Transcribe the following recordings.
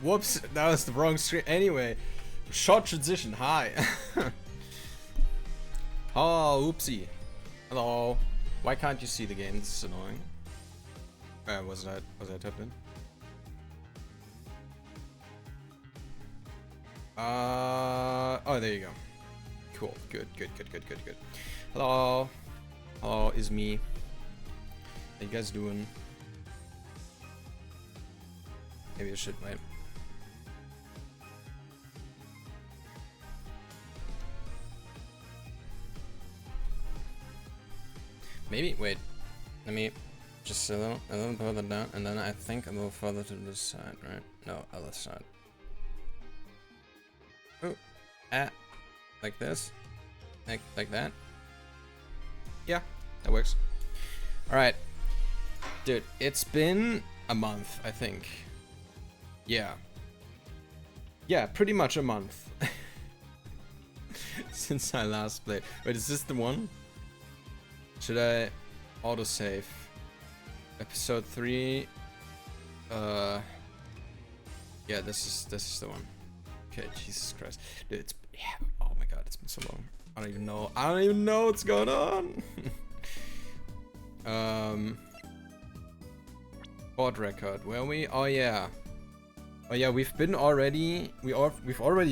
Whoops, that was the wrong screen. Anyway, short transition. Hi. Oh, oopsie. Hello. Why can't you see the game? This is annoying. Was that tapped in? Oh, there you go. Cool. Good. Hello. Hello, is me. How you guys doing? Maybe I should wait. Maybe wait. Let me just a little further down, and then I think a little further to this side, right? No, other side. Oh, like this, like that. Yeah, that works. All right, dude. It's been a month, I think. Yeah, pretty much a month since I last played. Wait, is this the one? Should I autosave? Episode 3. Yeah, this is the one. Okay, Jesus Christ, dude. Oh my God, it's been so long. I don't even know what's going on. Board record. Where are we? Oh yeah. We've already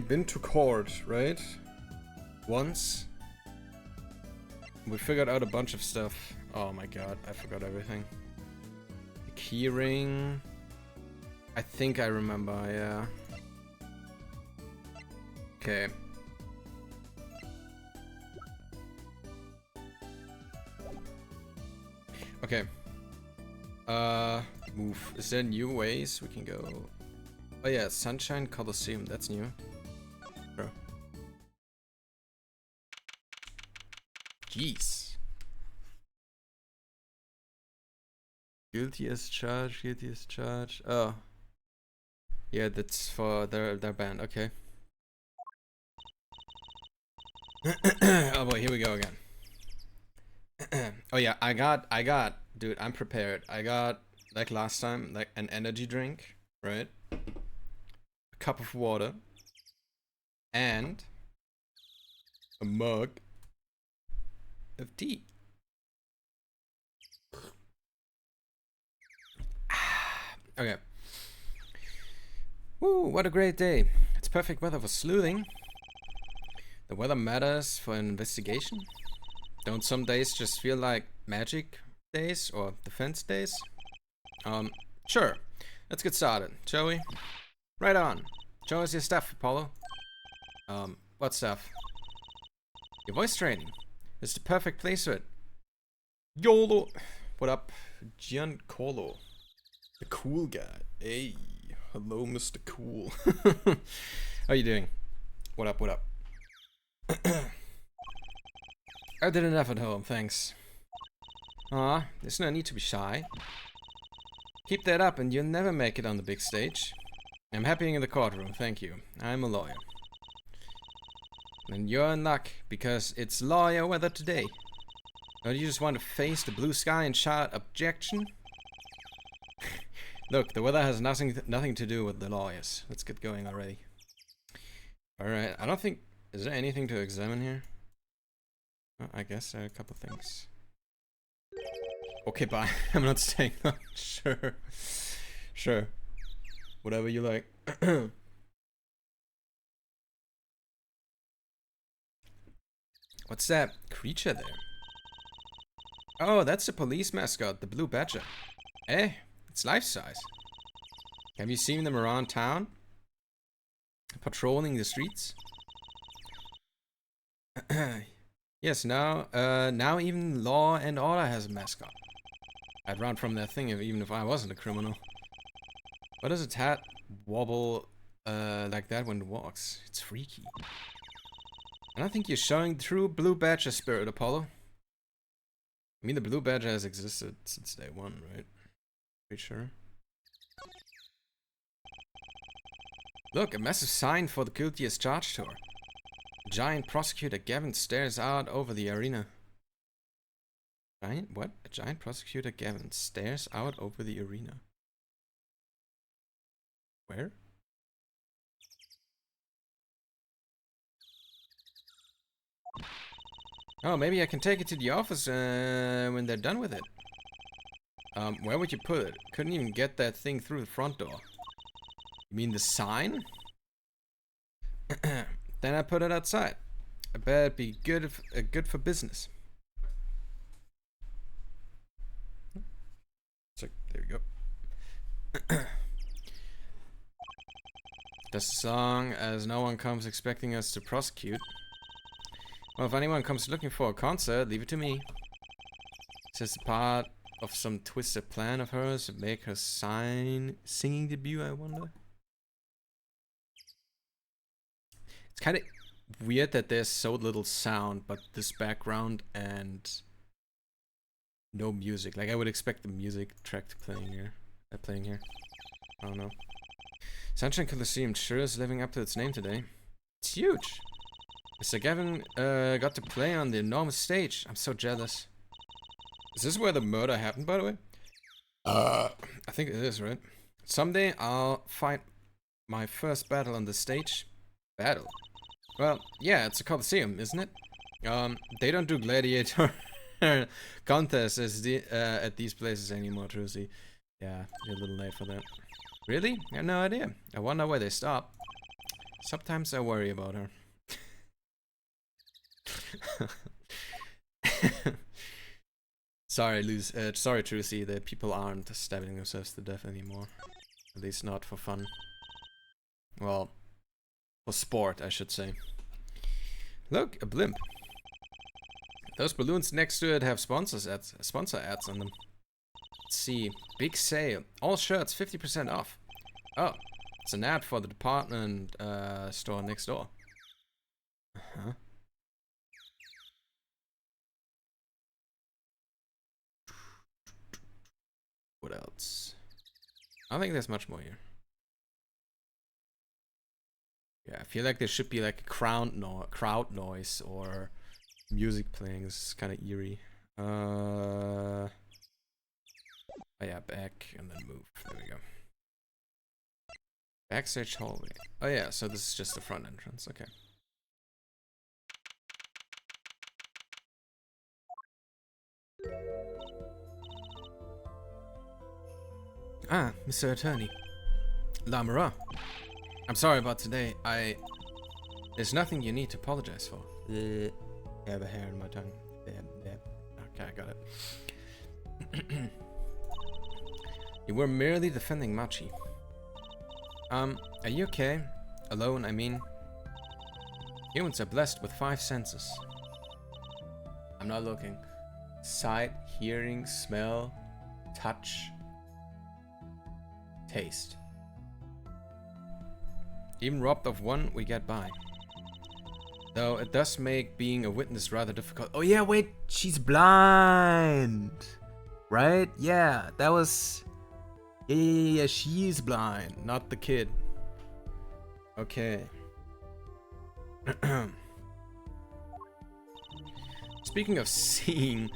been to court, right? Once. We figured out a bunch of stuff. Oh my God, I forgot everything. The key ring. I think I remember, yeah. Okay. Okay. Move. Is there new ways we can go? Oh yeah, Sunshine Coliseum, that's new. Bro. Jeez. Guilty as charged. Oh. Yeah, that's for their band, okay. Oh boy, here we go again. Oh yeah, I got, dude, I'm prepared. I got, like last time, like an energy drink, right? A cup of water. And a mug of tea. Okay. Woo, what a great day. It's perfect weather for sleuthing. The weather matters for an investigation. Don't some days just feel like magic days or defense days? Sure. Let's get started, shall we? Right on. Show us your stuff, Apollo. What stuff? Your voice training. It's the perfect place for it. YOLO! What up, Giancarlo? The cool guy. Hey, hello, Mr. Cool. How you doing? What up? I did enough at home, thanks. Aw, there's no need to be shy. Keep that up and you'll never make it on the big stage. I'm happy in the courtroom, thank you. I'm a lawyer. And you're in luck, because it's lawyer weather today. Don't you just want to face the blue sky and shout objection? Look, the weather has nothing to do with the lawyers. Let's get going already. Alright, I don't think... Is there anything to examine here? Oh, I guess there are a couple things. Okay, bye. I'm not staying long. Sure. Whatever you like. What's that creature there? Oh, that's the police mascot, the blue badger. Eh, it's life-size. Have you seen them around town? Patrolling the streets? Yes, now even Law and Order has a mascot. I'd run from that thing even if I wasn't a criminal. Why does its hat wobble like that when it walks? It's freaky. I don't think you're showing true Blue Badger spirit, Apollo. I mean, the Blue Badger has existed since day one, right? Pretty sure. Look, a massive sign for the Guilty as Charged tour. Giant prosecutor Gavin stares out over the arena. Giant what? A giant prosecutor Gavin stares out over the arena. Where? Oh, maybe I can take it to the office when they're done with it. Where would you put it? Couldn't even get that thing through the front door. You mean the sign? Then I put it outside. I bet it'd be good for business. So, there we go. As long as no one comes expecting us to prosecute. Well, if anyone comes looking for a concert, leave it to me. It's just a part of some twisted plan of hers to make her singing debut, I wonder. It's kind of weird that there's so little sound, but this background and no music. Like, I would expect the music track to playing here. I don't know. Sunshine Coliseum sure is living up to its name today. It's huge. Mr. Gavin got to play on the enormous stage. I'm so jealous. Is this where the murder happened, by the way? I think it is, right? Someday I'll fight my first battle on the stage. Battle? Well, yeah, it's a Coliseum, isn't it? They don't do gladiator contests at these places anymore, Trucy. Yeah, you're a little late for that. Really? I have no idea. I wonder where they stop. Sometimes I worry about her. Sorry, Trucy, the people aren't stabbing themselves to death anymore. At least not for fun. Well, for sport, I should say. Look, a blimp. Those balloons next to it have sponsor ads on them. Let's see. Big sale. All shirts 50% off. Oh, it's an ad for the department store next door. Uh-huh. What else? I don't think there's much more here. Yeah, I feel like there should be like a crowd noise or music playing. This is kind of eerie. Oh yeah, back and then move. There we go. Backstage hallway. Oh yeah, so this is just the front entrance. Okay. Ah, Mr. Attorney. Lamara. I'm sorry about today. There's nothing you need to apologize for. I have a hair in my tongue. Okay, I got it. You were merely defending Machi. Are you okay? Alone, I mean. Humans are blessed with 5 senses. I'm not looking. Sight, hearing, smell, touch, taste. Even robbed of one, we get by. Though it does make being a witness rather difficult. Oh yeah, wait, she's blind. Right? Yeah, that was... Yeah, she's blind, not the kid. Okay. Speaking of seeing,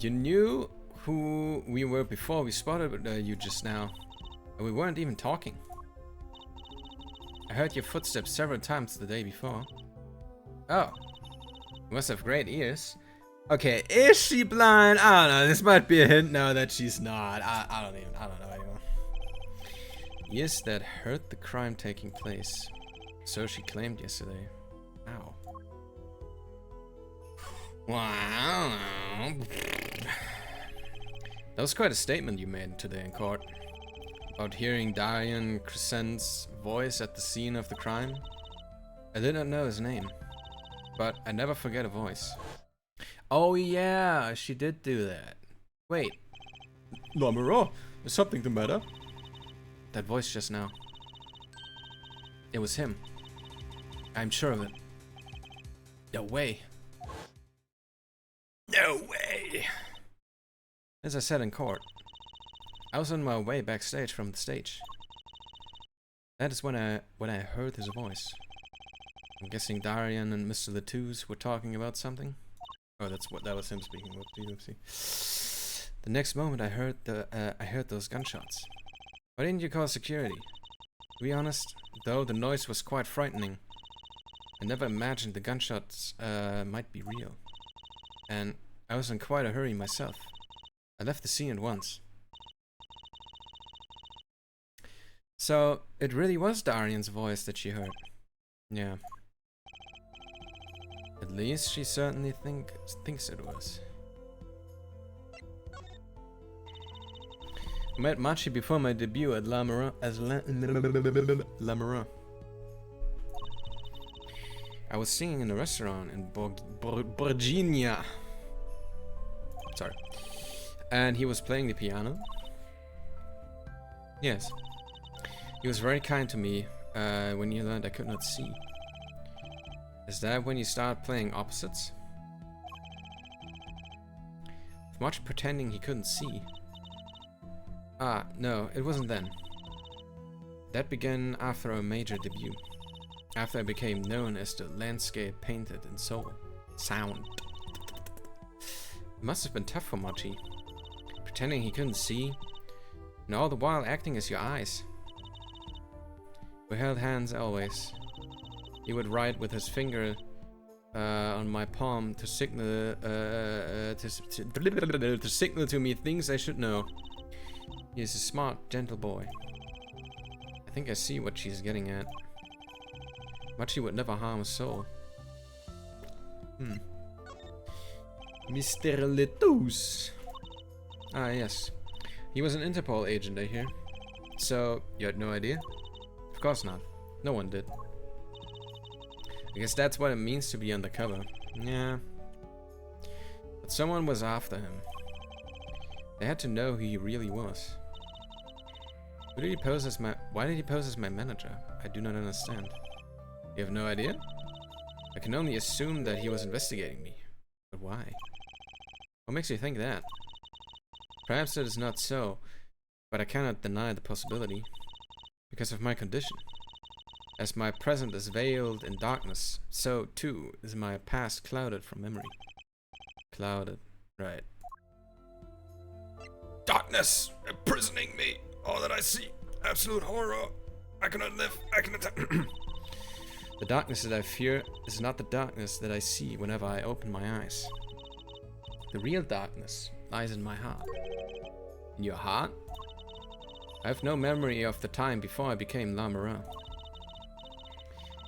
you knew who we were before we spotted you just now. And we weren't even talking. I heard your footsteps several times the day before. Oh. You must have great ears. Okay, is she blind? I don't know. This might be a hint now that she's not. I don't know anymore. Ears that heard the crime taking place. So she claimed yesterday. Ow. Wow. That was quite a statement you made today in court. About hearing Darian Crescent's voice at the scene of the crime. I did not know his name. But I never forget a voice. Oh yeah, she did do that. Wait. Lamara, is something the matter? That voice just now. It was him. I'm sure of it. No way. No way. As I said in court, I was on my way backstage from the stage. That is when I heard his voice. I'm guessing Darian and Mr. Latouche were talking about something. Oh, that was him speaking. Whoopsie. The next moment I heard those gunshots. Why didn't you call security? To be honest, though, the noise was quite frightening. I never imagined the gunshots might be real. And I was in quite a hurry myself. I left the scene at once. So, it really was Darian's voice that she heard. Yeah. At least she certainly thinks it was. I met Machi before my debut at La Marin as La Marin. I was singing in a restaurant in Virginia. Sorry. And he was playing the piano. Yes. He was very kind to me when he learned I could not see. Is that when you start playing opposites? With much pretending he couldn't see. Ah, no, it wasn't then. That began after a major debut. After I became known as the landscape painted in sound. It must have been tough for Machi. Pretending he couldn't see, and all the while acting as your eyes. We held hands always. He would write with his finger on my palm to signal to signal to me things I should know. He is a smart, gentle boy. I think I see what she's getting at. Machi would never harm a soul. Mr. Letus. Ah, yes. He was an Interpol agent, I hear. So, you had no idea? Of course not. No one did. I guess that's what it means to be undercover. Yeah. But someone was after him. They had to know who he really was. Why did he pose as my manager? I do not understand. You have no idea? I can only assume that he was investigating me. But why? What makes you think that? Perhaps it is not so, but I cannot deny the possibility. Because of my condition. As my present is veiled in darkness, so too is my past clouded from memory. Clouded, right. Darkness imprisoning me. All that I see, absolute horror. I cannot live. I cannot. The darkness that I fear is not the darkness that I see whenever I open my eyes. The real darkness lies in my heart. In your heart? I have no memory of the time before I became La Marin.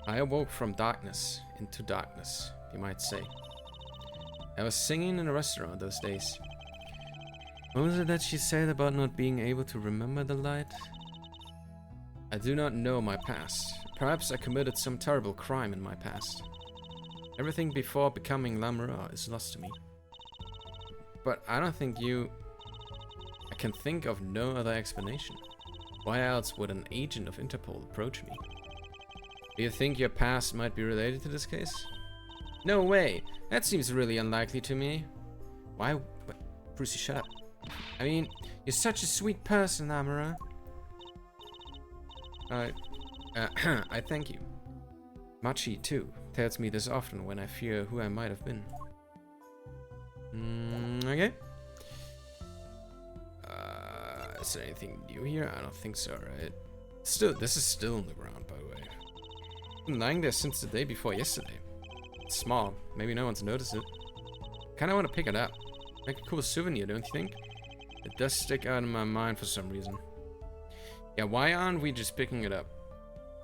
I awoke from darkness into darkness, you might say. I was singing in a restaurant those days. What was it that she said about not being able to remember the light? I do not know my past. Perhaps I committed some terrible crime in my past. Everything before becoming La Marin is lost to me. But I don't think I can think of no other explanation. Why else would an agent of Interpol approach me? Do you think your past might be related to this case? No way! That seems really unlikely to me. Why? Brucey, shut up. I mean, you're such a sweet person, Amara. I thank you. Machi, too, tells me this often when I fear who I might have been. Okay. Is there anything new here? I don't think so, right? This is still on the ground, by the way. I've been lying there since the day before yesterday. It's small. Maybe no one's noticed it. Kinda want to pick it up. Make a cool souvenir, don't you think? It does stick out in my mind for some reason. Yeah, why aren't we just picking it up?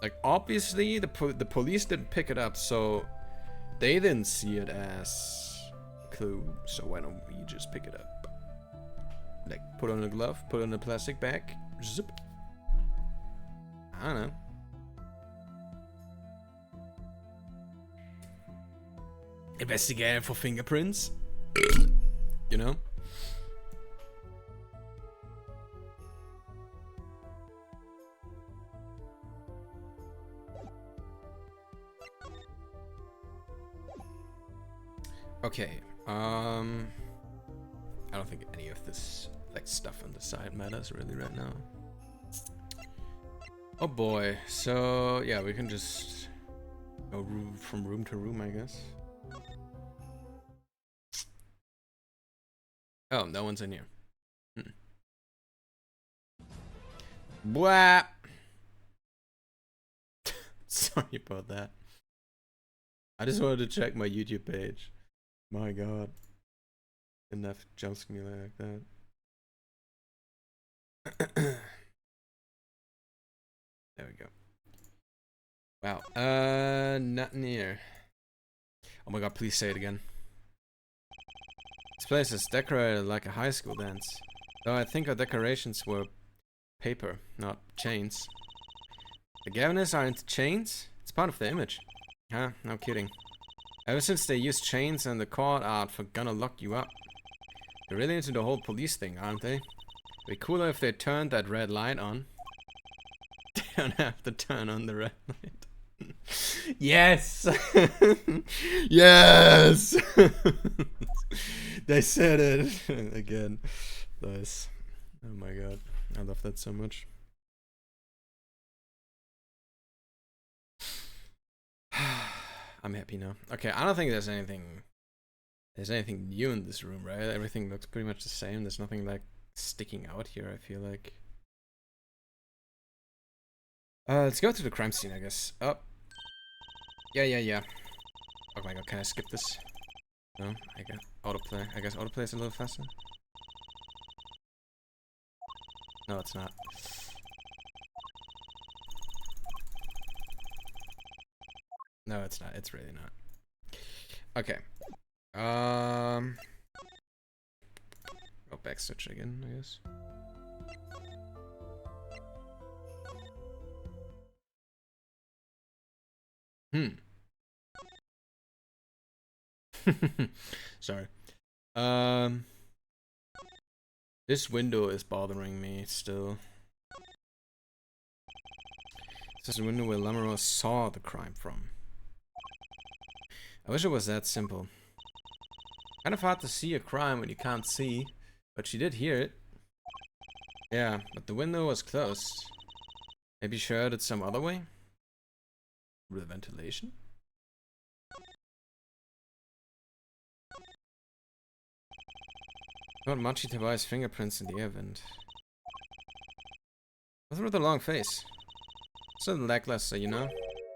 Like, obviously, the police didn't pick it up, so they didn't see it as a clue. So why don't we just pick it up? Like, put on a glove, put on a plastic bag, zip. I don't know. Investigate for fingerprints. You know? Okay, I don't think any of this like stuff on the side matters really right now. Oh boy, so yeah, we can just go from room to room, I guess. Oh, no one's in here. Blah. Sorry about that. I just wanted to check my YouTube page. My god. Enough jump scare me like that. There we go. Wow. Not near. Oh my god, please say it again. This place is decorated like a high school dance. Though I think our decorations were paper, not chains. The Gavinists aren't chains? It's part of the image. Huh? No kidding. Ever since they used chains and the court art for gonna lock you up. They're really into the whole police thing, aren't they? It'd be cooler if they turned that red light on. They don't have to turn on the red light. Yes! Yes! They said it again. Nice. Oh my god. I love that so much. I'm happy now. Okay, I don't think there's anything new in this room, right? Everything looks pretty much the same. There's nothing like sticking out here, I feel like. Let's go to the crime scene, I guess. Oh. Yeah. Oh my god, can I skip this? No, I got autoplay. I guess autoplay is a little faster. No, it's not. No, it's not. It's really not. Okay. Go backstitch again, I guess. Sorry. This window is bothering me still. This is a window where Lamoureux saw the crime from. I wish it was that simple. Kind of hard to see a crime when you can't see, but she did hear it. Yeah, but the window was closed. Maybe she heard it some other way? With the ventilation? Not Machi Tabai's fingerprints in the air vent. What's with the long face? So lackluster, you know?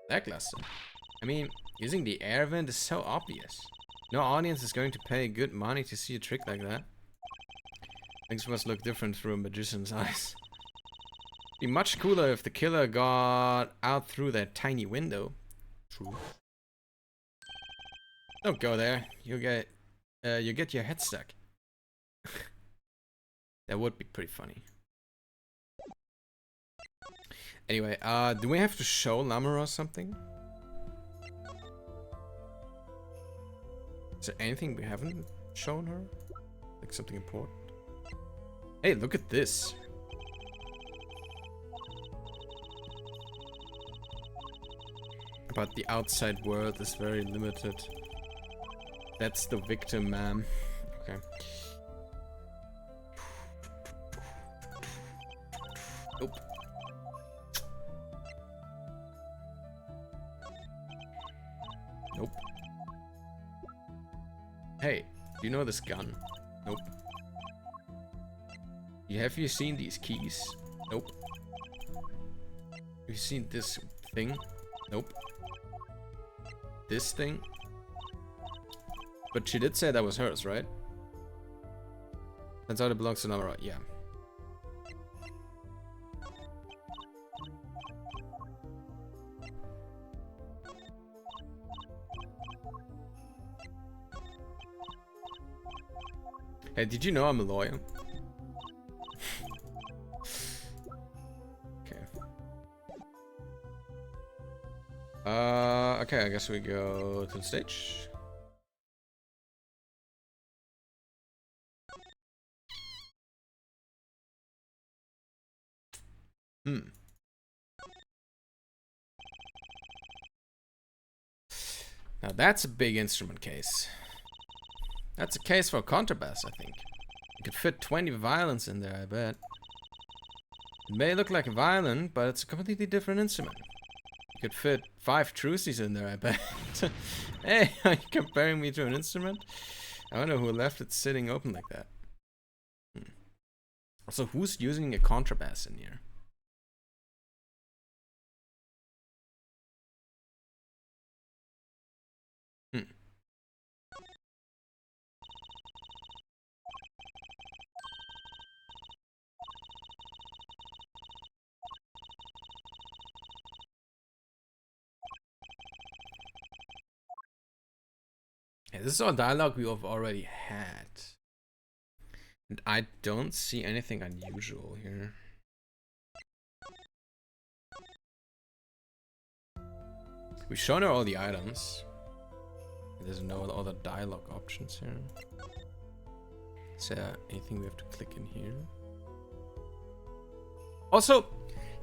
Lackluster. I mean, using the air vent is so obvious. No audience is going to pay good money to see a trick like that. Things must look different through a magician's eyes. Be much cooler if the killer got out through that tiny window. True. Don't go there. You get your head stuck. That would be pretty funny. Anyway, do we have to show Lamoureux something? Is there anything we haven't shown her? Like something important? Hey, look at this. But the outside world is very limited. That's the victim, ma'am. Okay. Nope. Nope. Hey, do you know this gun? Nope. Have you seen these keys? Nope. Have you seen this thing? Nope. This thing? But she did say that was hers, right? Turns out it belongs to Lamoureux, yeah. Hey, did you know I'm a lawyer? Okay. Okay, I guess we go to the stage. Now that's a big instrument case. That's a case for contrabass, I think. You could fit 20 violins in there, I bet. It may look like a violin, but it's a completely different instrument. You could fit 5 truces in there, I bet. Hey, are you comparing me to an instrument? I wonder who left it sitting open like that. Also, who's using a contrabass in here? Okay, this is all dialogue we have already had. And I don't see anything unusual here. We've shown her all the items. There's no other dialogue options here. Is there anything we have to click in here? Also,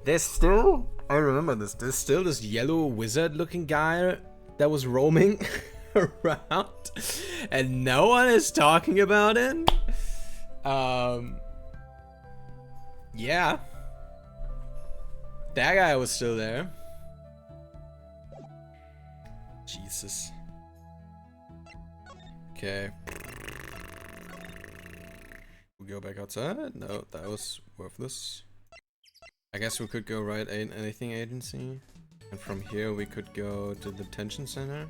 there's still, I remember this, there's still this yellow wizard looking guy that was roaming around and no one is talking about him. Yeah. That guy was still there. Jesus. Okay. We go back outside? No, that was worthless. I guess we could go right anything agency. And from here we could go to the detention center.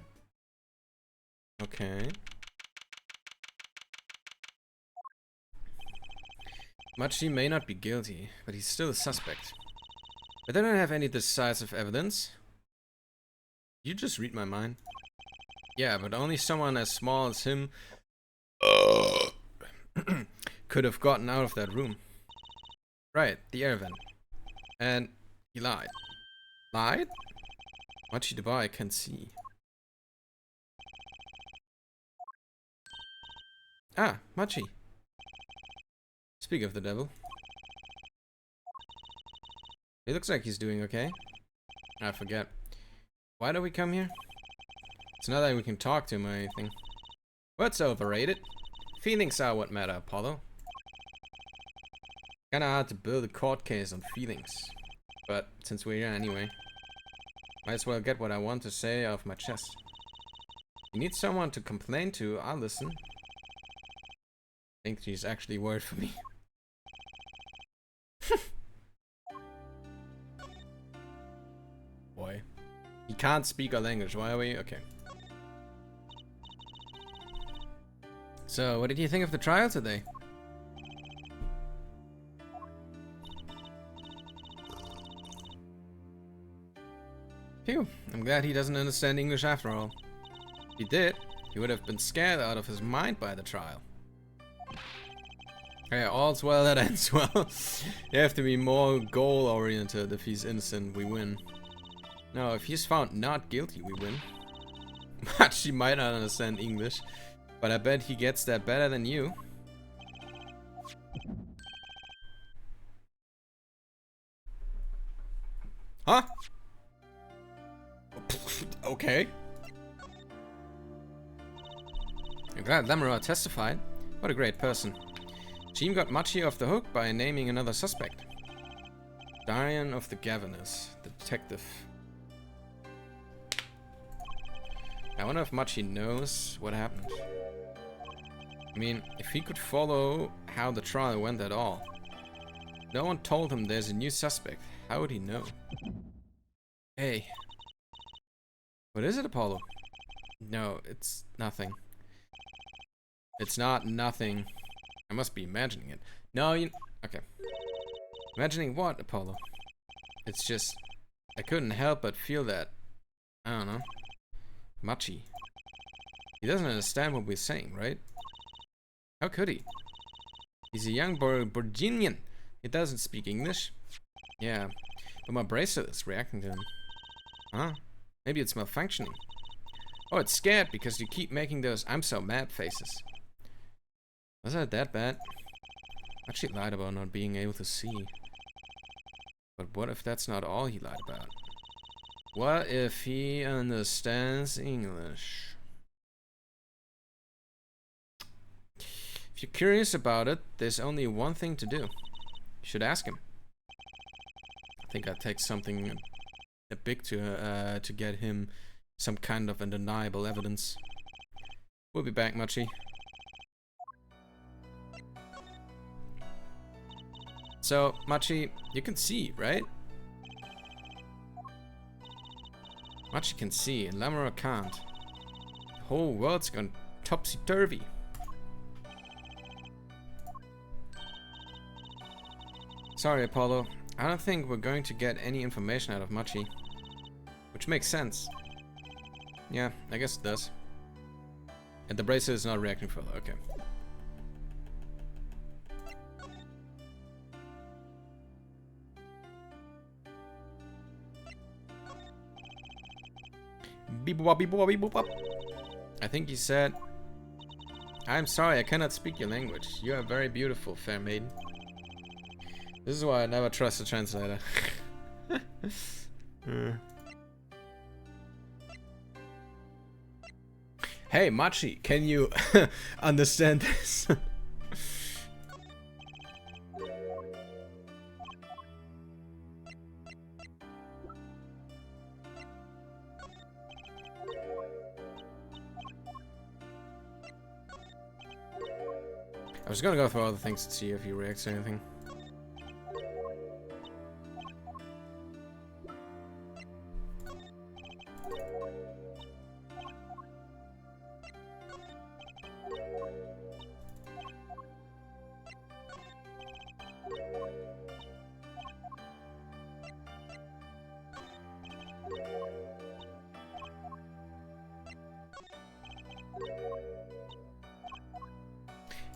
Okay. Machi may not be guilty, but he's still a suspect. But they don't have any decisive evidence. You just read my mind. Yeah, but only someone as small as him could have gotten out of that room. Right, the air vent. And he lied. Lied? Machi the boy can see. Ah, Machi. Speak of the devil. He looks like he's doing okay. I forget. Why do we come here? It's not that we can talk to him or anything. What's overrated? Feelings are what matter, Apollo. Kinda hard to build a court case on feelings. But since we're here anyway, might as well get what I want to say off my chest. You need someone to complain to, I'll listen. I think she's actually worried for me. Boy. He can't speak our language, why are we? Okay. So, what did you think of the trial today? Phew, I'm glad he doesn't understand English after all. If he did, he would have been scared out of his mind by the trial. Okay, all's well that ends well. You have to be more goal-oriented. If he's innocent, we win. No, if he's found not guilty, we win. But she might not understand English, but I bet he gets that better than you. Huh? Okay. I'm glad Lamora testified. What a great person. Team got Machi off the hook by naming another suspect. Darian of the Governors, the detective. I wonder if Machi knows what happened. I mean, if he could follow how the trial went at all. No one told him there's a new suspect. How would he know? Hey. What is it, Apollo? No, it's nothing. It's not nothing. I must be imagining it. No, you... Okay. Imagining what, Apollo? It's just... I couldn't help but feel that... I don't know. Machi. He doesn't understand what we're saying, right? How could he? He's a young Virginian. He doesn't speak English. Yeah, but my bracelet is reacting to him. Huh? Maybe it's malfunctioning. Oh, it's scared because you keep making those I'm so mad faces. Was that bad? Machi lied about not being able to see. But what if that's not all he lied about? What if he understands English? If you're curious about it, there's only one thing to do. You should ask him. I think I'd take something big to get him some kind of undeniable evidence. We'll be back, Machi. So, Machi, you can see, right? Machi can see, and Lamora can't. The whole world's gone topsy-turvy. Sorry, Apollo. I don't think we're going to get any information out of Machi. Which makes sense. Yeah, I guess it does. And the bracelet is not reacting further, okay. Beep bop beep bop beep bop. I think he said, I'm sorry, I cannot speak your language. You are very beautiful, fair maiden. This is why I never trust a translator. Hey, Machi, can you understand this? I was gonna go through all the things to see if he reacts to anything.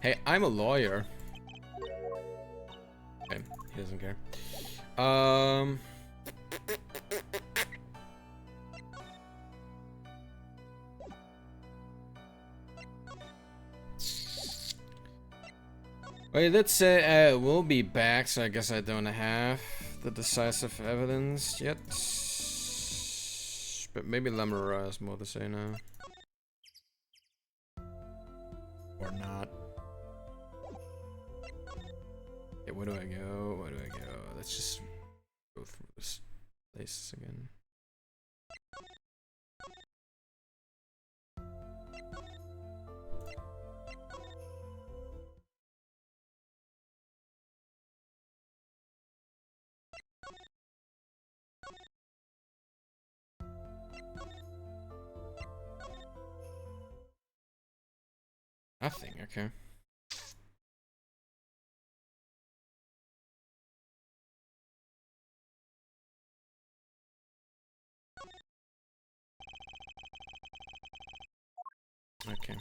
Hey, I'm a lawyer. Okay, he doesn't care. Well, let's say we'll be back, so I guess I don't have the decisive evidence yet. But maybe Lamora is more to say now. Or not. Okay, where do I go? Where do I go? Let's just go through this place again. Nothing, okay. Okay.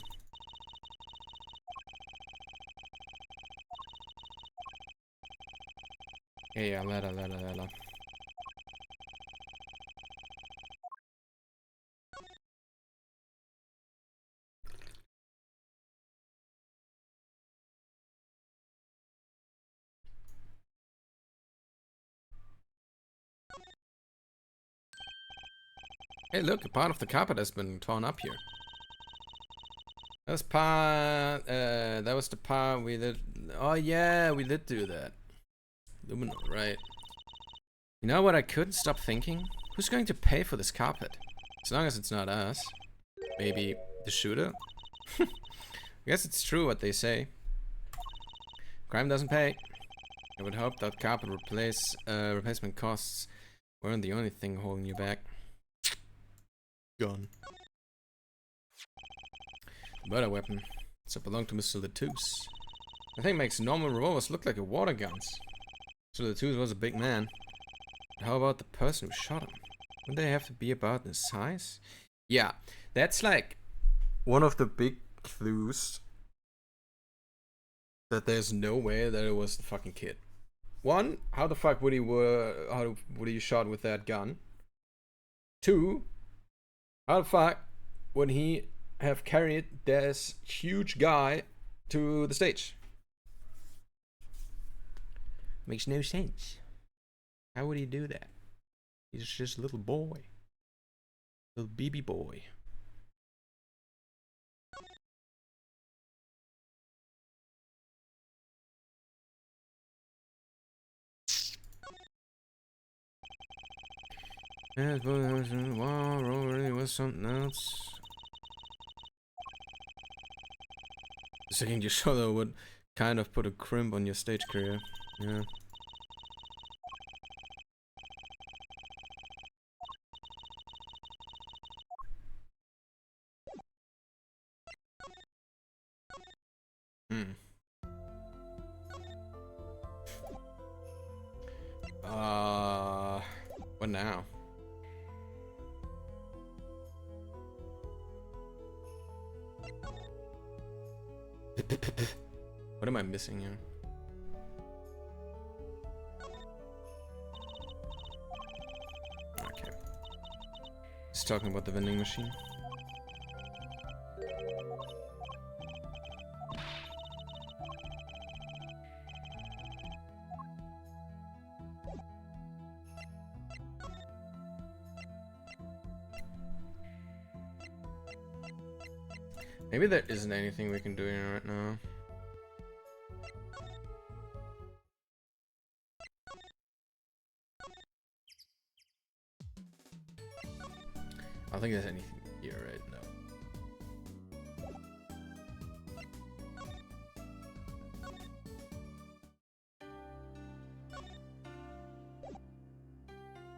Yeah, let her. Hey, look, a part of the carpet has been torn up here. That was part, that was the part we did. Oh yeah, we did do that. Luminal, right. You know what I couldn't stop thinking? Who's going to pay for this carpet? As long as it's not us. Maybe the shooter? I guess it's true what they say. Crime doesn't pay. I would hope that carpet replacement costs weren't the only thing holding you back. Gone. Murder weapon. Does it belong to Mr. Latouche? I think makes normal revolvers look like a water guns. So Latouche was a big man. But how about the person who shot him? Wouldn't they have to be about his size? Yeah, that's like one of the big clues that there's no way that it was the fucking kid. One, how the fuck would he shot with that gun? Two, how the fuck would he have carried this huge guy to the stage? Makes no sense. How would he do that? He's just a little boy. Little baby boy. Yeah, wow, really was something else. The second you saw that would kind of put a crimp on your stage career. Yeah. Hmm. What now? What am I missing here? Okay. He's talking about the vending machine. Maybe there isn't anything we can do here right now. I don't think there's anything here right now.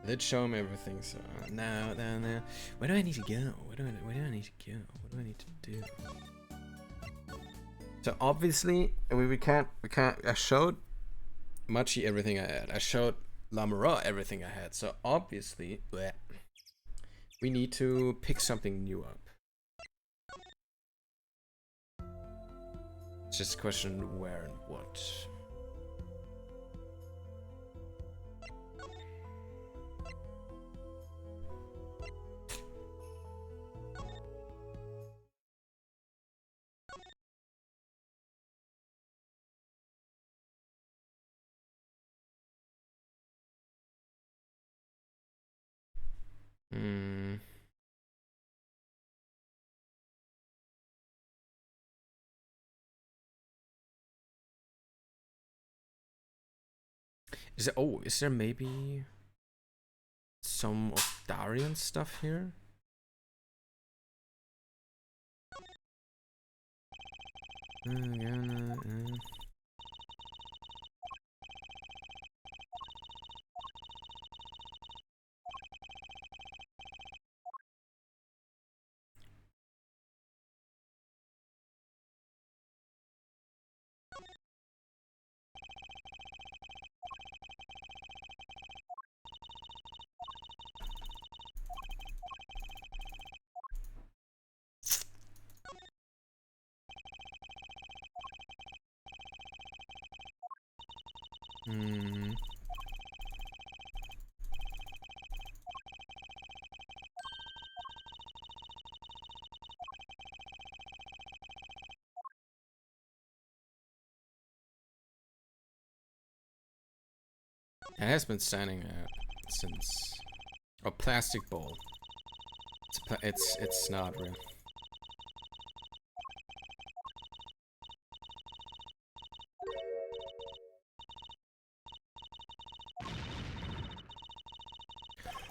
Let's show him everything. So no. Where do I need to go? Where do I need to go? What do I need to do? So obviously we can't. I showed Machi everything I had. I showed Lamara everything I had. So obviously, bleh, we need to pick something new up. It's just a question where and what. Is there maybe some of Darian's stuff here? It has been standing since. Oh, plastic bowl. It's not real.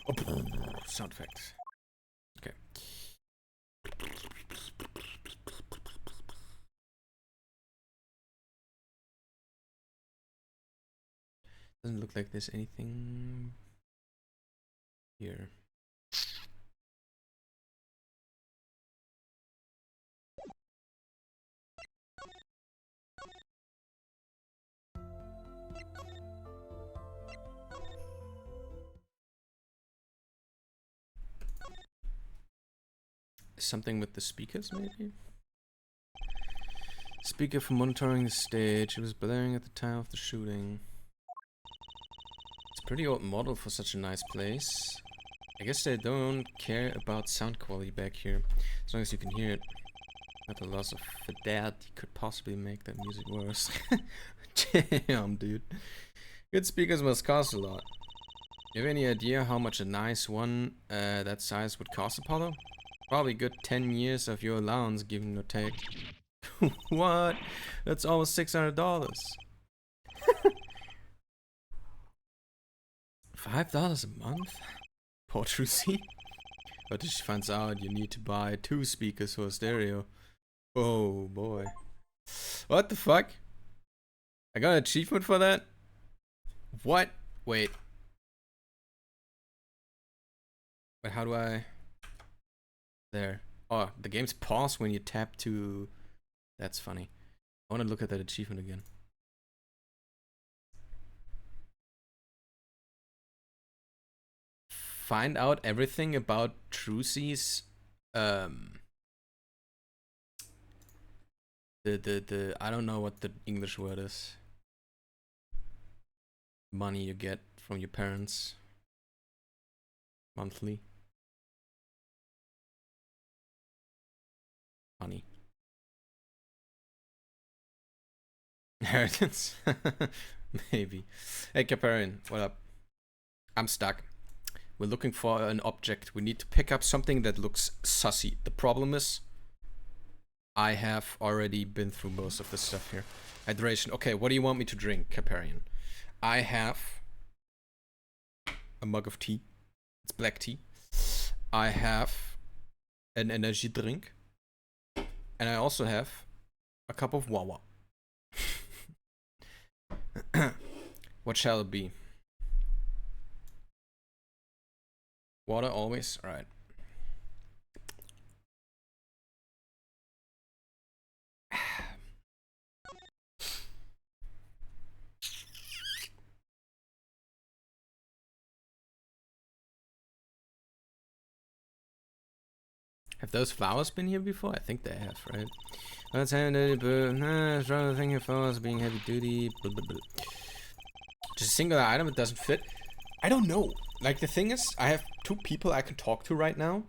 Oh, sound effects. Okay. Doesn't look like there's anything here. Something with the speakers, maybe? Speaker for monitoring the stage. It was blaring at the time of the shooting. It's a pretty old model for such a nice place. I guess they don't care about sound quality back here, as long as you can hear it. Not the loss of fidelity could possibly make that music worse. Damn, dude. Good speakers must cost a lot. You have any idea how much a nice one that size would cost, Apollo? Probably good 10 years of your allowance, give or take. What? That's almost $600. $5 a month? Poor Trucy. But if she finds out you need to buy 2 speakers for a stereo. Oh boy. What the fuck? I got an achievement for that? What? Wait. But how do I... There. Oh, the game's paused when you tap to... That's funny. I want to look at that achievement again. Find out everything about Trucy's The I don't know what the English word is. Money you get from your parents monthly. Money. Inheritance. Maybe. Hey Caparian, what up? I'm stuck. We're looking for an object. We need to pick up something that looks sussy. The problem is I have already been through most of the stuff here. Hydration. Okay, what do you want me to drink, Caparian? I have a mug of tea. It's black tea. I have an energy drink. And I also have a cup of Wawa. What shall it be? Water always? Alright. Have those flowers been here before? I think they have, right? Let's hand it, but strong thing of flowers being heavy duty. Blah, blah, blah. Just a singular item, it doesn't fit. I don't know. Like the thing is, I have 2 people I can talk to right now.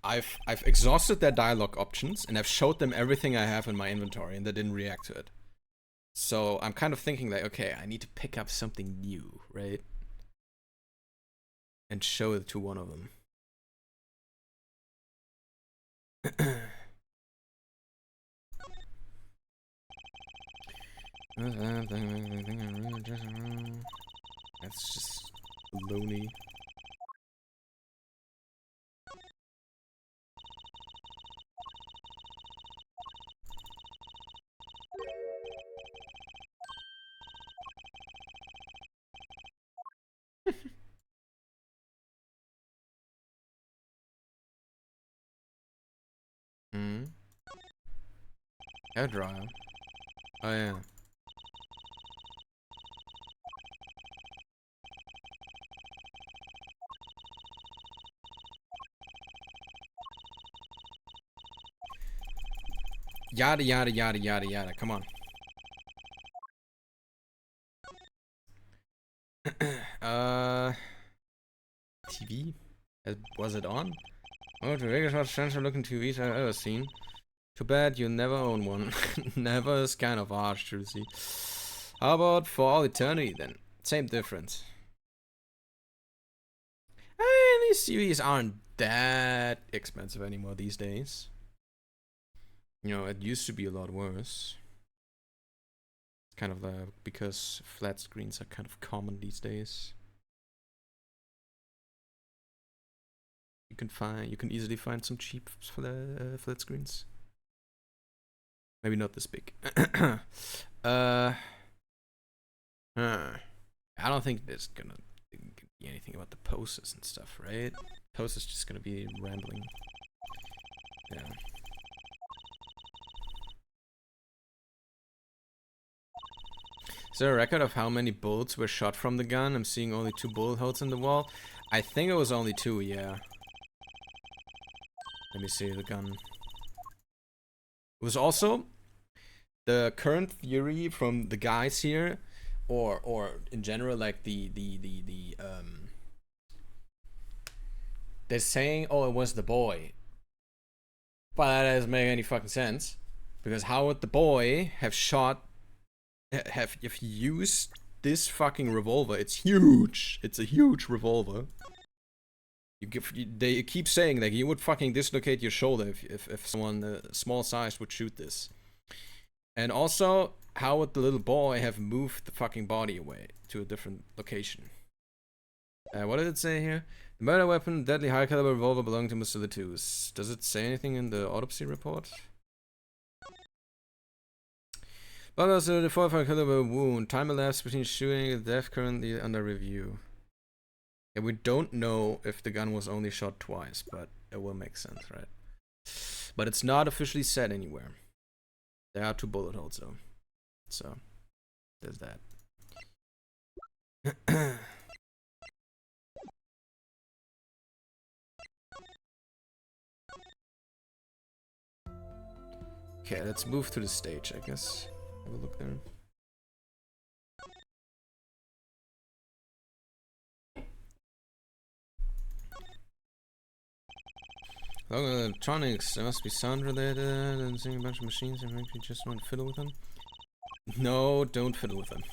I've exhausted their dialogue options and I've showed them everything I have in my inventory and they didn't react to it. So I'm kind of thinking like, okay, I need to pick up something new, right? And show it to one of them. That's just baloney. Hair dryer. Oh yeah. Yada yada yada yada yada. Come on. TV? Was it on? Oh, the biggest most central looking TVs I've ever seen. Too bad you never own one. Never is kind of harsh to see. How about for all eternity then? Same difference. I mean, these TVs aren't that expensive anymore these days. You know, it used to be a lot worse. Kind of because flat screens are kind of common these days. You can easily find some cheap flat screens. Maybe not this big. I don't think there's gonna be anything about the poses and stuff, right? Post is just gonna be rambling. Yeah. Is there a record of how many bullets were shot from the gun? I'm seeing only 2 bullet holes in the wall. I think it was only 2, yeah. Let me see the gun. It was also the current theory from the guys here, or in general, like they're saying, oh, it was the boy. But that doesn't make any fucking sense. Because how would the boy have used this fucking revolver? It's huge. It's a huge revolver. They keep saying like you would fucking dislocate your shoulder if someone small size would shoot this. And also, how would the little boy have moved the fucking body away to a different location? What did it say here? The murder weapon, deadly high caliber revolver belonging to Mr. Latus. Does it say anything in the autopsy report? But also the 45 caliber wound. Time elapsed between shooting and death currently under review. Yeah, we don't know if the gun was only shot twice, but it will make sense, right? But it's not officially said anywhere. There are 2 bullet holes though. So, there's that. Okay, let's move to the stage, I guess. Have a look there. Electronics, there must be sound related and seeing a bunch of machines and maybe you just want to fiddle with them. No, don't fiddle with them.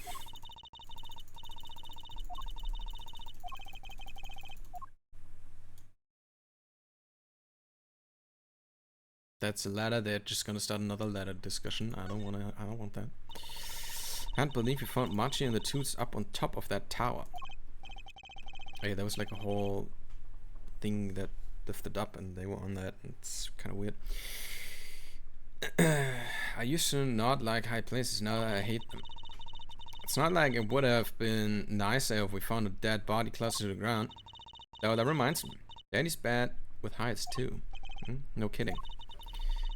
That's a ladder, they're just gonna start another ladder discussion. I don't want that. Can't believe we found Marchie and the Toots up on top of that tower. Oh yeah, there was like a whole thing that lifted up and they were on that. It's kind of weird. I used to not like high places, now that I hate them. It's not like it would have been nicer if we found a dead body closer to the ground. Though that reminds me, Daddy's bad with heights too. No kidding.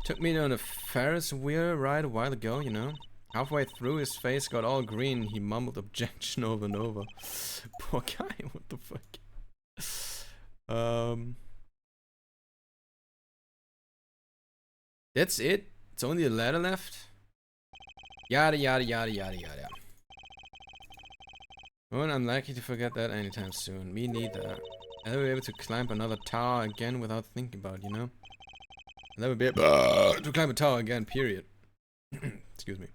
Took me on a Ferris wheel ride a while ago, you know. Halfway through his face got all green, he mumbled objection over and over. Poor guy, what the fuck? That's it? It's only a ladder left? Yada yada yada yada yada. Well, I'm likely to forget that anytime soon. Me neither. I'll be able to climb another tower again without thinking about it, you know? I'll never be able to climb a tower again, period. Excuse me.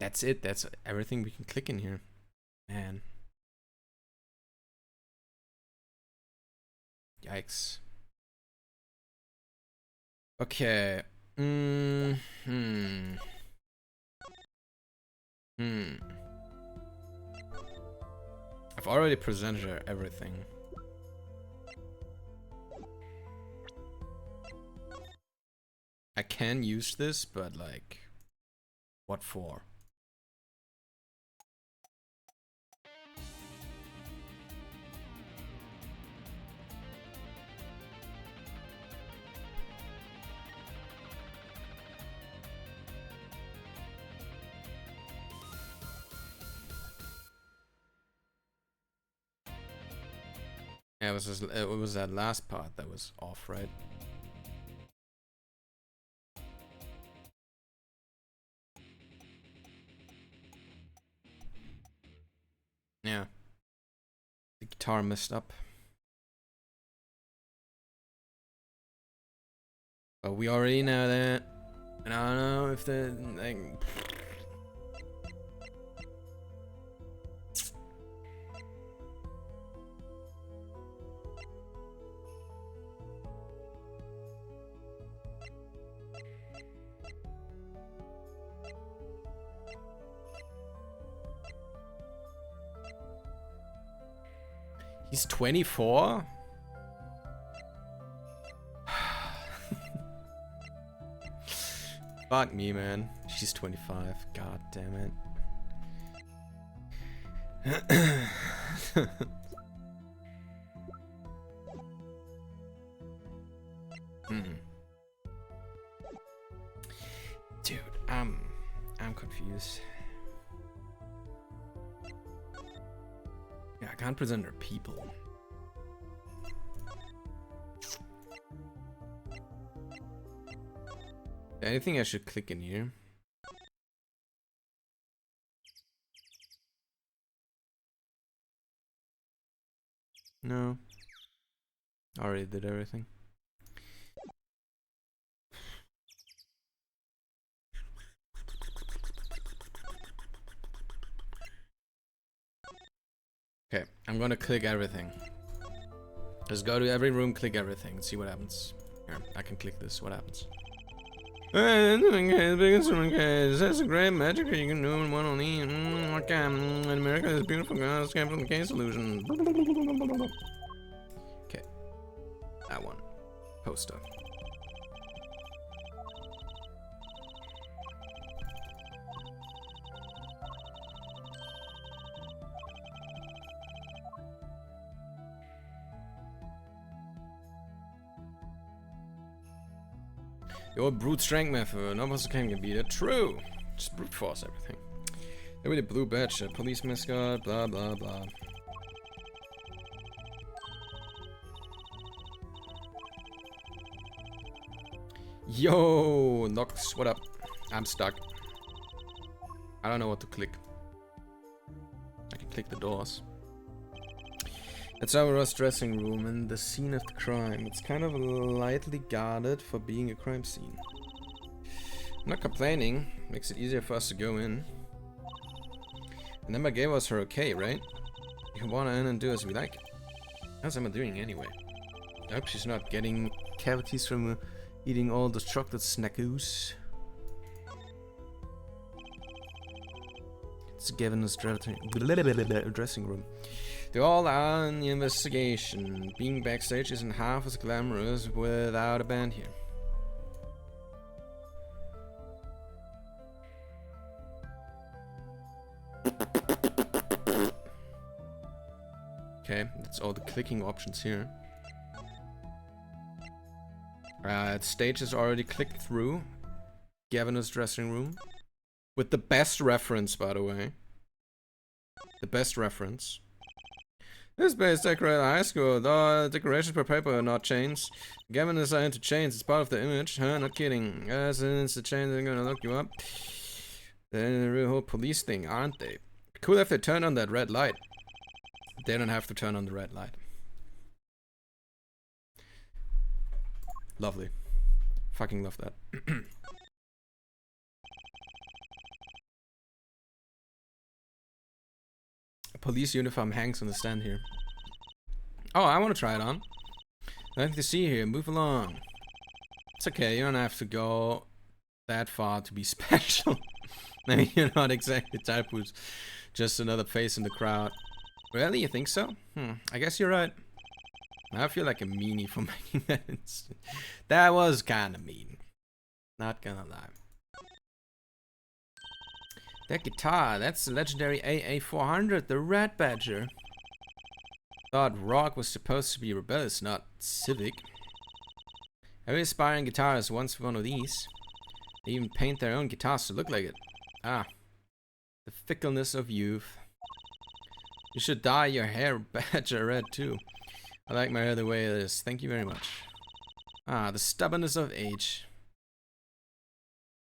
That's it. That's everything we can click in here. Man. Yikes. Okay. I've already presented everything. I can use this, but like, what for? Yeah, it was that last part that was off, right? Yeah. The guitar messed up. But we already know that. And I don't know if the like he's 24? Fuck me, man. She's 25. God damn it. Dude, I'm confused. Yeah, I can't present her people. Anything I should click in here? No. Already did everything. Okay, I'm gonna click everything. Just go to every room, click everything, and see what happens. Here, I can click this, what happens? Big instrument case. That's a great magic you can do in one only. Okay. In America, this beautiful girl escaped from the case solution. Okay. That one. Poster. Your brute strength method, no person can beat it. True. Just brute force everything. Maybe the blue badge, a police mascot, blah blah blah. Yo, Nox, what up? I'm stuck. I don't know what to click. I can click the doors. It's Amara's dressing room and the scene of the crime. It's kind of lightly guarded for being a crime scene. I'm not complaining. Makes it easier for us to go in. And Emma gave us her okay, right? We can wander in and do as we like. How's Emma doing anyway? I hope she's not getting cavities from eating all those chocolate snackoos. It's Gavin's dressing room. They all are in the investigation. Being backstage isn't half as glamorous without a band here. Okay, that's all the clicking options here. Stage is already clicked through. Gavin's dressing room. With the best reference, by the way. The best reference. This place is decorated high school. The decorations per paper are not chains. Gavin is into chains. It's part of the image. Huh? Not kidding. Since the chains are gonna look you up. They're the real whole police thing, aren't they? Cool if they turn on that red light. They don't have to turn on the red light. Lovely. Fucking love that. A police uniform hangs on the stand here. Oh, I want to try it on. Nothing to see here. Move along. It's okay. You don't have to go that far to be special. I mean, you're not exactly type who's just another face in the crowd. Really? You think so? I guess you're right. I feel like a meanie for making that instant. That was kind of mean. Not gonna lie. That guitar, that's the legendary AA400, the Rat Badger. Thought rock was supposed to be rebellious, not civic. Every aspiring guitarist wants one of these. They even paint their own guitars to look like it. Ah, the fickleness of youth. You should dye your hair badger red too. I like my hair the way it is. Thank you very much. Ah, the stubbornness of age.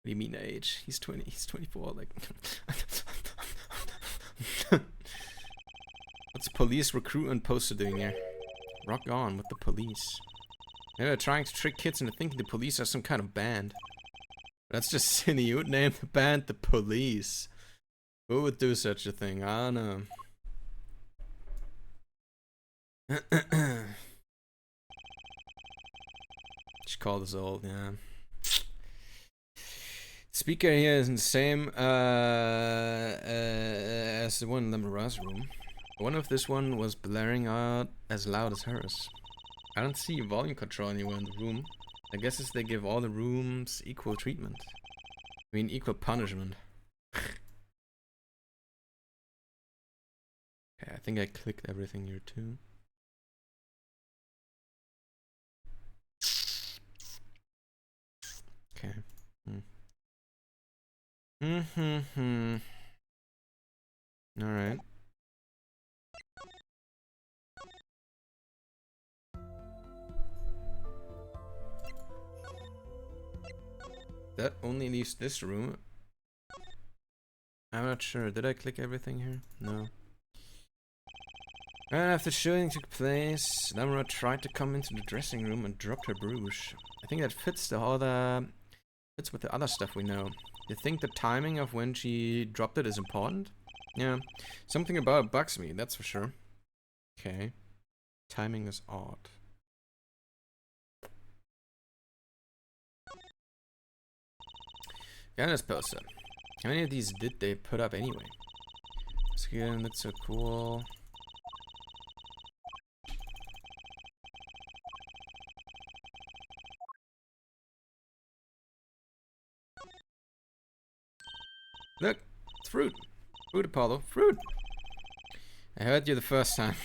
What do you mean age? He's 20. He's 24. Like, what's a police recruitment poster doing here? Rock on with the police. Maybe they're trying to trick kids into thinking the police are some kind of band. That's just silly. You would name the band the Police. Who would do such a thing? I don't know. She called us old, yeah. Speaker here isn't the same as the one in Lemura's room. I wonder if this one was blaring out as loud as hers. I don't see volume control anywhere in the room. I guess it's they give all the rooms equal treatment. I mean, equal punishment. Okay, I think I clicked everything here too. Okay. Alright. That only leaves this room. I'm not sure. Did I click everything here? No. And after shooting took place, Lamra tried to come into the dressing room and dropped her bruise. I think that fits with the other stuff we know. You think the timing of when she dropped it is important? Yeah. Something about it bugs me, that's for sure. Okay. Timing is odd. Gunner's poster. How many of these did they put up anyway? Skin, that's so cool. Look, it's fruit. Fruit, Apollo. Fruit! I heard you the first time.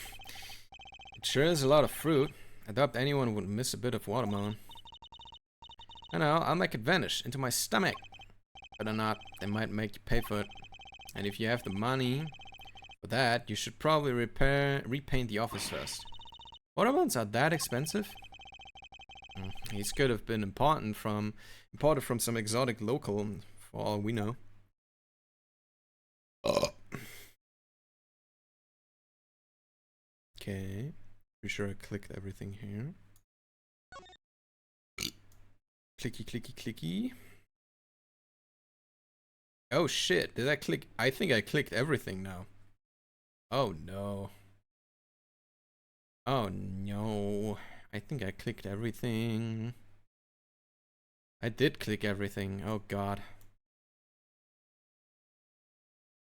It sure is a lot of fruit. I doubt anyone would miss a bit of watermelon. I know, I'll make it vanish into my stomach. But or not, they might make you pay for it. And if you have the money for that, you should probably repaint the office first. Watermelons are that expensive? He's could have been imported from some exotic local, for all we know. Okay. Be sure I clicked everything here. Clicky, clicky, clicky. Oh shit, did I click? I think I clicked everything now. Oh no. Oh no. I think I clicked everything. I did click everything. Oh god.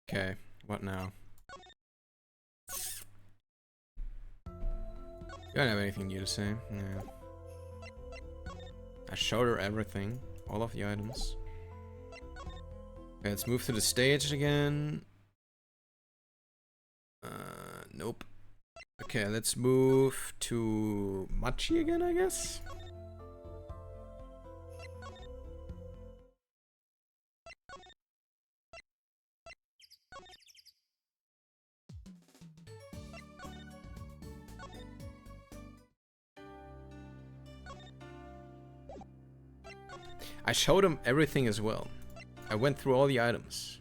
Okay, what now? You don't have anything new to say? No. I showed her everything. All of the items. Okay, let's move to the stage again. Nope. Okay, let's move to Machi again, I guess. I showed him everything as well. I went through all the items.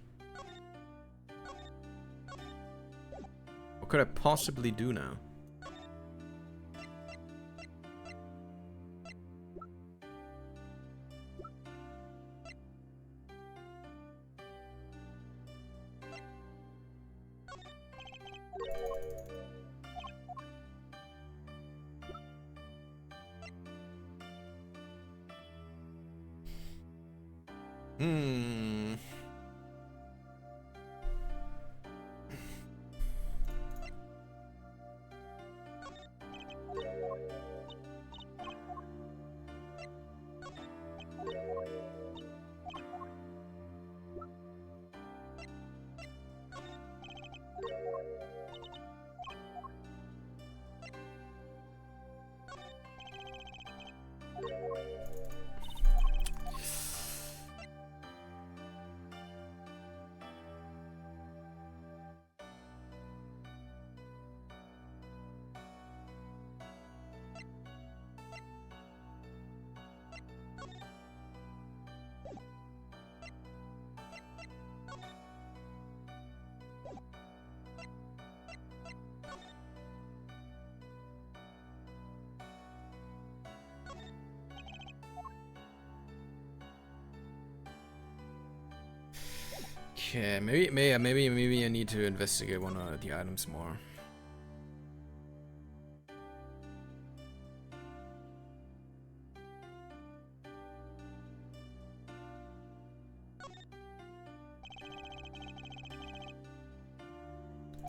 What could I possibly do now? Okay, maybe I need to investigate one of the items more.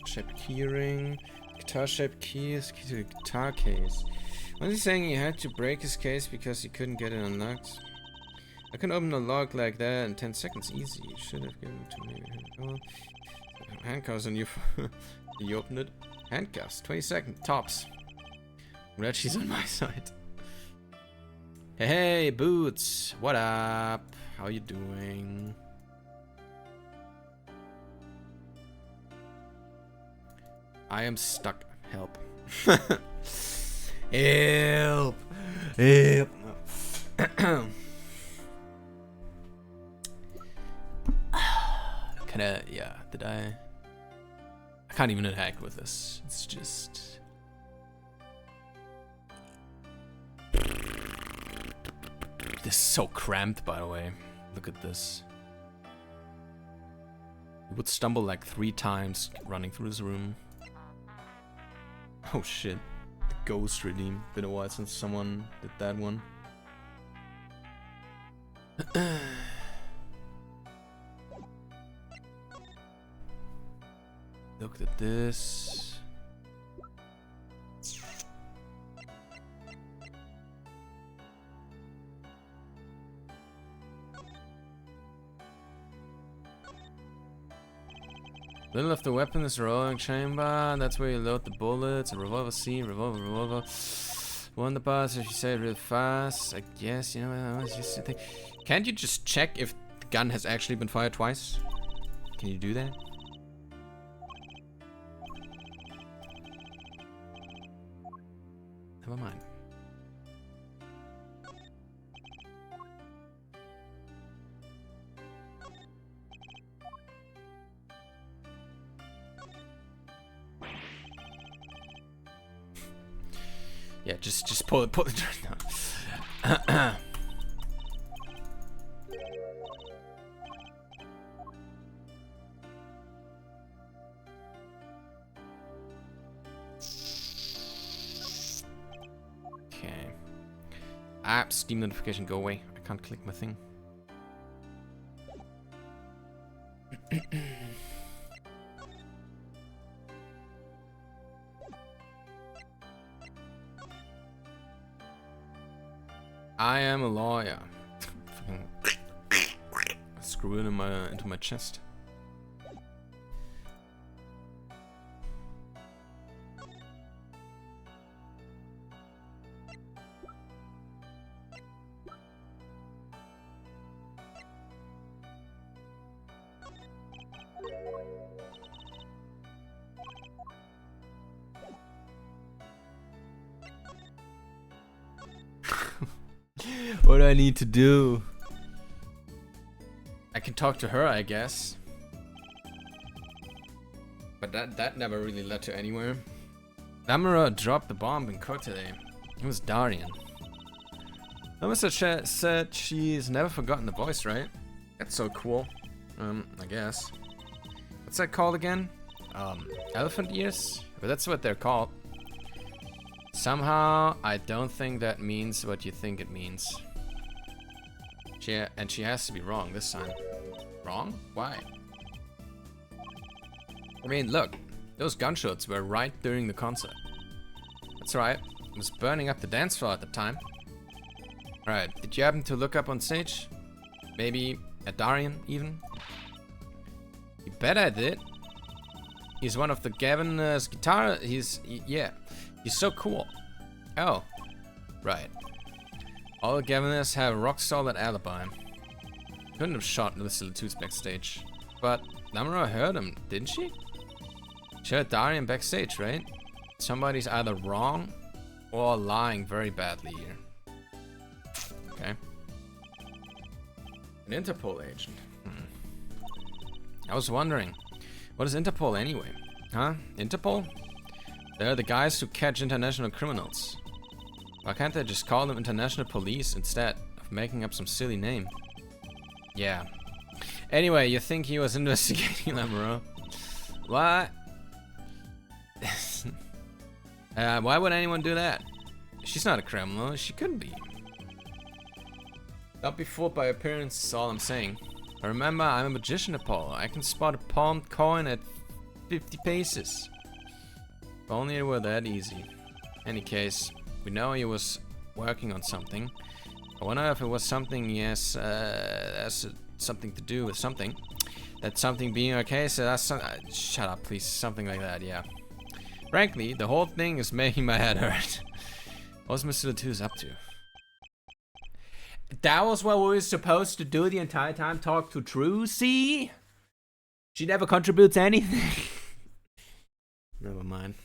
Shaped keyring, guitar-shaped keys, key to the guitar case. Was he saying he had to break his case because he couldn't get it unlocked? I can open a lock like that in 10 seconds, easy. You should have given it to me. Oh. Handcuffs on you. You opened it. Handcuffs, 20 seconds, tops. I'm glad she's on my side. Hey, hey, Boots. What up? How you doing? I am stuck. Help. Help. Help. Kinda, yeah, did I can't even hack with this. It's just... This is so cramped, by the way. Look at this. You would stumble like 3 times running through this room. Oh shit. The ghost redeem. Been a while since someone did that one. Look at this. Middle of the weapon is a rolling chamber. That's where you load the bullets. A revolver C, revolver. One the pass if you say it real fast. I guess, you know, I was just thinking. Can't you just check if the gun has actually been fired twice? Can you do that? Never mind. Yeah, just pull the trigger down. Okay. Ah, Steam notification, go away. I can't click my thing. I am a lawyer. Screw it into my chest. What do I need to do? I can talk to her, I guess. But that never really led to anywhere. Namura dropped the bomb in court today. It was Darian. Namura said she's never forgotten the voice, right? That's so cool. I guess. What's that called again? Elephant ears? But that's what they're called. Somehow, I don't think that means what you think it means. And she has to be wrong this time. Wrong? Why? I mean, look. Those gunshots were right during the concert. That's right. It was burning up the dance floor at the time. Alright, did you happen to look up on stage? Maybe at Darian, even? You bet I did. He's one of the Gavin's guitar. Yeah. He's so cool. Oh. Right. All the Gaviners have a rock-solid alibi. Couldn't have shot Mr. Latouz backstage. But Namura heard him, didn't she? She heard Darian backstage, right? Somebody's either wrong or lying very badly here. Okay. An Interpol agent. I was wondering, what is Interpol anyway? Huh? Interpol? They're the guys who catch international criminals. Why can't they just call them international police instead of making up some silly name? Yeah. Anyway, you think he was investigating Lamuro? What? Why would anyone do that? She's not a criminal. She couldn't be. Don't be fooled by appearance, is all I'm saying. Remember, I'm a magician, Apollo. I can spot a palmed coin at 50 paces. If only it were that easy. Any case, we know he was working on something. I wonder if it was something he has something to do with something. That something being okay, so that's shut up, please. Something like that, yeah. Frankly, the whole thing is making my head hurt. What's Mr. Latouz up to? That was what we were supposed to do the entire time. Talk to Trucy. She never contributes anything. Never mind.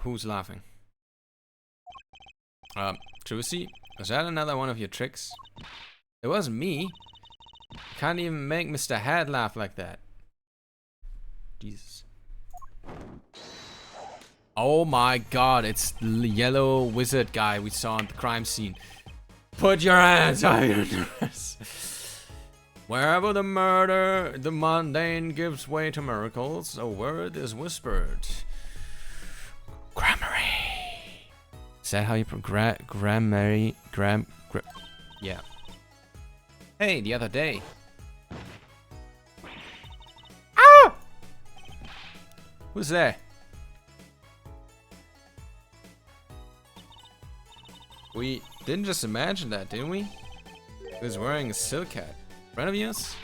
Who's laughing? Trucy, was that another one of your tricks? It wasn't me. Can't even make Mr. Head laugh like that. Jesus. Oh my god, it's the yellow wizard guy we saw at the crime scene. Put your hands on your dress. Wherever the mundane gives way to miracles, a word is whispered. Grammary. Is that how you grammary? Yeah. Hey, the other day. Ah! Who's there? We didn't just imagine that, didn't we? He was wearing a silk hat. Friend of yours?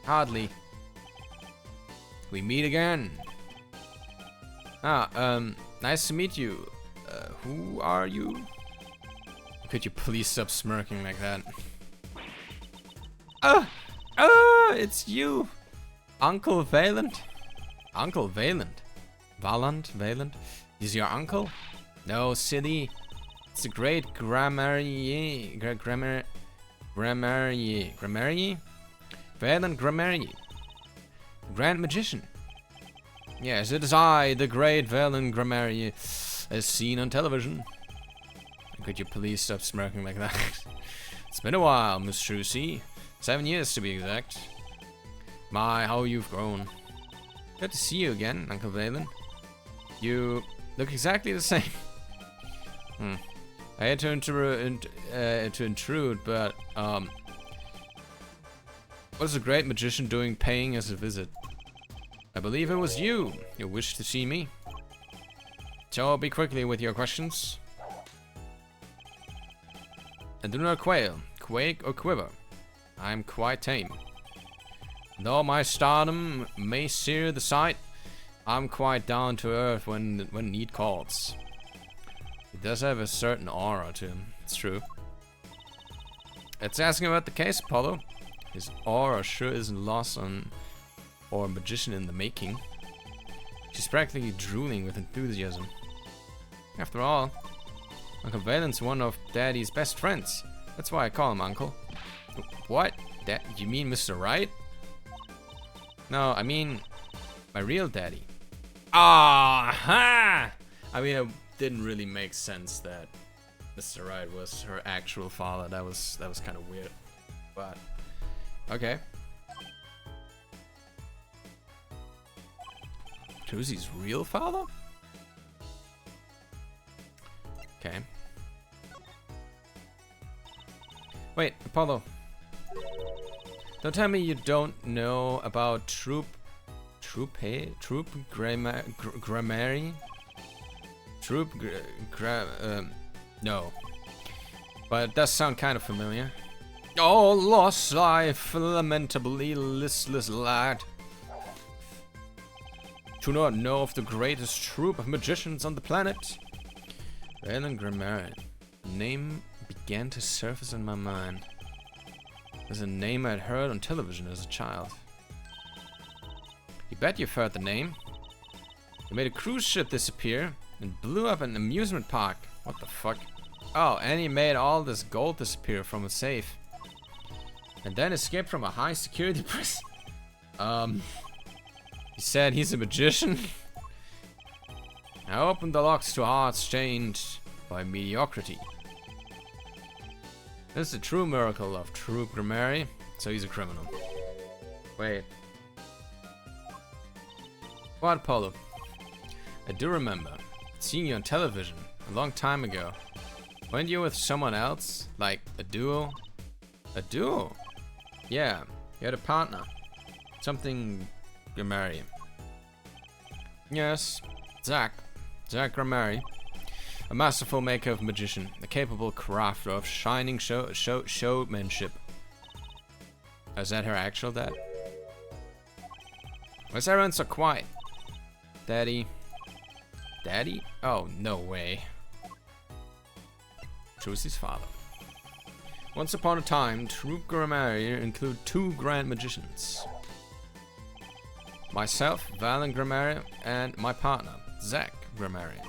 Hardly. We meet again. Nice to meet you. Who are you? Could you please stop smirking like that? It's you. Uncle Valand? Uncle Valand? Valand? He's your uncle? No, silly. It's the great Grammarier. Valand Grammarier? Grand magician. Yes, it is I, the great Valen Grammarian, as seen on television. Could you please stop smirking like that? It's been a while, Miss Trucy. 7 years to be exact. My, how you've grown. Good to see you again, Uncle Valen. You look exactly the same. I hate to intrude, but what's a great magician doing paying us a visit? I believe it was you who wished to see me. So be quickly with your questions. And do not quail, quake, or quiver. I am quite tame. Though my stardom may sear the sight, I'm quite down to earth when need calls. He does have a certain aura to him, it's true. Let's ask him about the case, Apollo. His aura sure isn't lost on or a magician in the making. She's practically drooling with enthusiasm. After all, Uncle Valen's one of Daddy's best friends. That's why I call him Uncle. What? You mean Mr. Wright? No, I mean my real daddy. Ah-ha! I mean, it didn't really make sense that Mr. Wright was her actual father. That was kind of weird. But okay. Trucy's real father? Okay. Wait, Apollo. Don't tell me you don't know about grammary? No. But it does sound kind of familiar. Oh, lost life, lamentably listless lad. Do not know of the greatest troupe of magicians on the planet. Valen Grammarian. Name began to surface in my mind. There's a name I'd heard on television as a child. You bet you've heard the name. He made a cruise ship disappear and blew up an amusement park. What the fuck? Oh, and he made all this gold disappear from a safe. And then escaped from a high security prison. He said he's a magician. I opened the locks to hearts chained by mediocrity. This is a true miracle of true grammary, so he's a criminal. Wait. What, Apollo? I do remember seeing you on television a long time ago. Weren't you with someone else? Like a duo? A duo? Yeah, you had a partner. Something grammarian. Yes, Zach Grammari. A masterful maker of magician, a capable crafter of shining showmanship. Is that her actual dad? Why's everyone so quiet? Daddy? Daddy? Oh, no way. Trucy's father. Once upon a time, Troupe Grammarian include 2 grand magicians. Myself, Valen Grammarian, and my partner, Zach Grammarian.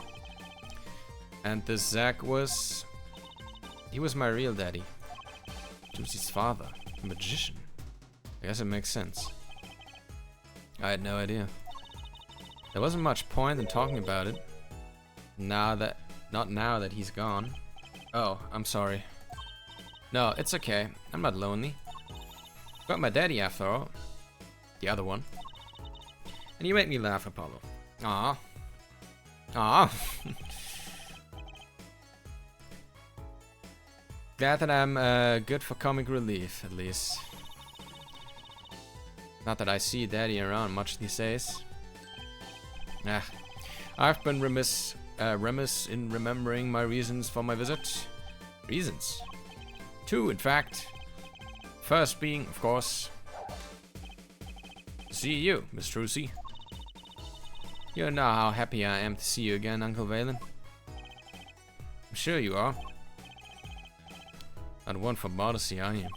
And this Zach was... he was my real daddy. Trucy's father, a magician. I guess it makes sense. I had no idea. There wasn't much point in talking about it. Not now that he's gone. Oh, I'm sorry. No, it's okay. I'm not lonely. Got my daddy after all. The other one. And you make me laugh, Apollo. Ah. Ah. Glad that I'm good for comic relief, at least. Not that I see Daddy around much these days. Nah, I've been remiss in remembering my reasons for my visit. Reasons? 2, in fact. First being, of course, to see you, Miss Trucy. You know how happy I am to see you again, Uncle Valen. I'm sure you are. Not one for modesty, are you?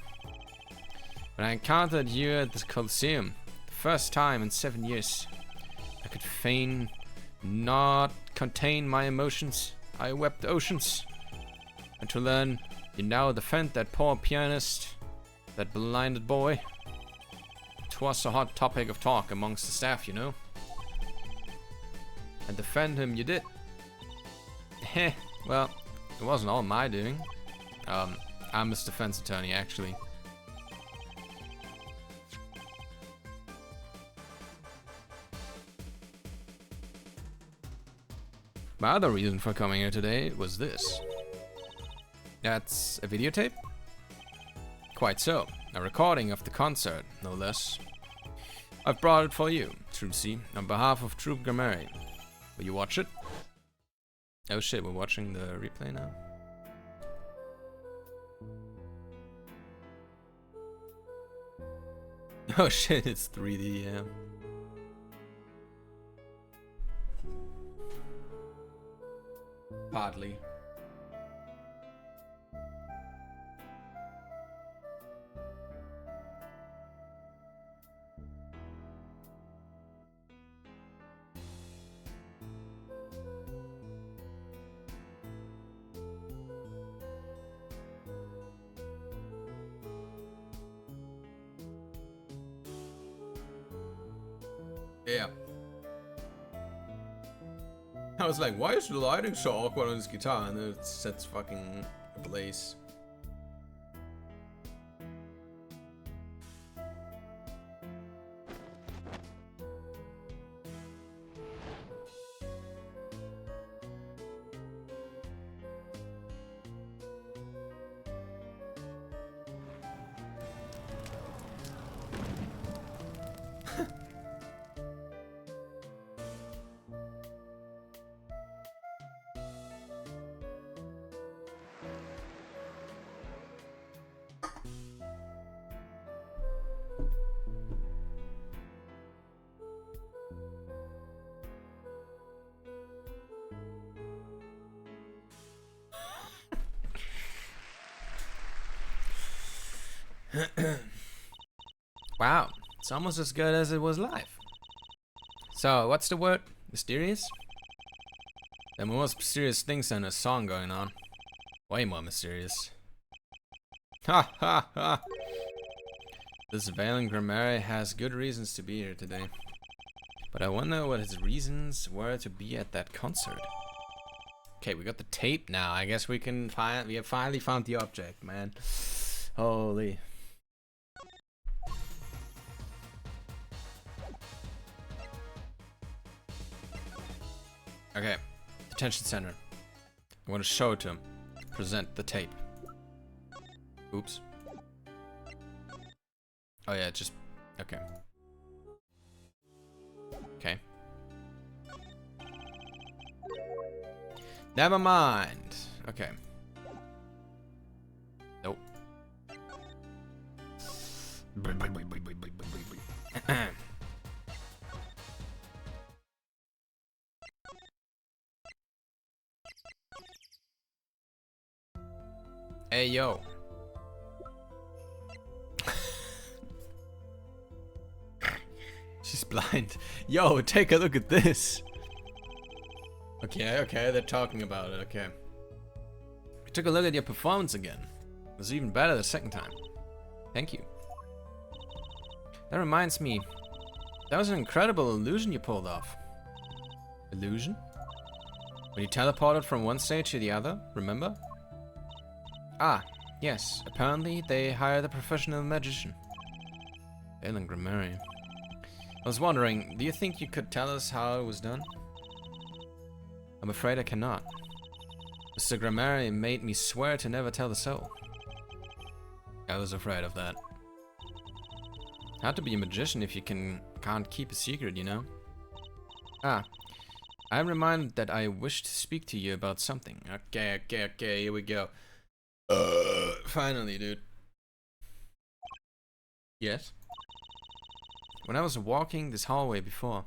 When I encountered you at the Coliseum, the first time in 7 years, I could fain not contain my emotions. I wept oceans. And to learn you now defend that poor pianist, that blinded boy. 'Twas a hot topic of talk amongst the staff, you know. And defend him you did. Heh, well, it wasn't all my doing. I'm his defense attorney, actually. My other reason for coming here today was this. That's a videotape? Quite so. A recording of the concert, no less. I've brought it for you, Trucy, on behalf of Troop Grammary. Will you watch it? Oh shit, we're watching the replay now. Oh shit, it's 3D, yeah. Partly. Yeah. I was like, why is the lighting so awkward on this guitar? And then it sets fucking ablaze. Wow, it's almost as good as it was live. So, what's the word? Mysterious? There are more mysterious things than a song going on. Way more mysterious. Ha ha ha! This Valen Grammary has good reasons to be here today. But I wonder what his reasons were to be at that concert. Okay, we got the tape now. I guess we can we have finally found the object, man. Holy. Okay, detention center. I want to show it to him. Present the tape. Oops. Oh yeah, just okay. Okay. Never mind. Okay. Nope. Hey yo. She's blind. Yo, take a look at this. Okay, they're talking about it, okay. I took a look at your performance again. It was even better the second time. Thank you. That reminds me, that was an incredible illusion you pulled off. Illusion? When you teleported from one stage to the other, remember? Ah, yes. Apparently, they hired a professional magician. Valen Grammary. I was wondering, do you think you could tell us how it was done? I'm afraid I cannot. Mr. Grammary made me swear to never tell a soul. I was afraid of that. Hard to be a magician if you can't keep a secret, you know? Ah, I'm reminded that I wish to speak to you about something. Okay, here we go. Finally, dude. Yes? When I was walking this hallway before,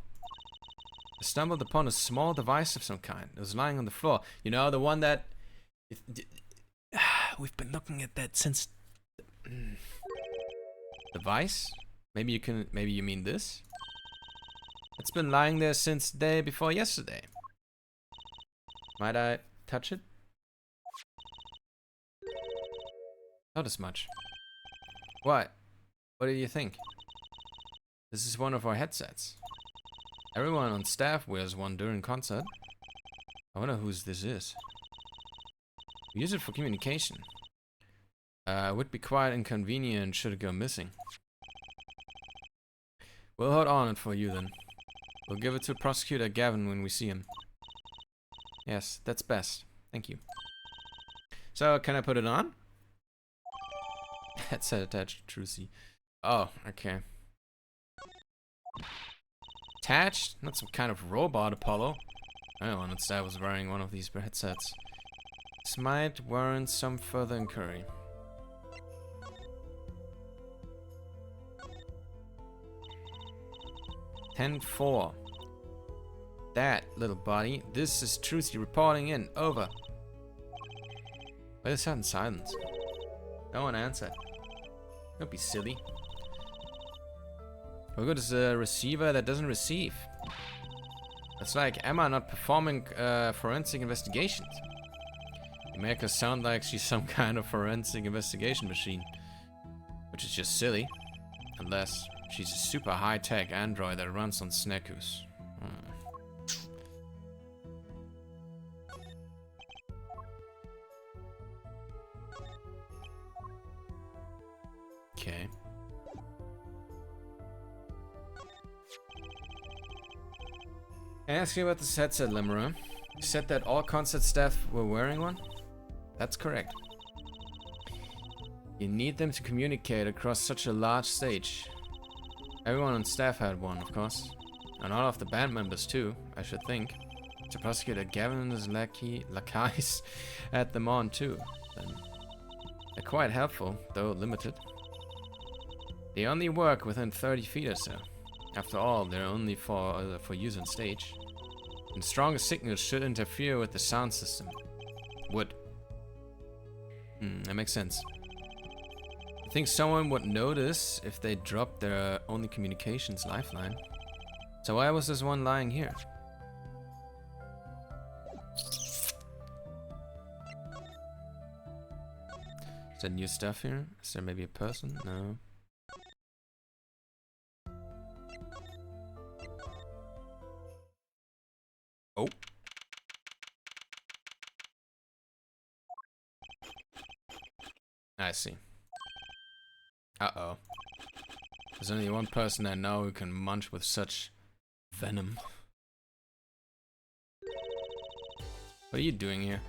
I stumbled upon a small device of some kind. It was lying on the floor. You know, the one that... We've been looking at that since... Device? Maybe you mean this? It's been lying there since the day before yesterday. Might I touch it? Not as much. What? What do you think? This is one of our headsets. Everyone on staff wears one during concert. I wonder whose this is. We use it for communication. Would be quite inconvenient should it go missing. We'll hold on it for you then. We'll give it to Prosecutor Gavin when we see him. Yes, that's best. Thank you. So, can I put it on? Headset attached, Trucy. Oh, okay. Attached? Not some kind of robot, Apollo. Anyone instead was wearing one of these headsets. This might warrant some further inquiry. "10-4. That little buddy. This is Trucy reporting in. Over." Why is that in silence? No one answered. Don't be silly. How good is a receiver that doesn't receive? It's like Emma not performing forensic investigations. You make her sound like she's some kind of forensic investigation machine. Which is just silly. Unless she's a super high-tech android that runs on Sneckus. Okay. I asked you about this headset, Lemura. You said that all concert staff were wearing one? That's correct. You need them to communicate across such a large stage. Everyone on staff had one, of course. And all of the band members too, I should think. To Prosecutor Gavin and his lackeys had them on too. Then they're quite helpful, though limited. They only work within 30 feet or so. After all, they're only for use on stage. And stronger signals should interfere with the sound system. Would. That makes sense. I think someone would notice if they dropped their only communications lifeline. So why was this one lying here? Is that new stuff here? Is there maybe a person? No. Oh. I see. Uh-oh. There's only one person I know who can munch with such venom. What are you doing here?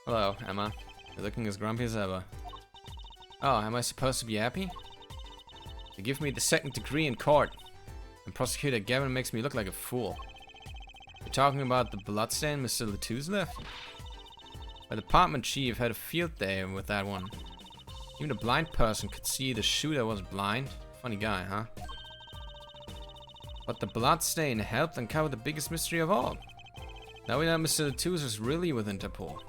Hello, Emma. You're looking as grumpy as ever. Oh, am I supposed to be happy? They give me the 2nd degree in court. And Prosecutor Gavin makes me look like a fool. You're talking about the bloodstain Mr. Latouze left? My department chief had a field day with that one. Even a blind person could see the shooter was blind. Funny guy, huh? But the bloodstain helped uncover the biggest mystery of all. Now we know Mr. Latouze is really with Interpol.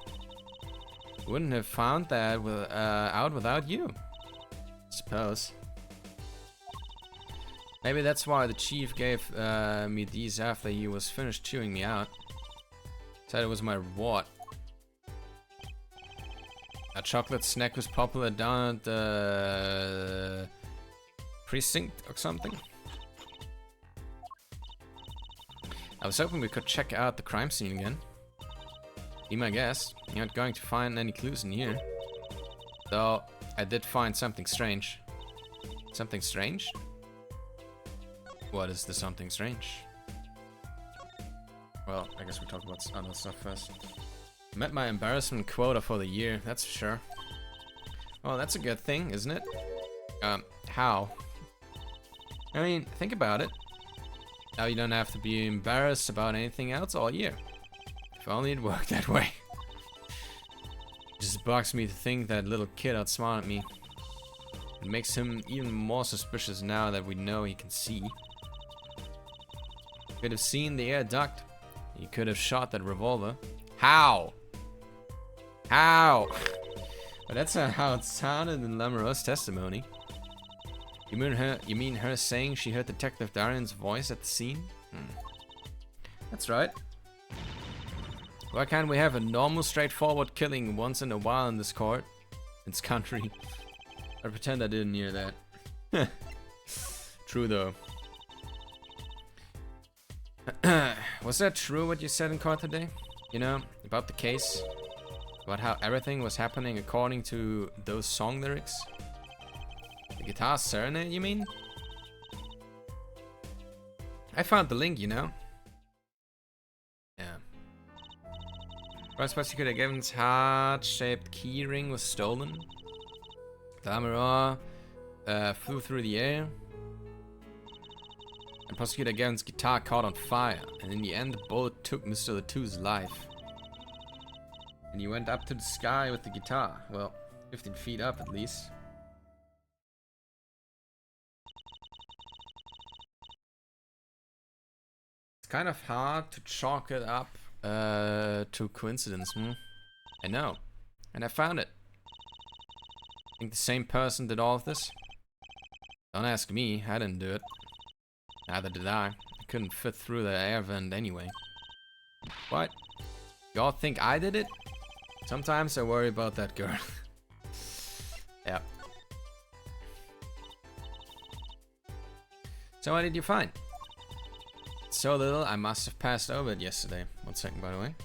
Wouldn't have found that out without you. Suppose. Maybe that's why the chief gave me these after he was finished chewing me out. Said it was my reward. A chocolate snack was popular down at the precinct or something. I was hoping we could check out the crime scene again. Be my guess, you're not going to find any clues in here. Though, I did find something strange. Something strange? What is the something strange? Well, I guess we talk about other stuff first. Met my embarrassment quota for the year, that's for sure. Well, that's a good thing, isn't it? How? I mean, think about it. Now you don't have to be embarrassed about anything else all year. If only it worked that way. It just bugs me to think that little kid outsmarted me. It makes him even more suspicious now that we know he can see. Could have seen the air duct. He could have shot that revolver. How? How? But that's not how it sounded in Lemura's testimony. You mean her saying she heard Detective Darian's voice at the scene? That's right. Why can't we have a normal, straightforward killing once in a while in this court? In this country. I pretend I didn't hear that. True though. Was that true what you said in court today? You know, about the case? About how everything was happening according to those song lyrics? The guitar serenade, you mean? I found the link, you know? Yeah. First prosecutor Gavin's heart-shaped keyring was stolen. The armor flew through the air. And Prosecutor Gavin's guitar caught on fire, and in the end the bullet took Mr. Latou's life. And he went up to the sky with the guitar. Well, 15 feet up at least. It's kind of hard to chalk it up to coincidence, I know. And I found it. I think the same person did all of this. Don't ask me, I didn't do it. Neither did I. I couldn't fit through the air vent anyway. What? Y'all think I did it? Sometimes I worry about that girl. Yeah. So what did you find? So little, I must have passed over it yesterday. 1 second, by the way.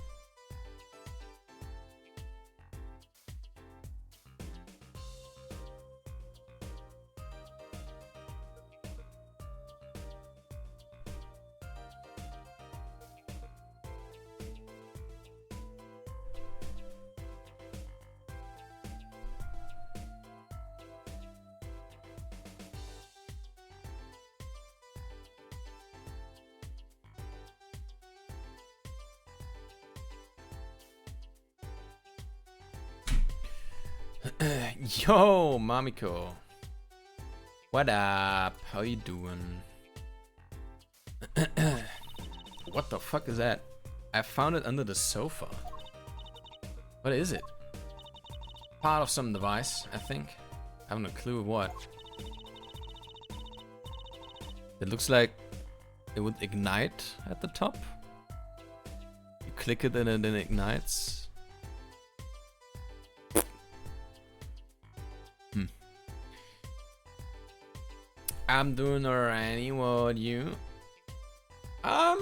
Yo, Mamiko. What up? How you doing? What the fuck is that? I found it under the sofa. What is it? Part of some device, I think. I have no clue what. It looks like it would ignite at the top. You click it and it ignites. I'm doing alright. What you? Yeah,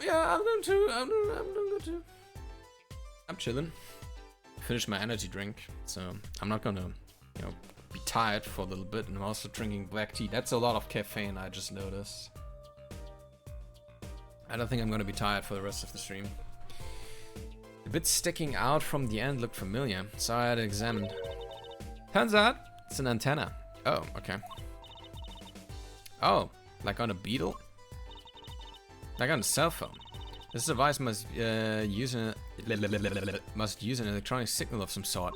I'm doing too. I'm doing good too. I'm chilling. Finished my energy drink, so I'm not gonna, you know, be tired for a little bit. And I'm also drinking black tea. That's a lot of caffeine. I just noticed. I don't think I'm gonna be tired for the rest of the stream. The bit sticking out from the end looked familiar, so I had it examined. Turns out it's an antenna. Oh, okay. Oh, like on a Beetle? Like on a cell phone. This device must use an electronic signal of some sort.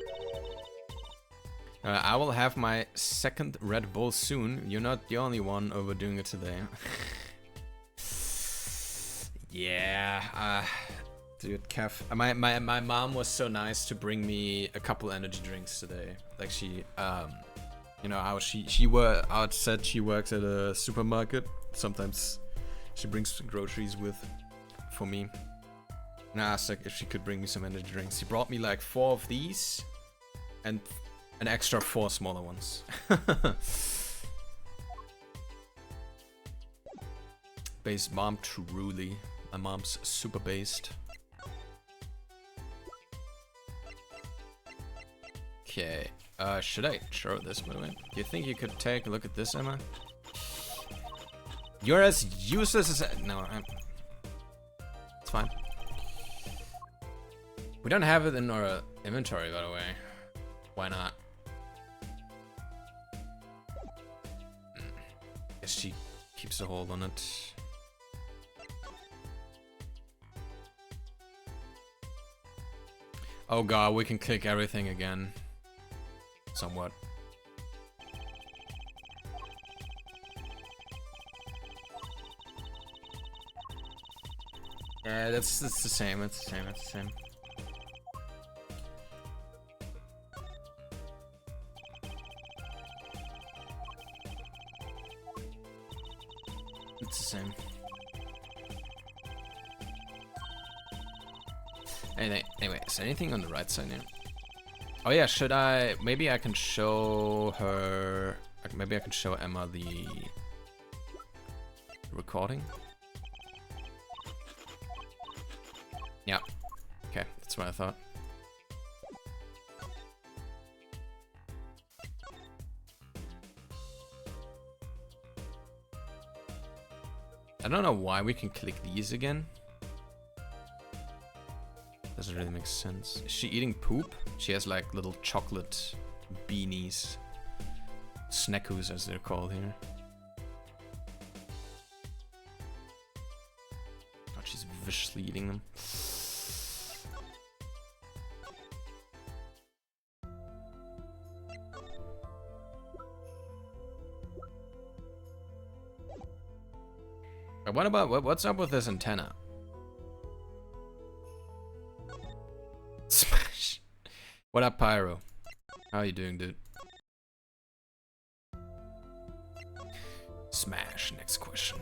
I will have my second Red Bull soon. You're not the only one overdoing it today. Yeah, dude, Kev. My mom was so nice to bring me a couple energy drinks today. Like she, you know how she said she works at a supermarket. Sometimes she brings groceries for me. And I asked like if she could bring me some energy drinks. She brought me like 4 of these and an extra 4 smaller ones. Based mom, truly. My mom's super based. Okay. Should I show this, by the way? Do you think you could take a look at this, Emma? You're as useless as... No, it's fine. We don't have it in our inventory, by the way. Why not? Guess she keeps a hold on it. Oh god, we can click everything again. Somewhat. Yeah, it's the same, it's the same. It's the same. Anyway, is there anything on the right side here? Oh yeah, should I... Maybe I can show her... Maybe I can show Emma the recording? Yeah. Okay, that's what I thought. I don't know why we can click these again. Doesn't really make sense. Is she eating poop? She has like little chocolate beanies. Snackoos as they're called here. God, she's viciously eating them. What about what's up with this antenna? Smash. What up, Pyro? How are you doing, dude? Smash. Next question.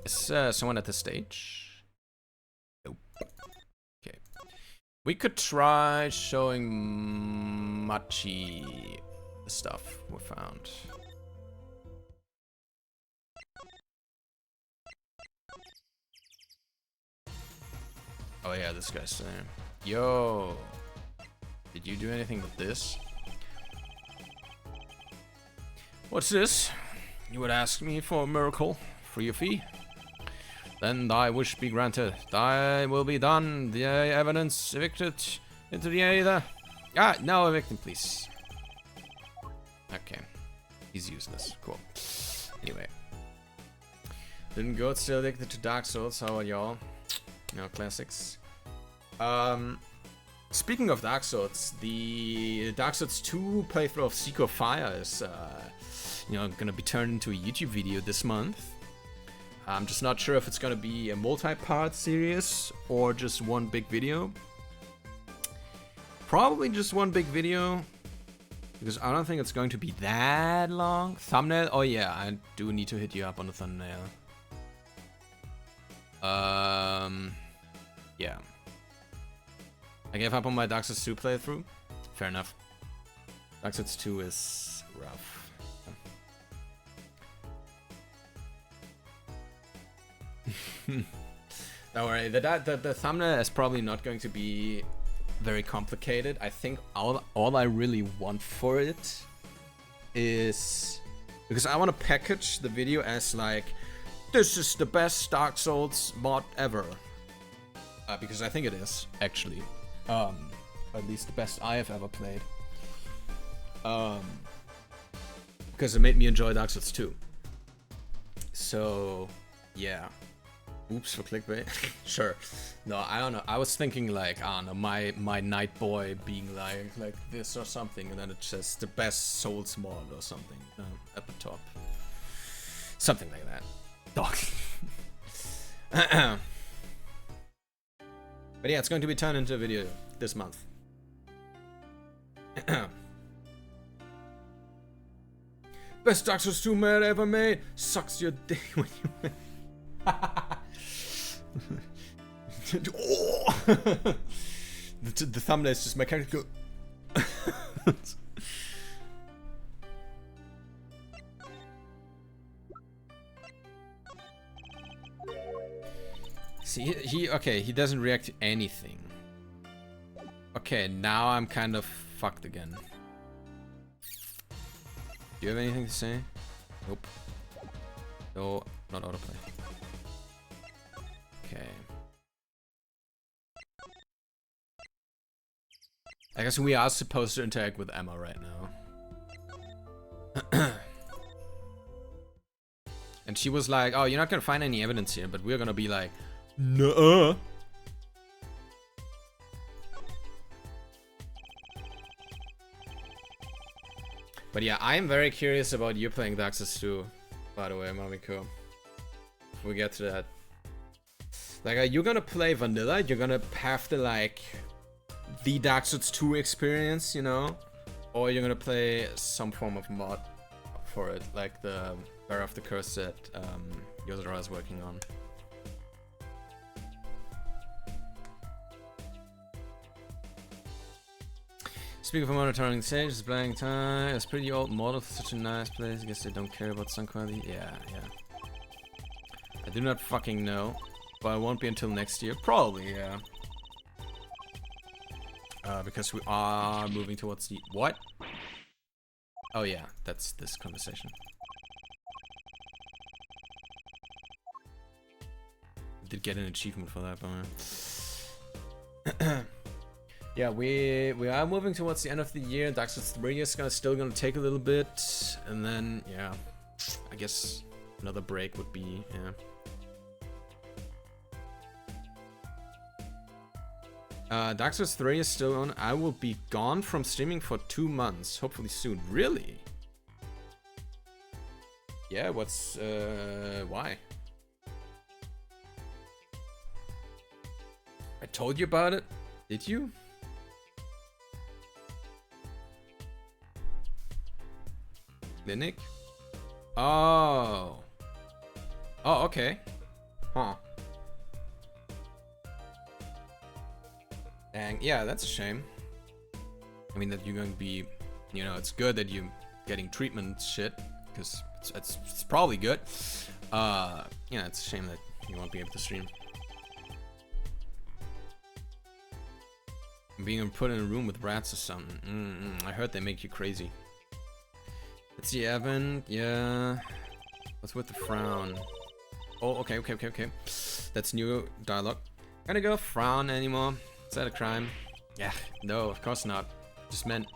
Is someone at the stage? Nope. Okay. We could try showing Machi the stuff we found. Oh yeah, this guy's there. Yo! Did you do anything with this? What's this? You would ask me for a miracle, for your fee? Then thy wish be granted. Thy will be done. The evidence evicted into the aether. Ah, no evicting, please. Okay. He's useless. Cool. Anyway. Didn't go still addicted to Dark Souls. How are y'all? You know, classics. Speaking of Dark Souls, the Dark Souls 2 playthrough of Seek of Fire is, gonna be turned into a YouTube video this month. I'm just not sure if it's gonna be a multi-part series or just one big video. Probably just one big video, because I don't think it's going to be that long. Thumbnail? Oh yeah, I do need to hit you up on the thumbnail. Yeah. I gave up on my Dark Souls 2 playthrough. Fair enough. Dark Souls 2 is rough. Don't worry, the thumbnail is probably not going to be very complicated. I think all I really want for it is, because I want to package the video as like, this is the best Dark Souls mod ever. Because I think it is, actually. At least the best I have ever played. Because it made me enjoy Dark Souls 2. So, yeah. Oops for clickbait. Sure. No, I don't know. I was thinking like, I don't know, my Night Boy being like this or something, and then it says the best Souls mod or something at the top. Something like that. Dog. But yeah, it's going to be turned into a video this month. Best Dark Souls 2 mod ever made. Sucks your dick when you win. Oh! the thumbnail is just my character go. See, he doesn't react to anything. Okay, now I'm kind of fucked again. Do you have anything to say? Nope. No, not autoplay. Okay. I guess we are supposed to interact with Emma right now. And she was like, oh, you're not gonna find any evidence here, but we're gonna be like, nuh-uh. But yeah, I'm very curious about you playing Dark Souls 2, by the way, Mamiko. If we get to that. Like, are you gonna play vanilla? You're gonna have the, like, the Dark Souls 2 experience, you know? Or you're gonna play some form of mod for it, like the Bearer of the Curse that Yozora is working on. Speaking of monitoring stage, it's blank time. It's pretty old model for such a nice place. I guess they don't care about sound quality. Yeah. I do not fucking know. But it won't be until next year. Probably, yeah. Because we are moving towards the... What? Oh yeah, that's this conversation. Did get an achievement for that, but yeah, we are moving towards the end of the year. Dark Souls 3 is still gonna take a little bit, and then yeah, I guess another break would be Dark Souls 3 is still on. I will be gone from streaming for 2 months, hopefully soon. Really? Yeah. What's why? I told you about it. Did you? Clinic? Oh. Oh, okay. Huh. Dang, yeah, that's a shame. I mean that you're going to be, you know, it's good that you're getting treatment shit, because it's probably good. Yeah, it's a shame that you won't be able to stream. Being put in a room with rats or something. I heard they make you crazy. Let's see, Evan. Yeah. What's with the frown? Oh, okay. That's new dialogue. Gonna go frown anymore. Is that a crime? Yeah, no, of course not. Just meant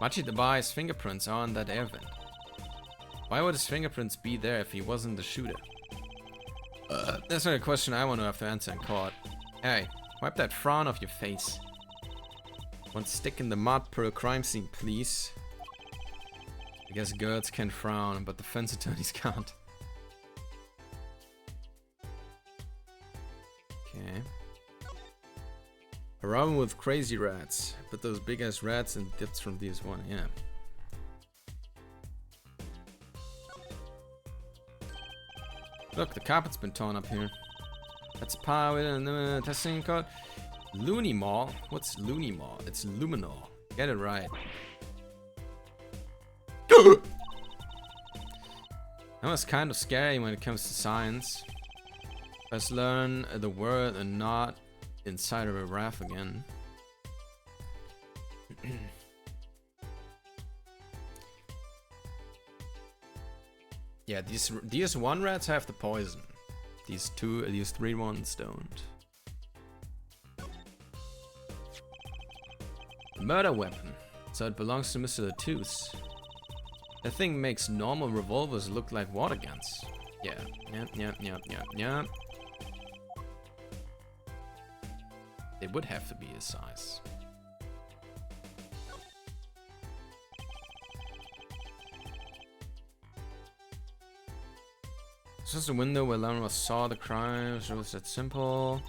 Machi Dabai's fingerprints are on that air vent. Why would his fingerprints be there if he wasn't the shooter? That's not a question I want to have to answer in court. Hey, wipe that frown off your face. One stick in the mud per crime scene, please. I guess girls can frown, but defense attorneys can't. Okay. A robin with crazy rats. Put those big ass rats in dips from DS1, yeah. Look, the carpet's been torn up here. That's power and testing code. Looney Mall? What's Looney Mall? It's Luminol. Get it right. That was kind of scary when it comes to science. Let's learn the word and not inside of a raft again. Yeah, these DS1 rats have the poison. These 3 ones don't. The murder weapon. So it belongs to Mr. Latouche. That thing makes normal revolvers look like water guns. Yeah. Yep. They would have to be his size. It's just a window where Lamar saw the crime. So it's that simple.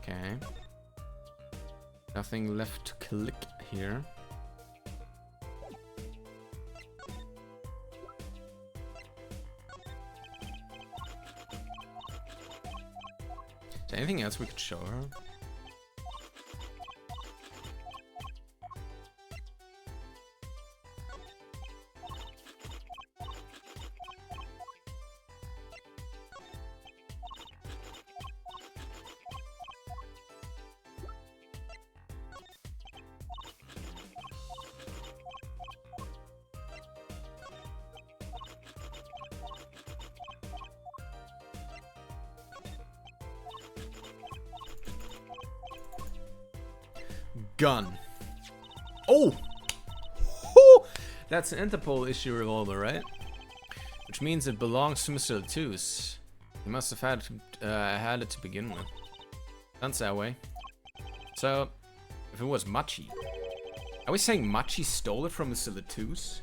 Okay. Nothing left to click here. Is there anything else we could show her? Gun. Oh! That's an Interpol issue revolver, right? Which means it belongs to Mr. Latouche. He must have had it to begin with. Sounds that way. So, if it was Machi. Are we saying Machi stole it from Mr. Latouche?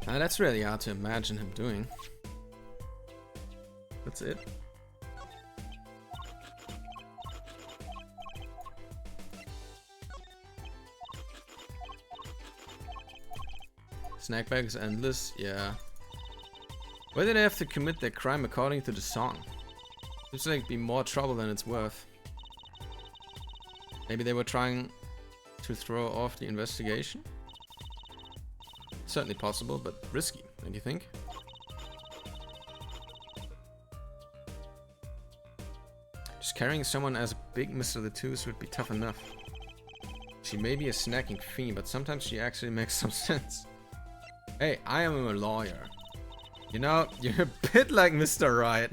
That's really hard to imagine him doing. That's it. Snack bag is endless, yeah. Why did they have to commit their crime according to the song? Seems like be more trouble than it's worth. Maybe they were trying to throw off the investigation? Certainly possible, but risky, don't you think? Just carrying someone as big Mr. the Twos would be tough enough. She may be a snacking fiend, but sometimes she actually makes some sense. Hey, I am a lawyer. You know, you're a bit like Mr. Right.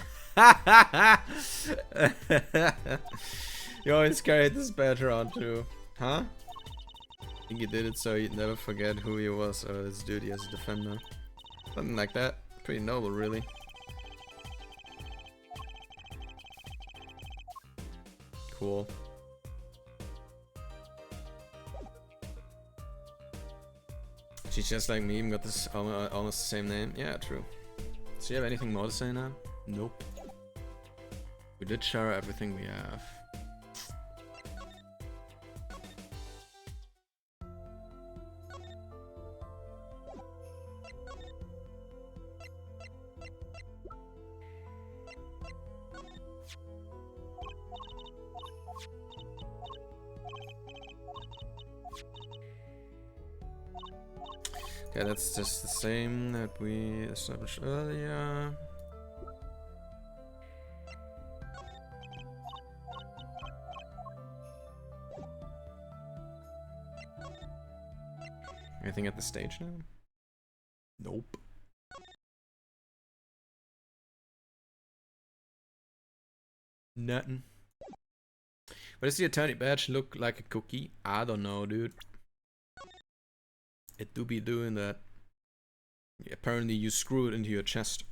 You always carried this badge around too, huh? I think he did it so he'd never forget who he was or his duty as a defender. Something like that. Pretty noble, really. Cool. She's just like me, even got this almost the same name. Yeah, true. Does she have anything more to say now? Nope. We did share everything we have. Okay, that's just the same that we established earlier. Anything at the stage now? Nope. Nothing. But does the attorney badge look like a cookie? I don't know, dude. It do be doing that. Apparently you screw it into your chest.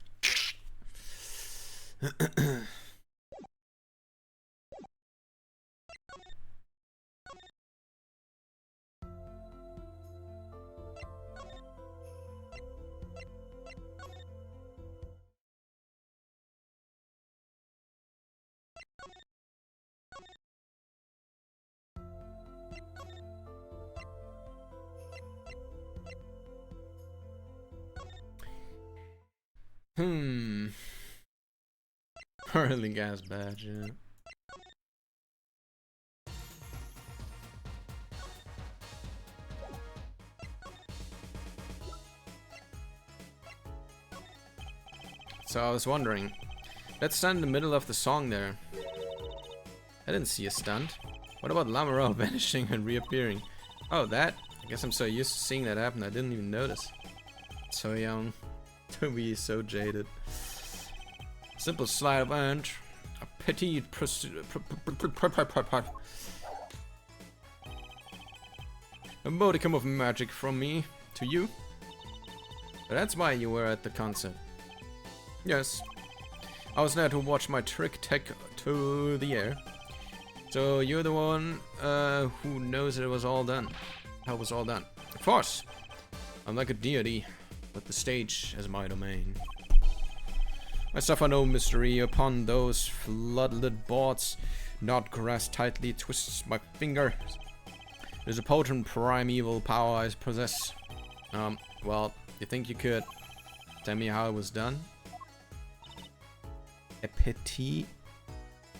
Hurling gas badge, yeah. So I was wondering, let's stand in the middle of the song there. I didn't see a stunt. What about Lamoureux vanishing and reappearing? Oh, that? I guess I'm so used to seeing that happen I didn't even notice. So young. To be so jaded. Simple sleight of hand. A petite a modicum of magic from me to you. That's why you were at the concert. Yes. I was there to watch my trick take to the air. So you're the one who knows it was all done. How it was all done. Of course. I'm like a deity, but the stage is my domain. I suffer no mystery upon those floodlit boards. Knot grass tightly twists my finger. There's a potent primeval power I possess. Well, you think you could tell me how it was done? A petit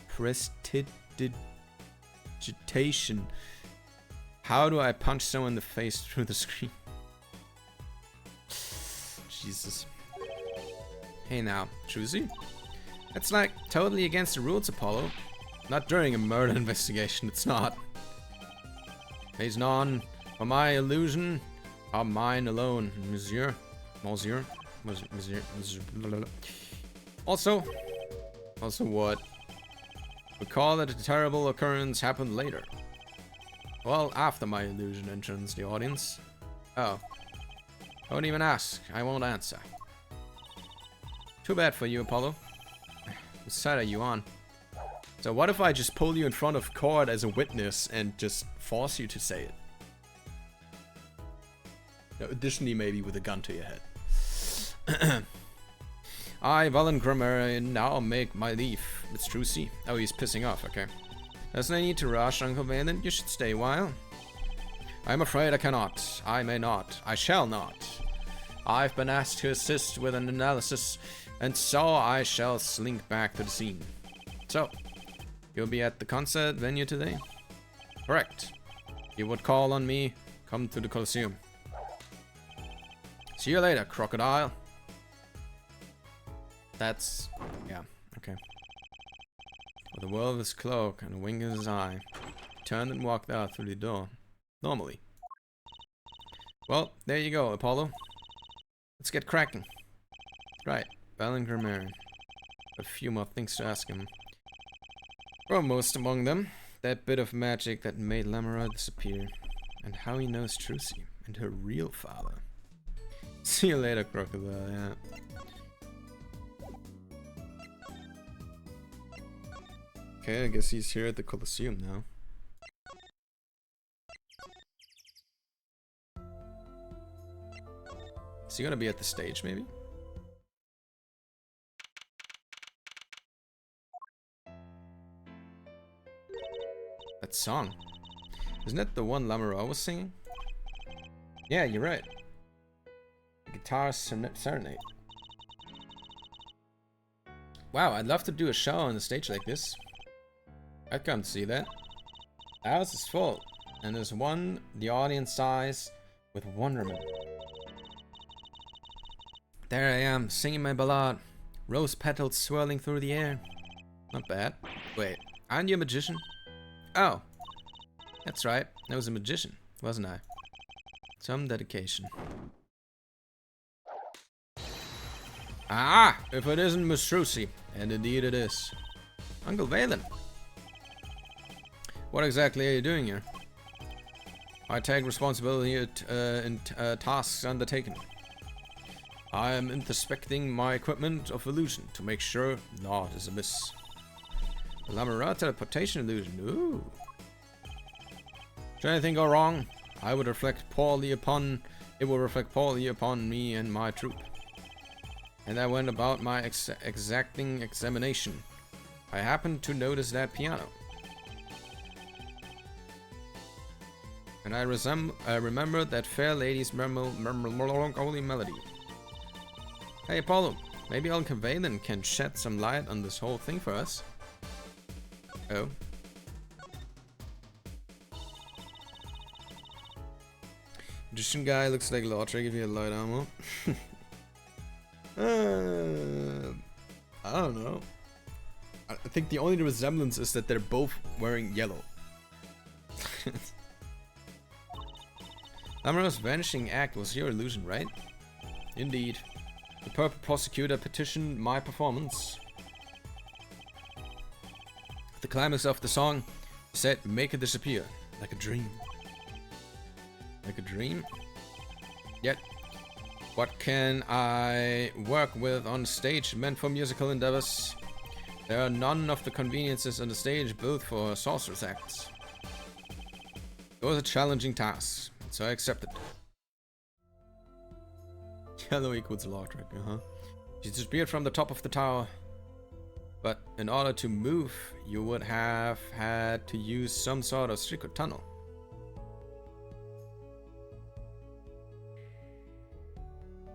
prestidigitation. How do I punch someone in the face through the screen? Jesus. Hey now, Choosy. That's like totally against the rules, Apollo. Not during a murder investigation, it's not. Phase none, for my illusion are mine alone, Monsieur. Monsieur. Also what? Recall that a terrible occurrence happened later. Well, after my illusion enters the audience. Oh. Don't even ask, I won't answer. Too bad for you, Apollo. Which side are you on? So what if I just pull you in front of court as a witness and just force you to say it? Additionally, maybe with a gun to your head. I, Valengrimmer, now make my leave. It's Trucy. Oh, he's pissing off, okay. There's no need to rush, Uncle Valen. You should stay a while. I'm afraid I cannot. I may not. I shall not. I've been asked to assist with an analysis, and so I shall slink back to the scene. So, you'll be at the concert venue today? Correct. You would call on me. Come to the Colosseum. See you later, crocodile. That's... yeah, okay. With a whirl of his cloak and a wink in his eye, he turned and walked out through the door. Normally. Well, there you go, Apollo. Let's get cracking. Right, Valengrimmer. A few more things to ask him. Foremost among them, that bit of magic that made Lamora disappear. And how he knows Trucy and her real father. See you later, crocodile, yeah. Okay, I guess he's here at the Colosseum now. Is he gonna be at the stage, maybe? That song. Isn't that the one Lamora was singing? Yeah, you're right. Guitar Serenade. Wow, I'd love to do a show on the stage like this. I'd come to see that. The house is full, and there's the audience size with wonderment. There I am, singing my ballad. Rose petals swirling through the air. Not bad. Wait, aren't you a magician? Oh. That's right, I was a magician, wasn't I? Some dedication. Ah! If it isn't Miss Trucy, and indeed it is. Uncle Valen. What exactly are you doing here? I take responsibility in tasks undertaken. I am inspecting my equipment of illusion to make sure naught is amiss. The Lamora teleportation illusion. Ooh. Should anything go wrong, it will reflect poorly upon me and my troop. And I went about my exacting examination. I happened to notice that piano. And I remembered that fair lady's holy melody. Hey Apollo, maybe Uncle Valen can shed some light on this whole thing for us. Oh. Magician guy looks like Lautrec if he had light armor. I don't know. I think the only resemblance is that they're both wearing yellow. Lamora's vanishing act was your illusion, right? Indeed. The purple prosecutor petitioned my performance. At the climax of the song, he said, make it disappear, like a dream. Like a dream? Yet, what can I work with on stage meant for musical endeavors? There are none of the conveniences on the stage built for sorcerer's acts. It was a challenging task, so I accepted. Yellow equals Lautrec, She disappeared from the top of the tower. But in order to move, you would have had to use some sort of secret tunnel.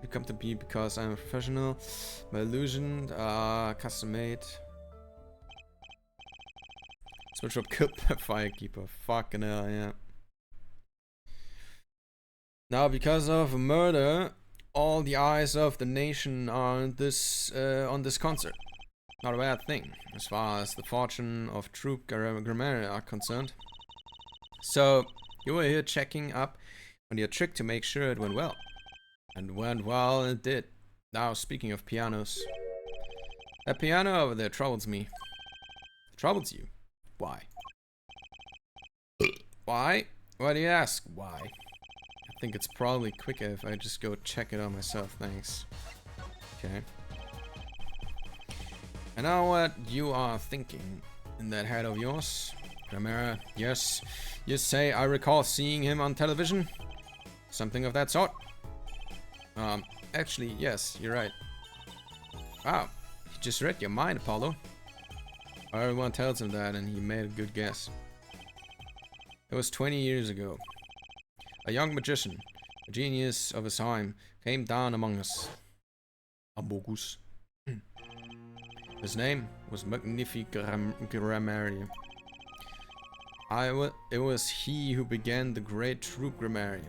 You come to me because I'm a professional. My illusions are custom made. Switch up killed by Firekeeper. Fucking hell, yeah. Now, because of a murder, all the eyes of the nation are on this concert. Not a bad thing, as far as the fortune of Troop Grammar are concerned. So, you were here checking up on your trick to make sure it went well. And went well, it did. Now, speaking of pianos. That piano over there troubles me. Troubles you? Why? Why? Why do you ask? Why? I think it's probably quicker if I just go check it out myself, thanks. Okay. I know what you are thinking in that head of yours. Grammar, yes. You say I recall seeing him on television? Something of that sort. Actually, yes, you're right. Wow, he just read your mind, Apollo. Everyone tells him that, and he made a good guess. It was 20 years ago. A young magician, a genius of his time, came down among us. Amogus. His name was Grammarian. It was he who began the great troop grammarian.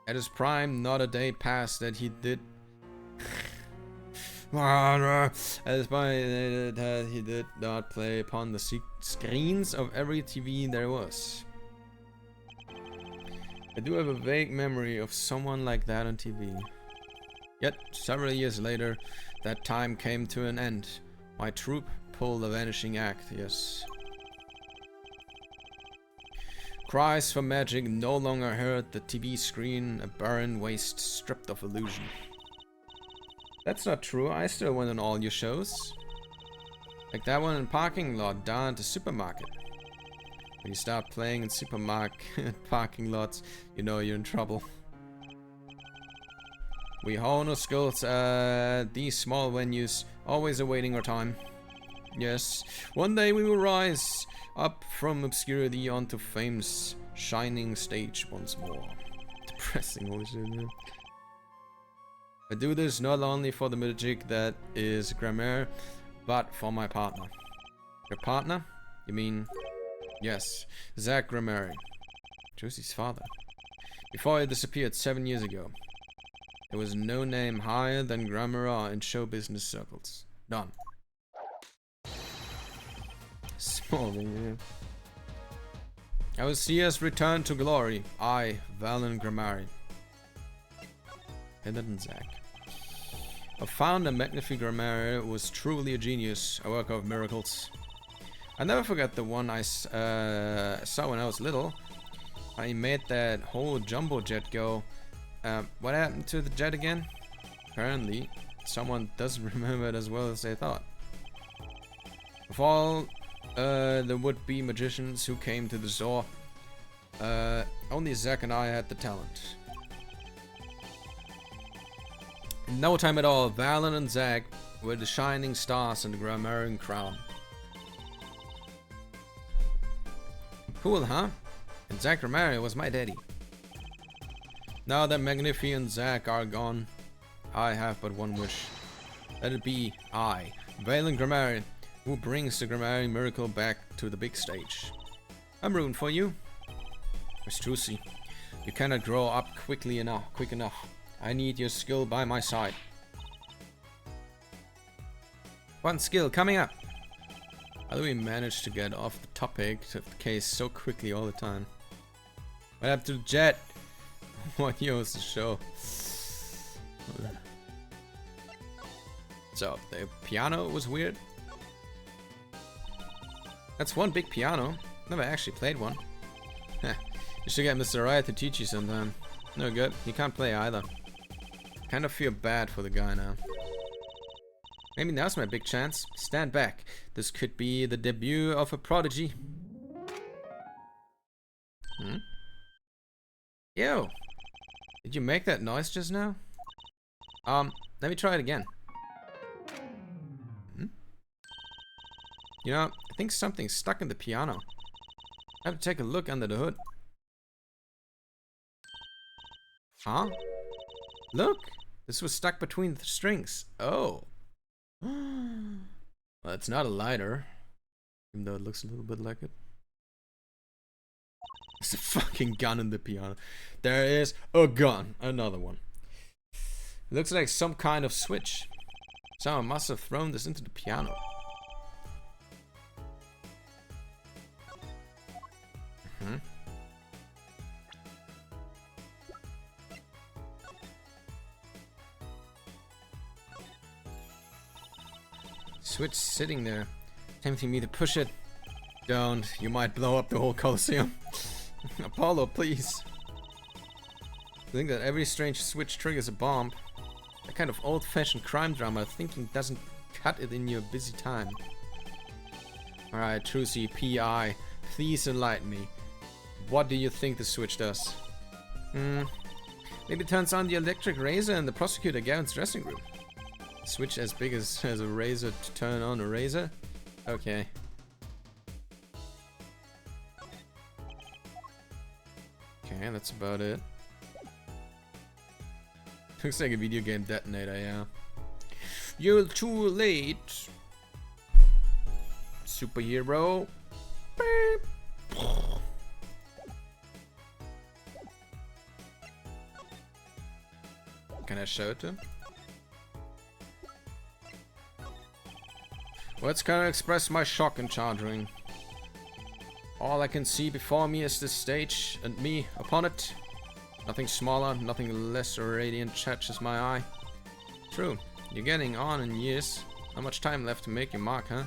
At his prime, not a day passed that he did. At his prime, that he did not play upon the screens of every TV there was. I do have a vague memory of someone like that on TV. Yet, several years later, that time came to an end. My troop pulled a vanishing act, yes. Cries for magic no longer heard the TV screen, a barren waste stripped of illusion. That's not true, I still went on all your shows. Like that one in parking lot down at the supermarket. When you start playing in supermarket parking lots, you know you're in trouble. We hone our skills at these small venues, always awaiting our time. Yes, one day we will rise up from obscurity onto fame's shining stage once more. Depressing, holy shit, man. I do this not only for the magic that is grammar, but for my partner. Your partner? You mean... Yes, Zach Grammari. Josie's father. Before he disappeared 7 years ago. There was no name higher than Grammara in show business circles. None. Small thing, yeah. I will see us return to glory. I, Valen Grammari. Better than Zach. A founder Magnific Grammari was truly a genius, a worker of miracles. I never forget the one I saw when I was little. I made that whole jumbo jet go. What happened to the jet again? Apparently, someone doesn't remember it as well as they thought. Of all the would-be magicians who came to the zoo, only Zach and I had the talent. In no time at all, Valen and Zach were the shining stars in the Grammarian crown. Cool, huh? And Zach Grammari was my daddy. Now that Magnifi and Zach are gone, I have but one wish. Let it be I, Valen Grammari, who brings the Grammarian miracle back to the big stage. I'm rooting for you. Miss Trucy, you cannot grow up quick enough. I need your skill by my side. One skill coming up. How do we manage to get off the topic of the case so quickly all the time? What happened to the jet? What year was the show? So, the piano was weird. That's one big piano. Never actually played one. You should get Mr. Riot to teach you sometime. No good. He can't play either. Kind of feel bad for the guy now. Maybe now's my big chance. Stand back. This could be the debut of a prodigy. Yo! Did you make that noise just now? Let me try it again. You know, I think something's stuck in the piano. I have to take a look under the hood. Huh? Look! This was stuck between the strings. Oh. Well, it's not a lighter. Even though it looks a little bit like it. There's a fucking gun in the piano. There is a gun. Another one. It looks like some kind of switch. Someone must have thrown this into the piano. Switch sitting there, tempting me to push it. Don't, you might blow up the whole Colosseum. Apollo, please. I think that every strange switch triggers a bomb. That kind of old-fashioned crime drama thinking doesn't cut it in your busy time. Alright, Trucy, P.I., please enlighten me. What do you think the switch does? Maybe turns on the electric razor in the prosecutor Gavin's dressing room. Switch as big as a razor to turn on a razor? Okay. Okay, that's about it. Looks like a video game detonator, yeah. You're too late. Superhero. Beep. Can I show it to him? Let's kind of express my shock in charging. All I can see before me is this stage and me upon it. Nothing smaller, nothing less radiant catches my eye. True, you're getting on in years. Not much time left to make your mark, huh?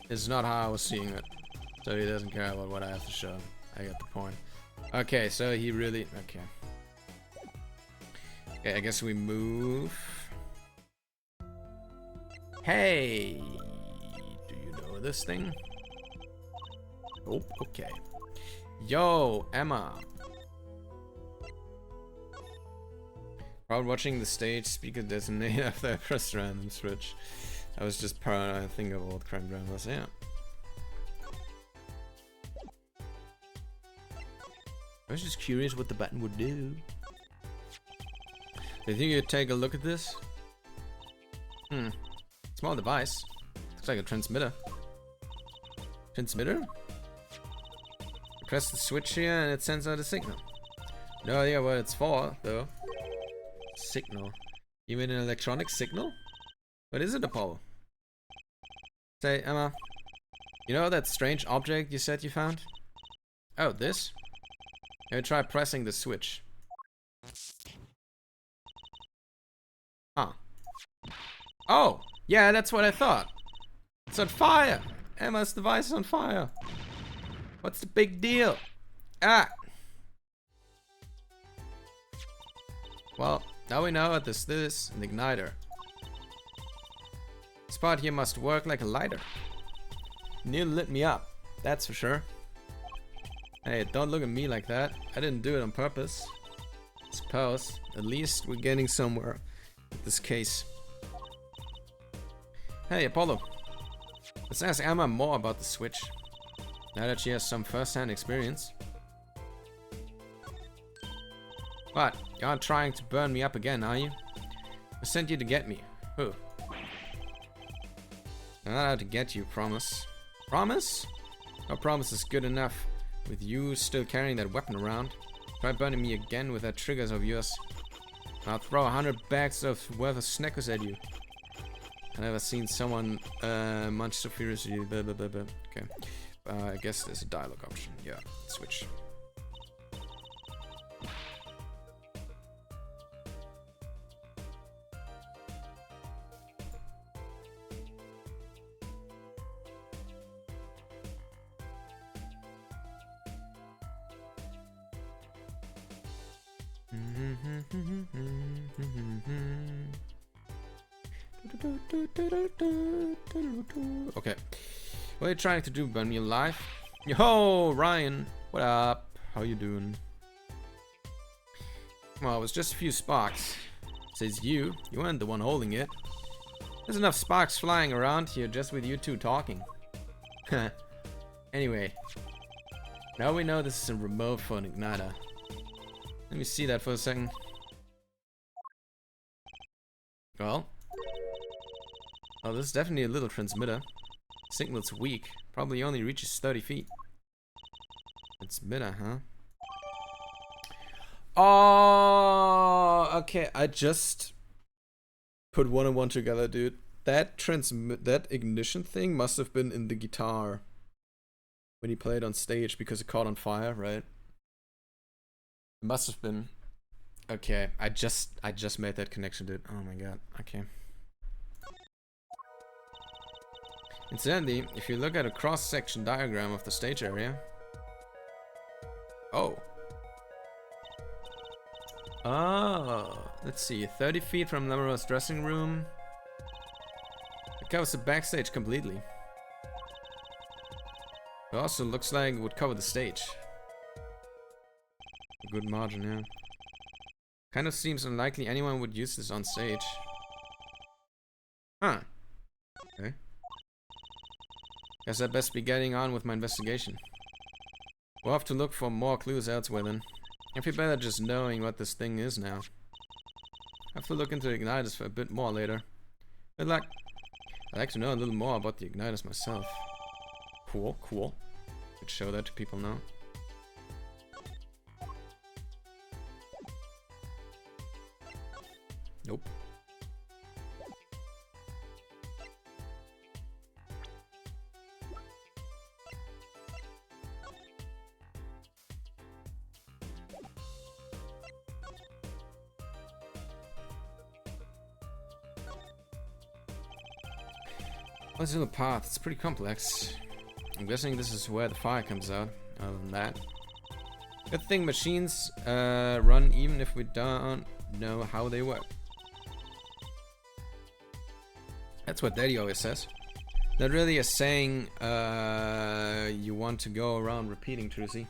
It's not how I was seeing it. So he doesn't care about what I have to show him. I get the point. Okay, so he really... Okay. Okay, I guess we move. Hey! Do you know this thing? Oh, okay. Yo, Emma. While watching the stage, speaker designate after I pressed random switch. I was just paranoid. I think of old crime dramas, yeah. I was just curious what the button would do. Do you think you'd take a look at this? Small device. Looks like a transmitter. Transmitter? Press the switch here and it sends out a signal. No idea what it's for, though. Signal. You mean an electronic signal? What is it, Apollo? Say, Emma. You know that strange object you said you found? Oh, this? Maybe try pressing the switch. Huh. Oh! Yeah, that's what I thought. It's on fire! Emma's device is on fire. What's the big deal? Ah! Well, now we know what this is, an igniter. This part here must work like a lighter. Nearly lit me up, that's for sure. Hey, don't look at me like that. I didn't do it on purpose. Suppose, at least we're getting somewhere with this case. Hey, Apollo. Let's ask Emma more about the switch. Now that she has some first-hand experience. What? You aren't trying to burn me up again, are you? I sent you to get me. Who? I'm not out to get you, promise. Promise? No promise is good enough. With you still carrying that weapon around. Try burning me again with that triggers of yours. I'll throw 100 bags of worth of Snickers at you. I've never seen someone munch so furiously. Blah, blah, blah, blah. Okay. I guess there's a dialogue option. Yeah, switch. Okay. What are you trying to do? Burn me alive? Yo, Ryan. What up? How you doing? Well, it was just a few sparks. Says you. You weren't the one holding it. There's enough sparks flying around here just with you two talking. Anyway. Now we know this is a remote for an igniter. Let me see that for a second. Well. Oh, this is definitely a little transmitter. Signal's weak. Probably only reaches 30 feet. Transmitter, huh? Oh, okay. I just put one and one together, dude. That ignition thing must have been in the guitar when he played on stage because it caught on fire, right? It must have been. Okay, I just made that connection, dude. Oh my god. Okay. Incidentally, if you look at a cross-section diagram of the stage area. Oh. Oh, let's see. 30 feet from Lamora's dressing room. It covers the backstage completely. It also looks like it would cover the stage. A good margin, yeah. Kind of seems unlikely anyone would use this on stage. Huh. Okay. Guess I'd best be getting on with my investigation. We'll have to look for more clues elsewhere then. I feel better just knowing what this thing is now. I have to look into the igniters for a bit more later. Good luck. I'd like to know a little more about the igniters myself. Cool, cool. Could show that to people now. Nope. What's the path? It's pretty complex. I'm guessing this is where the fire comes out. Other than that, good thing machines run even if we don't know how they work. That's what Daddy always says. Not really a saying you want to go around repeating, Trucy.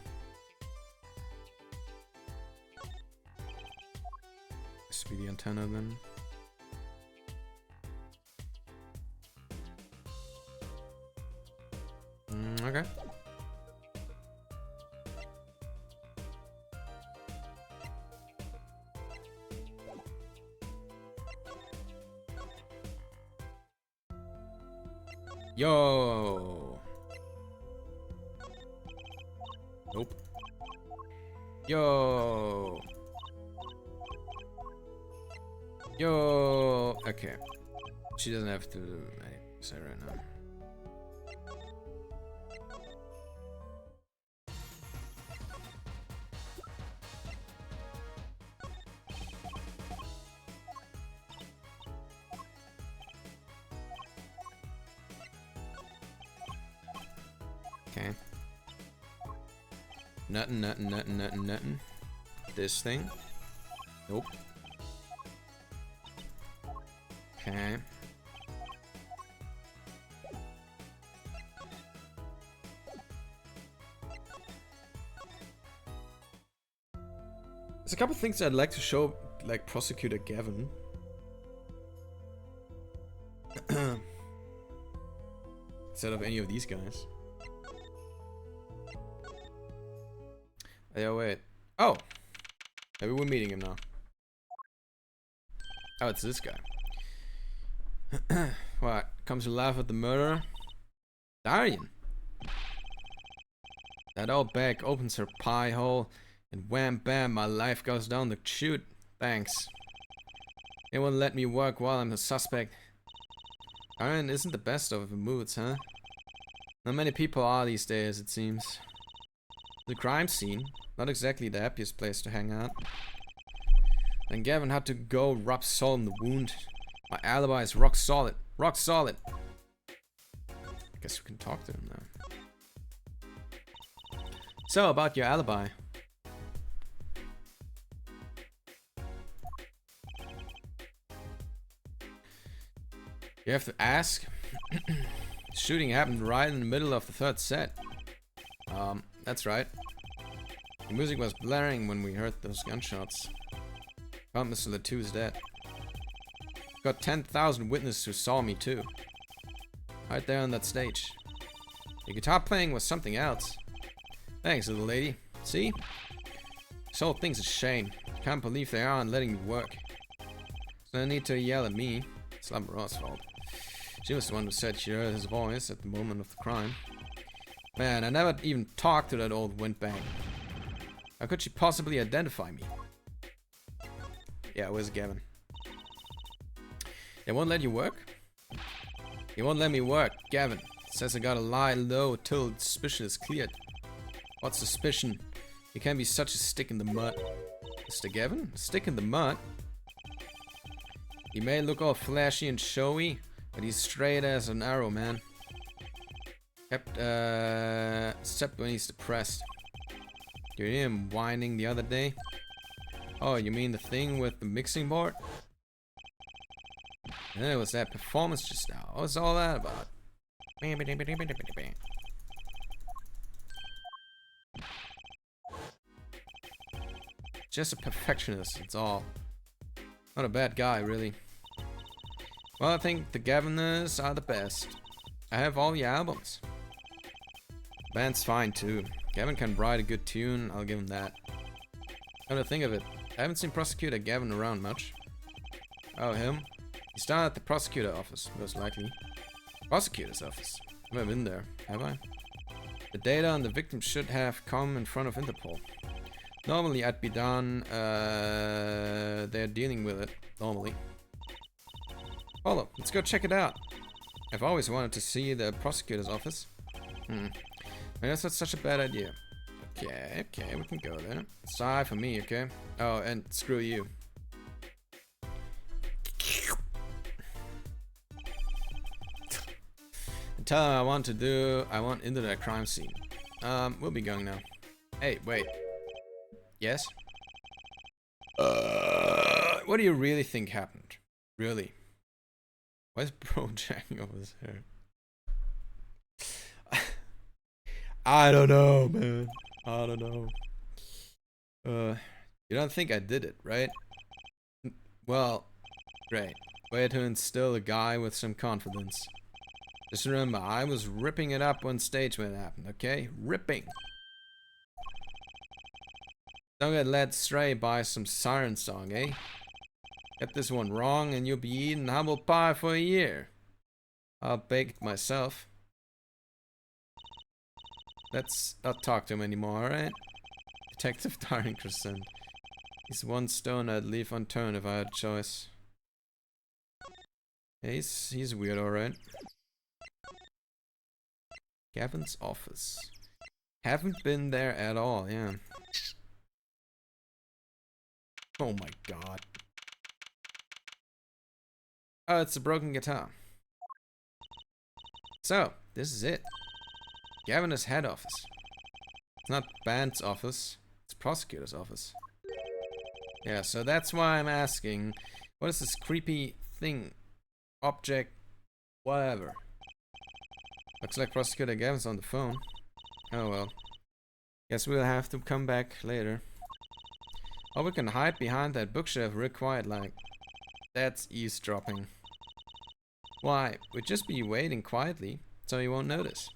This be the antenna then. Okay. Yo. Nope. Yo. Yo. Okay. She doesn't have to say right now. Okay. Nothing. This thing. Nope. Okay. There's a couple things I'd like to show, like Prosecutor Gavin. Instead of any of these guys. Yeah, wait. Oh! Maybe we're meeting him now. Oh, it's this guy. What? Comes to laugh at the murderer? Darian! That old bag opens her pie hole, and wham bam, my life goes down the chute. Thanks. They won't let me work while I'm a suspect. Darian isn't the best of moods, huh? Not many people are these days, it seems. The crime scene, not exactly the happiest place to hang out. Then Gavin had to go rub salt in the wound. My alibi is rock solid. Rock solid! Guess we can talk to him now. So, about your alibi. You have to ask? Shooting happened right in the middle of the third set. That's right. The music was blaring when we heard those gunshots. Found Mr. Latou's dead. Got 10,000 witnesses who saw me too. Right there on that stage. The guitar playing was something else. Thanks, little lady. See? This whole thing's a shame. Can't believe they aren't letting me work. So no need to yell at me. It's Lamoureux's fault. She was the one who said she heard his voice at the moment of the crime. Man, I never even talked to that old windbag. How could she possibly identify me? Yeah, where's Gavin? They won't let you work? They won't let me work. Gavin says I gotta lie low till suspicion is cleared. What suspicion? You can't be such a stick in the mud. Mr. Gavin? A stick in the mud? He may look all flashy and showy, but he's straight as an arrow, man. Except when he's depressed. You hear him whining the other day? Oh, you mean the thing with the mixing board? Yeah, it was that performance just now. What was all that about? Just a perfectionist, that's all. Not a bad guy, really. Well, I think the Gaviners are the best. I have all your albums. Band's fine too. Gavin can write a good tune, I'll give him that. Come to think of it, I haven't seen Prosecutor Gavin around much. Oh, him? He's down at the prosecutor office, most likely. Prosecutor's office? I've never been there, have I? The data on the victim should have come in front of Interpol. Normally I'd be down, they're dealing with it, normally. Follow, let's go check it out. I've always wanted to see the prosecutor's office. Maybe that's not such a bad idea. Okay, we can go there. Sigh for me, okay? Oh, and screw you. Tell him I want into that crime scene. We'll be going now. Hey, wait. Yes? What do you really think happened? Really? Why is bro jacking off his hair? I don't know, man. I don't know. You don't think I did it, right? Well, great. Way to instill a guy with some confidence. Just remember, I was ripping it up on stage when it happened, okay? Ripping! Don't get led astray by some siren song, eh? Get this one wrong and you'll be eating humble pie for a year. I'll bake it myself. Let's not talk to him anymore, alright? Detective Darlington. He's one stone I'd leave unturned if I had a choice. Yeah, he's weird, alright. Gavin's office. Haven't been there at all, yeah. Oh my god. Oh, it's a broken guitar. So, this is it. Gaviner's head office. It's not band's office, it's prosecutor's office. Yeah, so that's why I'm asking, what is this creepy thing? Object, whatever. Looks like Prosecutor Gavin's on the phone. Oh well. Guess we'll have to come back later. Or we can hide behind that bookshelf real quiet like. That's eavesdropping. Why? We'd just be waiting quietly, so you won't notice.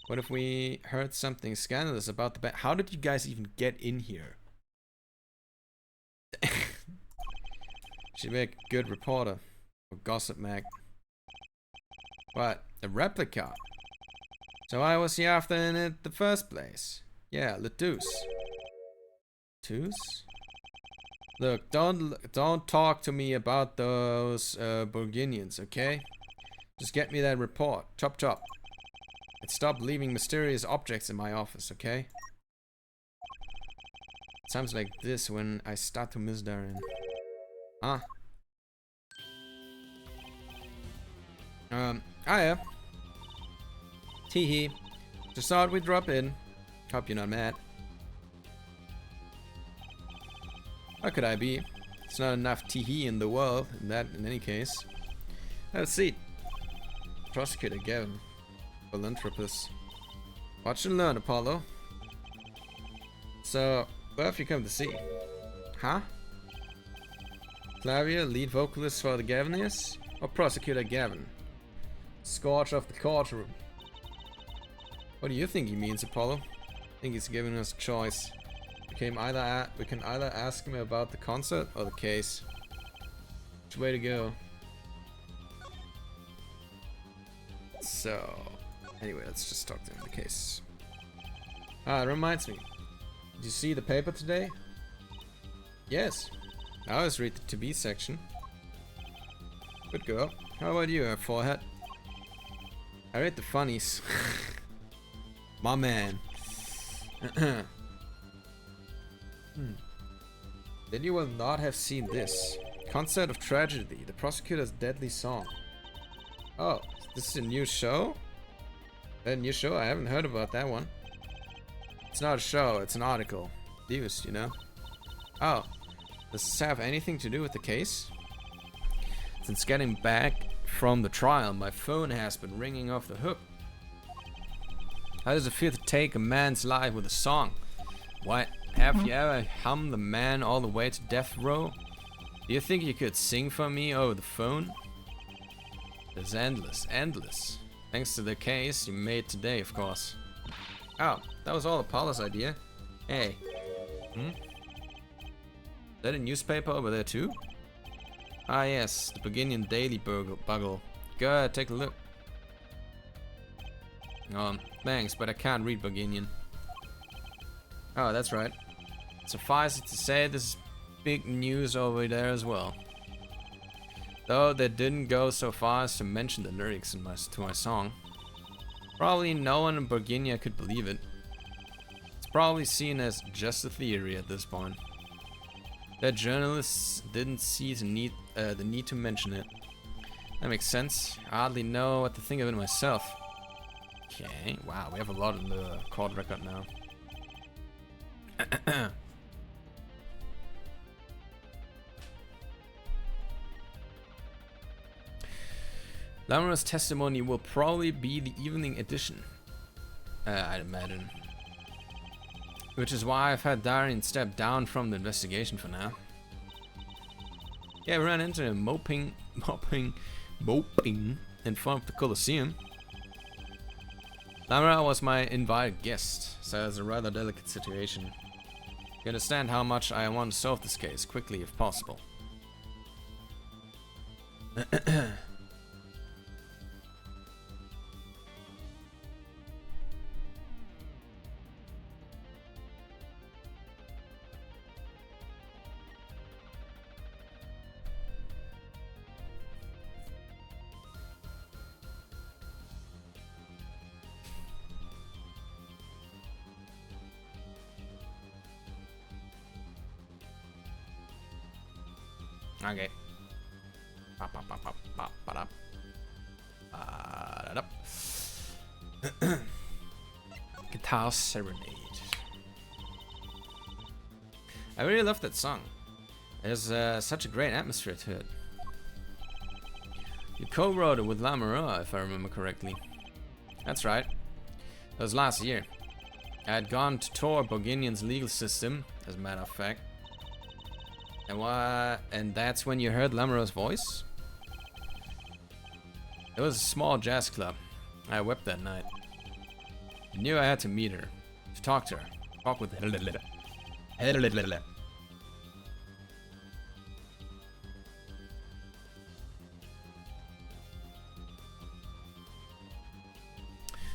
What if we heard something scandalous about the bank? How did you guys even get in here? She'd make a good reporter. Or gossip mag. What? A replica? So I was here after in it the first place. Yeah, Ledouce. Ledouce? Look, don't talk to me about those Burgundians, okay? Just get me that report. Chop chop. And stop leaving mysterious objects in my office, okay? Times like this when I start to miss Darren. Huh? Hiya. Teehee. Just thought we'd drop in. Hope you're not mad. How could I be? It's not enough teehee in the world, in any case. Have a seat. Prosecutor Gavin. Philanthropist. Watch and learn, Apollo. So, where have you come to see? Huh? Flavia, lead vocalist for the Gaviniers? Or Prosecutor Gavin? Scorch of the courtroom. What do you think he means, Apollo? I think he's giving us a choice. We can either ask him about the concert or the case. Which way to go? So, anyway, let's just talk to him. The case. Ah, it reminds me. Did you see the paper today? Yes. I always read the to be section. Good girl. How about you, her forehead? I read the funnies. My man. Then you will not have seen this. Concert of Tragedy, the prosecutor's deadly song. Oh, this is a new show? A new show? I haven't heard about that one. It's not a show, it's an article. News, you know? Oh, does this have anything to do with the case? Since getting back from the trial, my phone has been ringing off the hook. How does it feel to take a man's life with a song? Why Have you ever hummed the man all the way to death row? Do you think you could sing for me over the phone? It's endless, endless. Thanks to the case you made today, of course. Oh, that was all Apollo's idea. Hey. Is that a newspaper over there too? Ah yes, the Beginning Daily Bugle. Go ahead, take a look. Thanks, but I can't read Beginning. Oh, that's right. Suffice it to say, this is big news over there as well. Though they didn't go so far as to mention the lyrics in to my song. Probably no one in Virginia could believe it. It's probably seen as just a theory at this point. That journalists didn't see the need to mention it. That makes sense. I hardly know what to think of it myself. Okay, wow, we have a lot in the court record now. Lamara's testimony will probably be the evening edition, I'd imagine. Which is why I've had Darian step down from the investigation for now. Yeah, we ran into him moping in front of the Colosseum. Lamara was my invited guest, so it's a rather delicate situation. You understand how much I want to solve this case quickly if possible. Okay. Guitar Serenade. I really love that song. There's such a great atmosphere to it. You co-wrote it with Lamara, if I remember correctly. That's right. That was last year. I had gone to tour Bourguignon's legal system, as a matter of fact. And that's when you heard Lamara's voice? It was a small jazz club. I wept that night. I knew I had to meet her, to talk to her, talk with her.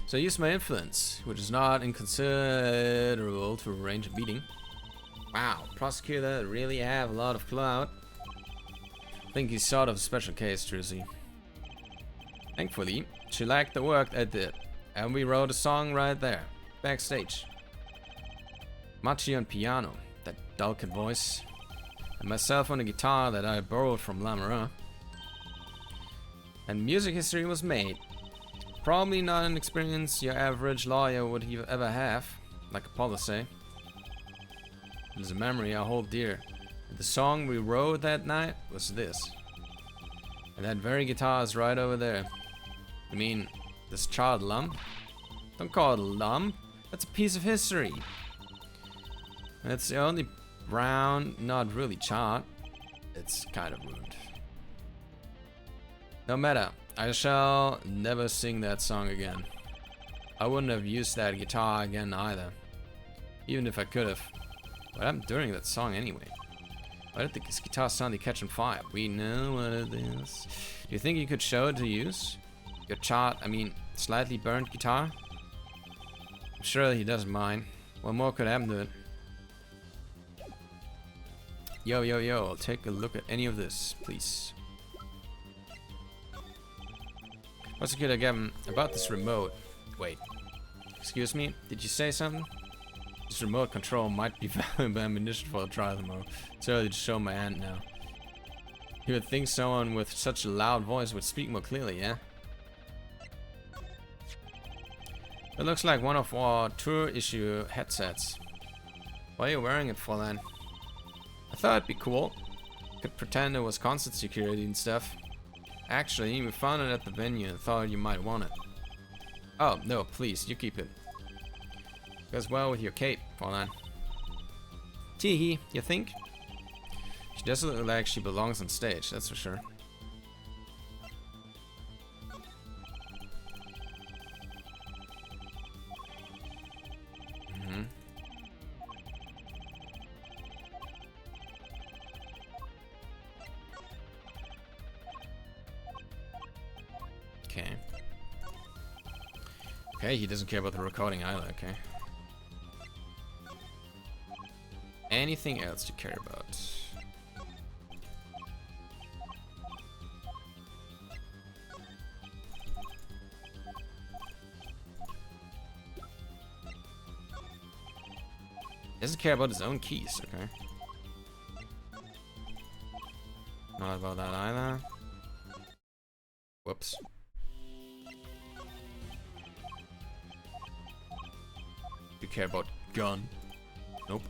So I used my influence, which is not inconsiderable, to arrange a meeting. Wow, prosecutor really have a lot of clout. I think he's sort of a special case, Trucy. Thankfully, she liked the work I did, and we wrote a song right there, backstage. Machi on piano, that delicate voice, and myself on a guitar that I borrowed from Lamara. And music history was made. Probably not an experience your average lawyer would ever have, like Apollo say. It is a memory I hold dear. The song we wrote that night was this. And that very guitar is right over there. I mean, this charred lump? Don't call it a lump. That's a piece of history. And it's the only brown, not really charred. It's kind of ruined. No matter. I shall never sing that song again. I wouldn't have used that guitar again either. Even if I could have. What happened during that song anyway? Why did this guitar suddenly catch on fire? We know what it is. Do you think you could show it to use? Your slightly burnt guitar? I'm sure he doesn't mind. What more could happen to it? Yo, I'll take a look at any of this, please. Prosecutor Gavin, about this remote. Wait. Excuse me? Did you say something? This remote control might be valuable ammunition for a trial tomorrow. It's early to show my hand now. You would think someone with such a loud voice would speak more clearly, yeah? It looks like one of our tour issue headsets. Why are you wearing it for then? I thought it'd be cool. Could pretend it was concert security and stuff. Actually, we found it at the venue and thought you might want it. Oh, no, please, you keep it. Goes well with your cape, hold on. Teehee, you think? She doesn't look like she belongs on stage, that's for sure. Okay. Okay, he doesn't care about the recording either, okay. Anything else to care about? Doesn't care about his own keys, okay. Not about that either. Whoops. You care about gun? Nope.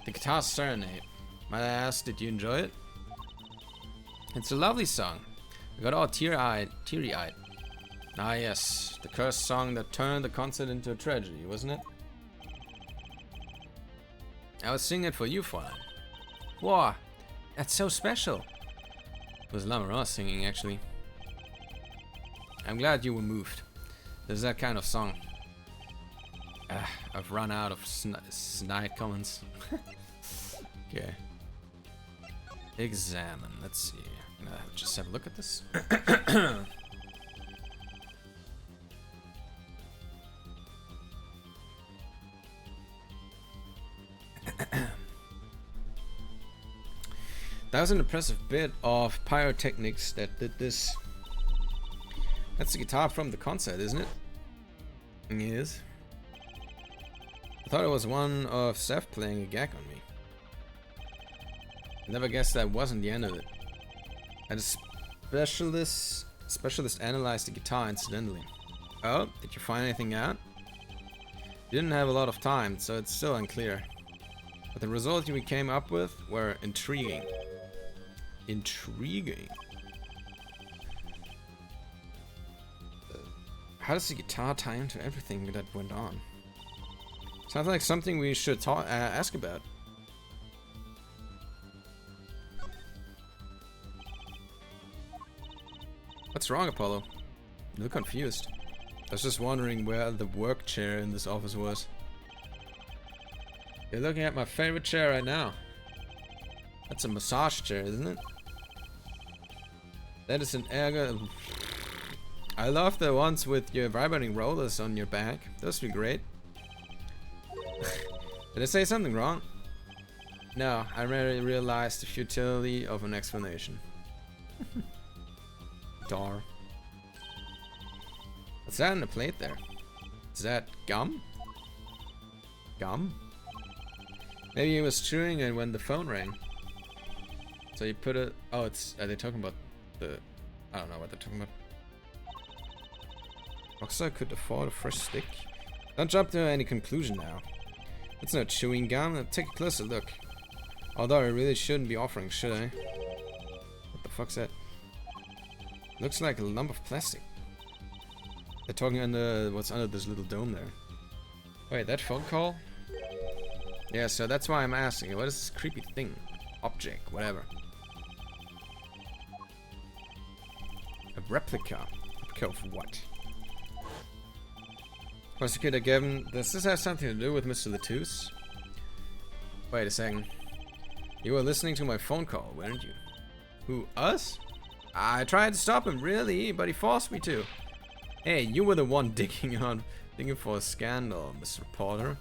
The Guitar Serenade. Might I ask, did you enjoy it? It's a lovely song. I got all teary-eyed. Ah yes, the cursed song that turned the concert into a tragedy, wasn't it? I was singing it for you, Fräulein. Wow, that's so special. It was Lamoureux singing, actually. I'm glad you were moved. There's that kind of song. I've run out of snide comments. Okay. Examine. Let's see. I'm gonna just have a look at this. That was an impressive bit of pyrotechnics that did this. That's the guitar from the concert, isn't it? Yes. I thought it was one of Seth playing a gag on me. Never guessed that wasn't the end of it. And a specialist analyzed the guitar incidentally. Oh, did you find anything out? You didn't have a lot of time, so it's still unclear. But the results we came up with were intriguing. Intriguing. How does the guitar tie into everything that went on? Sounds like something we should ask about. What's wrong, Apollo? You look confused. I was just wondering where the work chair in this office was. You're looking at my favorite chair right now. That's a massage chair, isn't it? That is an ergo. I love the ones with your vibrating rollers on your back. Those would be great. Did I say something wrong? No, I rarely realized the futility of an explanation. Dar. What's that on the plate there? Is that gum? Gum? Maybe he was chewing it when the phone rang. So you put it. Oh, it's. Are they talking about the? I don't know what they're talking about. Rockstar could afford a fresh stick. Don't jump to any conclusion now. It's not chewing gum. Take a closer look. Although I really shouldn't be offering, should I? What the fuck's that? Looks like a lump of plastic. They're talking under what's under this little dome there. Wait, that phone call? Yeah, so that's why I'm asking. What is this creepy thing? Object, whatever. A replica. Replica of what? Prosecutor Gavin, does this have something to do with Mr. Latouche? Wait a second. You were listening to my phone call, weren't you? Who, us? I tried to stop him, really, but he forced me to. Hey, you were the one digging for a scandal, Mr. Porter.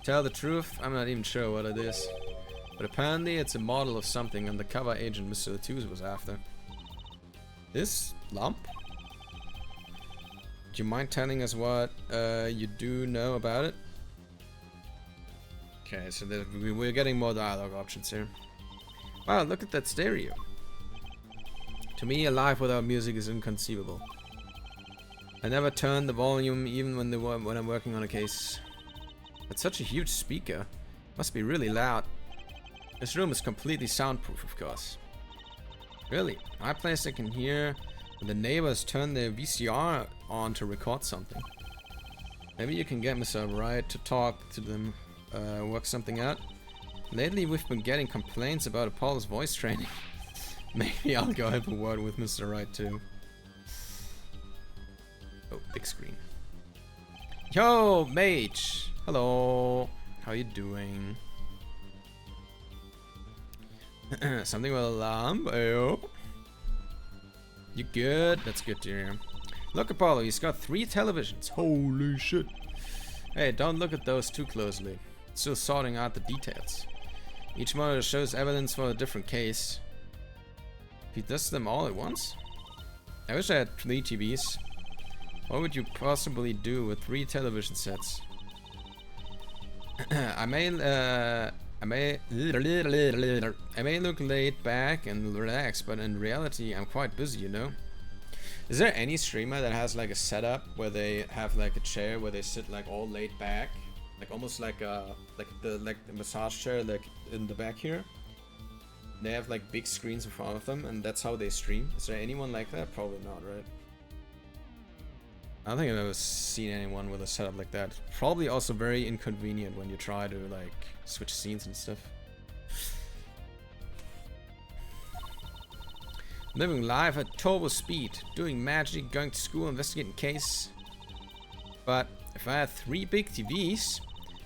Tell the truth, I'm not even sure what it is. But apparently it's a model of something undercover agent Mr. Latouche was after. This lump? Do you mind telling us what you do know about it? Okay, so we're getting more dialogue options here. Wow, look at that stereo. To me, a life without music is inconceivable. I never turn the volume even when I'm working on a case. It's such a huge speaker. Must be really loud. This room is completely soundproof, of course. Really? My place I can hear when the neighbors turn their VCR on to record something. Maybe you can get Mr. Wright to talk to them, work something out. Lately we've been getting complaints about Apollo's voice training. Maybe I'll go have a word with Mr. Wright too. Oh, big screen. Yo, mage! Hello! How you doing? Something with alarm? Ayo. You good? That's good to hear. Look, Apollo, he's got 3 televisions. Holy shit. Hey, don't look at those too closely. Still sorting out the details. Each monitor shows evidence for a different case. He does them all at once? I wish I had 3 TVs. What would you possibly do with 3 television sets? I may look laid back and relaxed, but in reality I'm quite busy, you know? Is there any streamer that has like a setup where they have like a chair where they sit like all laid back? Like almost like the massage chair like in the back here? They have like big screens in front of them and that's how they stream. Is there anyone like that? Probably not, right? I don't think I've ever seen anyone with a setup like that. Probably also very inconvenient when you try to like switch scenes and stuff. Living life at turbo speed, doing magic, going to school, investigating case. But if I had 3 big TVs,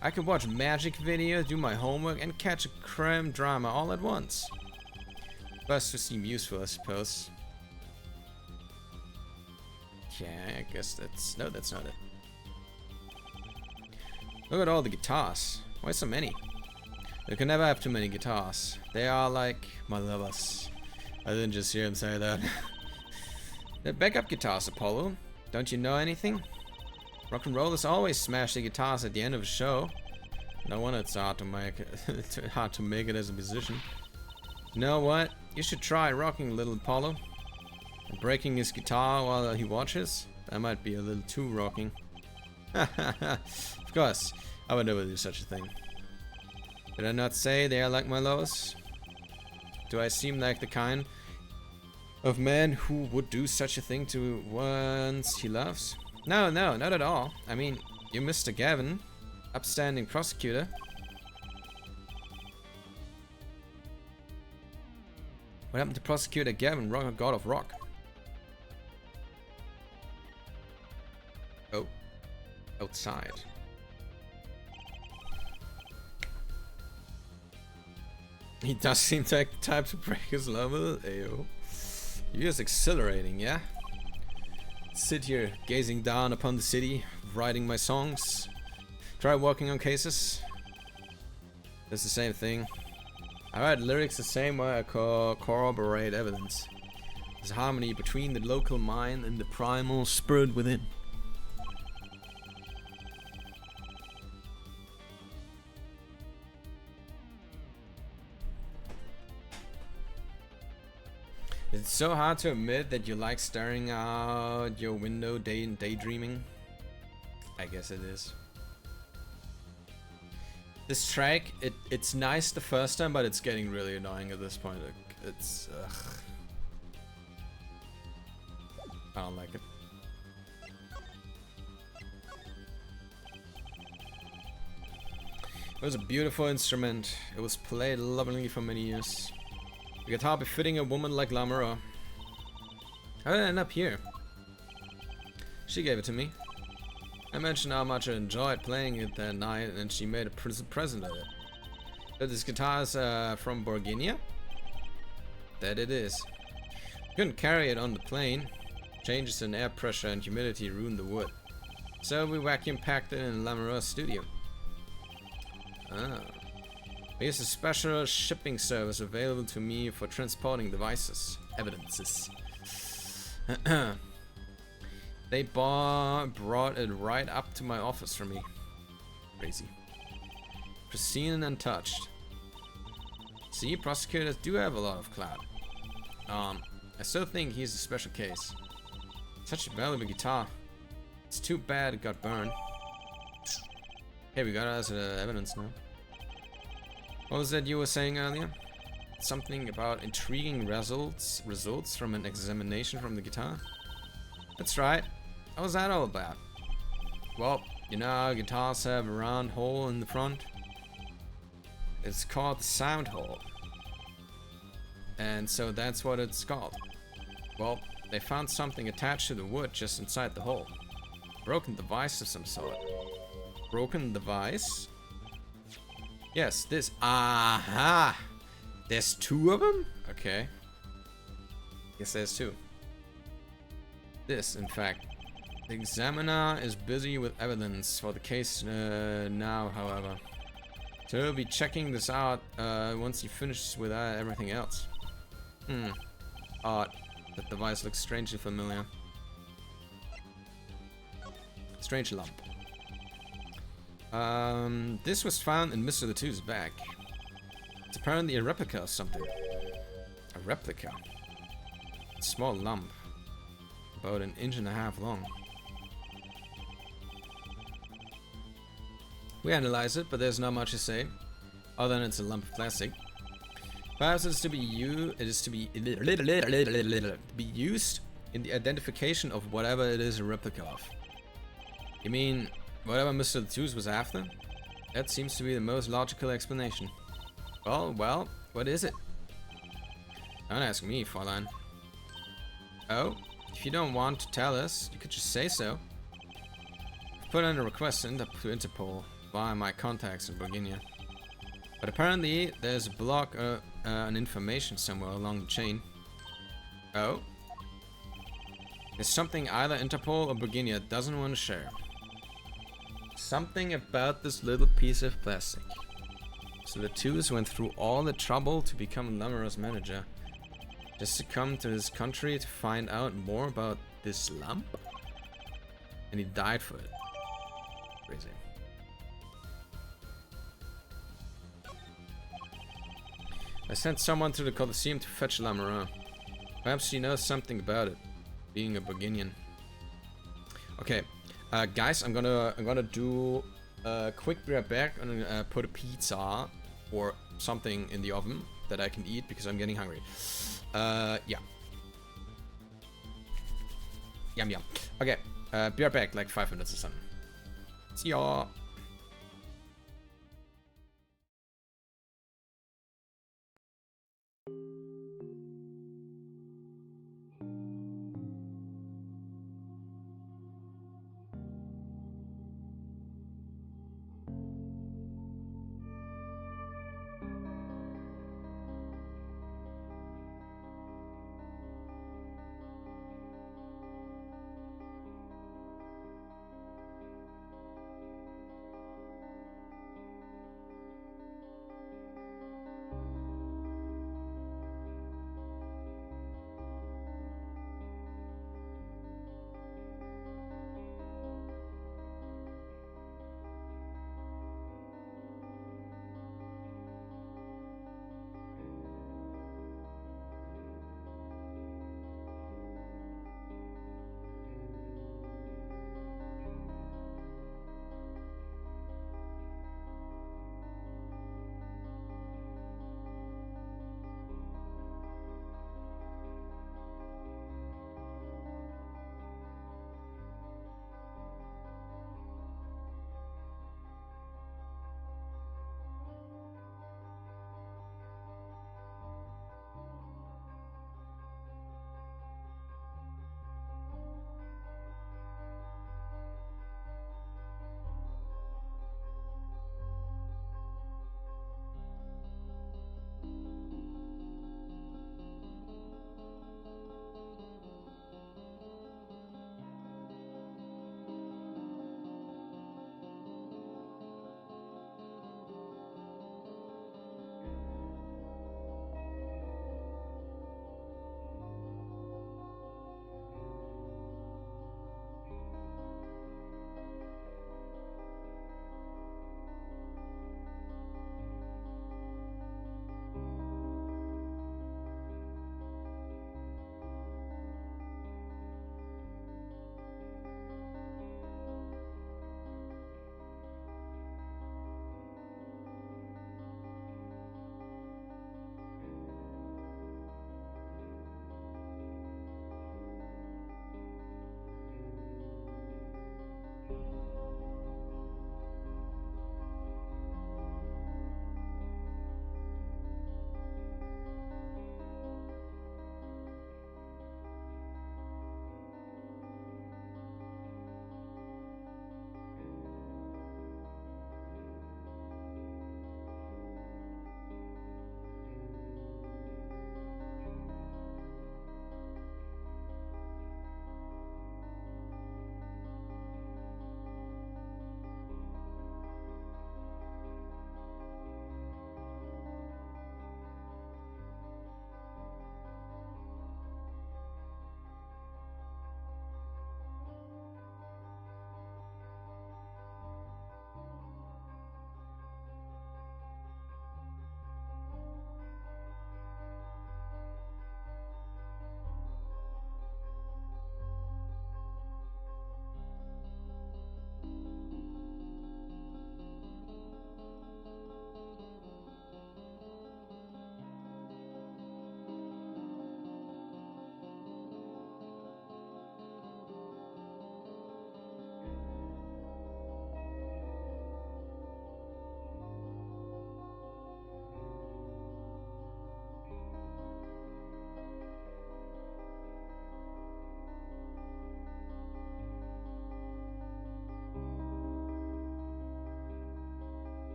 I could watch magic videos, do my homework, and catch a crime drama all at once. Plus to seem useful, I suppose. Yeah, I guess that's... No, that's not it. Look at all the guitars. Why so many? You can never have too many guitars. They are like my lovers. I didn't just hear him say that. They're backup guitars, Apollo. Don't you know anything? Rock and rollers always smash the guitars at the end of a show. No wonder it's hard to make it as a musician. You know what? You should try rocking little Apollo. And breaking his guitar while he watches? That might be a little too rocking. Of course, I would never do such a thing. Did I not say they are like my lovers? Do I seem like the kind of man who would do such a thing to ones he loves? No, not at all. I mean, you're Mr. Gavin, upstanding prosecutor. What happened to Prosecutor Gavin, God of Rock? Oh, outside. He does seem like the type to break his level. Ayo. You're just exhilarating, yeah? Sit here, gazing down upon the city, writing my songs. Try working on cases. It's the same thing. I write lyrics the same way I corroborate evidence. There's harmony between the local mind and the primal spirit within. It's so hard to admit that you like staring out your window daydreaming. I guess it is. This track, it's nice the first time, but it's getting really annoying at this point. Like, it's I don't like it. It was a beautiful instrument. It was played lovingly for many years. A guitar befitting a woman like Lamara. How did I end up here? She gave it to me. I mentioned how much I enjoyed playing it that night, and she made a present of it. But this guitar is from Borginia? That it is. Couldn't carry it on the plane. Changes in air pressure and humidity ruined the wood. So we vacuum packed it in Lamara's studio. Ah. There's a special shipping service available to me for transporting devices, evidences. They brought it right up to my office for me. Crazy. Pristine and untouched. See, prosecutors do have a lot of clout. I still think he's a special case. Such a valuable guitar. It's too bad it got burned. Hey, we got us evidence now. What was that you were saying earlier? Something about intriguing results from an examination from the guitar? That's right. What was that all about? Well, you know, guitars have a round hole in the front. It's called the sound hole. And so that's what it's called. Well, they found something attached to the wood just inside the hole. Broken device of some sort. Broken device? Yes, this. Aha! There's two of them? Okay. Guess there's two. This, in fact. The examiner is busy with evidence for the case now, however. So he'll be checking this out once he finishes with everything else. Odd. That device looks strangely familiar. Strange lump. This was found in Mr. Latu's bag. It's apparently a replica of something. A replica? A small lump. About 1.5 inches long. We analyze it, but there's not much to say, other than it's a lump of plastic. Perhaps it is to be used in the identification of whatever it is a replica of. You mean whatever Mr. Latu's was after? That seems to be the most logical explanation. Well, what is it? Don't ask me, Fräulein. Oh, if you don't want to tell us, you could just say so. I've put in a request to Interpol via my contacts in Bulgaria. But apparently, there's a block on information somewhere along the chain. Oh? There's something either Interpol or Bulgaria doesn't want to share. Something about this little piece of plastic. So the twos went through all the trouble to become Lamoureux's manager. Just to come to this country to find out more about this lump? And he died for it. Crazy. I sent someone to the Colosseum to fetch Lamoureux. Perhaps she knows something about it, being a Bulgarian. Okay, guys, I'm gonna do a quick grab back and put a pizza or something in the oven that I can eat because I'm getting hungry. Yeah. Yum yum. Okay, be right back, like 5 minutes or something. See y'all.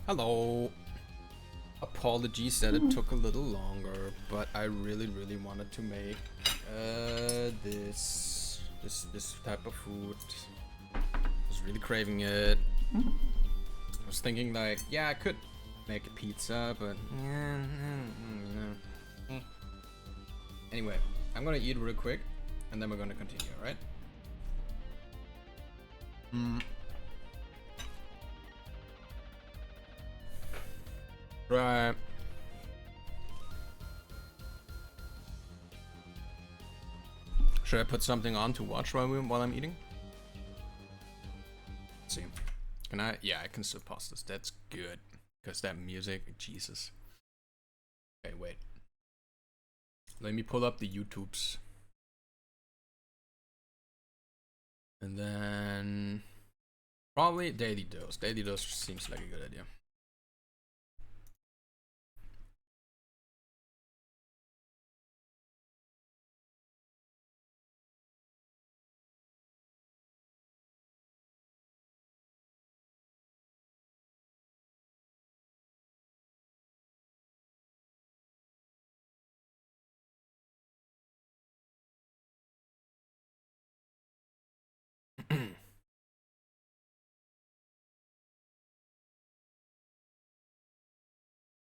Hello. Apologies that it took a little longer, but I really wanted to make this type of food. I was really craving it. I was thinking like, yeah, I could make a pizza, but yeah, you know. Anyway, I'm gonna eat real quick, and then we're gonna continue, alright? Right. Should I put something on to watch while I'm eating? Let's see. Can I? Yeah, I can still pause this. That's good. Because that music, Jesus. Okay, wait. Let me pull up the YouTubes. And then probably Daily Dose. Daily Dose seems like a good idea.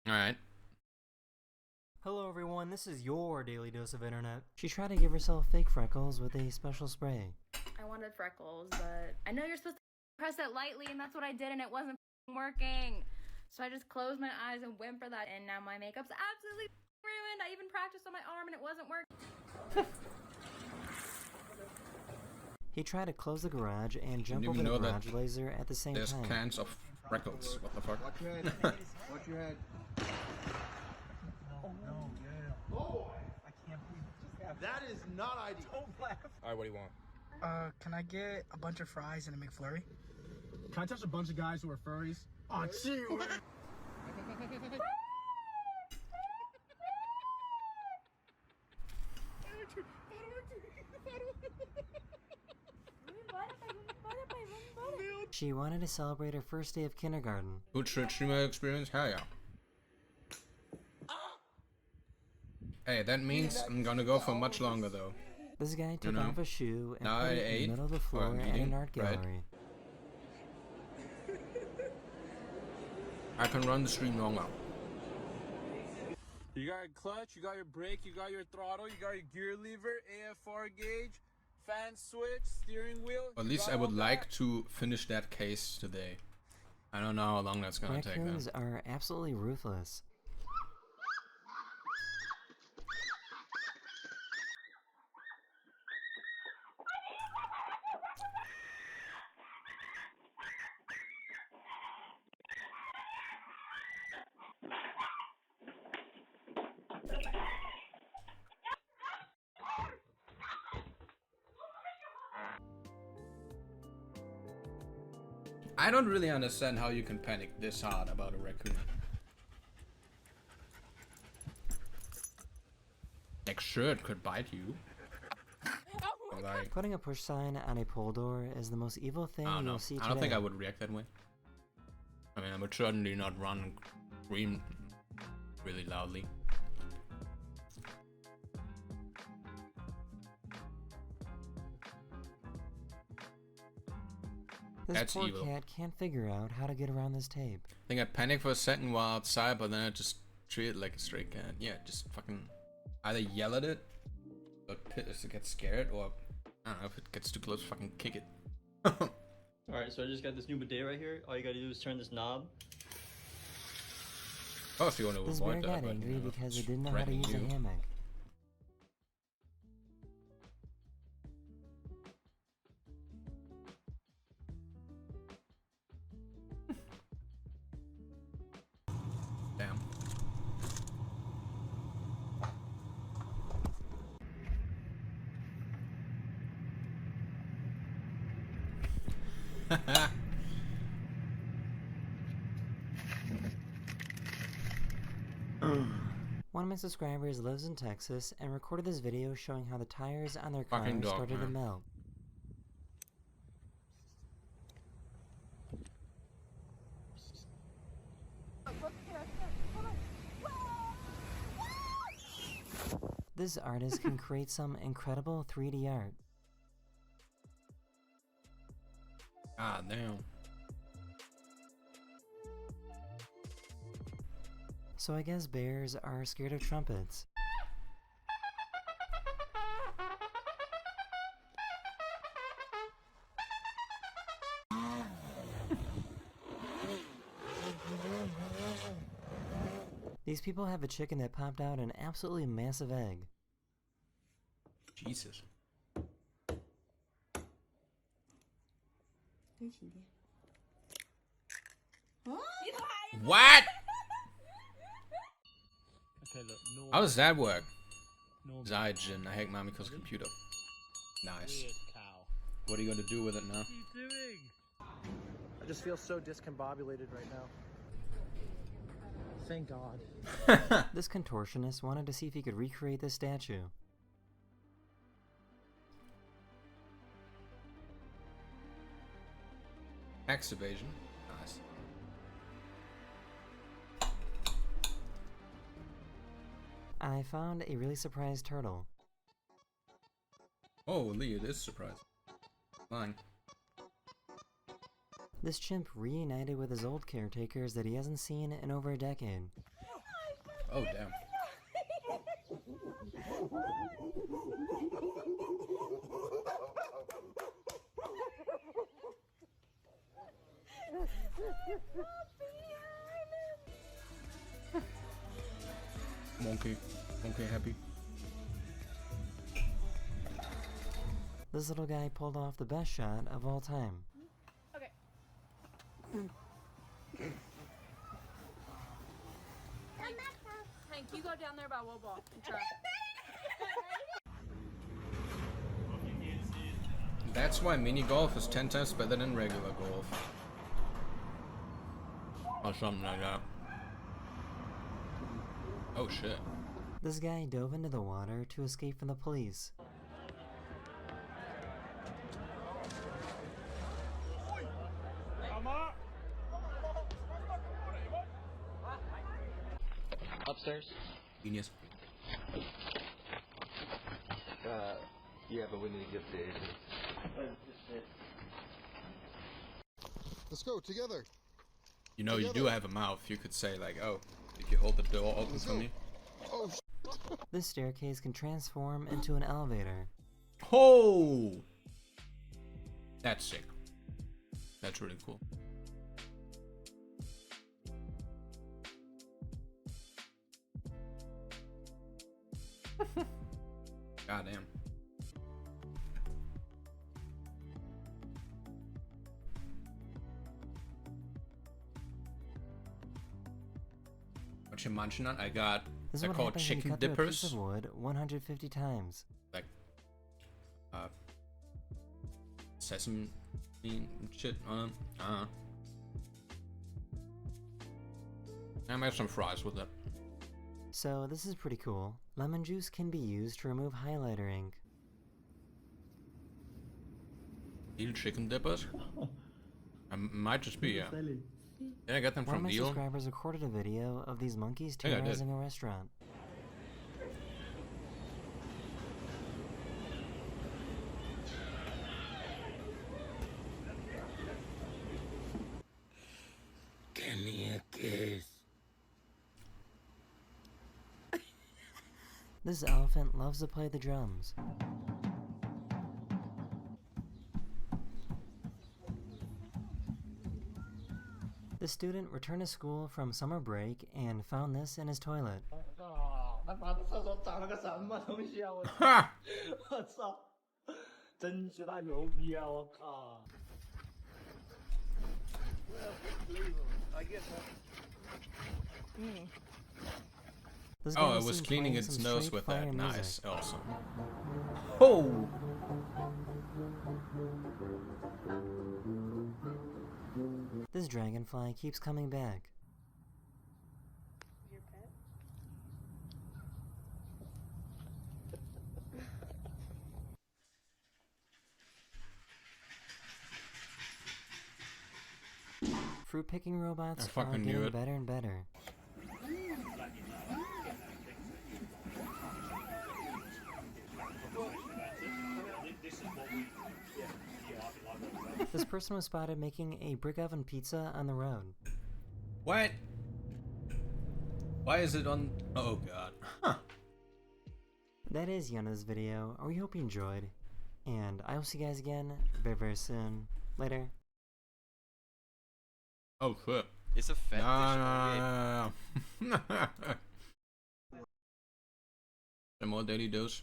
Alright. Hello everyone, this is your daily dose of internet. She tried to give herself fake freckles with a special spray. I wanted freckles, but I know you're supposed to press it lightly, and that's what I did, and it wasn't working. So I just closed my eyes and went for that, and now my makeup's absolutely ruined. I even practiced on my arm, and it wasn't working. He tried to close the garage and jump over the garage laser at the same time. There's cans of freckles. What the fuck? Watch your head. Watch your head. Oh no, yeah. Oh, I can't believe it just happened. That is not ideal. Don't laugh. Alright, what do you want? Can I get a bunch of fries and a McFlurry? Can I touch a bunch of guys who are furries? Oh, gee. She wanted to celebrate her first day of kindergarten. Good streamer experience? Hell yeah. Hey, that means I'm gonna go for much longer though. This guy took off a shoe and Now put I it in the ate, middle of the floor or I'm at eating, an art right? gallery. I can run the stream longer. You got your clutch, you got your brake, you got your throttle, you got your gear lever, AFR gauge, fan switch, steering wheel. At least I would like to finish that case today. I don't know how long that's gonna take Raccoons though. are absolutely ruthless. I don't really understand how you can panic this hard about a raccoon. Like, sure, it could bite you. But like, Putting a push sign on a pole door is the most evil thing I don't know. you'll see today. I don't think I would react that way. I mean, I would certainly not run and scream really loudly. This That's poor evil. cat can't figure out how to get around this tape. I think I panicked for a second while outside, but then I just treat it like a stray cat. Yeah, just fucking either yell at it, or get scared, or I don't know, if it gets too close, fucking kick it. Alright. Alright, so I just got this new bidet right here. All you gotta do is turn this knob. Oh, if you want to This bear avoid that, got but, angry you know, because it it's didn't know how to threatening use you. a hammock. Damn. One of my subscribers lives in Texas and recorded this video showing how the tires on their car Fucking dog, started to man. melt. This artist can create some incredible 3D art. Ah, damn. So I guess bears are scared of trumpets. These people have a chicken that popped out an absolutely massive egg. Jesus. What? Okay, look, no. How does that work? No Zaijin, I hacked Mamiko's computer. Nice. weird cow. What are you gonna do with it now? What are you doing? I just feel so discombobulated right now. Thank God. This contortionist wanted to see if he could recreate this statue. Tax evasion. Nice. I found a really surprised turtle. Holy, it is surprising. Fine. This chimp reunited with his old caretakers that he hasn't seen in over a decade. Oh, damn. Monkey. Monkey happy. This little guy pulled off the best shot of all time. Okay. Hank, you go down there by Woball and try. That's why mini golf is 10 times better than regular golf. Or something like that. Oh shit. This guy dove into the water to escape from the police. Upstairs? Genius. Yeah, but we need to get the agent. Let's go together. You know, you do have a mouth. You could say like, oh, if you hold the door open for me. Oh, This staircase can transform into an elevator. Oh! That's sick. That's really cool. Goddamn. What you munching on? I got, This is they're what called happens when you chicken cut through a piece dippers. of wood 150 times. Like, sesame shit on them. I made some fries with it. So this is pretty cool. Lemon juice can be used to remove highlighter ink. Deal chicken dippers? I might just be, yeah. Did I get them One of from my Deal? subscribers recorded a video of these monkeys think I did. terrorizing a restaurant. Give me a kiss. This elephant loves to play the drums. The student returned to school from summer break and found this in his toilet. 那把厕所长了个什么东西啊！我我操，真是太牛逼啊！我靠！ This guy Oh, it was was seen cleaning playing its some nose straight with fire that. music. Nice. Awesome. Oh! This dragonfly keeps coming back. Your pet? Fruit picking robots I are fucking knew getting it. better and better. This person was spotted making a brick oven pizza on the road. What? Why is it on? Oh god. Huh. That is the end of this video. We hope you enjoyed. And I will see you guys again very, very soon. Later. Oh flip. It's a fetish. No. Some more daily dose.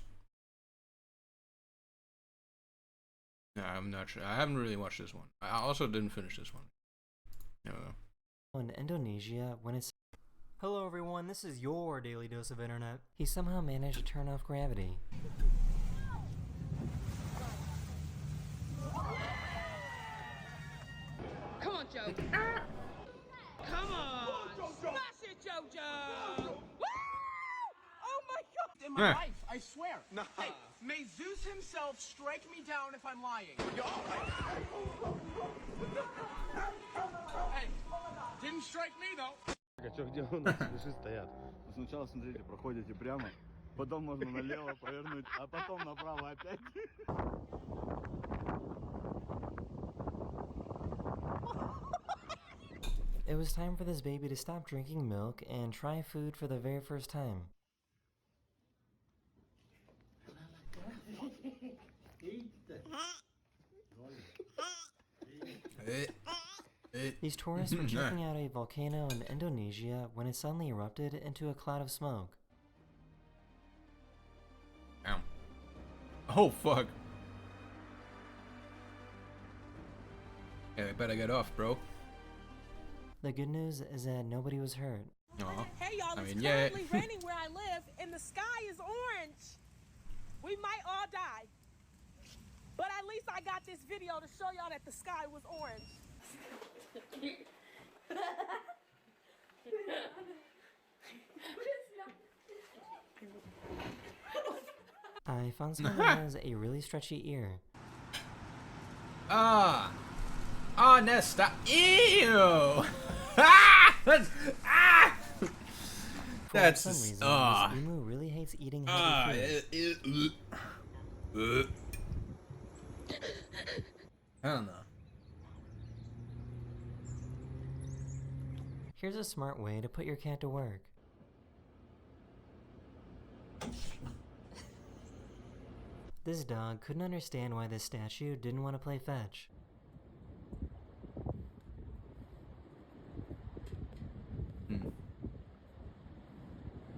No, I'm not sure. I haven't really watched this one. I also didn't finish this one. No. In Indonesia, when it's... Hello everyone, this is your daily dose of internet. He somehow managed to turn off gravity. Come on, Joe. Come on. Smash it, JoJo. Woo! Oh my God. In my life, I swear. Nah. Hey, may Zeus himself strike me down if I'm lying. Hey, didn't strike me though. Что, где у нас души стоят? Сначала, смотрите, проходите прямо, потом можно налево повернуть, а потом направо опять. It was time for this baby to stop drinking milk and try food for the very first time. These tourists were checking out a volcano in Indonesia when it suddenly erupted into a cloud of smoke. Ow. Oh fuck. Yeah, I better get off, bro. The good news is that nobody was hurt. Aw. Hey y'all, I it's mean, yeah. currently raining where I live, and the sky is orange. We might all die, but at least I got this video to show y'all that the sky was orange. I found someone that has a really stretchy ear. Ah! Ah, Nesta! Ew! Ah! Ah! For some reason, this emu really hates eating heavy food. I don't know. Here's a smart way to put your cat to work. This dog couldn't understand why this statue didn't want to play fetch.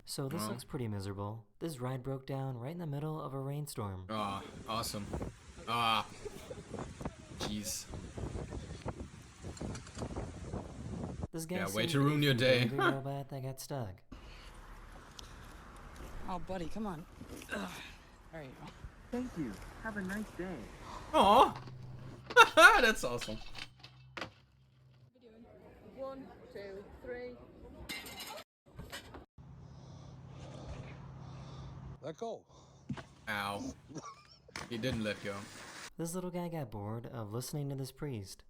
So this looks pretty miserable. This ride broke down right in the middle of a rainstorm. Ah, awesome. Ah. Jeez. This guy Yeah, way seemed to like a ruin your food day. delivery robot that got stuck. Oh, buddy, come on. Ugh. There you go. Thank you. Have a nice day. Aw. That's awesome. 1, 2, 3. Let go. Ow. He didn't let go. This little guy got bored of listening to this priest.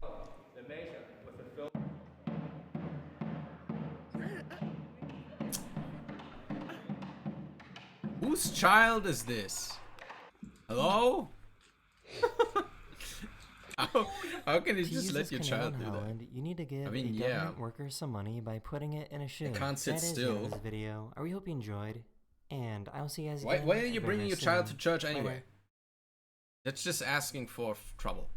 Whose child is this? Hello? how can you To just use let this your canal child in do that? Holland, you need to give I mean, a yeah. government worker some money by putting it in a shoe. can't sit That is the end still. of this video. I hope you enjoyed, and I will see you guys Why, again. why are you very, bringing your very child to soon. church anyway? Later. That's just asking for trouble.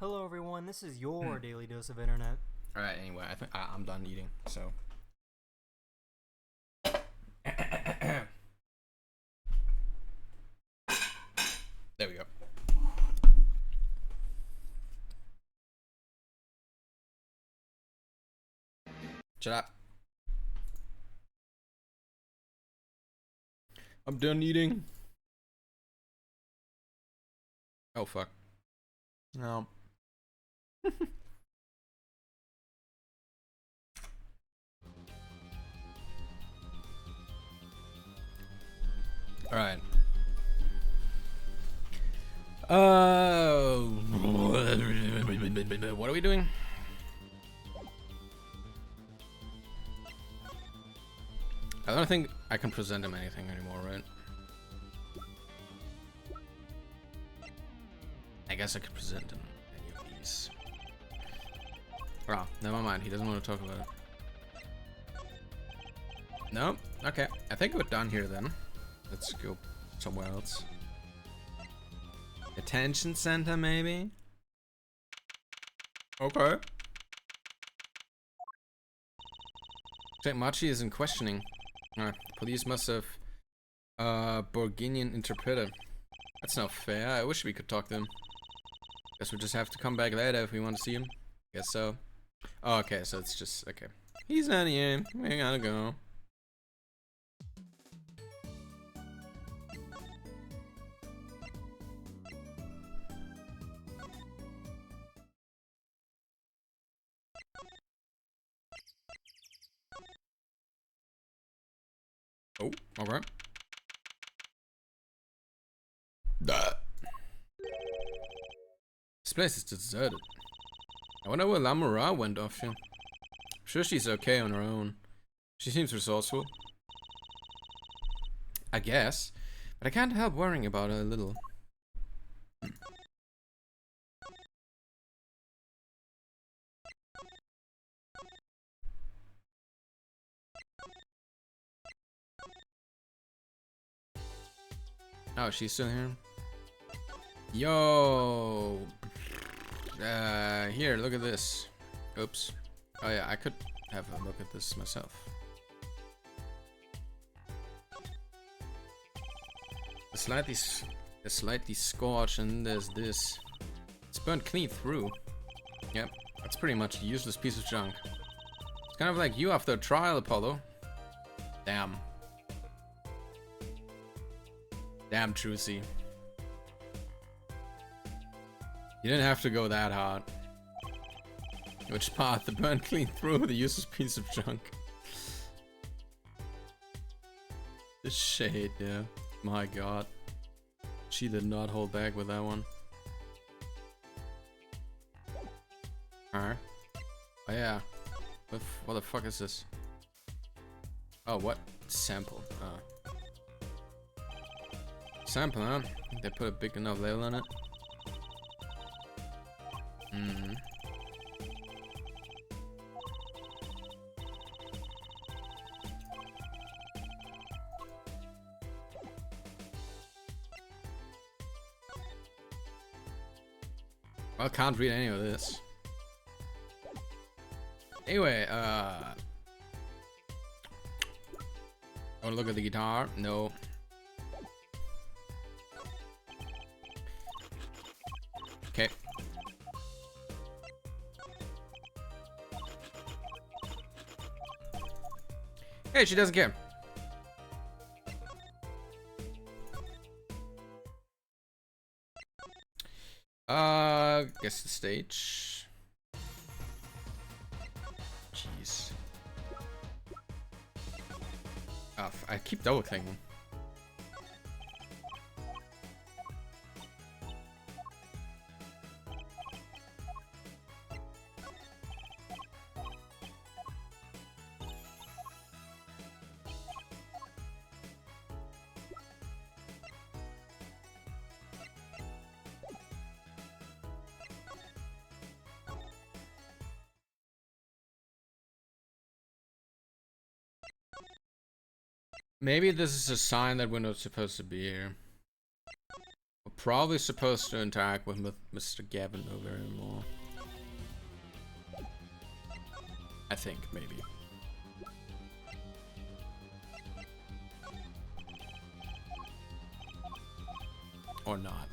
Hello everyone, this is your daily dose of internet. Alright, anyway, I think I'm done eating, so. There we go. Shut up. I'm done eating. Oh fuck. No. Alright. What are we doing? I don't think I can present him anything anymore, right? I guess I could present him any of these. Oh, never mind. He doesn't want to talk about it. No? Okay. I think we're done here then. Let's go somewhere else. Attention center, maybe? Okay. Jack Machi is in questioning. Police must have Borginian interpreter. That's not fair. I wish we could talk to him. Guess we'll just have to come back later if we want to see him. Guess so. Oh, okay, so it's just okay. He's not here. We gotta go. Oh, okay. This place is deserted. I wonder where Lamura went off to. I'm sure she's okay on her own. She seems resourceful. I guess. But I can't help worrying about her a little. Oh, she's still here? Yo! Here, look at this. Oops. Oh yeah, I could have a look at this myself. A slightly scorched, and there's this. It's burnt clean through. Yep, that's pretty much a useless piece of junk. It's kind of like you after a trial, Apollo. Damn. Damn, Trucy. You didn't have to go that hard. Which part? The burn clean through the useless piece of junk. The shade, yeah. My god. She did not hold back with that one. Alright. Oh yeah. What the fuck is this? Oh, what? Sample. Sample, huh? I think they put a big enough label on it. Hmm. Well, can't read any of this. Anyway, wanna look at the guitar? No. Okay. Hey, she doesn't care. Guess the stage. Jeez. Oh, I keep double clicking. Maybe this is a sign that we're not supposed to be here. We're probably supposed to interact with Mr. Gavin over here more. I think, maybe. Or not.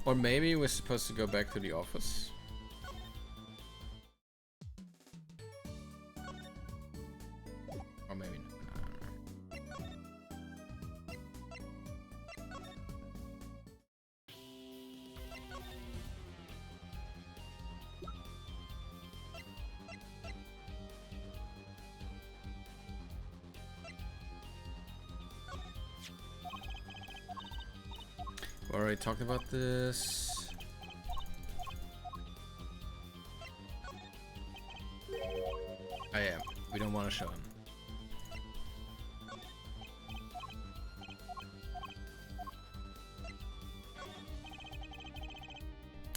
Or maybe we're supposed to go back to the office. Or maybe not. We already talked about this. Oh yeah, we don't want to show him.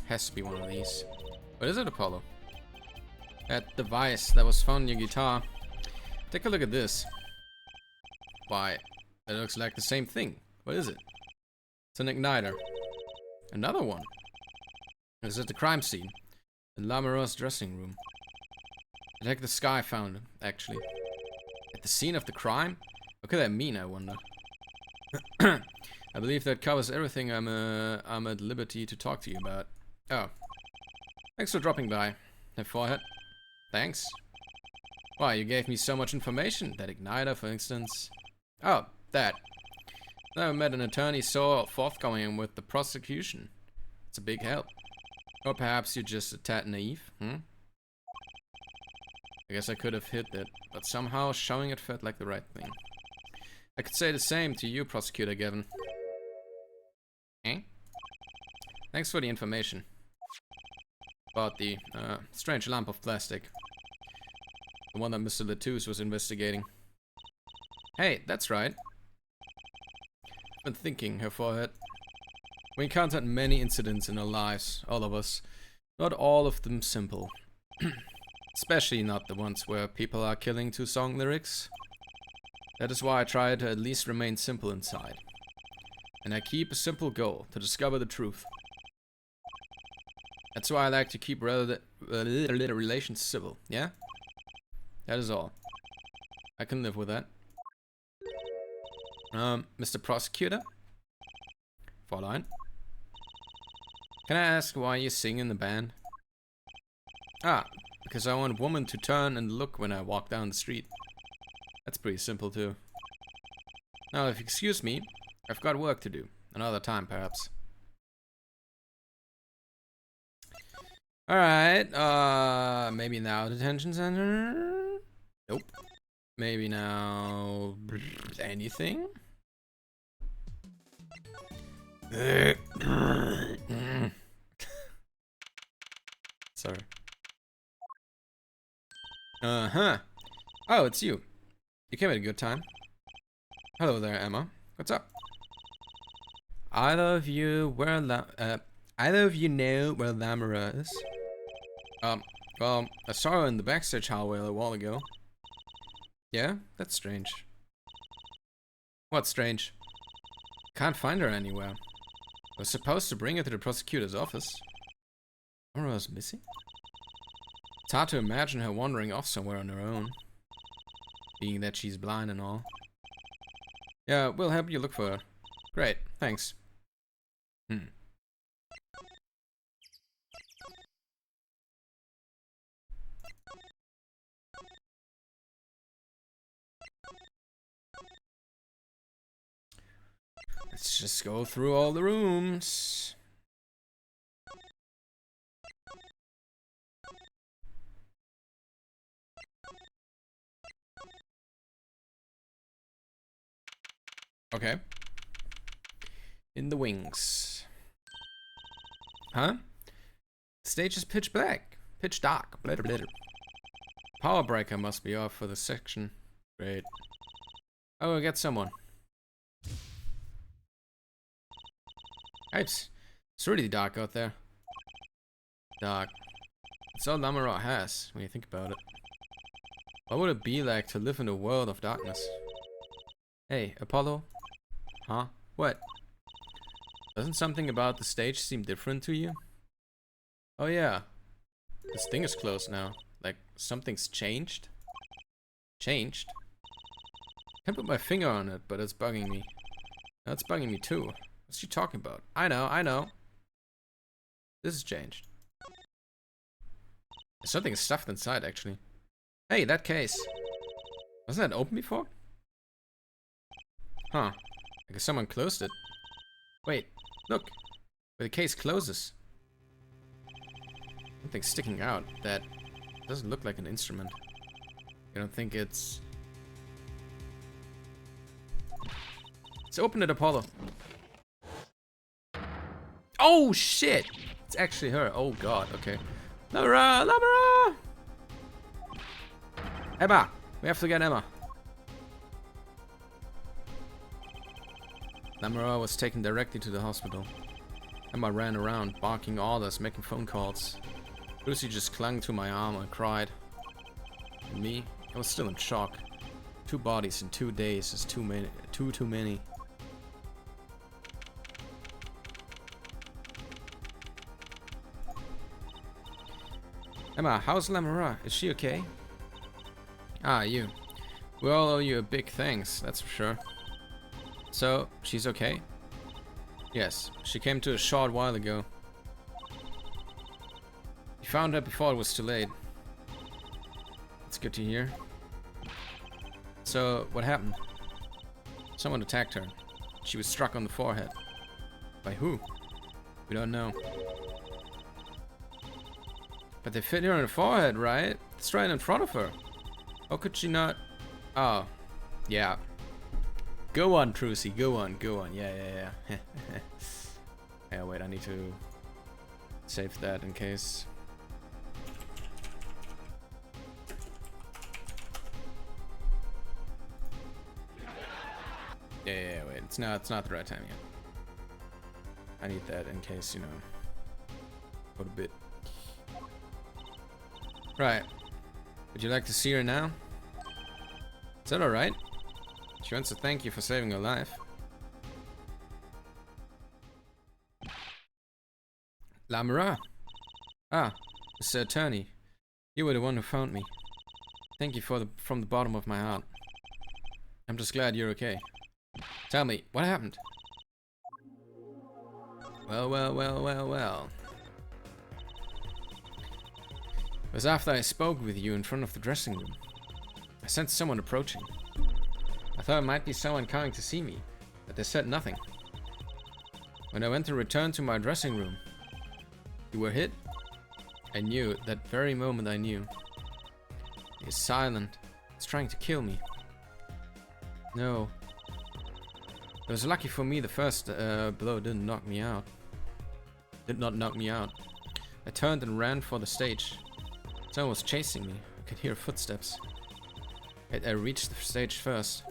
Has to be one of these. What is it, Apollo? That device that was found in your guitar. Take a look at this. Why, it looks like the same thing. What is it? It's an igniter. Another one. This is at the crime scene. In Lamoureux's dressing room. Detective Sky found it, actually. At the scene of the crime? What could that mean, I wonder? I believe that covers everything I'm at liberty to talk to you about. Oh. Thanks for dropping by. Have forehead. Thanks. Why, you gave me so much information. That igniter, for instance. Oh, that. Never met an attorney so forthcoming with the prosecution. It's a big help. Or perhaps you're just a tad naive, I guess I could have hit it, but somehow showing it felt like the right thing. I could say the same to you, Prosecutor Gavin. Eh? Thanks for the information. About the strange lump of plastic. The one that Mr. Latouche was investigating. Hey, that's right. Been thinking, her forehead. We encountered many incidents in our lives, all of us. Not all of them simple. Especially not the ones where people are killing to song lyrics. That is why I try to at least remain simple inside. And I keep a simple goal, to discover the truth. That's why I like to keep relations civil, yeah? That is all. I can live with that. Mr. Prosecutor? Fräulein? Can I ask why you sing in the band? Ah, because I want a woman to turn and look when I walk down the street. That's pretty simple too. Now, if you excuse me, I've got work to do. Another time, perhaps. Alright, maybe now detention center? Nope. Maybe now... anything? Sorry. Uh-huh. Oh, it's you. You came at a good time. Hello there, Emma. What's up? Either of you know where Lamoureux is? Well, I saw her in the backstage hallway a while ago. Yeah? That's strange. What's strange? Can't find her anywhere. I was supposed to bring her to the prosecutor's office. Lamoureux's missing? It's hard to imagine her wandering off somewhere on her own. Being that she's blind and all. Yeah, we'll help you look for her. Great, thanks. Let's just go through all the rooms. Okay. In the wings. Huh? Stage is pitch black. Pitch dark. Blitter blitter. Power breaker must be off for the section. Great. Oh, I got someone. It's really dark out there. Dark. It's all Lamoureux has, when you think about it. What would it be like to live in a world of darkness? Hey, Apollo? Huh? What? Doesn't something about the stage seem different to you? Oh yeah. This thing is closed now. Like, something's changed? Changed? Can't put my finger on it, but it's bugging me. That's bugging me too. What's she talking about? I know. This has changed. Something is stuffed inside, actually. Hey, that case. Wasn't that open before? Huh. I guess someone closed it. Wait, look. Where the case closes. Something sticking out that doesn't look like an instrument. You don't think it's... Let's open it, Apollo. Oh, shit! It's actually her. Oh, God. Okay. Lamara! Lamara! Emma! We have to get Emma. Lamara was taken directly to the hospital. Emma ran around, barking orders, making phone calls. Lucy just clung to my arm and cried. And me, I was still in shock. 2 bodies in 2 days is too many. Too many. Emma, how's Lamara? Is she okay? Ah, you. We all owe you a big thanks, that's for sure. So, she's okay? Yes, she came to a short while ago. You found her before it was too late. It's good to hear. So, what happened? Someone attacked her. She was struck on the forehead. By who? We don't know. But they fit her in the forehead, right? It's right in front of her. How could she not? Oh, yeah. Go on, Trucy. Go on. Yeah. Yeah, wait, I need to save that in case. Yeah, wait. It's not the right time yet. I need that in case, you know. What a bit. Right. Would you like to see her now? Is that alright? She wants to thank you for saving her life. Lamara. Ah, Mr. Attorney. You were the one who found me. Thank you from the bottom of my heart. I'm just glad you're okay. Tell me, what happened? Well. It was after I spoke with you in front of the dressing room. I sensed someone approaching. I thought it might be someone coming to see me, but they said nothing. When I went to return to my dressing room, you were hit. I knew, that very moment I knew. He's silent. He's trying to kill me. No. It was lucky for me the first blow didn't knock me out. Did not knock me out. I turned and ran for the stage. Someone was chasing me. I could hear footsteps. I reached the stage first.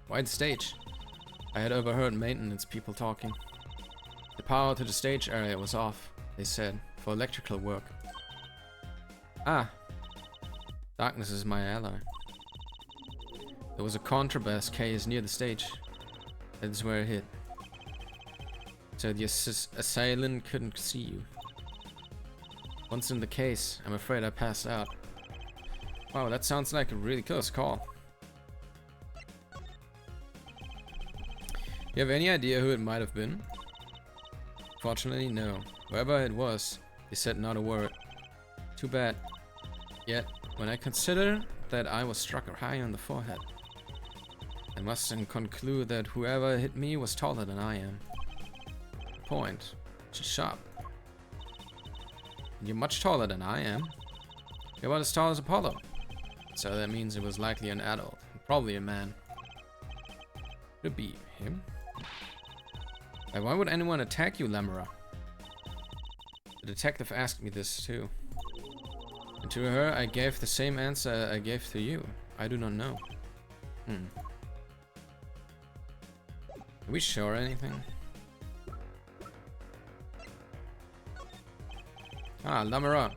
Why the stage? I had overheard maintenance people talking. The power to the stage area was off, they said, for electrical work. Ah. Darkness is my ally. There was a contrabass case near the stage. That is where it hit. So the assailant couldn't see you. Once in the case, I'm afraid I passed out. Wow, that sounds like a really close call. You have any idea who it might have been? Fortunately, no. Whoever it was, they said not a word. Too bad. Yet, when I consider that I was struck high on the forehead, I must then conclude that whoever hit me was taller than I am. Point. She's sharp. You're much taller than I am. You're about as tall as Apollo. So that means it was likely an adult. Probably a man. Could it be him? Why would anyone attack you, Lamara? The detective asked me this too. And to her, I gave the same answer I gave to you. I do not know. Are we sure anything? Ah, Lamara.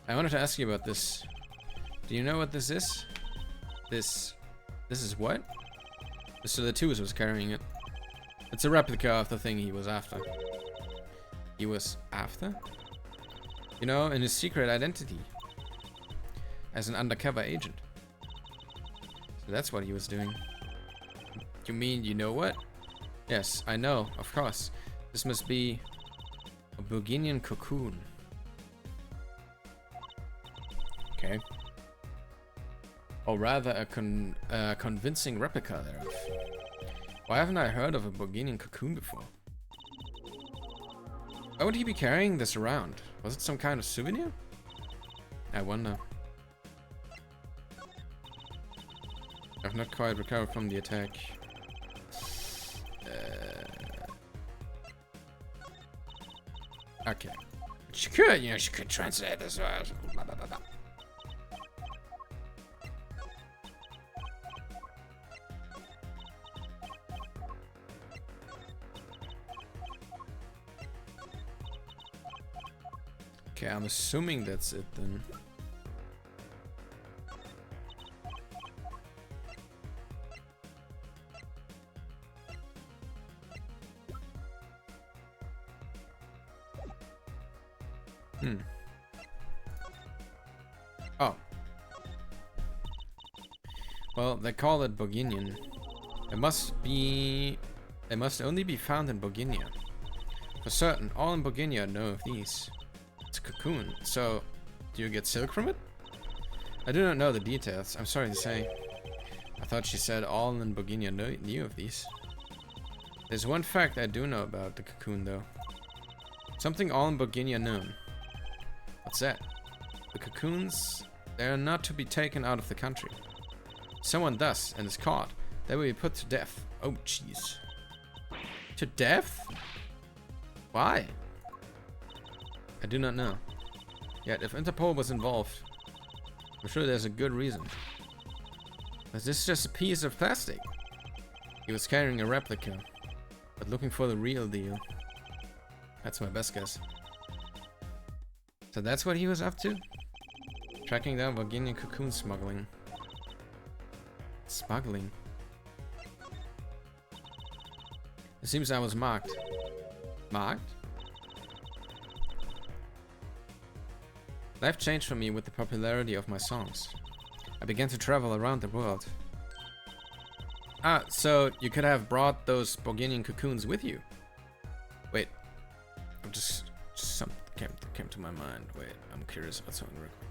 I wanted to ask you about this. Do you know what this is? This is what? Mr. Latus was carrying it. It's a replica of the thing he was after. He was after? You know, in his secret identity. As an undercover agent. So that's what he was doing. You mean you know what? Yes, I know, of course. This must be a Burgundian cocoon. Okay. Or rather a convincing replica thereof. Why haven't I heard of a Burgundian cocoon before? Why would he be carrying this around? Was it some kind of souvenir? I wonder. I've not quite recovered from the attack. Okay. She could, you know, she could translate this. Blah, blah, blah, blah. Okay, I'm assuming that's it then. Oh. Well, they call it Bourguignon. It must only be found in Bourguignon. For certain, all in Bourguignon know of these. It's a cocoon, so do you get silk from it? I do not know the details, I'm sorry to say. I thought she said all in Bourguignon knew of these. There's one fact I do know about the cocoon though. Something all in Bourguignon known. What's that? The cocoons, they are not to be taken out of the country. If someone does and is caught, they will be put to death. Oh jeez. To death? Why? I do not know. Yet if Interpol was involved, I'm sure there's a good reason. But this is just a piece of plastic. He was carrying a replica, but looking for the real deal. That's my best guess. So that's what he was up to? Tracking down Bourguignon cocoon smuggling. Smuggling? It seems I was marked. Marked? Life changed for me with the popularity of my songs. I began to travel around the world. Ah, so you could have brought those Bourguignon cocoons with you? Wait, I'm just something came to my mind. Wait, I'm curious about something real quick.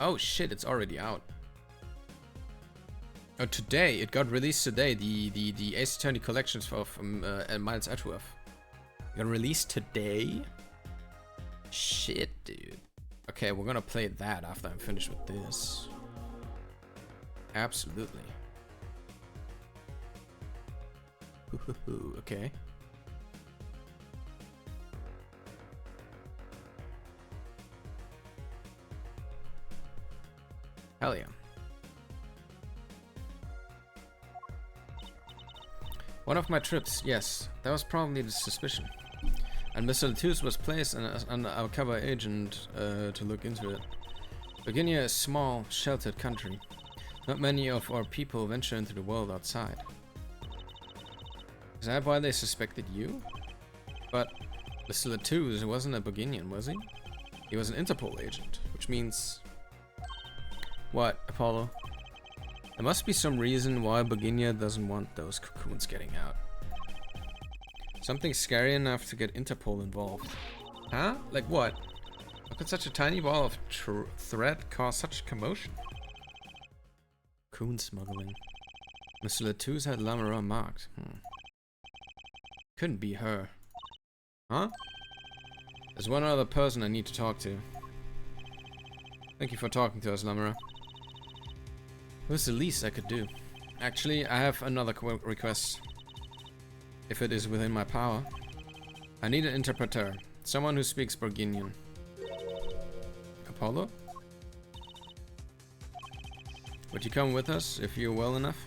Oh shit, it's already out. Oh, today it got released today. The Ace Attorney collections of Miles Edgeworth got released today. Shit, dude. Okay, we're gonna play that after I'm finished with this. Absolutely. Okay. Hell yeah. One of my trips, yes, that was probably the suspicion. And Mr. Latus was placed under our cover agent to look into it. Virginia is a small, sheltered country. Not many of our people venture into the world outside. Is that why they suspected you? But Mr. Latus wasn't a Bourguignon, was he? He was an Interpol agent, which means... What, Apollo? There must be some reason why Bourguignon doesn't want those cocoons getting out. Something scary enough to get Interpol involved. Huh? Like what? How could such a tiny ball of thread cause such commotion? Cocoon smuggling. Mr. Latus had Lamara marked. Couldn't be her. Huh? There's one other person I need to talk to. Thank you for talking to us, Lamara. What's the least I could do? Actually, I have another request. If it is within my power. I need an interpreter. Someone who speaks Bourguignon. Apollo? Would you come with us if you're well enough?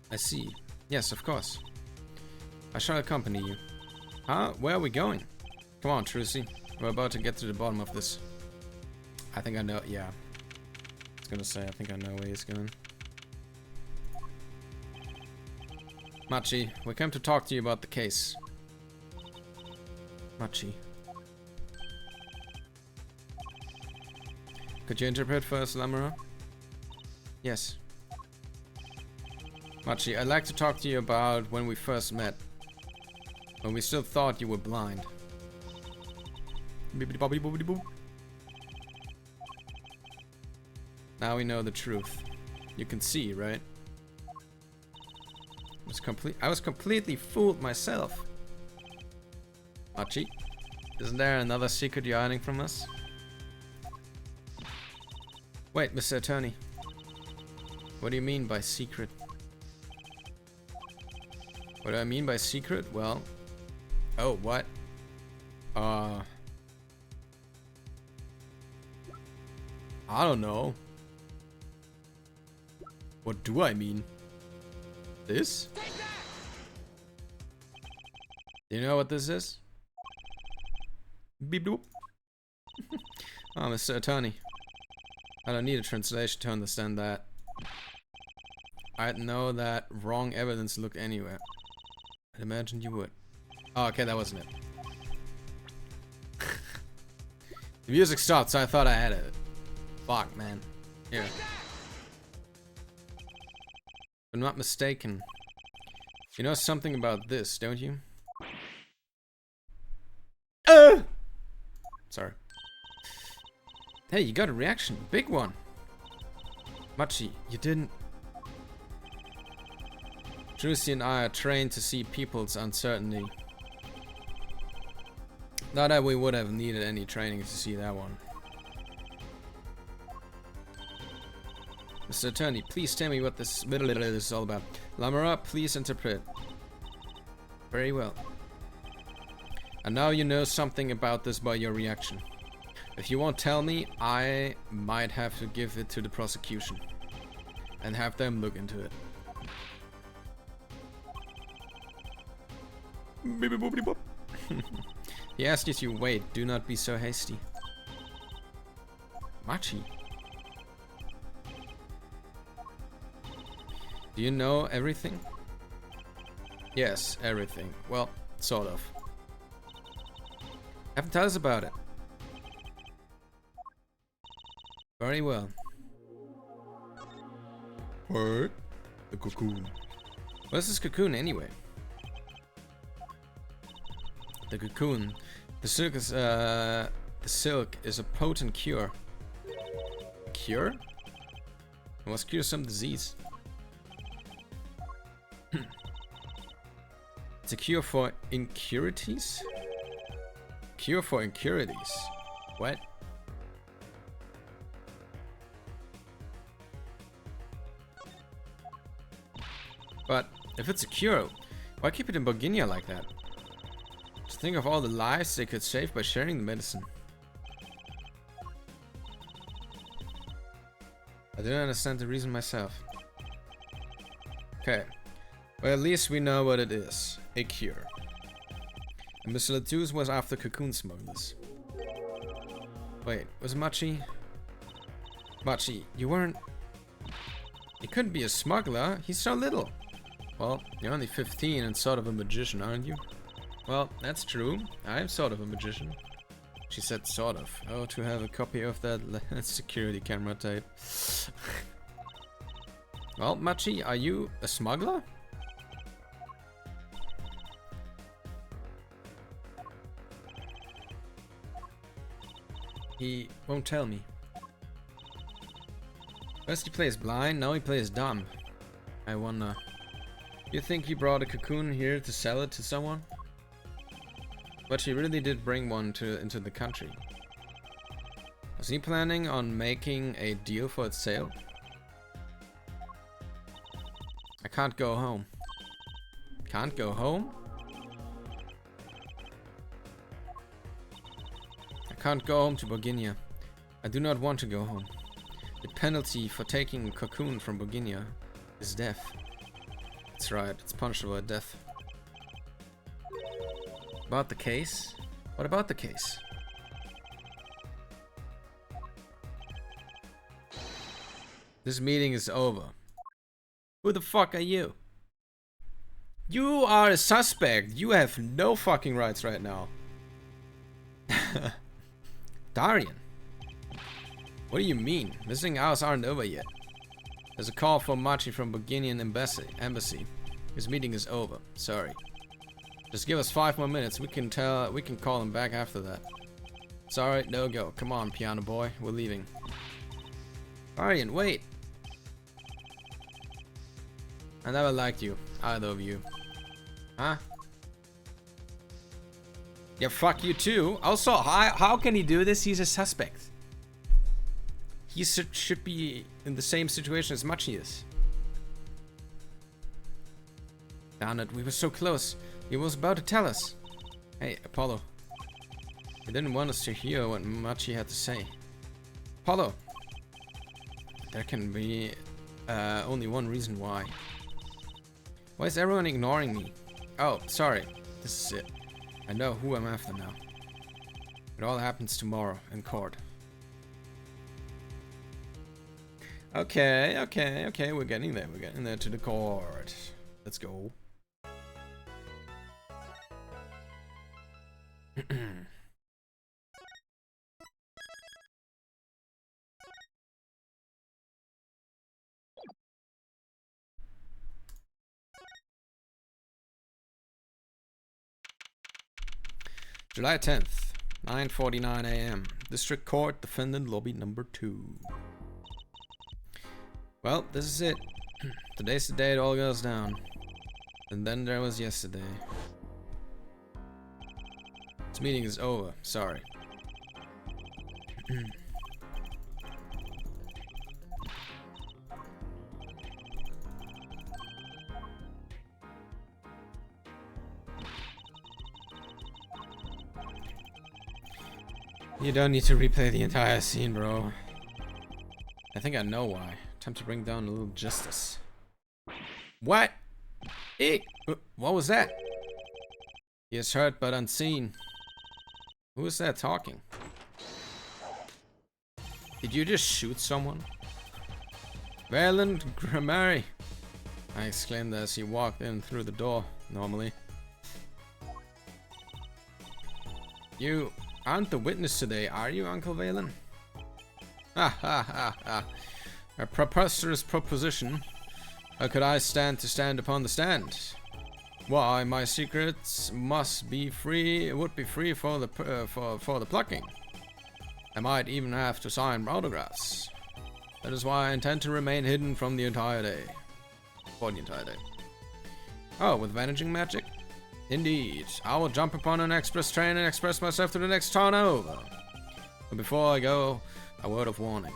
I see. Yes, of course. I shall accompany you. Huh? Where are we going? Come on, Trucy. We're about to get to the bottom of this. I think I know, yeah. I was gonna say, I think I know where he's going. Machi, we came to talk to you about the case. Machi. Could you interpret for us, Lamura? Yes. Machi, I'd like to talk to you about when we first met. When we still thought you were blind. Bibbidi bobbidi bobbidi boo. Now we know the truth. You can see, right? I was completely fooled myself. Machi, isn't there another secret you're hiding from us? Wait, Mr. Attorney. What do you mean by secret? What do I mean by secret? Well... Oh, what? I don't know. What do I mean? This? Do you know what this is? Beep doop. Oh, Mr. Attorney. I don't need a translation to understand that. I'd know that wrong evidence looked anywhere. I'd imagine you would. Oh, okay, that wasn't it. The music stopped, so I thought I had it. Fuck, man. Here. If I'm not mistaken, you know something about this, don't you? Sorry. Hey, you got a reaction. Big one. Machi, you didn't... Juicy and I are trained to see people's uncertainty. Not that we would have needed any training to see that one. Mr. Attorney, please tell me what this is all about. Lamura, please interpret. Very well. And now you know something about this by your reaction. If you won't tell me, I might have to give it to the prosecution. And have them look into it. He asked you to wait. Do not be so hasty. Machi. Do you know everything? Yes, everything. Well, sort of. Have to tell us about it. Very well. What? The cocoon. What is this cocoon anyway? The cocoon. The silk is a potent cure. Cure? It must cure some disease. It's a cure for incurities? Cure for incurities? What? But if it's a cure, why keep it in Boginia like that? Just think of all the lives they could save by sharing the medicine. I don't understand the reason myself. Okay. Well, at least we know what it is. A cure. And Mr. Latouche was after cocoon smugglers. Wait, was Machi? Machi, you weren't... You couldn't be a smuggler. He's so little. Well, you're only 15 and sort of a magician, aren't you? Well, that's true. I'm sort of a magician. She said sort of. Oh, to have a copy of that security camera tape. Well, Machi, are you a smuggler? He won't tell me. First he plays blind, now he plays dumb. I wonder. You think he brought a cocoon here to sell it to someone? But he really did bring one into the country. Was he planning on making a deal for its sale? I can't go home. Can't go home? I can't go home to Boginia. I do not want to go home. The penalty for taking a cocoon from Boginia is death. That's right, it's punishable at death. About the case? What about the case? This meeting is over. Who the fuck are you? You are a suspect. You have no fucking rights right now. Darian. What do you mean? Missing hours aren't over yet. There's a call for Machi from Bulgarian embassy. His meeting is over. Sorry. Just give us 5 more minutes. We can call him back after that. Sorry, no go. Come on, piano boy. We're leaving. Darian, wait. I never liked you. Either of you. Huh? Yeah, fuck you too. Also, how can he do this? He's a suspect. He should be in the same situation as Machi is. Darn it, we were so close. He was about to tell us. Hey, Apollo. He didn't want us to hear what Machi had to say. Apollo. There can be only one reason why. Why is everyone ignoring me? Oh, sorry. This is it. I know who I'm after now. It all happens tomorrow in court. Okay, we're getting there. We're getting there to the court. Let's go. July 10th, 9:49 a.m. District Court, Defendant Lobby number 2. Well, this is it. Today's the day it all goes down. And then there was yesterday. This meeting is over. Sorry. You don't need to replay the entire scene, bro. I think I know why. Time to bring down a little justice. What? Hey, what was that? He is hurt but unseen. Who is that talking? Did you just shoot someone? Valen Gramari, I exclaimed as he walked in through the door, normally. You aren't the witness today, are you, Uncle Valen? Ha ha ha ha. A preposterous proposition. How could I stand upon the stand? Why, my secrets must be free. Would be free for the plucking. I might even have to sign autographs. That is why I intend to remain hidden from the entire day. For the entire day. Oh, with vanishing magic? Indeed. I will jump upon an express train and express myself to the next town over. But before I go, a word of warning.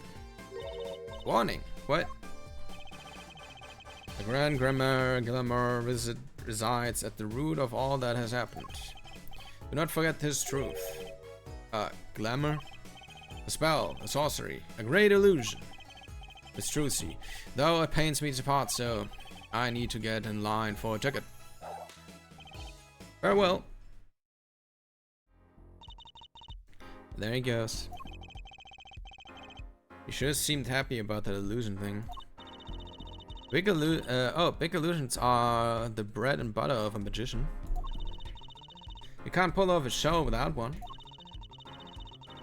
Warning? What? The Grand Glamour resides at the root of all that has happened. Do not forget his truth. Glamour? A spell, a sorcery, a great illusion. It's trucy, though it pains me to part so. I need to get in line for a ticket. Farewell. There he goes. He sure seemed happy about that illusion thing. Big illusions are the bread and butter of a magician. You can't pull off a show without one.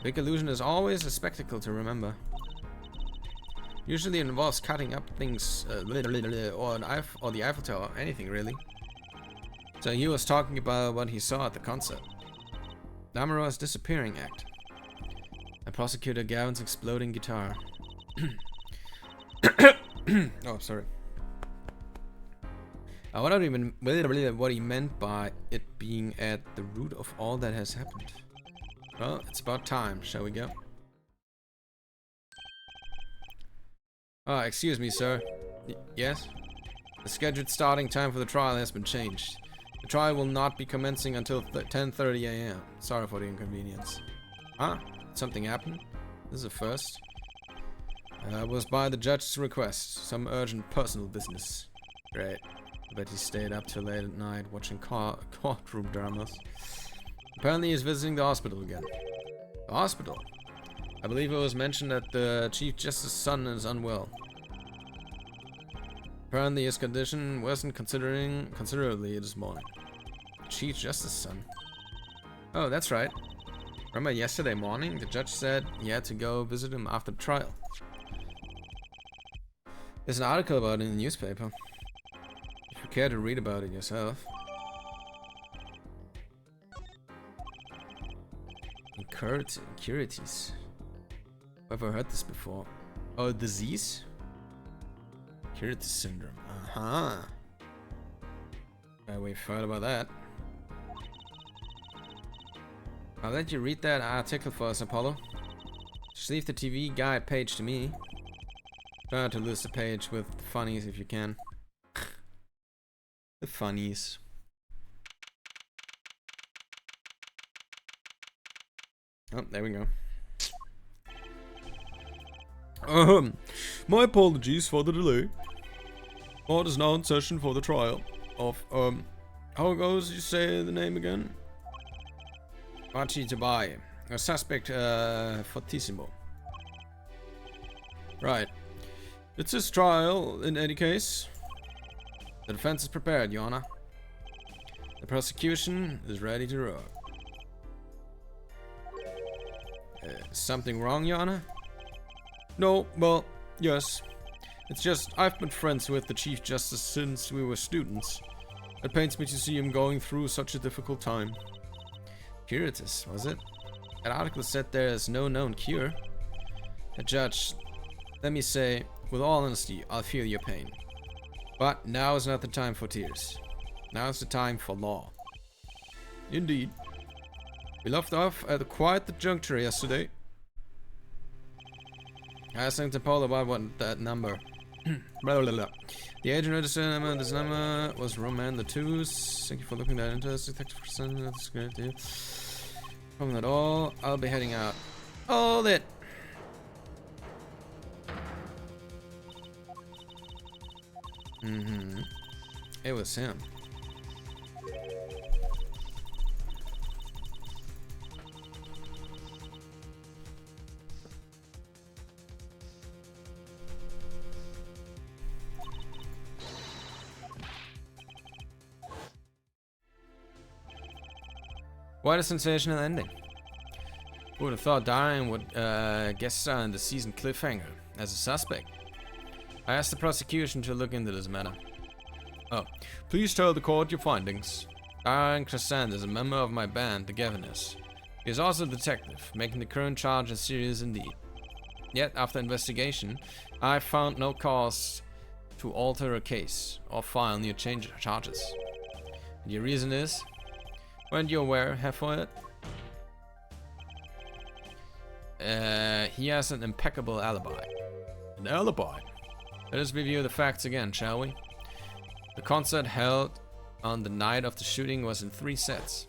Big illusion is always a spectacle to remember. Usually it involves cutting up things, or the Eiffel Tower, anything really. So he was talking about what he saw at the concert. Damaro's disappearing act. And Prosecutor Gavin's exploding guitar. Oh, sorry. I wonder even what he meant by it being at the root of all that has happened. Well, it's about time. Shall we go? Excuse me, sir. Yes? The scheduled starting time for the trial has been changed. The trial will not be commencing until 10:30 a.m. Sorry for the inconvenience. Huh? Something happened? This is a first. It was by the judge's request. Some urgent personal business. Great. I bet he stayed up till late at night watching courtroom dramas. Apparently he's visiting the hospital again. The hospital? I believe it was mentioned that the Chief Justice's son is unwell. Apparently his condition wasn't considerably this morning. Chief Justice son. Oh, that's right. Remember yesterday morning, the judge said he had to go visit him after the trial. There's an article about it in the newspaper. If you care to read about it yourself. Incurities. Ever heard this before? Oh, disease? Curitis syndrome. We've heard about that. I'll let you read that article for us, Apollo. Just leave the TV guide page to me. Try not to lose the page with the funnies if you can. The funnies. Oh, there we go. My apologies for the delay. Court is now in session for the trial of, how goes you say the name again? Machi Tabai, a suspect, fortissimo. Right. It's his trial, in any case. The defense is prepared, Your Honor. The prosecution is ready to roll. Something wrong, Your Honor? No, well, yes. It's just, I've been friends with the Chief Justice since we were students. It pains me to see him going through such a difficult time. Curitis, was it? That article said there is no known cure. The judge, let me say, with all honesty, I'll feel your pain. But now is not the time for tears. Now is the time for law. Indeed. We left off at quite the juncture yesterday. I asked Apollo about what that number. Blah, blah, blah. The agent registered this number was Roman the Twos. Thank you for looking that into. Detective percent. That's great, dude. Problem at all. I'll be heading out. Hold it. It was him. What a sensational ending. Who would have thought Darian would guest star in the season cliffhanger as a suspect? I asked the prosecution to look into this matter. Oh, please tell the court your findings. Darian Crescent is a member of my band, the Governors. He is also a detective, making the current charges serious indeed. Yet, after investigation, I found no cause to alter a case or file new charges. And your reason is? Weren't you aware, Heffoet? He has an impeccable alibi. An alibi? Let us review the facts again, shall we? The concert held on the night of the shooting was in 3 sets.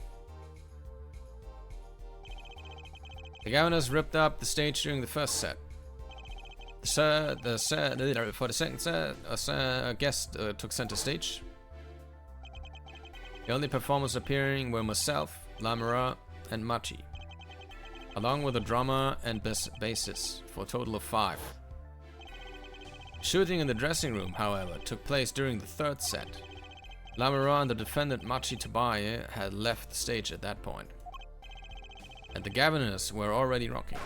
The Governors ripped up the stage during the first set. For the second set, a guest took center stage. The only performers appearing were myself, Lamera, and Machi, along with a drummer and bassist, for a total of 5. Shooting in the dressing room, however, took place during the 3rd set. Lamera and the defendant Machi Tabaye had left the stage at that point, and the Governors were already rocking.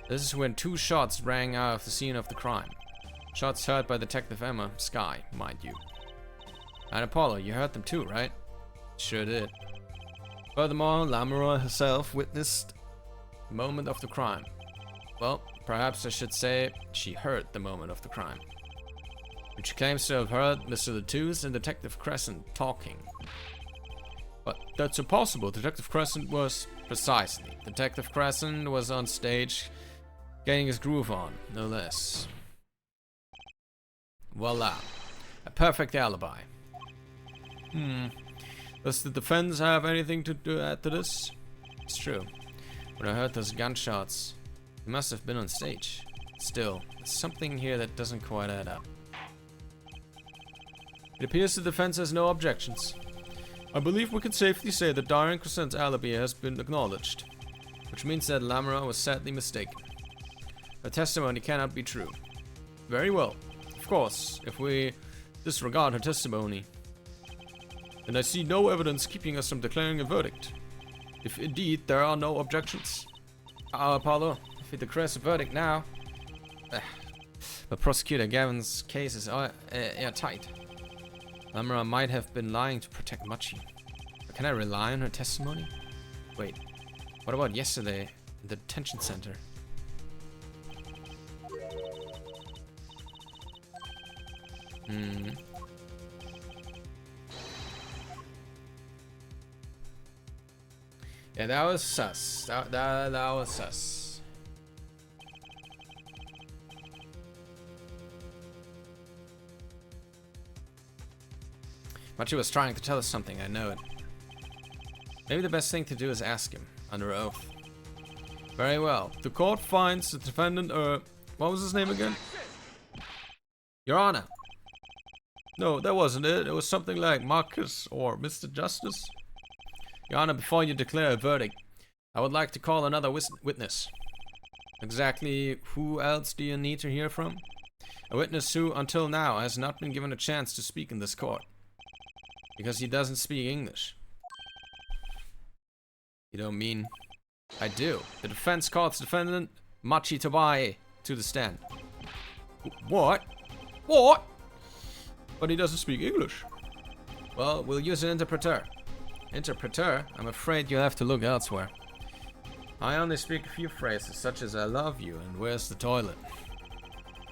This is when 2 shots rang out of the scene of the crime. Shots heard by Detective Emma Sky, mind you. And Apollo, you heard them too, right? Sure did. Furthermore, Lamera herself witnessed the moment of the crime. Well, perhaps I should say she heard the moment of the crime. But she claims to have heard Mr. Latouche and Detective Crescent talking. But that's impossible. Detective Crescent was... Precisely. Detective Crescent was on stage getting his groove on, no less. Voila. A perfect alibi. Does the defense have anything to add to this? It's true. When I heard those gunshots, he must have been on stage. Still, there's something here that doesn't quite add up. It appears the defense has no objections. I believe we can safely say that Darian Crescent's alibi has been acknowledged, which means that Lamera was sadly mistaken. Her testimony cannot be true. Very well. Of course, if we disregard her testimony, then I see no evidence keeping us from declaring a verdict. If indeed there are no objections. Apollo, if we declare a verdict now, but Prosecutor Gavin's case is airtight. Lamra might have been lying to protect Machi. But can I rely on her testimony? Wait, what about yesterday in the detention center? Yeah, that was sus. That was sus. Machi was trying to tell us something, I know it. Maybe the best thing to do is ask him, under oath. Very well. The court finds the defendant, what was his name again? Your Honor. No, that wasn't it. It was something like Marcus or Mr. Justice. Your Honor, before you declare a verdict, I would like to call another witness. Exactly who else do you need to hear from? A witness who, until now, has not been given a chance to speak in this court. Because he doesn't speak English. You don't mean... I do. The defense calls defendant Machi Tobae to the stand. What? What? But he doesn't speak English. Well, we'll use an interpreter. Interpreter? I'm afraid you'll have to look elsewhere. I only speak a few phrases, such as I love you and where's the toilet.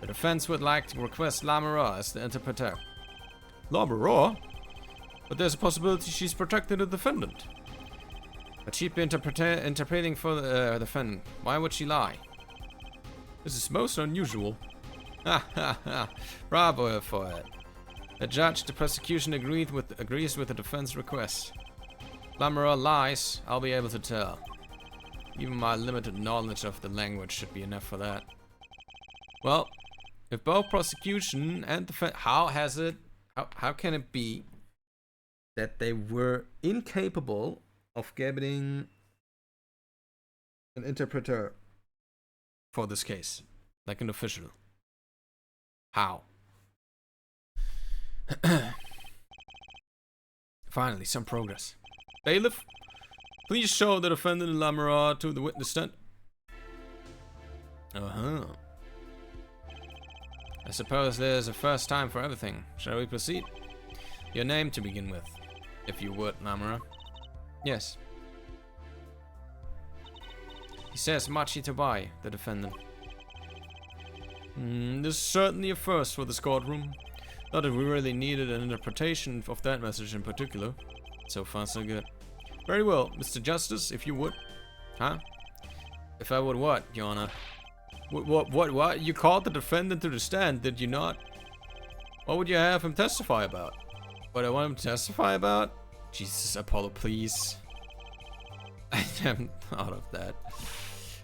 The defense would like to request Lamara as the interpreter. Lamara? But there's a possibility she's protecting the defendant. But she'd be interpreting for the defendant. Why would she lie? This is most unusual. Ha ha ha. Bravo for it. The judge, the prosecution agrees with the defense request. Lamara lies, I'll be able to tell. Even my limited knowledge of the language should be enough for that. Well, if both prosecution and defense... How can it be that they were incapable of getting an interpreter for this case? Like an official. How? Finally, some progress. Bailiff, please show the defendant and Lamara to the witness stand. Uh-huh. I suppose there's a first time for everything. Shall we proceed? Your name to begin with, if you would, Lamara. Yes. He says Machi Tobai, the defendant. This is certainly a first for this courtroom. Not that we really needed an interpretation of that message in particular. So far, so good. Very well, Mr. Justice, if you would. Huh? If I would what, Your Honor? What? You called the defendant to the stand, did you not? What would you have him testify about? What I want him to testify about? Jesus, Apollo, please. I haven't thought of that.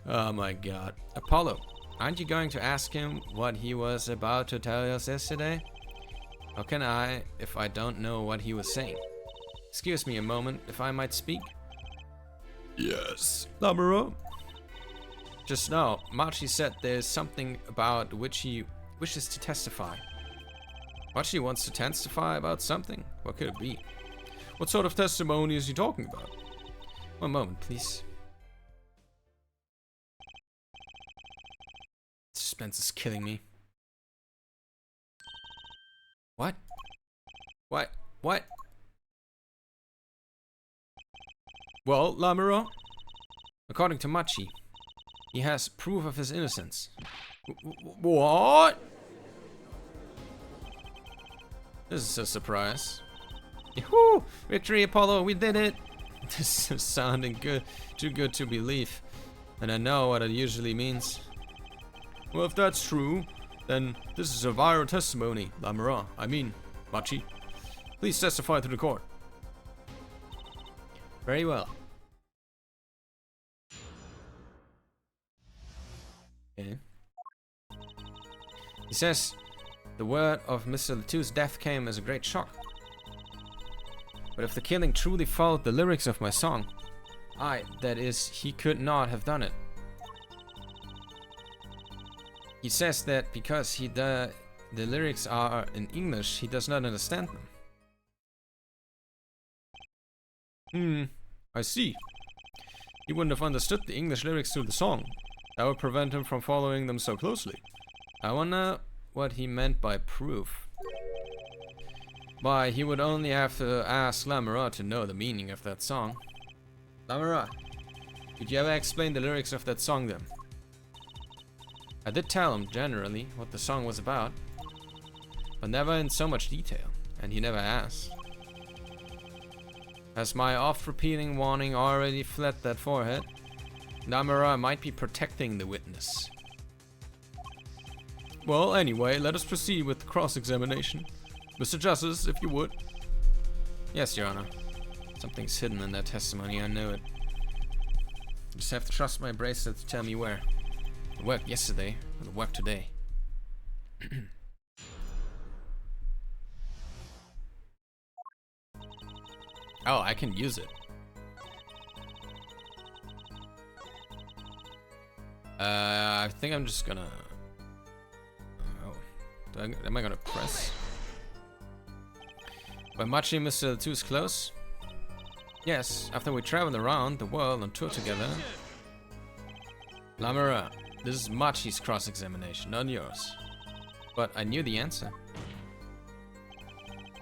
Oh my god. Apollo, aren't you going to ask him what he was about to tell us yesterday? How can I, if I don't know what he was saying? Excuse me a moment, if I might speak? Yes, Lamara. Just now, Machi said there's something about which he wishes to testify. Machi wants to testify about something? What could it be? What sort of testimony is he talking about? One moment, please. Suspense is killing me. What? What? What? Well, Lamara, according to Machi, he has proof of his innocence. What? This is a surprise. Yahoo! Victory, Apollo, we did it! This is sounding good, too good to believe. And I know what it usually means. Well, if that's true, then this is a viral testimony, Lamara. I mean, Machi. Please testify to the court. Very well. Okay. He says, the word of Mr. Latu's death came as a great shock. But if the killing truly followed the lyrics of my song, that is, he could not have done it. He says that because the lyrics are in English, he does not understand them. I see. He wouldn't have understood the English lyrics to the song. That would prevent him from following them so closely. I wonder what he meant by proof. Why, he would only have to ask Lamera to know the meaning of that song. Lamera, did you ever explain the lyrics of that song then? I did tell him, generally, what the song was about, but never in so much detail, and he never asked. Has my oft-repeating warning already fled that forehead? Lamera might be protecting the witness. Well, anyway, let us proceed with the cross-examination. Mr. Justice, if you would. Yes, Your Honor. Something's hidden in that testimony, I know it. I just have to trust my bracelet to tell me where. It worked yesterday, it'll work today. Oh, I can use it. I think I'm just gonna... Oh. Am I gonna press? By matching Mr. Latu's close? Yes, after we traveled around the world on tour together. Lamera, this is Machi's cross-examination, not yours. But I knew the answer.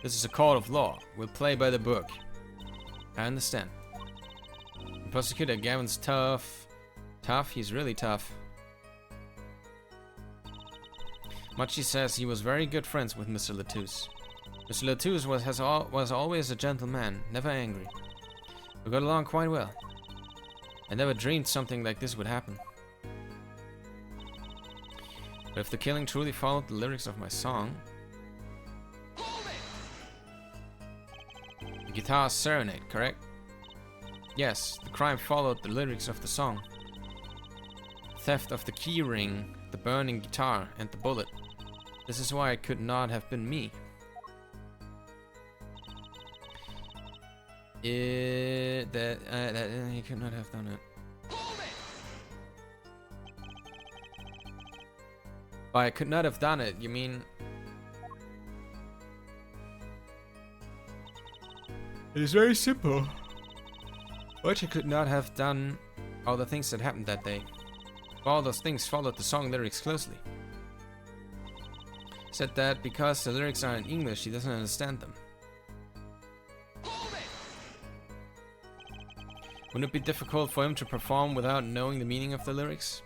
This is a court of law. We'll play by the book. I understand. The prosecutor Gavin's tough. Tough? He's really tough. Machi says he was very good friends with Mr. Latus. Mr. Latus was always a gentleman, never angry. We got along quite well. I never dreamed something like this would happen. But if the killing truly followed the lyrics of my song... The guitar serenade, correct? Yes, the crime followed the lyrics of the song. Theft of the key ring, the burning guitar, and the bullet. This is why it could not have been me. He could not have done it. By I could not have done it, you mean... It is very simple. But you could not have done all the things that happened that day. All those things followed the song lyrics closely. Said that because the lyrics are in English, he doesn't understand them. Wouldn't it be difficult for him to perform without knowing the meaning of the lyrics?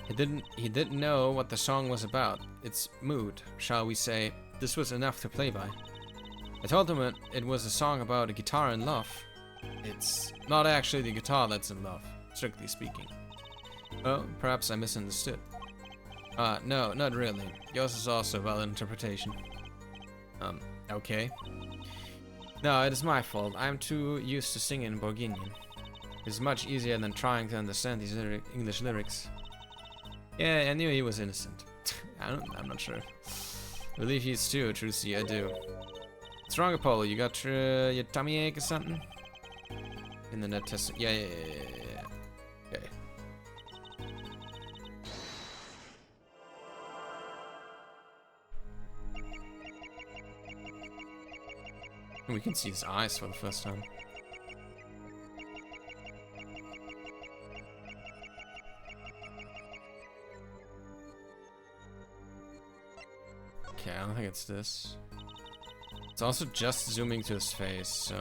He didn't know what the song was about. Its mood, shall we say. This was enough to play by. I told him it was a song about a guitar in love. It's not actually the guitar that's in love, strictly speaking. Oh, perhaps I misunderstood. No, not really. Yours is also a valid interpretation. Okay. No, it is my fault. I'm too used to singing in Bourguignon. It's much easier than trying to understand these English lyrics. Yeah, I knew he was innocent. I'm not sure. I believe he is too, Trucy, I do. What's wrong, Apollo? You got your tummy ache or something? In the net test. Yeah. Okay. We can see his eyes for the first time. Okay, I don't think it's this. It's also just zooming to his face, so...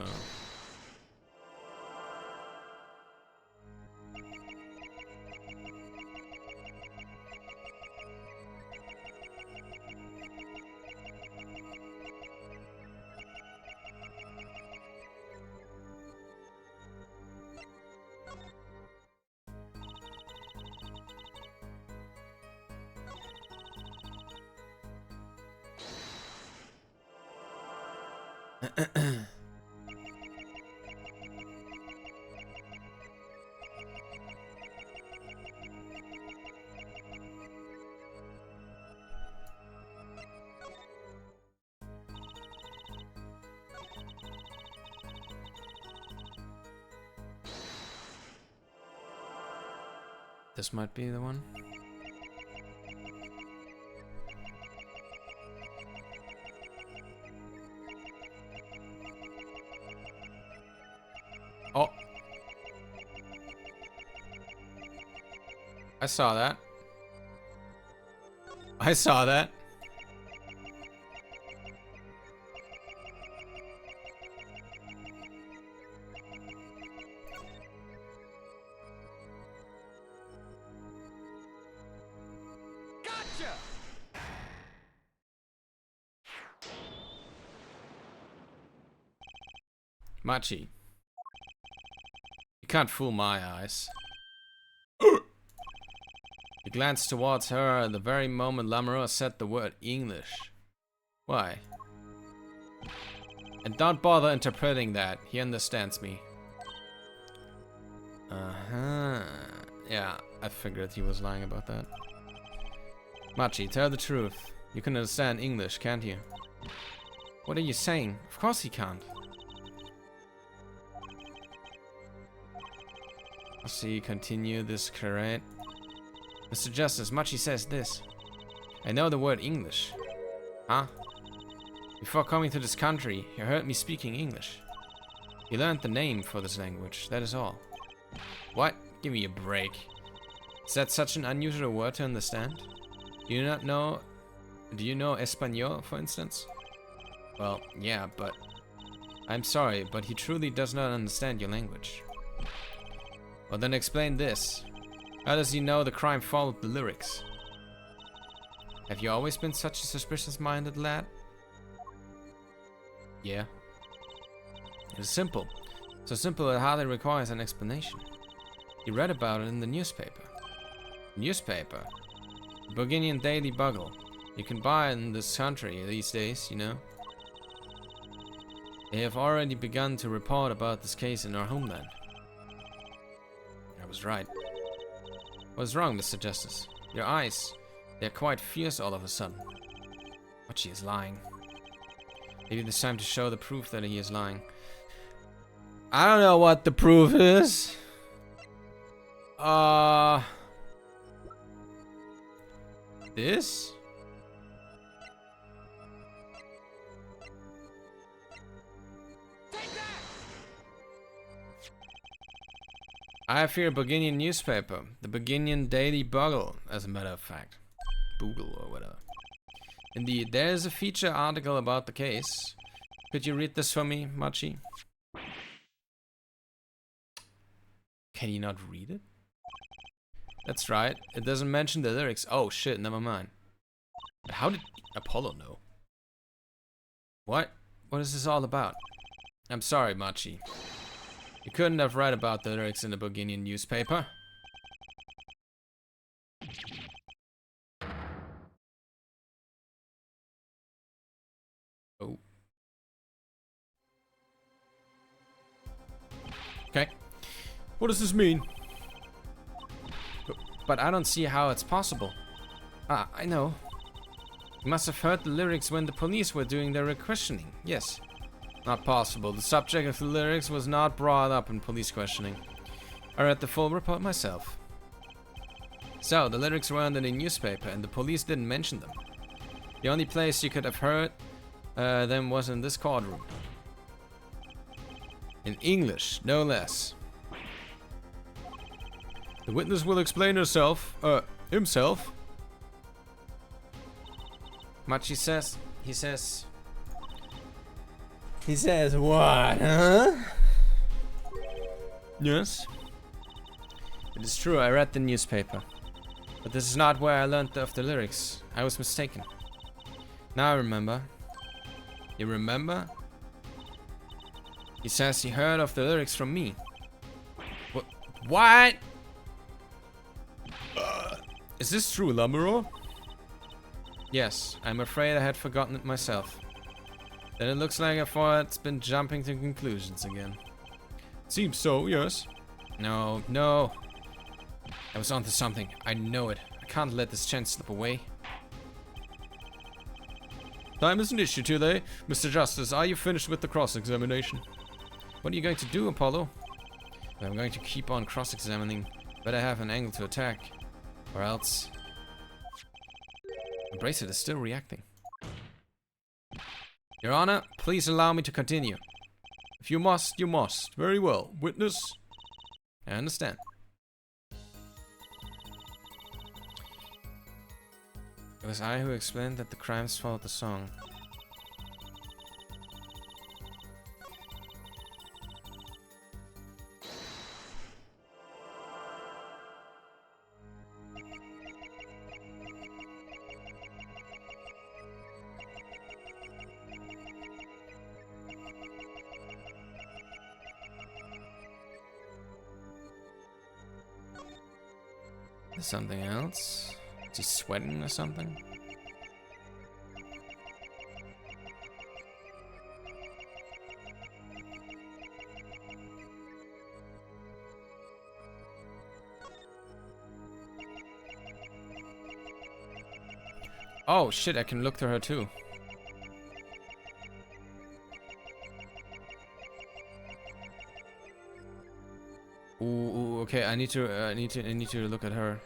This might be the one. Oh. I saw that. I saw that. Machi. You can't fool my eyes. He glanced towards her at the very moment Lamoureux said the word English. Why? And don't bother interpreting that. He understands me. Uh-huh. Yeah, I figured he was lying about that. Machi, tell the truth. You can understand English, can't you? What are you saying? Of course he can't. I see, continue this current. Mr. Justice, Machi says this. I know the word English. Huh? Before coming to this country, you heard me speaking English. You learned the name for this language, that is all. What? Give me a break. Is that such an unusual word to understand? Do you know Espanol, for instance? Well, yeah, but... I'm sorry, but he truly does not understand your language. Well, then explain this. How does he know the crime followed the lyrics? Have you always been such a suspicious-minded lad? Yeah. It is simple. So simple it hardly requires an explanation. You read about it in the newspaper. Newspaper? The Bourguignon Daily Bugle. You can buy it in this country these days, you know. They have already begun to report about this case in our homeland. I was right. What's wrong, Mr. Justice? Your eyes, they're quite fierce all of a sudden. But she is lying. Maybe it's time to show the proof that he is lying. I don't know what the proof is. This? I have here a Bourguignon newspaper, the Bourguignon Daily Bugle, as a matter of fact. Boogle or whatever. Indeed, there is a feature article about the case. Could you read this for me, Machi? Can you not read it? That's right, it doesn't mention the lyrics. Oh shit, never mind. But how did Apollo know? What? What is this all about? I'm sorry, Machi. You couldn't have read about the lyrics in the Bourguignon newspaper. Oh. Okay. What does this mean? But I don't see how it's possible. Ah, I know. You must have heard the lyrics when the police were doing their questioning. Yes. Not possible. The subject of the lyrics was not brought up in police questioning. I read the full report myself. So, the lyrics weren't in the newspaper and the police didn't mention them. The only place you could have heard them was in this courtroom. In English, no less. The witness will explain himself. Machi says, he says what, huh? Yes. It is true, I read the newspaper. But this is not where I learned of the lyrics. I was mistaken. Now I remember. You remember? He says he heard of the lyrics from me. What? Is this true, Lamoureux? Yes, I'm afraid I had forgotten it myself. Then it looks like it's been jumping to conclusions again. Seems so, yes. No. I was onto something. I know it. I can't let this chance slip away. Time is an issue today. Mr. Justice, are you finished with the cross-examination? What are you going to do, Apollo? I'm going to keep on cross-examining Better have an angle to attack, or else the bracelet is still reacting. Your Honor, please allow me to continue. If you must, you must. Very well. Witness? I understand. It was I who explained that the crimes followed the song. Something else? Is he sweating or something? Oh shit, I can look to her too. Ooh, okay, I need to look at her,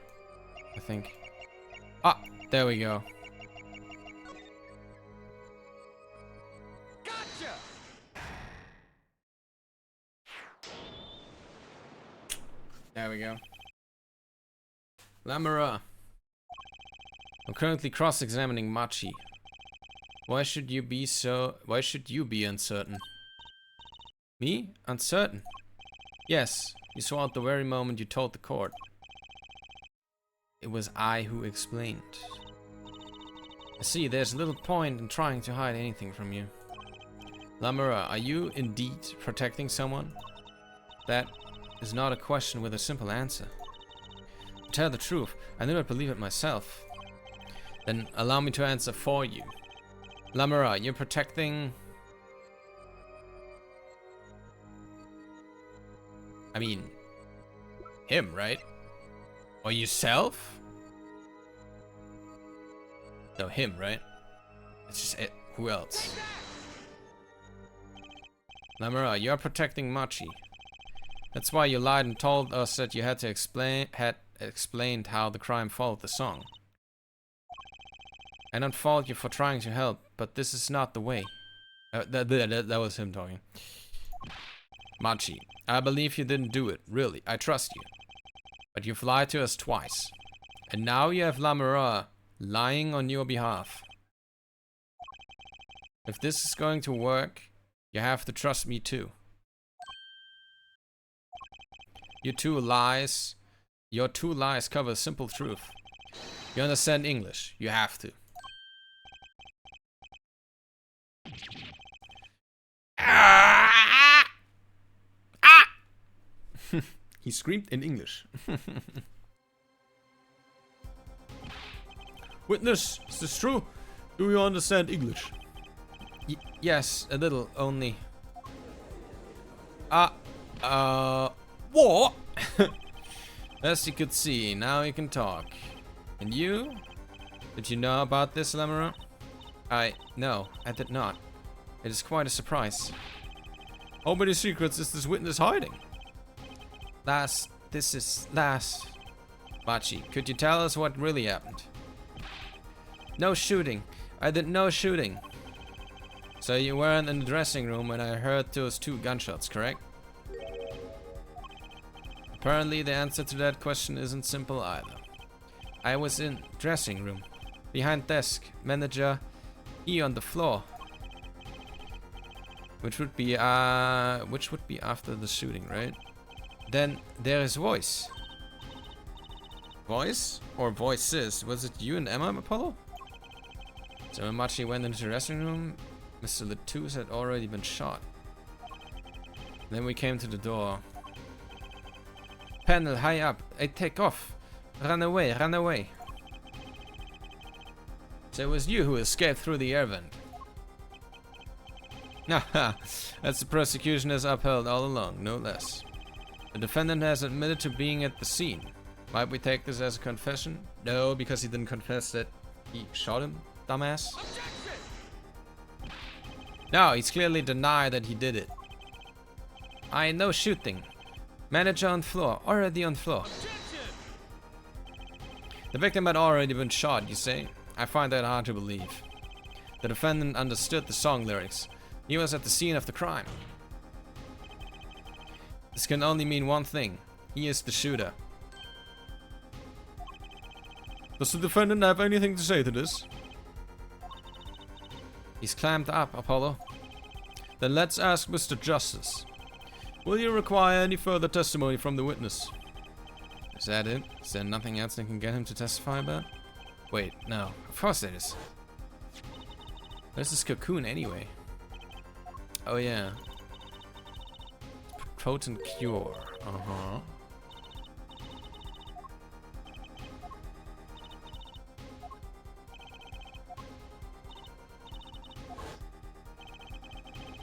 I think. Ah, there we go. Gotcha! There we go. Lamera. I'm currently cross-examining Machi. Why should you be uncertain? Me? Uncertain? Yes, you saw at the very moment you told the court. It was I who explained. I see, there's little point in trying to hide anything from you. Lamera, are you indeed protecting someone? That is not a question with a simple answer. To tell the truth, I do not believe it myself. Then allow me to answer for you. Lamera, you're protecting... I mean... him, right? Or yourself? No, him, right? It's just it. Who else? Lamera, you're protecting Machi. That's why you lied and told us that you had explained how the crime followed the song. I don't fault you for trying to help, but this is not the way. That was him talking. Machi, I believe you didn't do it, really. I trust you. But you've lied to us twice. And now you have Lamera lying on your behalf. If this is going to work, you have to trust me too. Your two lies cover a simple truth. You understand English, you have to. He screamed in English. Witness, is this true? Do you understand English? Yes, a little only. What? As you could see, now you can talk. And you? Did you know about this, Lamera? No, I did not. It is quite a surprise. How many secrets is this witness hiding? This is last. Machi, could you tell us what really happened? No shooting. I did no shooting. So you weren't in the dressing room when I heard those 2 gunshots, correct? Apparently the answer to that question isn't simple either. I was in dressing room. Behind desk. Manager. He on the floor. Which would be after the shooting, right? Then there is voice. Voice? Or voices? Was it you and Emma, Apollo? So when Machi went into the dressing room, Mr. Latouche had already been shot. Then we came to the door. Panel, high up. Hey, take off. Run away, run away. So it was you who escaped through the air vent. Haha, that's the prosecution has upheld all along, no less. The defendant has admitted to being at the scene. Might we take this as a confession? No, because he didn't confess that he shot him, dumbass. No, he's clearly denied that he did it. No shooting. Manager on floor, already on floor. The victim had already been shot, you say? I find that hard to believe. The defendant understood the song lyrics. He was at the scene of the crime. This can only mean one thing. He is the shooter. Does the defendant have anything to say to this? He's clammed up, Apollo. Then let's ask Mr. Justice. Will you require any further testimony from the witness? Is that it? Is there nothing else that can get him to testify about? Wait, no. Of course there is. Where's this cocoon anyway? Oh yeah. Potent cure. Uh-huh.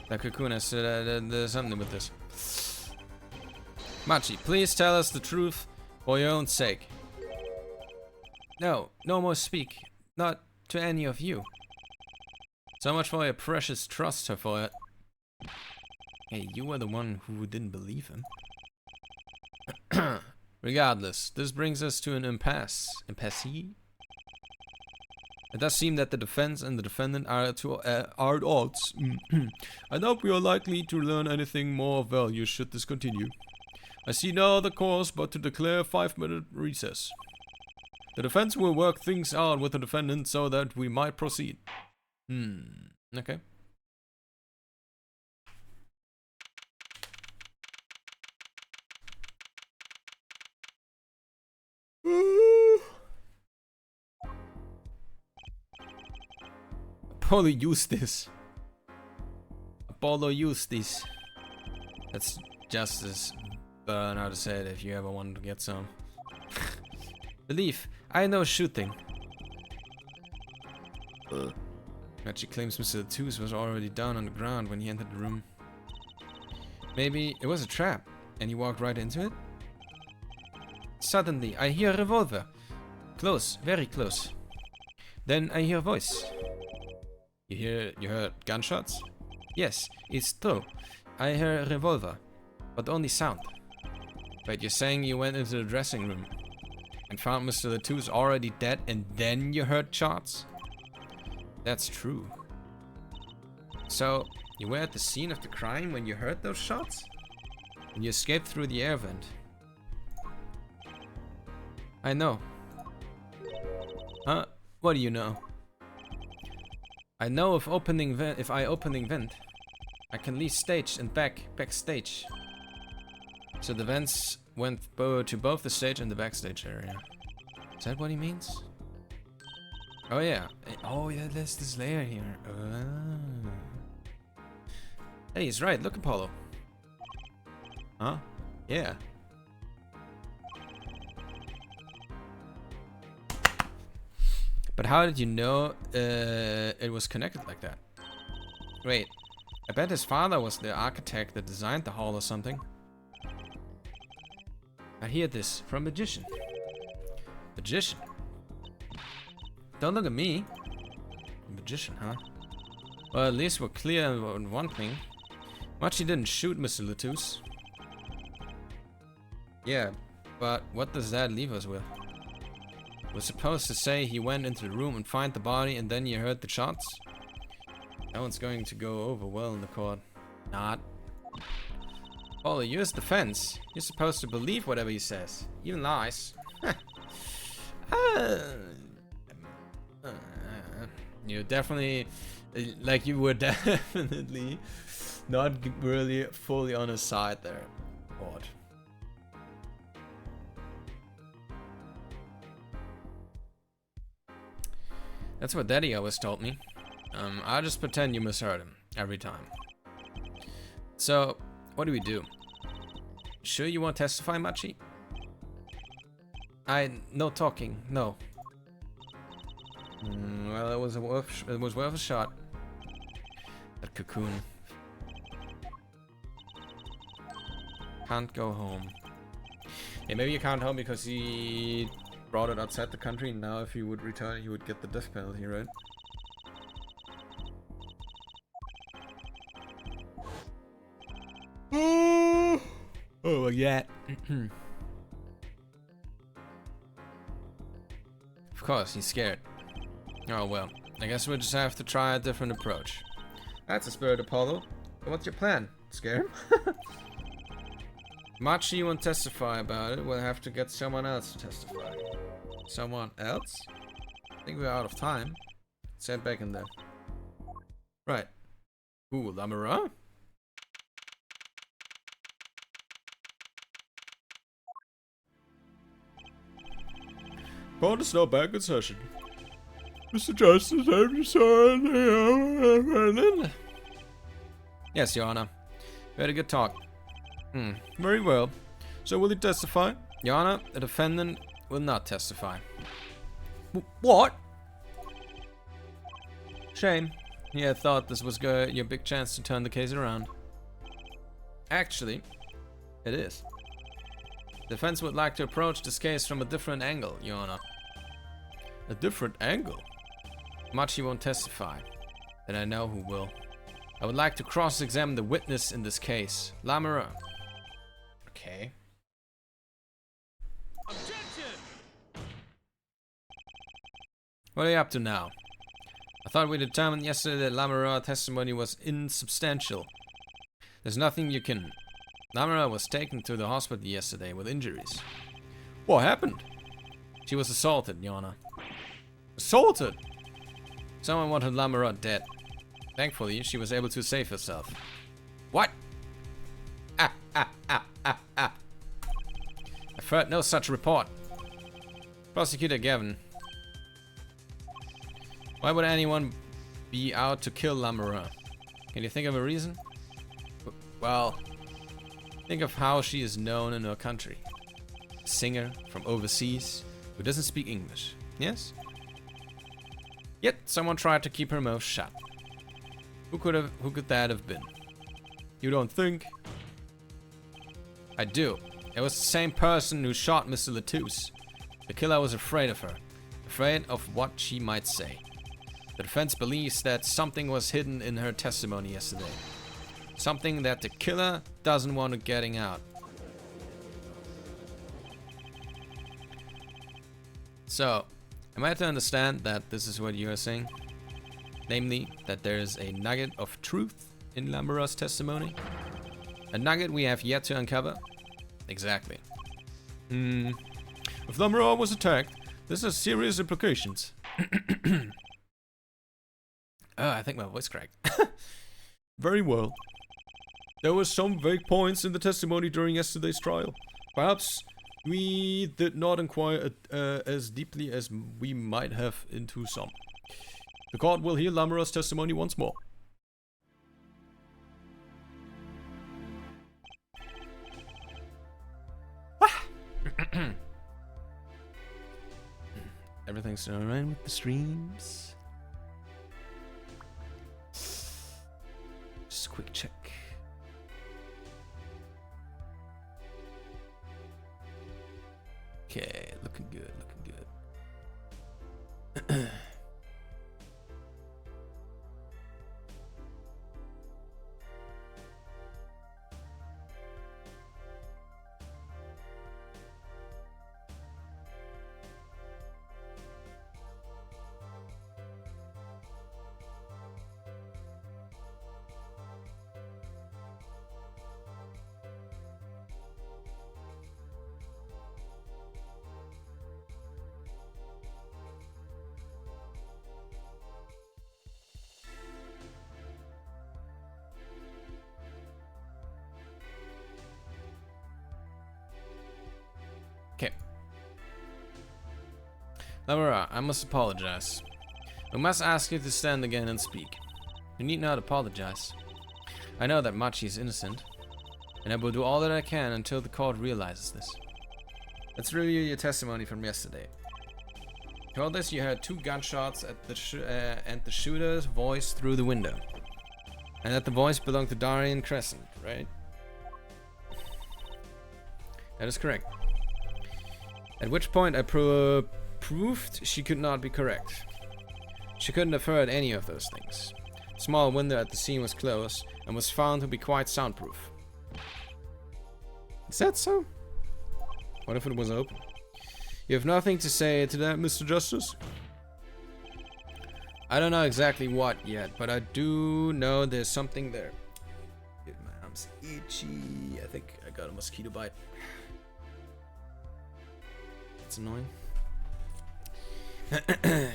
That cocoon has there's something with this. Machi, please tell us the truth for your own sake. No, no more speak. Not to any of you. So much for your precious trust, her for it. Hey, you were the one who didn't believe him. Regardless, this brings us to an impasse. Impasse? It does seem that the defense and the defendant are at odds. I doubt we are likely to learn anything more of value should this continue. I see no other course but to declare a 5-minute recess. The defense will work things out with the defendant so that we might proceed. Okay. Apollo used this. Apollo used this. That's justice. Burn how to say it if you ever want to get some. Belief. I know shooting. Machi claims Mr. Tooth was already down on the ground when he entered the room. Maybe it was a trap and he walked right into it? Suddenly, I hear a revolver. Close, very close. Then I hear a voice. You heard gunshots? Yes, it's true. I heard a revolver, but only sound. Wait, you're saying you went into the dressing room and found Mr. Latouche already dead and then you heard shots? That's true. So, you were at the scene of the crime when you heard those shots? And you escaped through the air vent? I know. Huh? What do you know? I know if I opening vent, I can leave stage and backstage. So the vents went to both the stage and the backstage area. Is that what he means? Oh yeah. Oh yeah, there's this layer here. Hey, he's right. Look, Apollo. Huh? Yeah. But how did you know it was connected like that? Wait, I bet his father was the architect that designed the hall or something. I hear this from Magician. Magician? Don't look at me. Magician, huh? Well, at least we're clear on one thing. Machi didn't shoot Mr. Latouche. Yeah, but what does that leave us with? We're supposed to say he went into the room and find the body and then you heard the shots? That one's going to go over well in the court. Not. Paulo, you're his defense. You're supposed to believe whatever he says. Even lies. You definitely... Like, you were definitely not really fully on his side there. Court. That's what Daddy always told me. I'll just pretend you misheard him every time. So, what do we do? Sure you won't testify, Machi? No talking, no. Well, it was worth a shot. That cocoon. Can't go home. Yeah, maybe you can't home because he brought it outside the country. Now, if he would return, he would get the death penalty, right? Oh, yeah. course, he's scared. Oh well, I guess we'll just have to try a different approach. That's a spirit, Apollo. What's your plan? Scare him? Machi won't testify about it. We'll have to get someone else to testify. Someone else? I think we're out of time. Let's head back in there. Right. Ooh, Lamara? Court is now back in session. Mr. Justice, have you signed? Yes, Your Honor. We had a good talk. Very well. So will he testify? Your Honor, the defendant will not testify. What? Shame. Yeah, I thought this was your big chance to turn the case around. Actually, it is. The defense would like to approach this case from a different angle, Your Honor. A different angle? Machi won't testify. Then I know who will. I would like to cross-examine the witness in this case, Lamara. Okay. Objection! What are you up to now? I thought we determined yesterday that Lamara's testimony was insubstantial. There's nothing you can... Lamara was taken to the hospital yesterday with injuries. What happened? She was assaulted, Your Honor. Assaulted? Someone wanted Lamara dead. Thankfully, she was able to save herself. What? I've heard no such report. Prosecutor Gavin. Why would anyone be out to kill Lamara? Can you think of a reason? Well, think of how she is known in her country. A singer from overseas who doesn't speak English. Yes? Yet someone tried to keep her mouth shut. Who could that have been? You don't think? I do. It was the same person who shot Mr. Latouche. The killer was afraid of her. Afraid of what she might say. The defense believes that something was hidden in her testimony yesterday. Something that the killer doesn't want to getting out. So, am I to understand that this is what you are saying? Namely, that there is a nugget of truth in Lamara's testimony? A nugget we have yet to uncover? Exactly. If Lamara was attacked, this has serious implications. Oh, I think my voice cracked. Very well. There were some vague points in the testimony during yesterday's trial. Perhaps we did not inquire as deeply as we might have into some. The court will hear Lamara's testimony once more. Everything's alright with the streams. Just a quick check. Okay, looking good, looking good. Okay. Lamara, I must apologize. I must ask you to stand again and speak. You need not apologize. I know that Machi is innocent, and I will do all that I can until the court realizes this. Let's review your testimony from yesterday. You told us you heard 2 gunshots at and the shooter's voice through the window, and that the voice belonged to Darian Crescent, right? That is correct. At which point I proved she could not be correct. She couldn't have heard any of those things. The small window at the scene was closed and was found to be quite soundproof. Is that so? What if it was open? You have nothing to say to that, Mr. Justice? I don't know exactly what yet, but I do know there's something there. Dude, my arm's itchy. I think I got a mosquito bite. It's annoying. There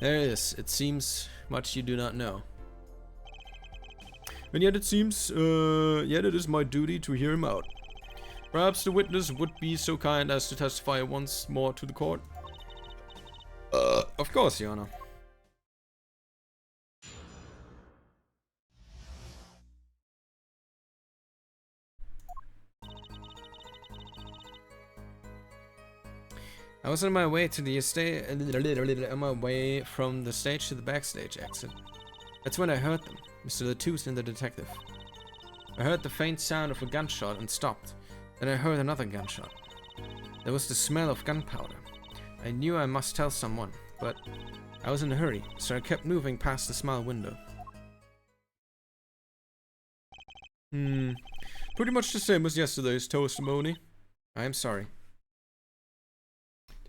it is. It seems much you do not know. And yet it seems, yet it is my duty to hear him out. Perhaps the witness would be so kind as to testify once more to the court. Of course, Your Honor. I was on my way to the estate, on my way from the stage to the backstage exit. That's when I heard them, Mr. Latouche and the detective. I heard the faint sound of a gunshot and stopped. Then I heard another gunshot. There was the smell of gunpowder. I knew I must tell someone, but I was in a hurry, so I kept moving past the small window. Pretty much the same as yesterday's testimony. I am sorry.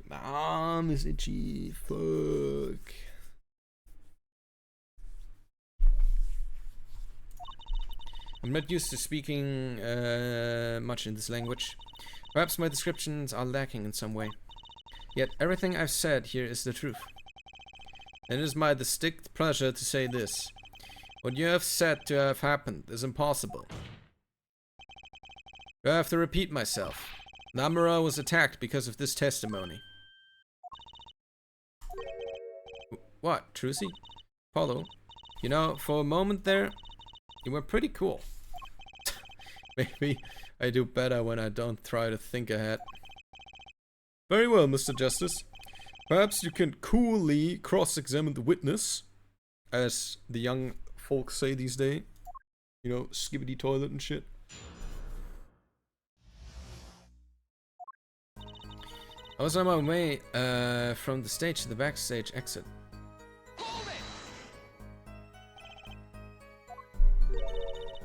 My arm is itchy. Fuck. I'm not used to speaking much in this language. Perhaps my descriptions are lacking in some way. Yet everything I've said here is the truth. And it is my distinct pleasure to say this. What you have said to have happened is impossible. I have to repeat myself. Namura was attacked because of this testimony. What, Trucy? Apollo? You know, for a moment there, you were pretty cool. Maybe I do better when I don't try to think ahead. Very well, Mr. Justice. Perhaps you can coolly cross-examine the witness, as the young folks say these days. You know, skibbity toilet and shit. I was on my way from the stage to the backstage exit.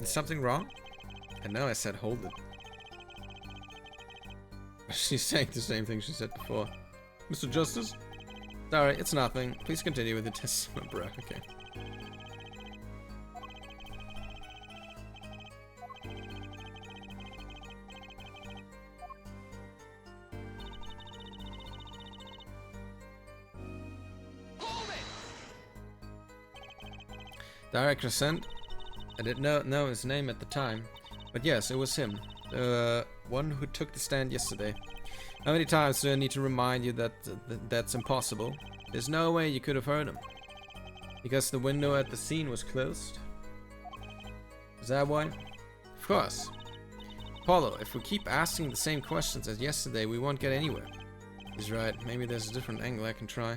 Is something wrong? I know I said hold it. She's saying the same thing she said before. Mr. Justice? Sorry, it's nothing. Please continue with the testimony, bro. Okay. Direct Crescent. I didn't know his name at the time, but yes, it was him. The one who took the stand yesterday. How many times do I need to remind you that that's impossible? There's no way you could have heard him. Because the window at the scene was closed? Is that why? Of course. Apollo, if we keep asking the same questions as yesterday, we won't get anywhere. He's right. Maybe there's a different angle I can try.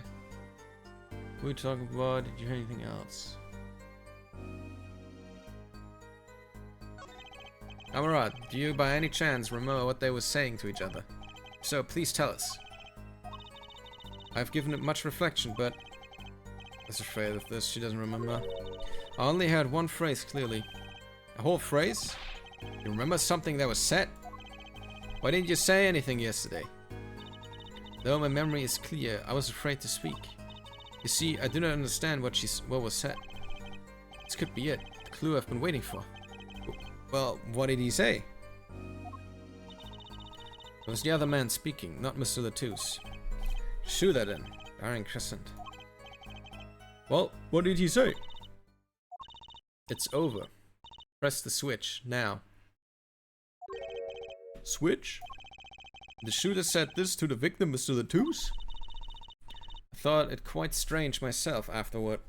Who are we talking about? Did you hear anything else? Amara, do you by any chance remember what they were saying to each other? So please tell us. I've given it much reflection, but I was afraid of this. She doesn't remember. I only heard one phrase clearly. A whole phrase? You remember something that was said? Why didn't you say anything yesterday? Though my memory is clear, I was afraid to speak. You see, I do not understand what was said. This could be it. The clue I've been waiting for. Well, what did he say? It was the other man speaking, not Mr. Latouche. Shoot that in. Iron Crescent. Well, what did he say? It's over. Press the switch, now. Switch? The shooter said this to the victim, Mr. Latouche? I thought it quite strange myself afterward.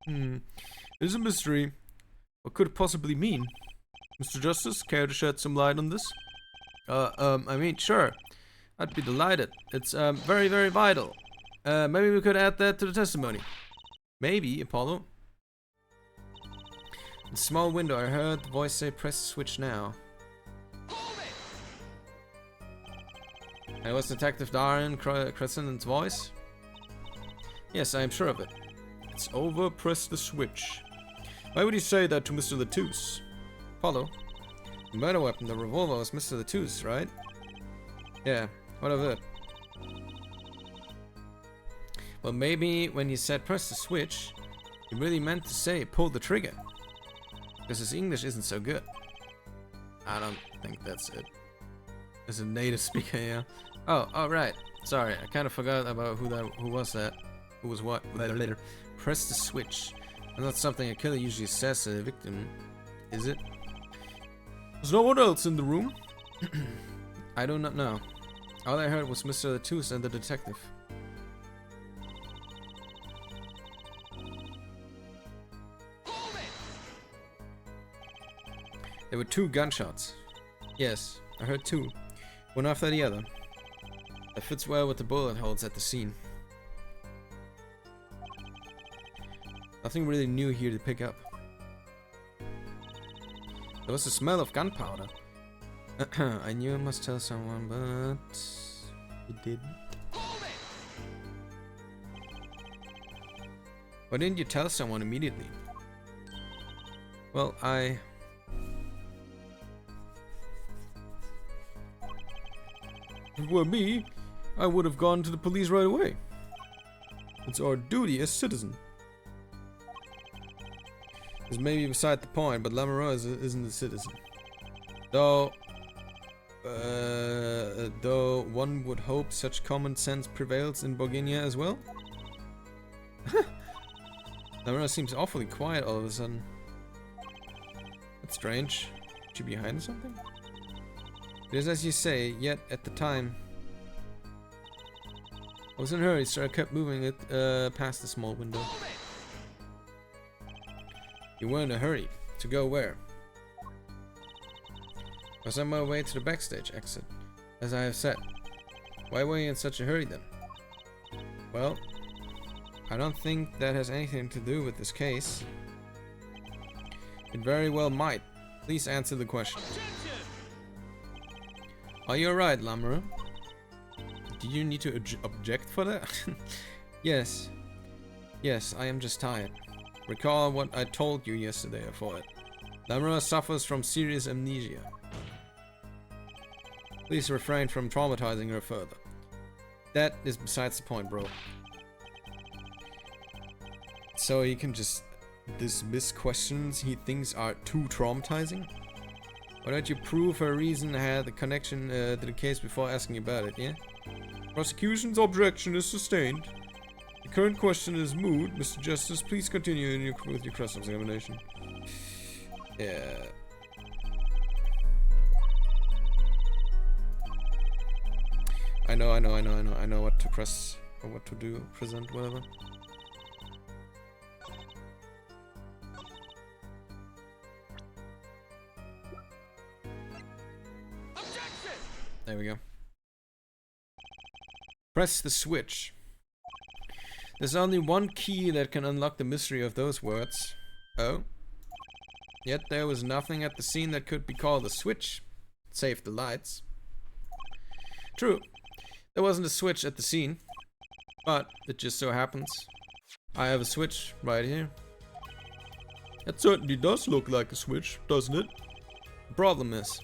It's a mystery. What could it possibly mean? Mr. Justice, care to shed some light on this? I mean, sure. I'd be delighted. It's, very, very vital. Maybe we could add that to the testimony. Maybe, Apollo. In the small window, I heard the voice say, press the switch now. And it was Detective Darren Crescent's voice? Yes, I am sure of it. It's over, press the switch. Why would he say that to Mr. Latouche? Apollo, the murder weapon, the revolver, was Mr. Latouche, right? Yeah, what of it? Well, maybe when he said press the switch, he really meant to say pull the trigger. Because his English isn't so good. I don't think that's it. As a native speaker, yeah. Oh, right. Sorry, I kind of forgot about who was that. Who was what? Later. Press the switch. That's not something a killer usually says to the victim, is it? There's no one else in the room. I do not know. All I heard was Mr. Latouche and the detective. There were 2 gunshots. Yes, I heard 2. One after the other. That fits well with the bullet holes at the scene. Nothing really new here to pick up. There was the smell of gunpowder. I knew I must tell someone, but you didn't. Why didn't you tell someone immediately? Well, If it were me, I would have gone to the police right away. It's our duty as citizens. This may be beside the point, but Lamoureux isn't a citizen. Though one would hope such common sense prevails in Bourguignon as well. Lamoureux seems awfully quiet all of a sudden. That's strange. Should be hiding something? It is as you say, yet at the time I was in a hurry, so I kept moving it past the small window. You were in a hurry. To go where? I was on my way to the backstage exit, as I have said. Why were you in such a hurry then? Well, I don't think that has anything to do with this case. It very well might. Please answer the question. Are you alright, Lamoureux? Do you need to object for that? Yes. Yes, I am just tired. Recall what I told you yesterday, I thought. Lamoureux suffers from serious amnesia. Please refrain from traumatizing her further. That is besides the point, bro. So he can just dismiss questions he thinks are too traumatizing? Why don't you prove her reason had a connection to the case before asking about it, yeah? Prosecution's objection is sustained. The current question is moot. Mr. Justice, please continue with your cross-examination. Yeah. I know what to press or what to do, present, whatever. There we go. Press the switch. There's only one key that can unlock the mystery of those words. Oh. Yet there was nothing at the scene that could be called a switch, save the lights. True. There wasn't a switch at the scene, but it just so happens I have a switch right here. It certainly does look like a switch, doesn't it? The problem is,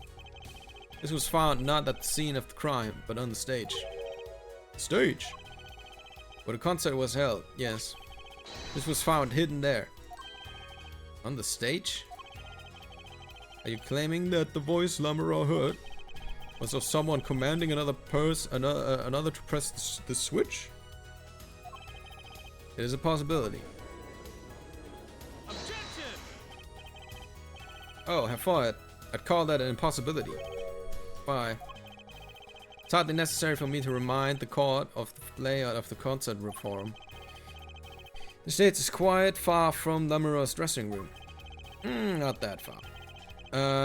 this was found not at the scene of the crime, but on the stage. Stage? Where the concert was held, yes. This was found hidden there. On the stage? Are you claiming that the voice Lamoureux heard was of someone commanding another to press the switch? It is a possibility. Objection! Oh, Herr Feuert, I'd call that an impossibility. Why? It's hardly necessary for me to remind the court of the layout of the concert forum. The stage is quite far from Lamoureux's dressing room. Not that far.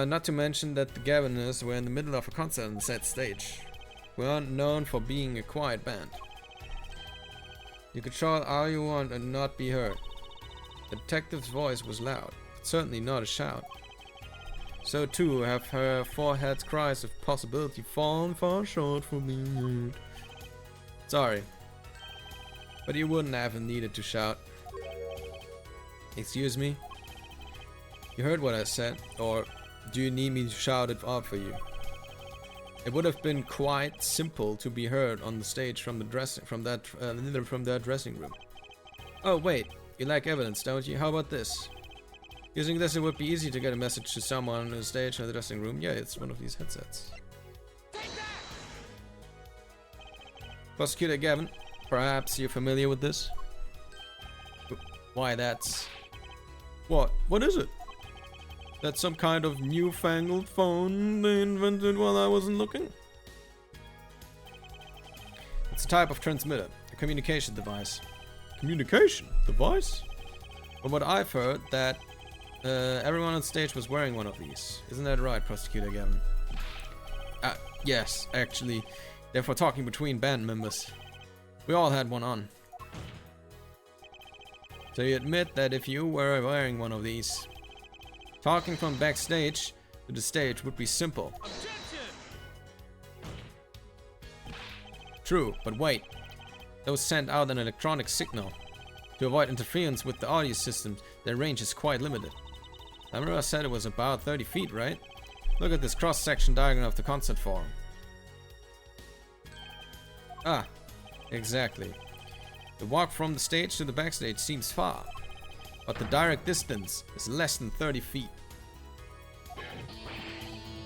Not to mention that the Gavinists were in the middle of a concert on said stage. We aren't known for being a quiet band. You could shout all you want and not be heard. The detective's voice was loud, but certainly not a shout. So too have her forehead's cries of possibility fallen far short from being heard. Sorry, but you wouldn't have needed to shout. Excuse me? You heard what I said, or do you need me to shout it out for you? It would have been quite simple to be heard on the stage from that dressing room. Oh wait, you lack evidence, don't you? How about this? Using this, it would be easy to get a message to someone on the stage or the dressing room. Yeah, it's one of these headsets. Prosecutor Gavin, perhaps you're familiar with this? Why, that's... What? What is it? That's some kind of newfangled phone they invented while I wasn't looking? It's a type of transmitter, a communication device. Communication device? From what I've heard, that everyone on stage was wearing one of these. Isn't that right, Prosecutor Gavin? Yes, actually. Therefore talking between band members. We all had one on. So you admit that if you were wearing one of these, talking from backstage to the stage would be simple. Objection! True, but wait. Those send out an electronic signal. To avoid interference with the audio system, their range is quite limited. Lamera said it was about 30 feet, right? Look at this cross-section diagram of the concert forum. Ah, exactly. The walk from the stage to the backstage seems far, but the direct distance is less than 30 feet.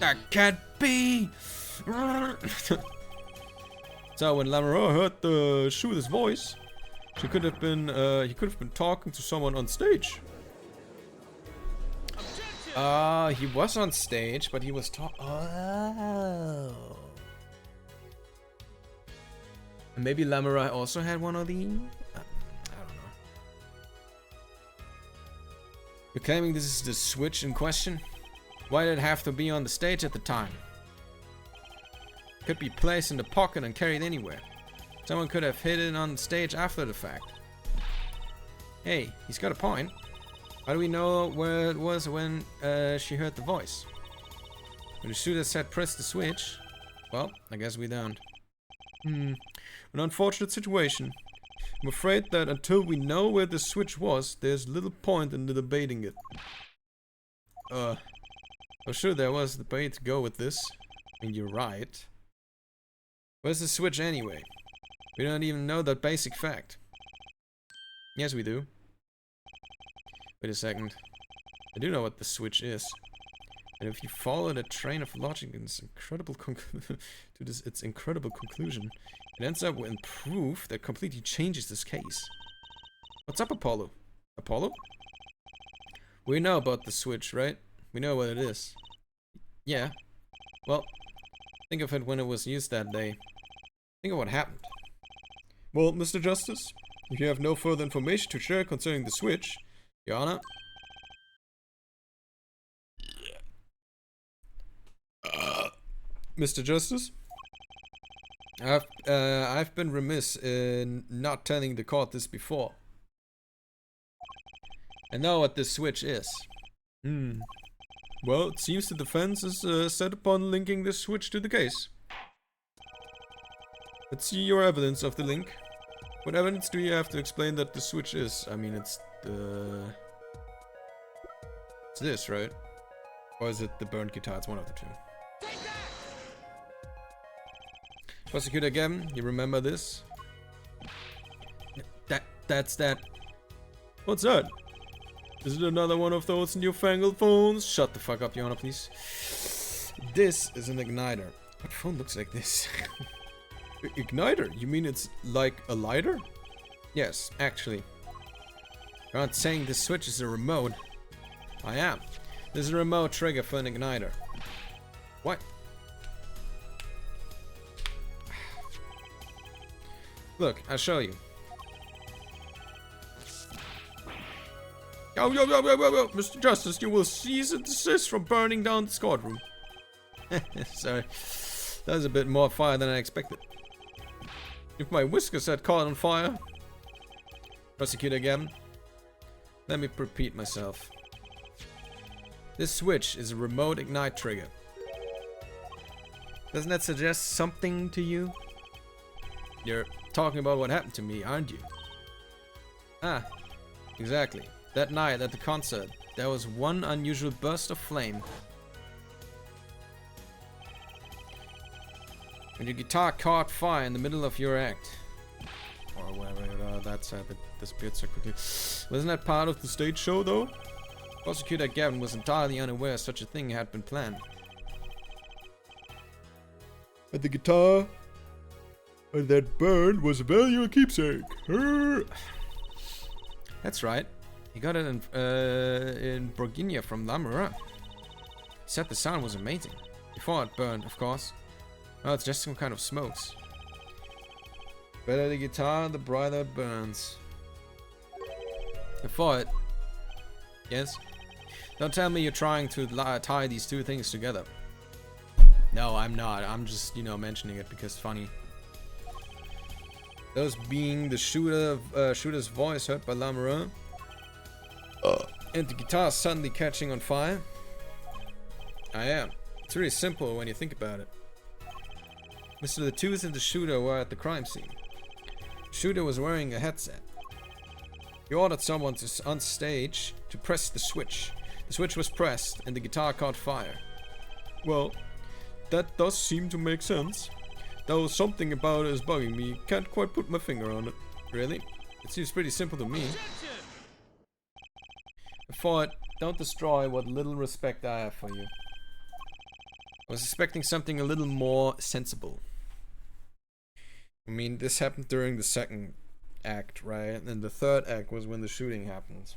That can't be! So when Lamera heard the shooter's voice, he could have been talking to someone on stage. He was on stage, but he was Oh. And maybe Lamera also had one of these? I don't know. You're claiming this is the switch in question? Why did it have to be on the stage at the time? It could be placed in the pocket and carried anywhere. Someone could have hid it on stage after the fact. Hey, he's got a point. How do we know where it was when she heard the voice? When the shooter said press the switch? Well, I guess we don't. An unfortunate situation. I'm afraid that until we know where the switch was, there's little point in debating it. Oh sure, there was the way to go with this. I mean, you're right. Where's the switch anyway? We don't even know that basic fact. Yes, we do. Wait a second. I do know what the switch is. And if you follow the train of logic in its incredible conclusion, it ends up with proof that completely changes this case. What's up, Apollo? Apollo? We know about the switch, right? We know what it is. Yeah. Well, think of it when it was used that day. Think of what happened. Well, Mr. Justice, if you have no further information to share concerning the switch, Your Honor. Mr. Justice? I've been remiss in not telling the court this before. I know what this switch is. Well, it seems the defense is set upon linking this switch to the case. Let's see your evidence of the link. What evidence do you have to explain that the switch is? I mean, it's this, right? Or is it the burned guitar? It's one of the two. Prosecutor again, you remember this? That's that. What's that? Is it another one of those newfangled phones? Shut the fuck up, Your Honor, please. This is an igniter. What phone looks like this? Igniter? You mean it's like a lighter? Yes, actually. You're not saying this switch is a remote. I am. This is a remote trigger for an igniter. What? Look, I'll show you. Yo, Mr. Justice, you will cease and desist from burning down this courtroom. Sorry. That was a bit more fire than I expected. If my whiskers had caught on fire. Prosecutor again. Let me repeat myself. This switch is a remote ignite trigger. Doesn't that suggest something to you? You're talking about what happened to me, aren't you? Ah, exactly. That night at the concert, there was one unusual burst of flame. When your guitar caught fire in the middle of your act. Or whatever, that's that disappeared so quickly. Wasn't that part of the stage show though? Prosecutor Gavin was entirely unaware such a thing had been planned. And the guitar that burned was a valuable keepsake. That's right. He got it in Burguinia from Lamura. He said the sound was amazing. Before it burned, of course. Well, it's just some kind of smokes. Better the guitar, the brighter it burns. Before it. Yes? Don't tell me you're trying to tie these two things together. No, I'm not. I'm just, you know, mentioning it because it's funny. Those being the shooter's voice heard by Lamura. And the guitar suddenly catching on fire. I am. It's really simple when you think about it. Mr. The Tooth and the shooter were at the crime scene. The shooter was wearing a headset. He ordered someone on stage to press the switch. The switch was pressed and the guitar caught fire. Well, that does seem to make sense. Though something about it is bugging me. Can't quite put my finger on it. Really? It seems pretty simple to me. I thought, don't destroy what little respect I have for you. I was expecting something a little more sensible. I mean, this happened during the second act, right? And the third act was when the shooting happened.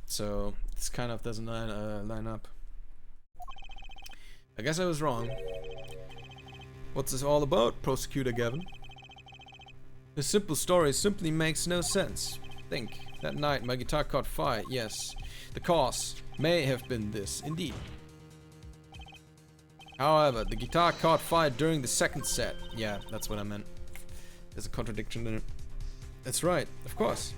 So, this kind of doesn't line up. I guess I was wrong. What's this all about, Prosecutor Gavin? The simple story simply makes no sense. Think, that night my guitar caught fire, yes. The cause may have been this, indeed. However, the guitar caught fire during the second set. Yeah, that's what I meant. There's a contradiction in it. That's right, of course.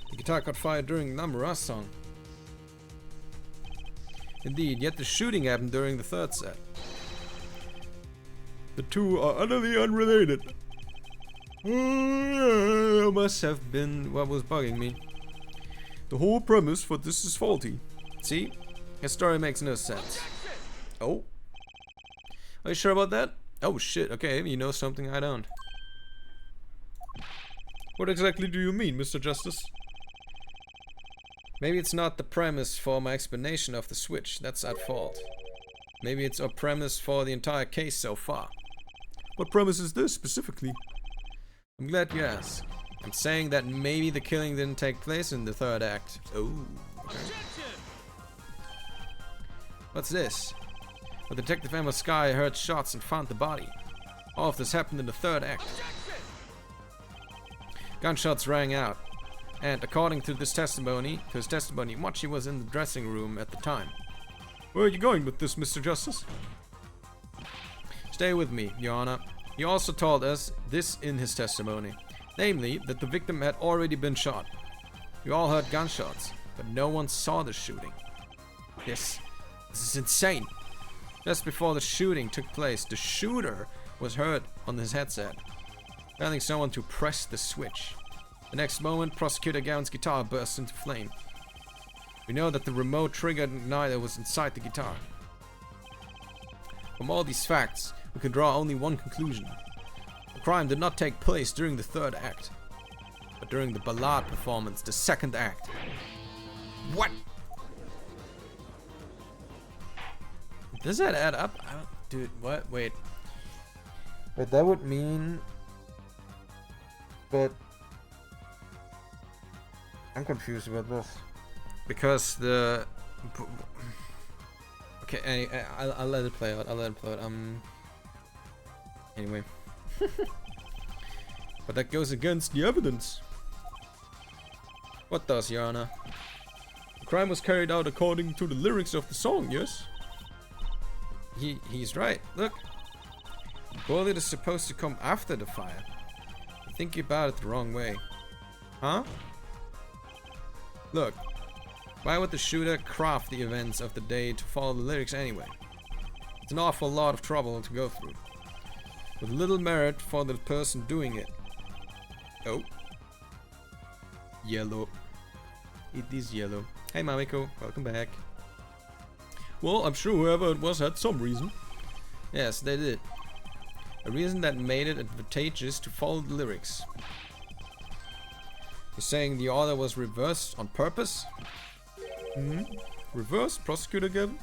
The guitar caught fire during Namura's song. Indeed, yet the shooting happened during the third set. The two are utterly unrelated. Must have been what was bugging me. The whole premise for this is faulty. See? His story makes no sense. Oh? Are you sure about that? Oh shit, okay, you know something I don't. What exactly do you mean, Mr. Justice? Maybe it's not the premise for my explanation of the switch, that's at fault. Maybe it's a premise for the entire case so far. What premise is this, specifically? I'm glad you asked. I'm saying that maybe the killing didn't take place in the third act. Oh. Okay. What's this? Well, Detective Emma Sky heard shots and found the body. All of this happened in the third act. Gunshots rang out. And according to his testimony, Mochi was in the dressing room at the time. Where are you going with this, Mr. Justice? Stay with me, Your Honor. He also told us this in his testimony. Namely, that the victim had already been shot. We all heard gunshots, but no one saw the shooting. This is insane. Just before the shooting took place, the shooter was heard on his headset, telling someone to press the switch. The next moment, Prosecutor Gavin's guitar burst into flame. We know that the remote trigger igniter was inside the guitar. From all these facts, we can draw only one conclusion. The crime did not take place during the third act, but during the ballad performance, the second act. What? Does that add up? I don't, dude, what? Wait. But that would mean... But... I'm confused about this. Because the... Okay, I'll let it play out. Anyway. But that goes against the evidence. What does, Your Honor? The crime was carried out according to the lyrics of the song, yes? He's right. Look. The bullet is supposed to come after the fire. You're thinking about it the wrong way. Huh? Look. Why would the shooter craft the events of the day to follow the lyrics anyway? It's an awful lot of trouble to go through. With little merit for the person doing it. Oh. Yellow. It is yellow. Hey Mamiko, welcome back. Well, I'm sure whoever it was had some reason. Yes, they did. A reason that made it advantageous to follow the lyrics. You're saying the order was reversed on purpose? Hmm? Reverse, Prosecutor Gavin?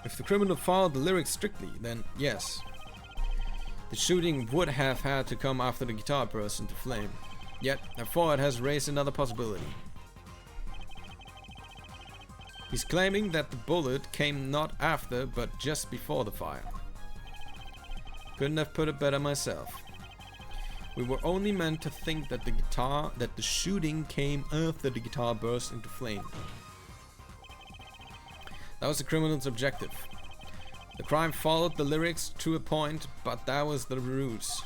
If the criminal followed the lyrics strictly, then yes. The shooting would have had to come after the guitar burst into flame. Yet, therefore it has raised another possibility. He's claiming that the bullet came not after, but just before the fire. Couldn't have put it better myself. We were only meant to think that the shooting came after the guitar burst into flame. That was the criminal's objective. The crime followed the lyrics to a point, but that was the ruse.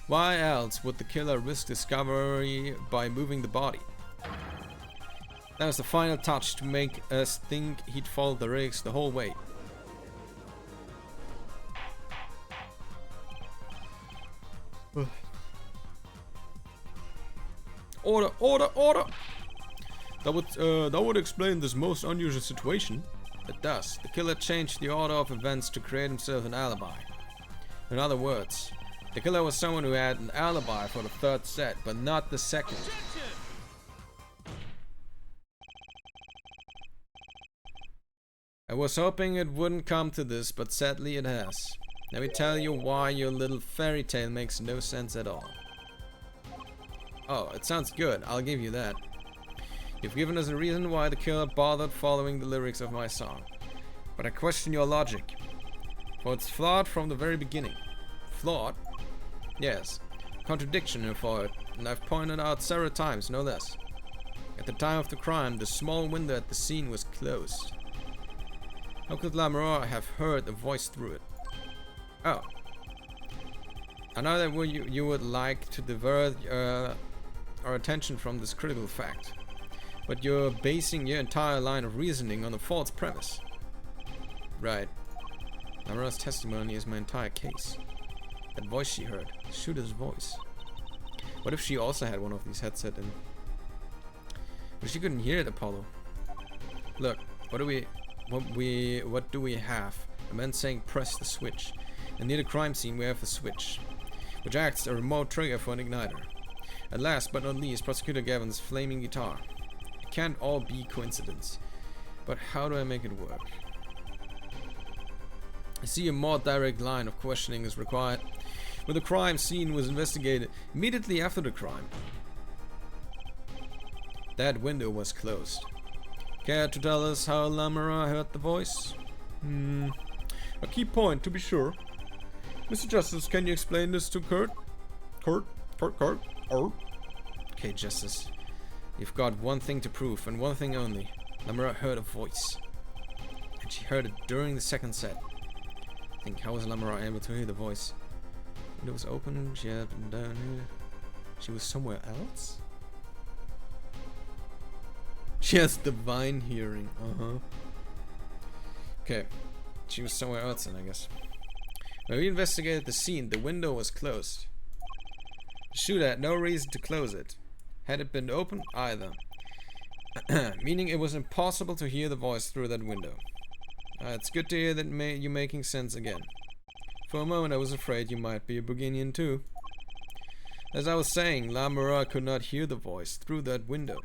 Why else would the killer risk discovery by moving the body? That was the final touch to make us think he'd followed the lyrics the whole way. Order, order, order! That would explain this most unusual situation. It does. The killer changed the order of events to create himself an alibi. In other words, the killer was someone who had an alibi for the third set, but not the second. I was hoping it wouldn't come to this, but sadly it has. Let me tell you why your little fairy tale makes no sense at all. Oh, it sounds good, I'll give you that. You've given us a reason why the killer bothered following the lyrics of my song. But I question your logic. For it's flawed from the very beginning. Flawed? Yes. Contradiction for it, and I've pointed out several times, no less. At the time of the crime, the small window at the scene was closed. How could Lamoureux have heard a voice through it? Oh. I know that you would like to divert our attention from this critical fact. But you're basing your entire line of reasoning on a false premise. Right. Lamoureux's testimony is my entire case. That voice she heard, the shooter's voice. What if she also had one of these headsets in? But she couldn't hear it, Apollo. Look, what do we have? A man saying press the switch. And near the crime scene we have a switch, which acts a remote trigger for an igniter. And last but not least, Prosecutor Gavin's flaming guitar. It can't all be coincidence. But how do I make it work? I see a more direct line of questioning is required. When the crime scene was investigated immediately after the crime. That window was closed. Care to tell us how Lamoureux heard the voice? A key point, to be sure. Mr. Justice, can you explain this to Kurt? Kurt? Okay, Justice. You've got one thing to prove, and one thing only. Lamoureux heard a voice. And she heard it during the second set. Think, how was Lamoureux able to hear the voice? Window was open, she had been down here. She was somewhere else? She has divine hearing, Okay, she was somewhere else then, I guess. When we investigated the scene, the window was closed. The shooter had no reason to close it. Had it been open, either. Meaning it was impossible to hear the voice through that window. It's good to hear that you're making sense again. For a moment I was afraid you might be a Bourguignon too. As I was saying, Lamoureux could not hear the voice through that window.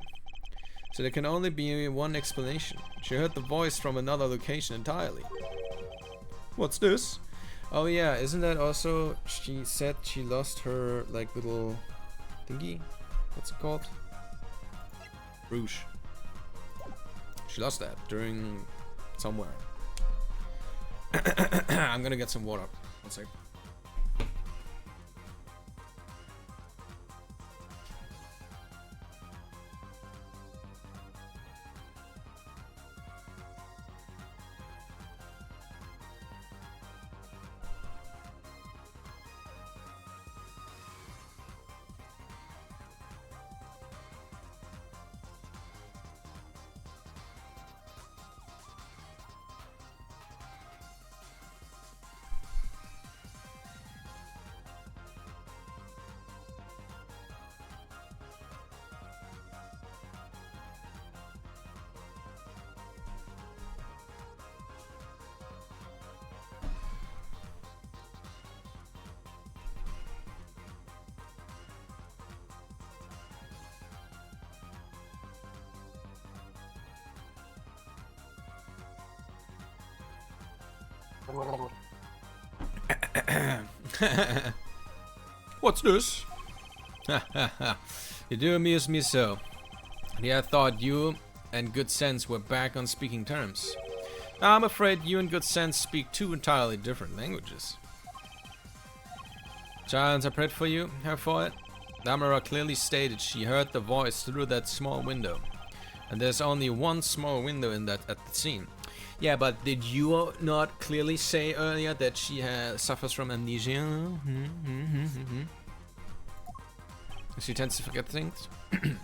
So there can only be one explanation. She heard the voice from another location entirely. What's this? Oh yeah, isn't that also, she said she lost her, like, little thingy? What's it called? Rouge. She lost that during somewhere. I'm gonna get some water. One sec. What's this? You do amuse me so. Yeah, I thought you and Good Sense were back on speaking terms. I'm afraid you and Good Sense speak two entirely different languages. Shall I interpret for you, Herr Foyt? Damara clearly stated she heard the voice through that small window. And there's only one small window in that at the scene. Yeah, but did you not clearly say earlier that she suffers from amnesia? She tends to forget things?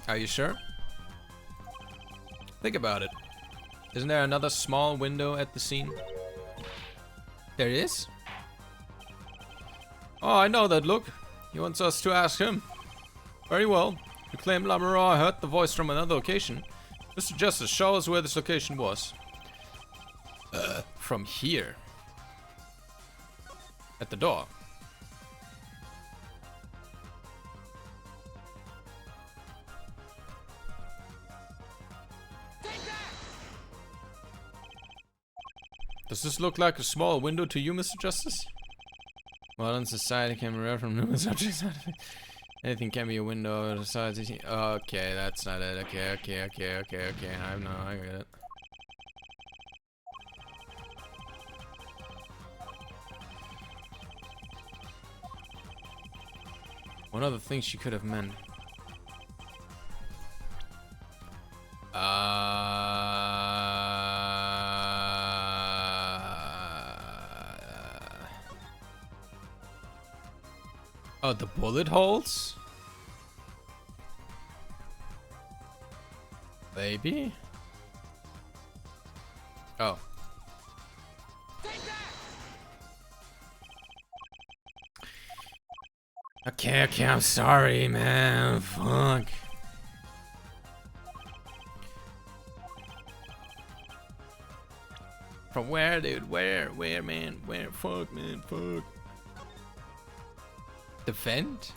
Are you sure? Think about it. Isn't there another small window at the scene? There is? Oh, I know that look. He wants us to ask him. Very well. You claim Lamora heard the voice from another location. Mr. Justice, show us where this location was. From here. At the door. Does this look like a small window to you, Mr. Justice? Modern society can be read from numerous objects. Anything can be a window or society. Okay, that's not it. Okay. I know, I get it. One of the things she could have meant. Oh, the bullet holes? Maybe? Oh. Okay, I'm sorry, man. Fuck. From where, dude? Where, man? Where? Fuck, man. Fuck. The vent?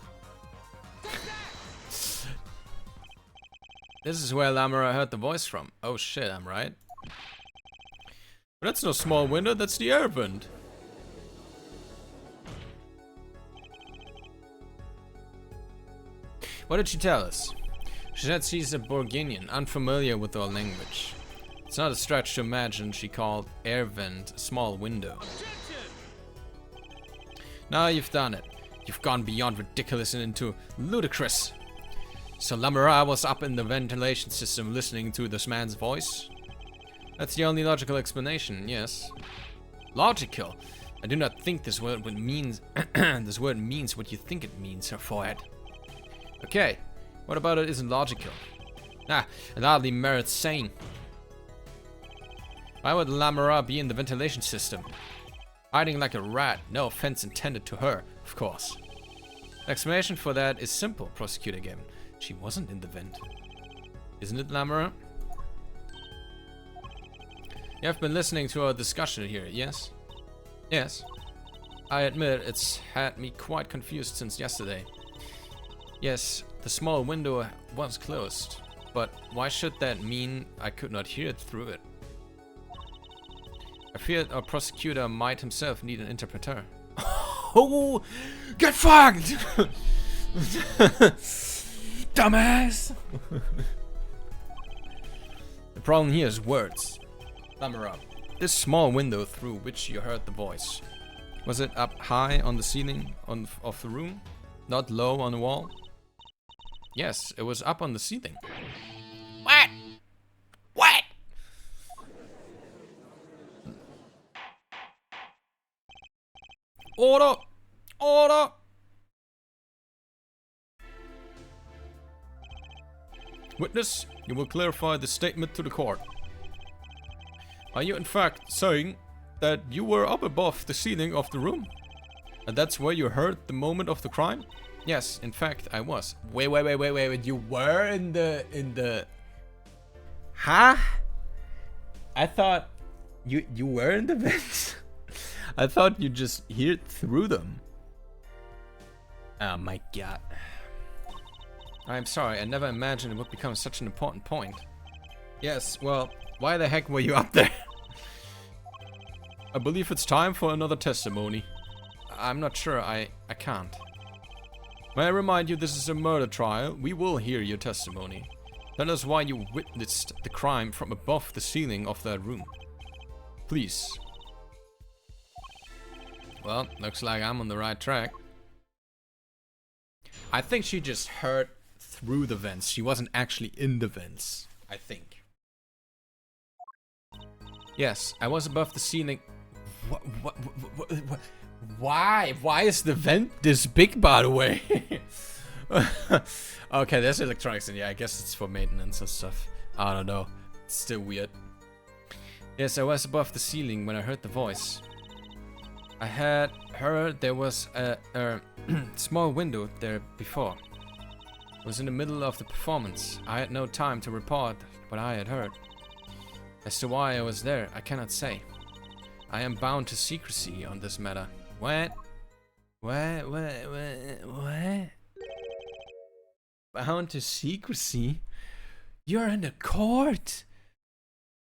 This is where Lamora heard the voice from. Oh shit, I'm right. But that's no small window, that's the air vent. What did she tell us? She said she's a Borginian, unfamiliar with our language. It's not a stretch to imagine she called air vent a small window. Now you've done it. You've gone beyond ridiculous and into ludicrous. So Lamora was up in the ventilation system listening to this man's voice? That's the only logical explanation, yes. Logical? I do not think this word means this word means what you think it means, Herr Foyt. Okay, what about it isn't logical? It hardly merits saying. Why would Lamora be in the ventilation system? Hiding like a rat, no offense intended to her, of course. The explanation for that is simple, Prosecutor Gavin. She wasn't in the vent. Isn't it, Lamora? You have been listening to our discussion here, yes? Yes. I admit it's had me quite confused since yesterday. Yes, the small window was closed, but why should that mean I could not hear it through it? I feared our prosecutor might himself need an interpreter. Oh, get fucked! Dumbass! The problem here is words. Lamora, this small window through which you heard the voice, was it up high on the ceiling of the room? Not low on the wall? Yes, it was up on the ceiling. What? What? Order! Order! Witness, you will clarify the statement to the court. Are you in fact saying that you were up above the ceiling of the room? And that's where you heard the moment of the crime? Yes, in fact, I was. Wait, you were in the... Huh? I thought you were in the vents? I thought you just hear it through them. Oh my god. I'm sorry, I never imagined it would become such an important point. Yes, well, why the heck were you up there? I believe it's time for another testimony. I'm not sure I can't. May I remind you, this is a murder trial. We will hear your testimony. Tell us why you witnessed the crime from above the ceiling of that room. Please. Well, looks like I'm on the right track. I think she just heard through the vents. She wasn't actually in the vents, I think. Yes, I was above the ceiling. What? Why? Why is the vent this big, by the way? Okay, there's electronics in here. I guess it's for maintenance and stuff. I don't know. It's still weird. Yes, I was above the ceiling when I heard the voice. I had heard there was a small window there before. It was in the middle of the performance. I had no time to report what I had heard. As to why I was there, I cannot say. I am bound to secrecy on this matter. What? What? Bound to secrecy? You're in the court.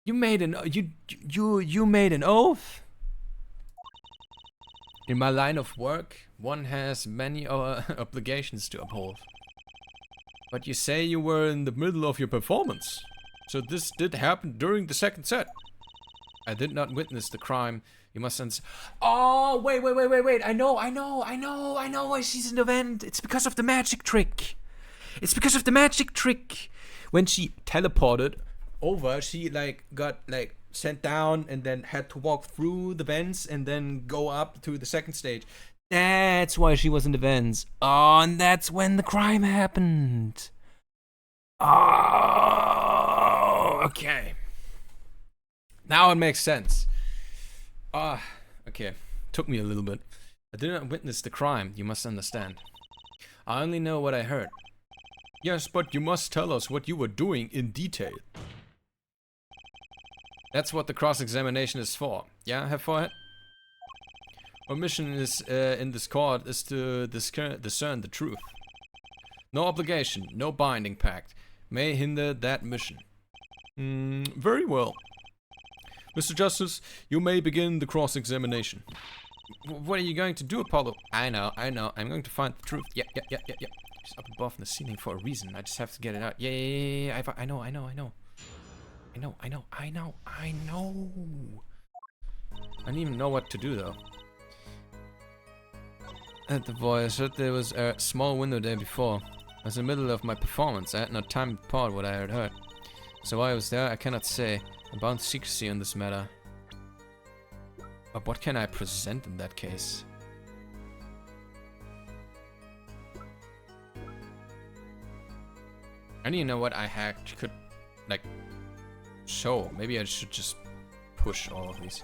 You made an you made an oath. In my line of work, one has many obligations to uphold. But you say you were in the middle of your performance. So this did happen during the second set. I did not witness the crime. You must understand. Oh, wait. I know why she's in the vent. It's because of the magic trick. It's because of the magic trick. When she teleported over, she got sent down and then had to walk through the vents and then go up to the second stage. That's why she was in the vents. Oh, and that's when the crime happened. Oh, okay. Now it makes sense. Okay. Took me a little bit. I did not witness the crime, you must understand. I only know what I heard. Yes, but you must tell us what you were doing in detail. That's what the cross-examination is for. Yeah, Herr Forehead? Our mission is in this court is to discern the truth. No obligation, no binding pact may hinder that mission. Very well. Mr. Justice, you may begin the cross-examination. What are you going to do, Apollo? I know. I'm going to find the truth. Yeah. She's up above in the ceiling for a reason. I just have to get it out. Yeah. I know. I don't even know what to do, though. At the voice, I heard there was a small window there before. I was in the middle of my performance. I had no time to report what I had heard. So why I was there, I cannot say. I'm bound to secrecy on this matter. But what can I present in that case? I don't even know what I could, show. Maybe I should just push all of these.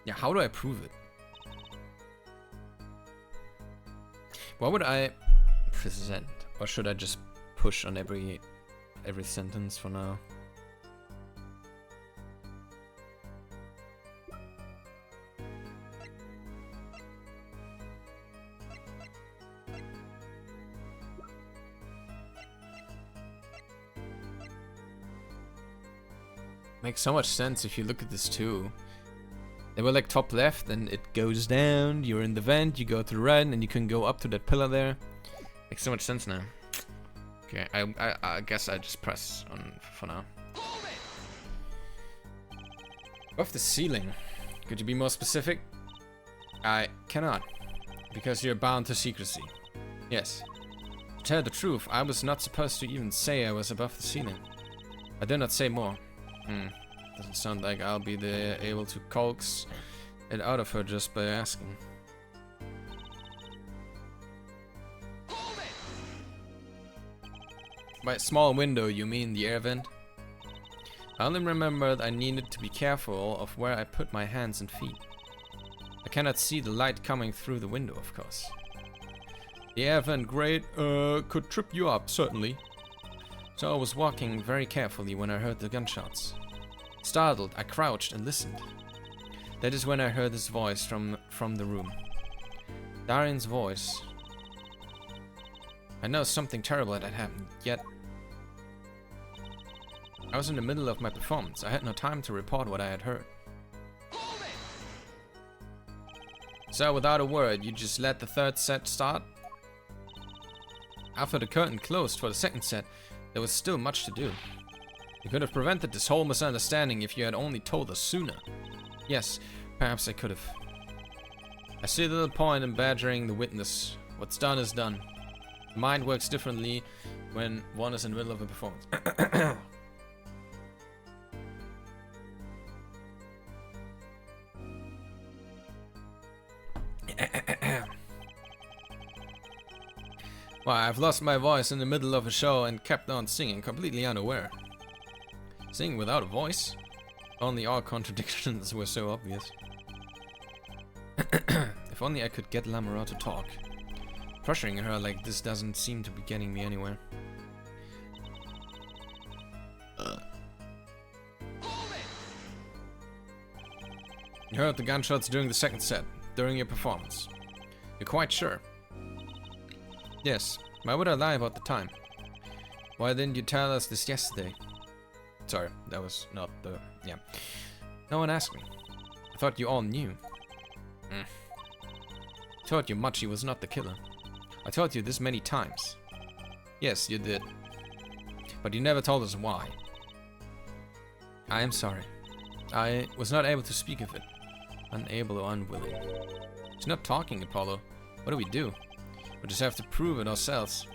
Yeah, how do I prove it? What would I present? Or should I just push on every sentence for now? Makes so much sense if you look at this too. They were top left, and it goes down. You're in the vent, you go to the right, and you can go up to that pillar there. Makes so much sense now. Okay, I guess I just press on for now. Above the ceiling. Could you be more specific? I cannot, because you're bound to secrecy. Yes. To tell the truth, I was not supposed to even say I was above the ceiling. I dare not say more. Doesn't sound like I'll be able to coax it out of her just by asking. By small window, you mean the air vent? I only remembered I needed to be careful of where I put my hands and feet. I cannot see the light coming through the window, of course. The air vent grate could trip you up, certainly. So I was walking very carefully when I heard the gunshots. Startled, I crouched and listened. That is when I heard his voice from the room. Darian's voice. I know something terrible had happened, yet I was in the middle of my performance. I had no time to report what I had heard. So without a word, you just let the third set start? After the curtain closed for the second set, there was still much to do. You could have prevented this whole misunderstanding if you had only told us sooner. Yes, perhaps I could have. I see little point in badgering the witness. What's done is done. The mind works differently when one is in the middle of a performance. Why, I've lost my voice in the middle of a show and kept on singing, completely unaware. Singing without a voice? Only all contradictions were so obvious. If only I could get Lamora to talk. Pressuring her like this doesn't seem to be getting me anywhere. You heard the gunshots during the second set, during your performance. You're quite sure? Yes. Why would I lie about the time? Why didn't you tell us this yesterday? Sorry, that was not the... yeah. No one asked me. I thought you all knew. I told you Machi was not the killer. I told you this many times. Yes, you did. But you never told us why. I am sorry. I was not able to speak of it. Unable or unwilling. She's not talking, Apollo. What do we do? We just have to prove it ourselves.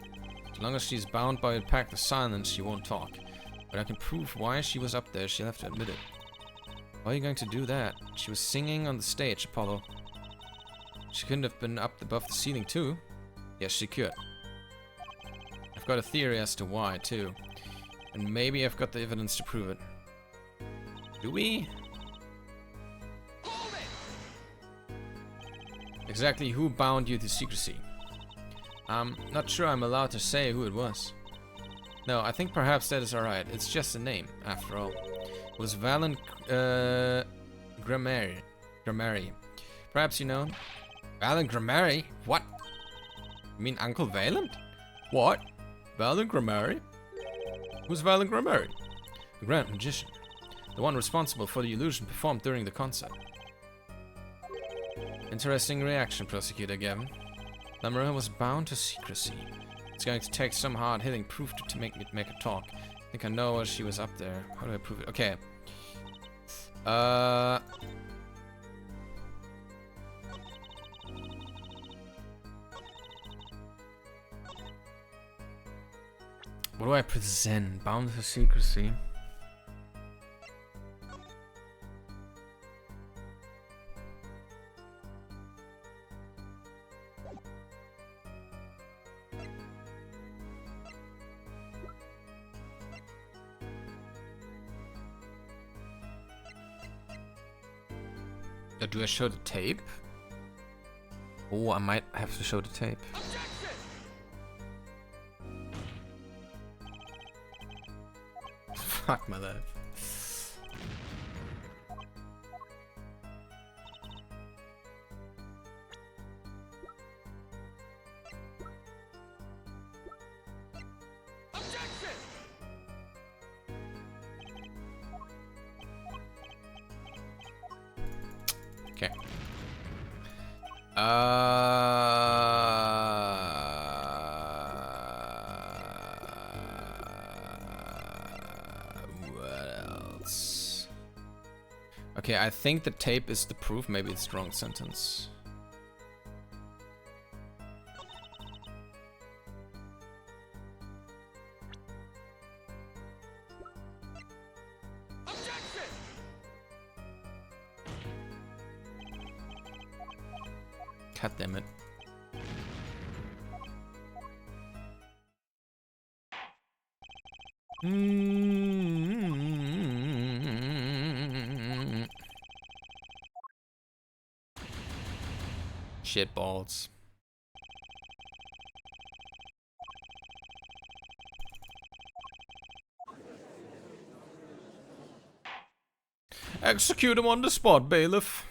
As long as she's bound by a pact of silence, she won't talk. But I can prove why she was up there, she'll have to admit it. Why are you going to do that? She was singing on the stage, Apollo. She couldn't have been up above the ceiling too? Yes, she could. I've got a theory as to why, too. And maybe I've got the evidence to prove it. Do we? Exactly who bound you to secrecy? I'm not sure I'm allowed to say who it was. No, I think perhaps that is alright. It's just a name, after all. It was Valen Grammari. Perhaps you know? Valen Grammari? What? You mean Uncle Valent? What? Valen Grammari? Who's Valen Grammari? The Grand Magician. The one responsible for the illusion performed during the concert. Interesting reaction, Prosecutor Gavin. Lamora was bound to secrecy. It's going to take some hard-hitting proof to make her talk. I think I know why she was up there. How do I prove it? Okay. What do I present? Bound to secrecy. Do I show the tape? Oh, I might have to show the tape. Fuck my life. Okay. What else? Okay, I think the tape is the proof. Maybe it's the wrong sentence. God damn it. Shit balls. Execute him on the spot, bailiff.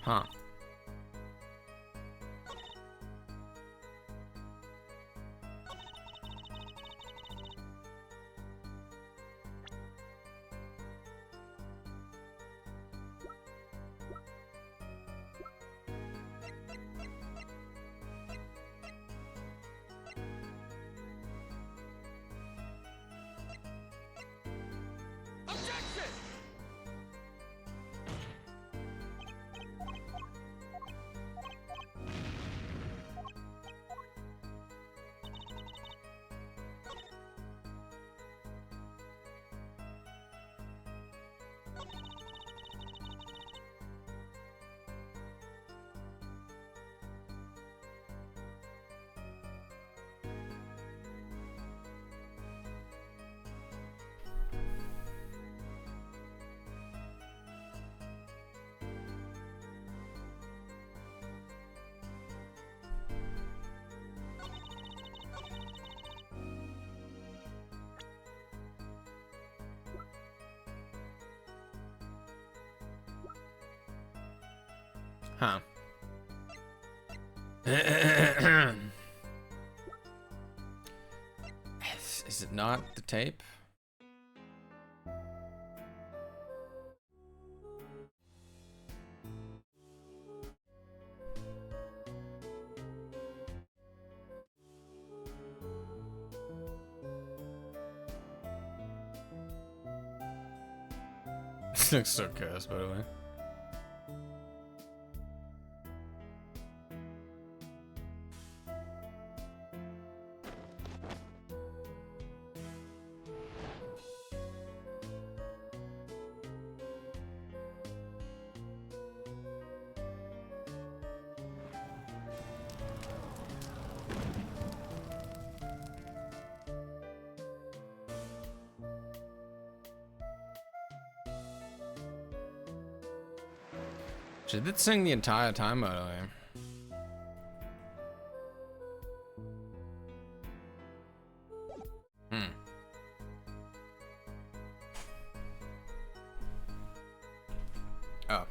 Huh. Huh. Is it not the tape? This looks so cursed, by the way. She did sing the entire time, by the way. Oh.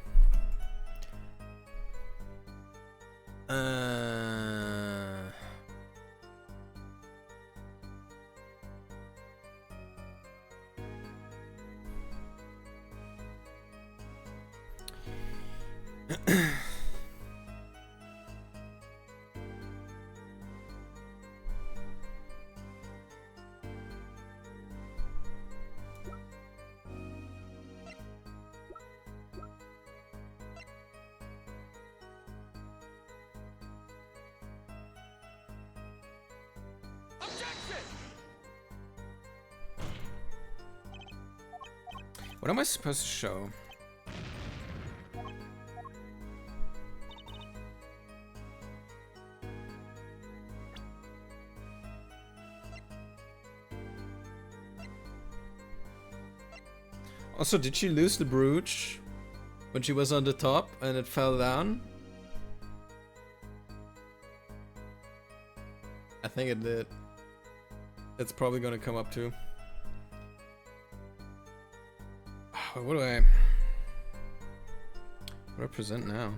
What am I supposed to show? Also, did she lose the brooch when she was on the top and it fell down? I think it did. It's probably gonna come up too. What do I present now?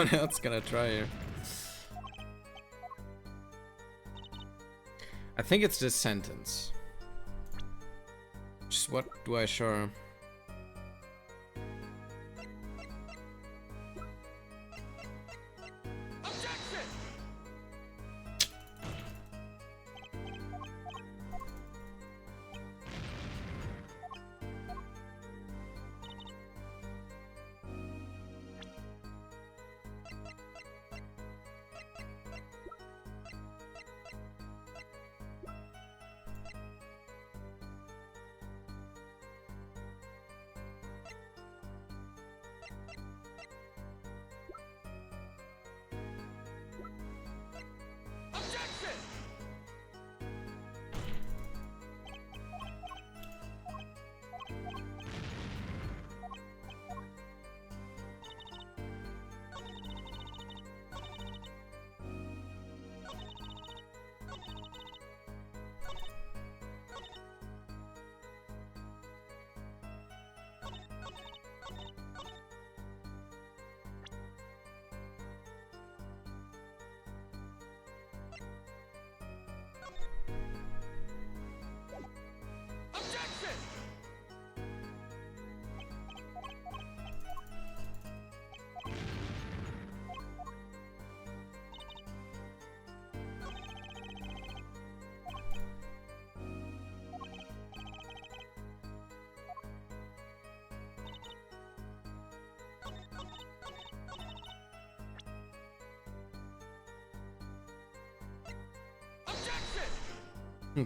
What else can I try here? I think it's this sentence. Just what do I show her?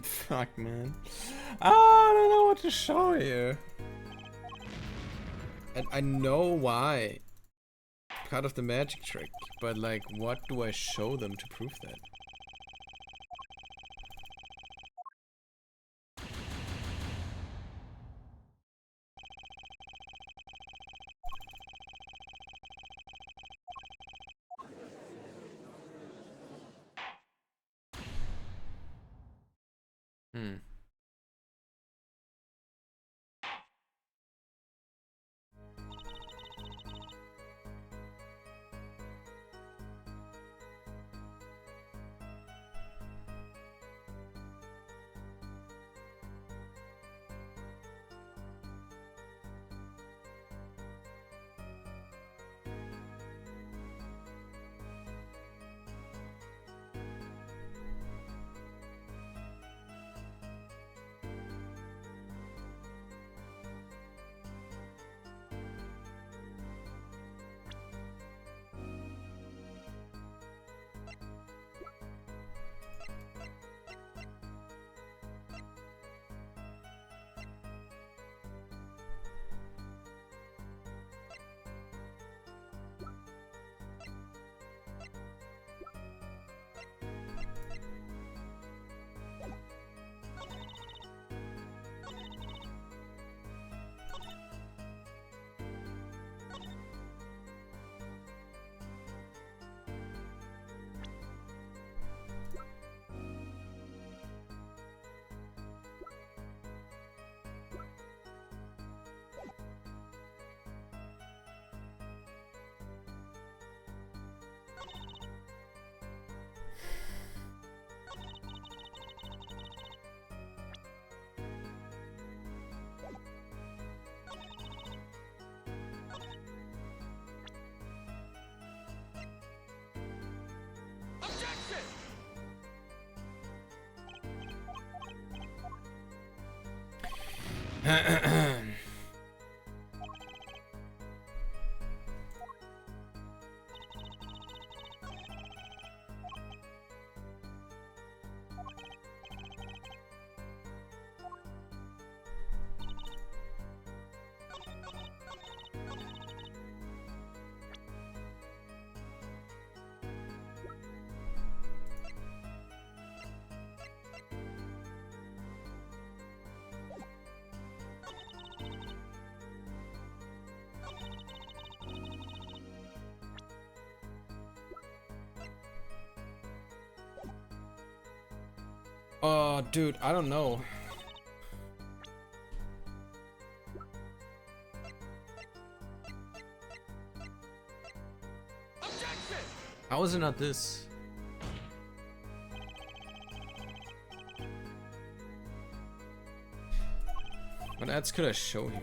Fuck, man. I don't know what to show here. And I know why. Part of the magic trick. But like, what do I show them to prove that? Hmm. Oh, dude, I don't know. How is it not this? What ads could I show here?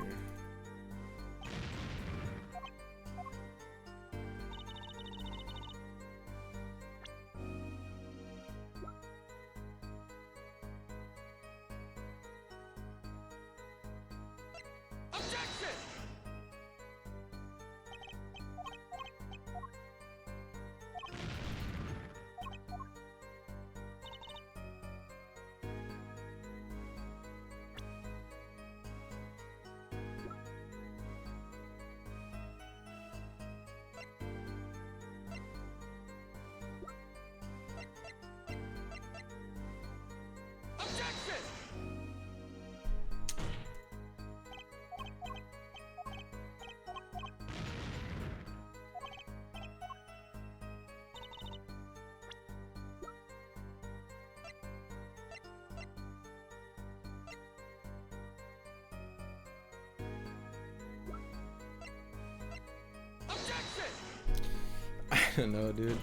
I don't know, dude.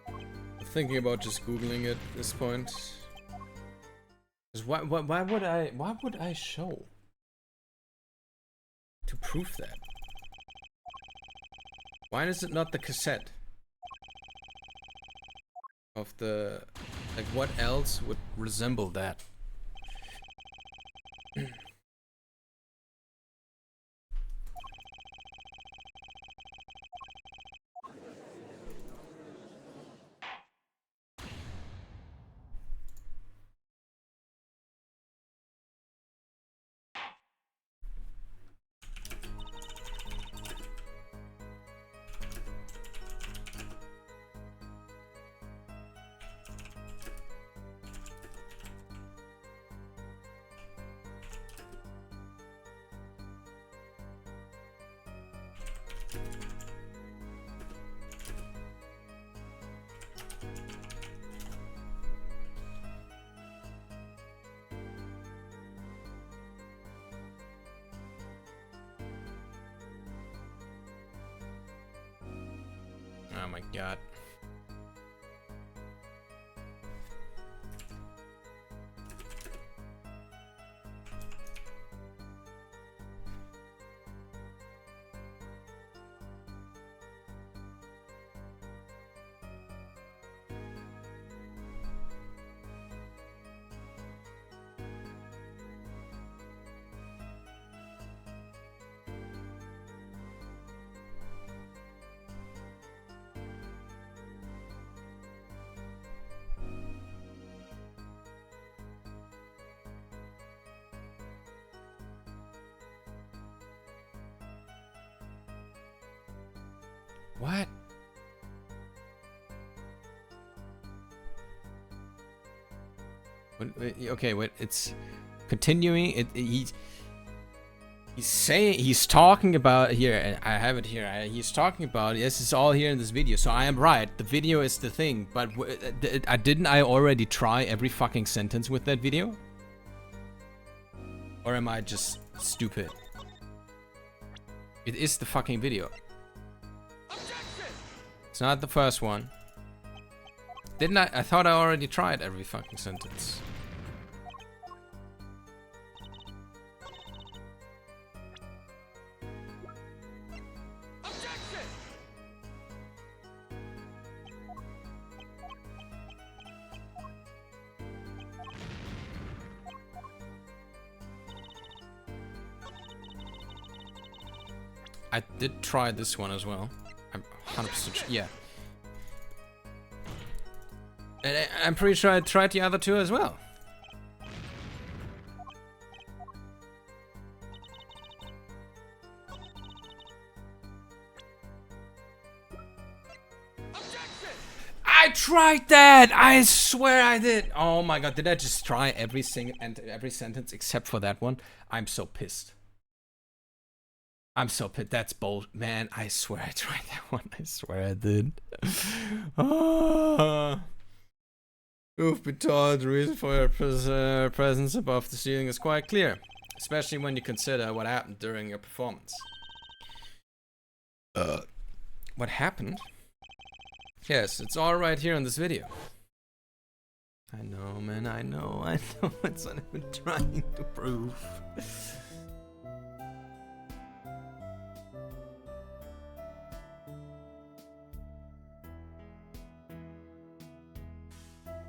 I'm thinking about just googling it at this point. 'Cause why would I show to prove that? Why is it not the cassette of the, like, what else would resemble that? Oh my god. What? Okay, wait, it's continuing. He's saying, he's talking about here. I have it here. He's talking about, yes, it's all here in this video. So I am right. The video is the thing. But didn't I already try every fucking sentence with that video? Or am I just stupid? It is the fucking video. It's not the first one. Didn't I? I thought I already tried every fucking sentence. I did try this one as well. I'm 100% yeah. And I'm pretty sure I tried the other two as well. I tried that! I swear I did! Oh my god, did I just try every sentence except for that one? I'm so pissed. I'm so pissed. That's bold. Man, I swear I tried that one. I swear I did. Truth be told, the reason for your presence above the ceiling is quite clear. Especially when you consider what happened during your performance. what happened? Yes, it's all right here in this video. I know, man, I know it's what I've been trying to prove.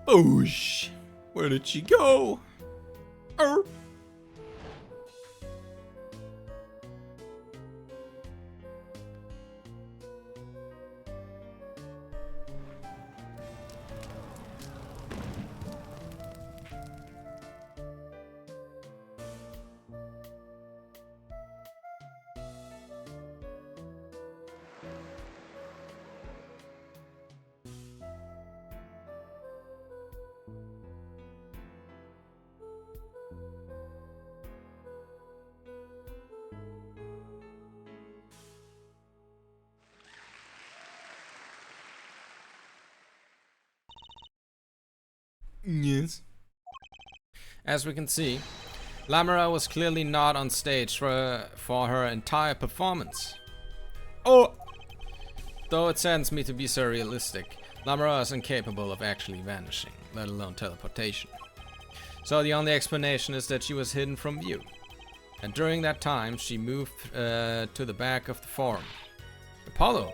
Boosh! Where did she go? Yes. As we can see, Lamera was clearly not on stage for her entire performance. Oh! Though it saddens me to be so realistic, Lamera is incapable of actually vanishing, let alone teleportation. So the only explanation is that she was hidden from view. And during that time, she moved to the back of the forum. Apollo!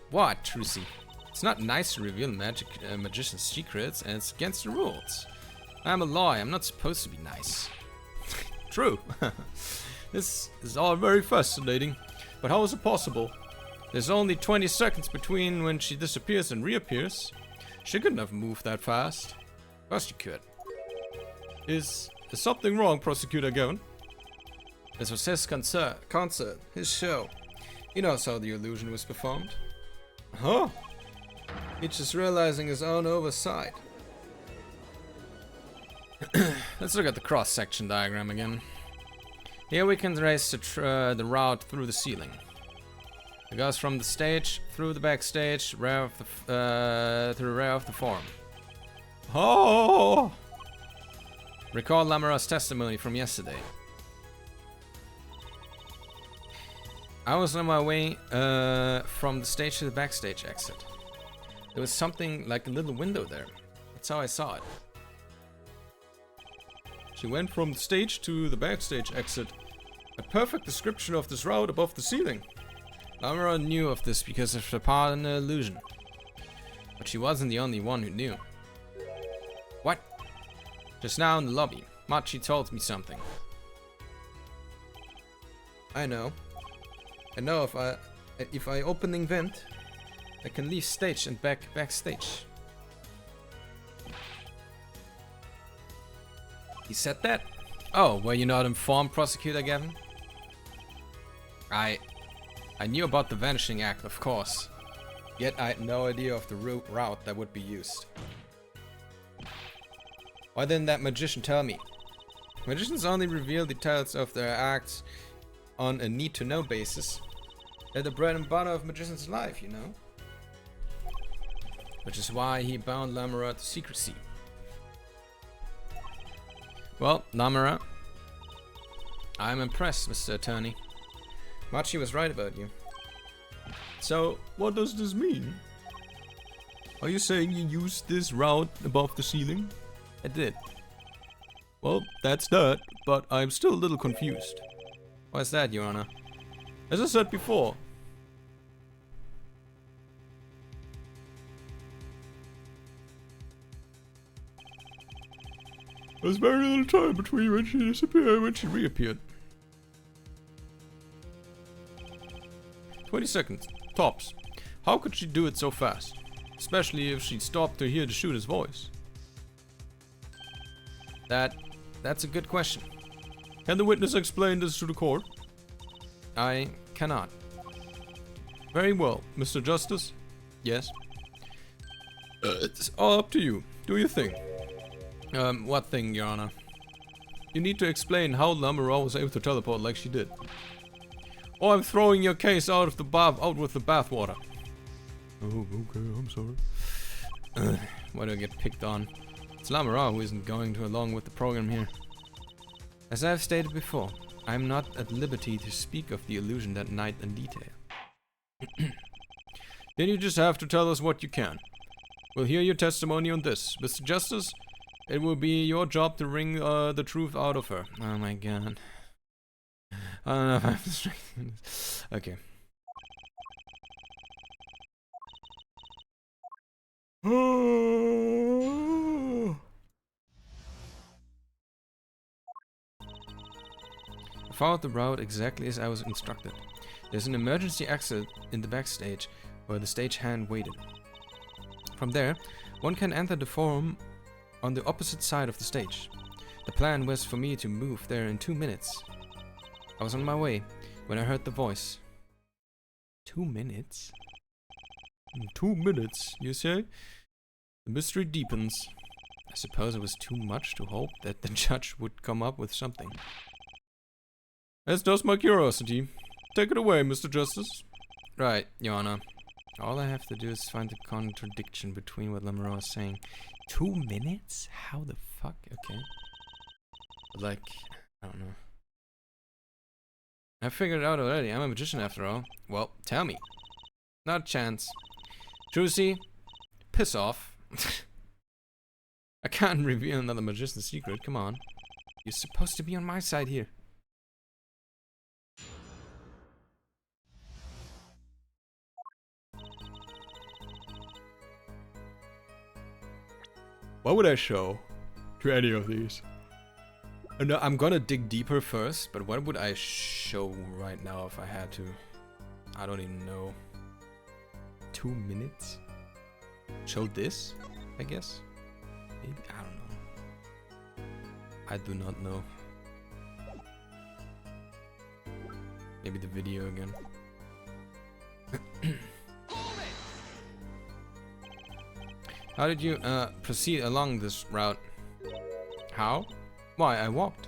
What, Trucy? It's not nice to reveal magician's secrets, and it's against the rules. I'm a lawyer, I'm not supposed to be nice. True. This is all very fascinating, but how is it possible? There's only 20 seconds between when she disappears and reappears. She couldn't have moved that fast. Of course she could. Is something wrong, Prosecutor Gavin? This was his concert, his show. He knows how the illusion was performed. Huh? He's just realizing his own oversight. Let's look at the cross-section diagram again. Here we can trace the route through the ceiling. It goes from the stage through the backstage, to the rear of the forum. Oh! Recall Lamera's testimony from yesterday. I was on my way from the stage to the backstage exit. There was something like a little window there. That's how I saw it. She went from the stage to the backstage exit. A perfect description of this route above the ceiling. Lamera knew of this because of the part in the illusion. But she wasn't the only one who knew. What? Just now in the lobby, Machi told me something. I know. I know if I open vent, I can leave stage and backstage. He said that? Oh, were you not informed, Prosecutor Gavin? I knew about the vanishing act, of course. Yet I had no idea of the route that would be used. Why didn't that magician tell me? Magicians only reveal details of their acts on a need-to-know basis. They're the bread and butter of magician's life, you know? Which is why he bound Lamera to secrecy. Well, Lamera, I'm impressed, Mr. Attorney. Machi was right about you. So, what does this mean? Are you saying you used this route above the ceiling? I did. Well, that's that, but I'm still a little confused. Why is that, Your Honor? As I said before, there's very little time between when she disappeared and when she reappeared. 20 seconds, tops. How could she do it so fast? Especially if she stopped to hear the shooter's voice. That's a good question. Can the witness explain this to the court? I cannot. Very well, Mr. Justice. Yes. It's all up to you. Do your thing. What thing, Your Honor? You need to explain how Lamera was able to teleport like she did. Or I'm throwing your case out with the bathwater. Oh, okay, I'm sorry. Why do I get picked on? It's Lamera who isn't going along with the program here. As I've stated before, I'm not at liberty to speak of the illusion that night in detail. Then you just have to tell us what you can. We'll hear your testimony on this. Mr. Justice, it will be your job to wring the truth out of her. Oh my god. I don't know if I have the strength in this. Okay. I followed the route exactly as I was instructed. There's an emergency exit in the backstage where the stagehand waited. From there, one can enter the forum on the opposite side of the stage. The plan was for me to move there in 2 minutes. I was on my way when I heard the voice. 2 minutes? 2 minutes, you say? The mystery deepens. I suppose it was too much to hope that the judge would come up with something. As does my curiosity. Take it away, Mr. Justice. Right, Your Honor. All I have to do is find the contradiction between what Lamoureux is saying. 2 minutes? How the fuck? Okay. But like, I don't know. I figured it out already. I'm a magician after all. Well, tell me. Not a chance. Trucy, piss off. I can't reveal another magician's secret. Come on. You're supposed to be on my side here. What would I show to any of these? No, I'm gonna dig deeper first, but what would I show right now if I had to? I don't even know. 2 minutes? Show this, I guess? Maybe? I don't know. I do not know. Maybe the video again. How did you proceed along this route? How? Why, I walked.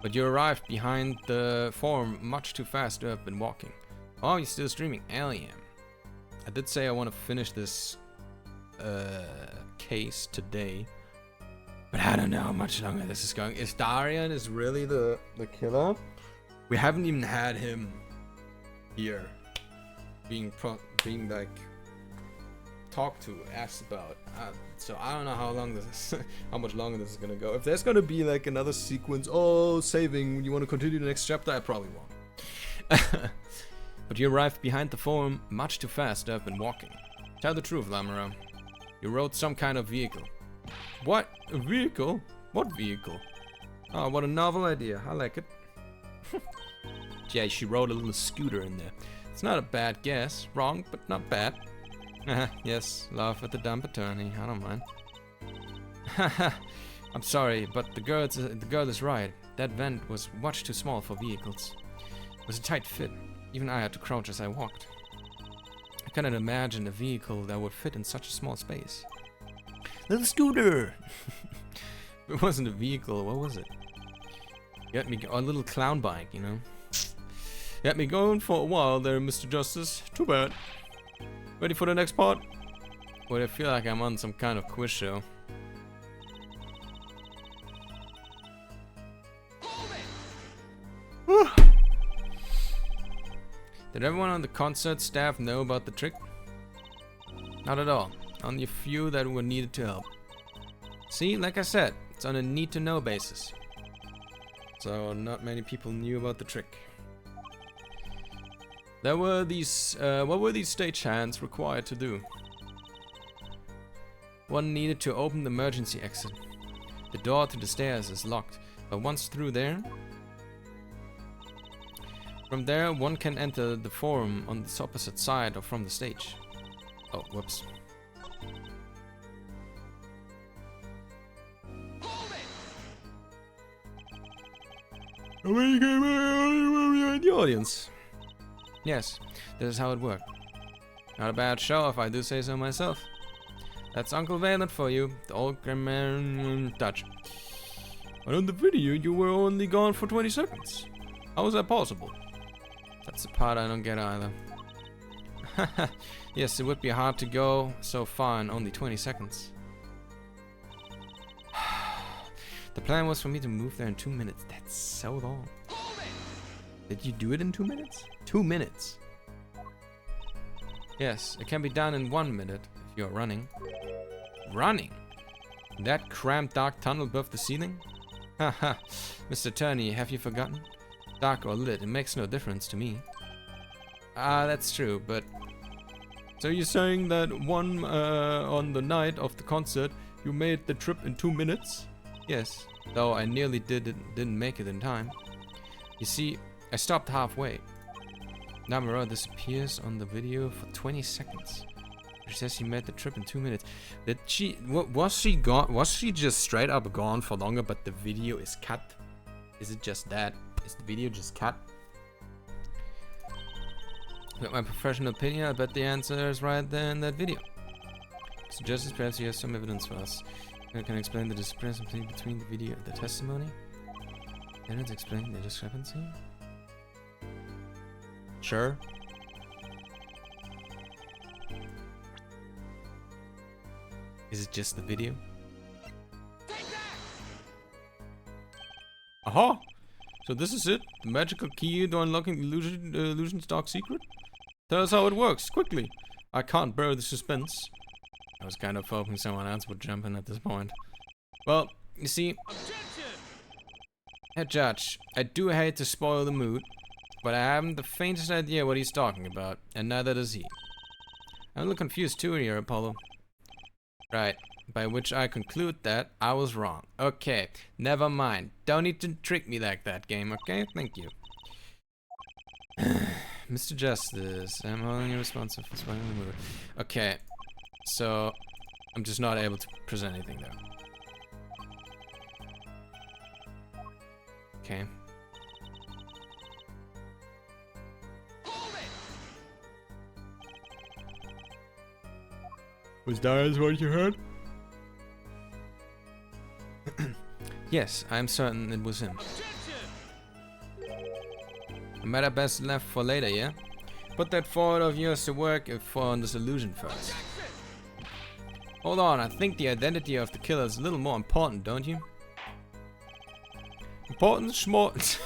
But you arrived behind the forum much too fast to have been walking. Oh, you're still streaming? Hell yeah. I did say I want to finish this case today. But I don't know how much longer this is going. If Darian is really the killer, we haven't even had him here being like talked to, asked about. So I don't know how long this is, how much longer this is gonna go. If there's gonna be like another sequence, oh, saving, you want to continue the next chapter, I probably won't. But you arrived behind the forum much too fast to have been walking. Tell the truth, Lamoureux. You rode some kind of vehicle. What? A vehicle? What vehicle? Oh, what a novel idea. I like it. Yeah, she rode a little scooter in there. It's not a bad guess. Wrong, but not bad. Yes, laugh at the dumb attorney. I don't mind. I'm sorry, but the girl is right. That vent was much too small for vehicles. It was a tight fit. Even I had to crouch as I walked. I cannot imagine a vehicle that would fit in such a small space. Little scooter! It wasn't a vehicle, what was it? You had me a little clown bike, you know? You had me going for a while there, Mr. Justice. Too bad. Ready for the next part? Well, I feel like I'm on some kind of quiz show. Did everyone on the concert staff know about the trick? Not at all. Only a few that were needed to help. See, like I said, it's on a need-to-know basis. So not many people knew about the trick. There were these, what were these stagehands required to do? One needed to open the emergency exit. The door to the stairs is locked, but once through there, from there one can enter the forum on the opposite side or from the stage. Oh, whoops. In the audience. Yes, this is how it worked. Not a bad show if I do say so myself. That's Uncle Valent for you, the old grammar Dutch. But on the video you were only gone for 20 seconds. How was that possible? That's the part I don't get either. Yes, it would be hard to go so far in only 20 seconds. The plan was for me to move there in 2 minutes. That's so long. Did you do it in 2 minutes? 2 minutes. Yes, it can be done in 1 minute if you're running. Running? That cramped dark tunnel above the ceiling? Haha, Mr. Attorney, have you forgotten? Dark or lit, it makes no difference to me. Ah, that's true, but... So you're saying that on the night of the concert, you made the trip in 2 minutes? Yes, though I nearly didn't make it in time. You see, I stopped halfway. Namura disappears on the video for 20 seconds. She says she made the trip in 2 minutes. Did she... was she gone? Was she just straight up gone for longer, but the video is cut? Is it just that? Is the video just cut? With my professional opinion, I bet the answer is right there in that video. So Justice, perhaps you have some evidence for us. I can explain the discrepancy between the video and the testimony. Evidence explain the discrepancy? Sure. Is it just the video? Aha! So this is it? The magical key to unlocking illusion's dark secret? Tell us how it works, quickly! I can't bear the suspense. I was kind of hoping someone else would jump in at this point. Well, you see... Head Judge, I do hate to spoil the mood, but I haven't the faintest idea what he's talking about, and neither does he. I'm a little confused too here, Apollo. Right, by which I conclude that I was wrong. Okay, never mind. Don't need to trick me like that, game, okay? Thank you. Mr. Justice, I'm holding you responsible for spoiling the movie. Okay, so I'm just not able to present anything there. Okay. Was that what you heard? Yes, I'm certain it was him. A matter best left for later, yeah? Put that forward of yours to work on this illusion first. Hold on, I think the identity of the killer is a little more important, don't you? Important, schmort.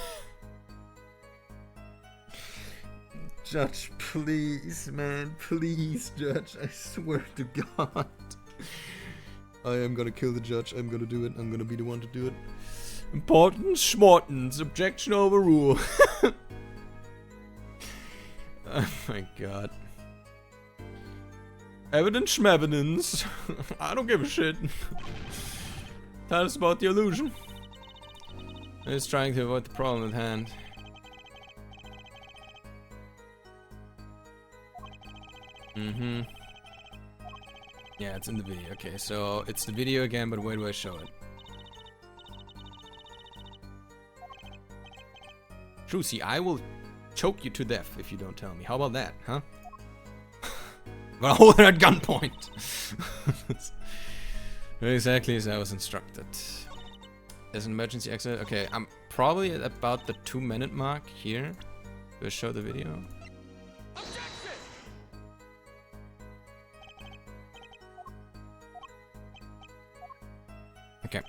Judge, please, man, please, Judge, I swear to God. I am gonna kill the judge, I'm gonna do it, I'm gonna be the one to do it. Important schmortens, objection overruled. Oh my God. Evidence schmevidence. I don't give a shit. Tell us about the illusion. He's trying to avoid the problem at hand. Mm-hmm. Yeah, it's in the video. Okay, so it's the video again, but where do I show it? Trucy, I will choke you to death if you don't tell me. How about that, huh? Well, hold her at gunpoint. Exactly as I was instructed. There's an emergency exit. Okay, I'm probably at about the 2-minute mark here. Do I show the video? Okay.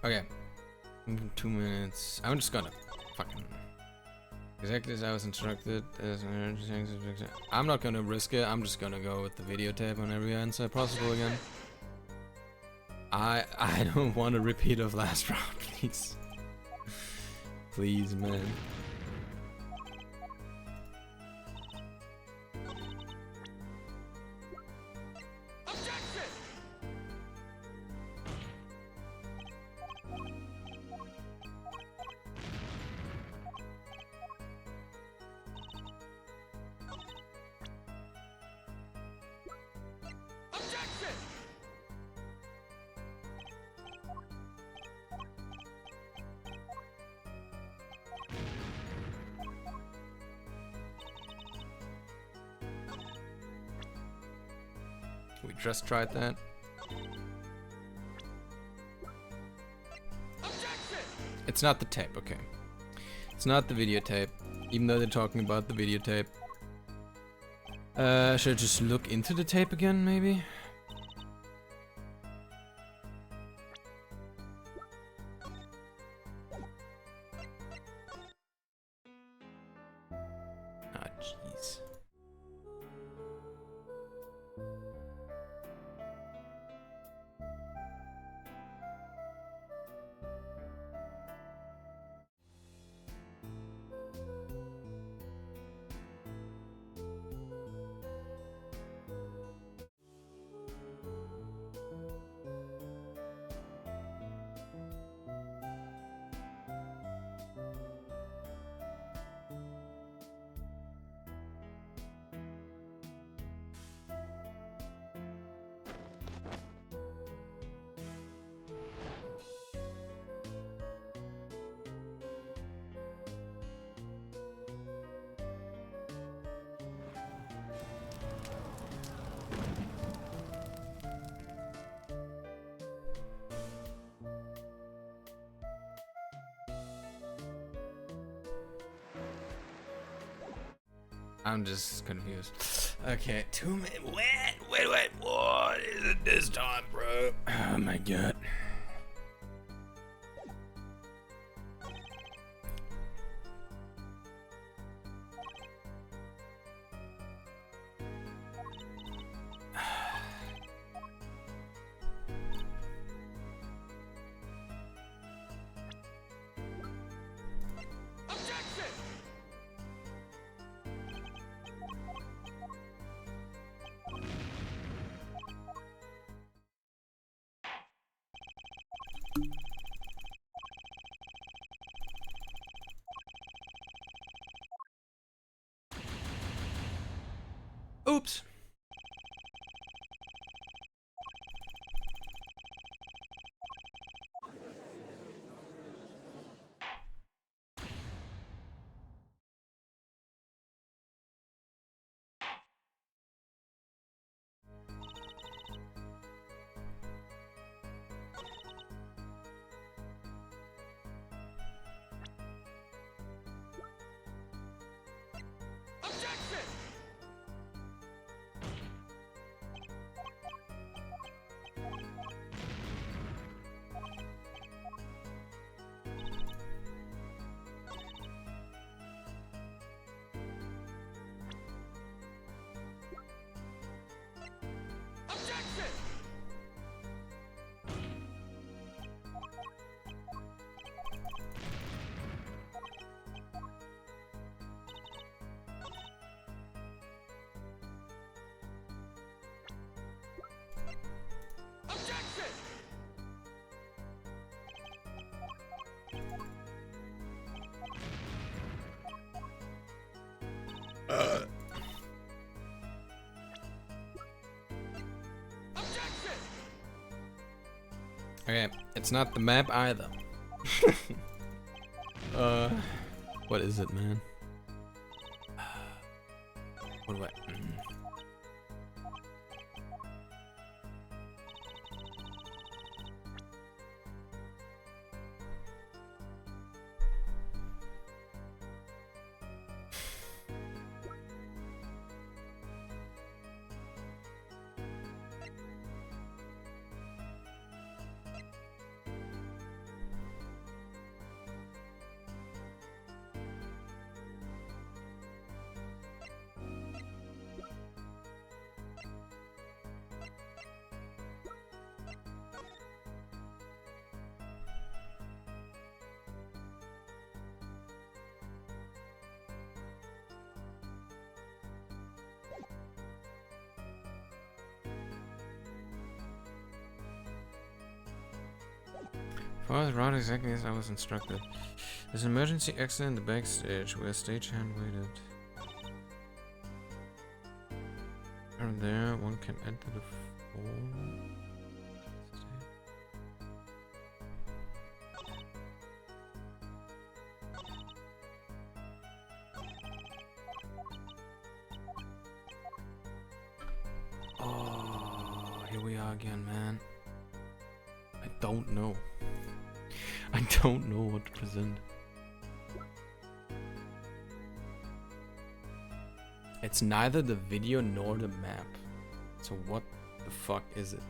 Okay. 2 minutes. I'm just gonna fucking... Exactly as I was instructed. I'm not gonna risk it. I'm just gonna go with the videotape on every answer possible again. I don't want a repeat of last round, please. Please, man. just tried that. It's not the tape, okay. It's not the videotape, even though they're talking about the videotape. Should I just look into the tape again, maybe? Ah, jeez. I'm just confused. Okay, 2 minutes. Wait, what is it this time, bro? Oh my god. Oops. Okay, it's not the map either. What is it, man? What do I... Follow the route exactly as I was instructed. There's an emergency exit in the backstage where stagehand waited. From there, one can enter the phone. Oh, we are again, man? I don't know. I don't know what to present. It's neither the video nor the map. So what the fuck is it?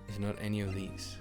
It's not any of these.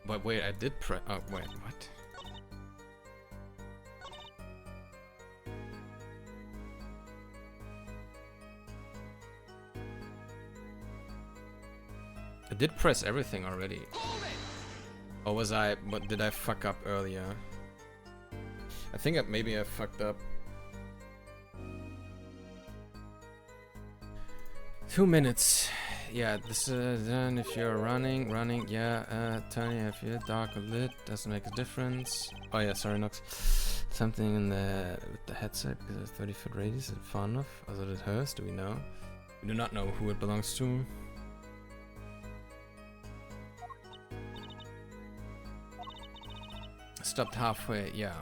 But wait, I did press. Oh, wait, what? I did press everything already. Or was I. What did I fuck up earlier? I think maybe I fucked up. 2 minutes. Yeah, this is then if you're running, yeah, turning if you're dark or lit, doesn't make a difference. Oh yeah, sorry Nox. Something in the with the headset because of 30-foot radius, is it far enough? Or is it hers? Do we know? We do not know who it belongs to. Stopped halfway, yeah.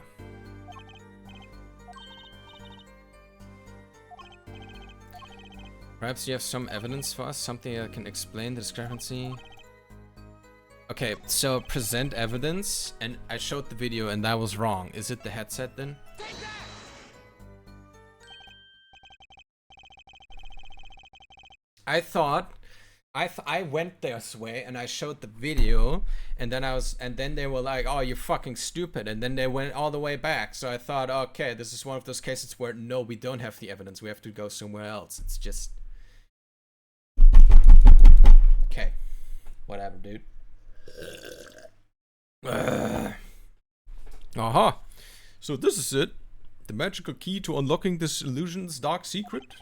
Perhaps you have some evidence for us, something that can explain the discrepancy. Okay, so present evidence, and I showed the video and that was wrong. Is it the headset then? I thought I went this way and I showed the video, and then they were like, "Oh, you're fucking stupid," and then they went all the way back. So I thought, okay, this is one of those cases where no, we don't have the evidence. We have to go somewhere else. It's just okay, whatever, dude. Aha! So this is it. The magical key to unlocking this illusion's dark secret.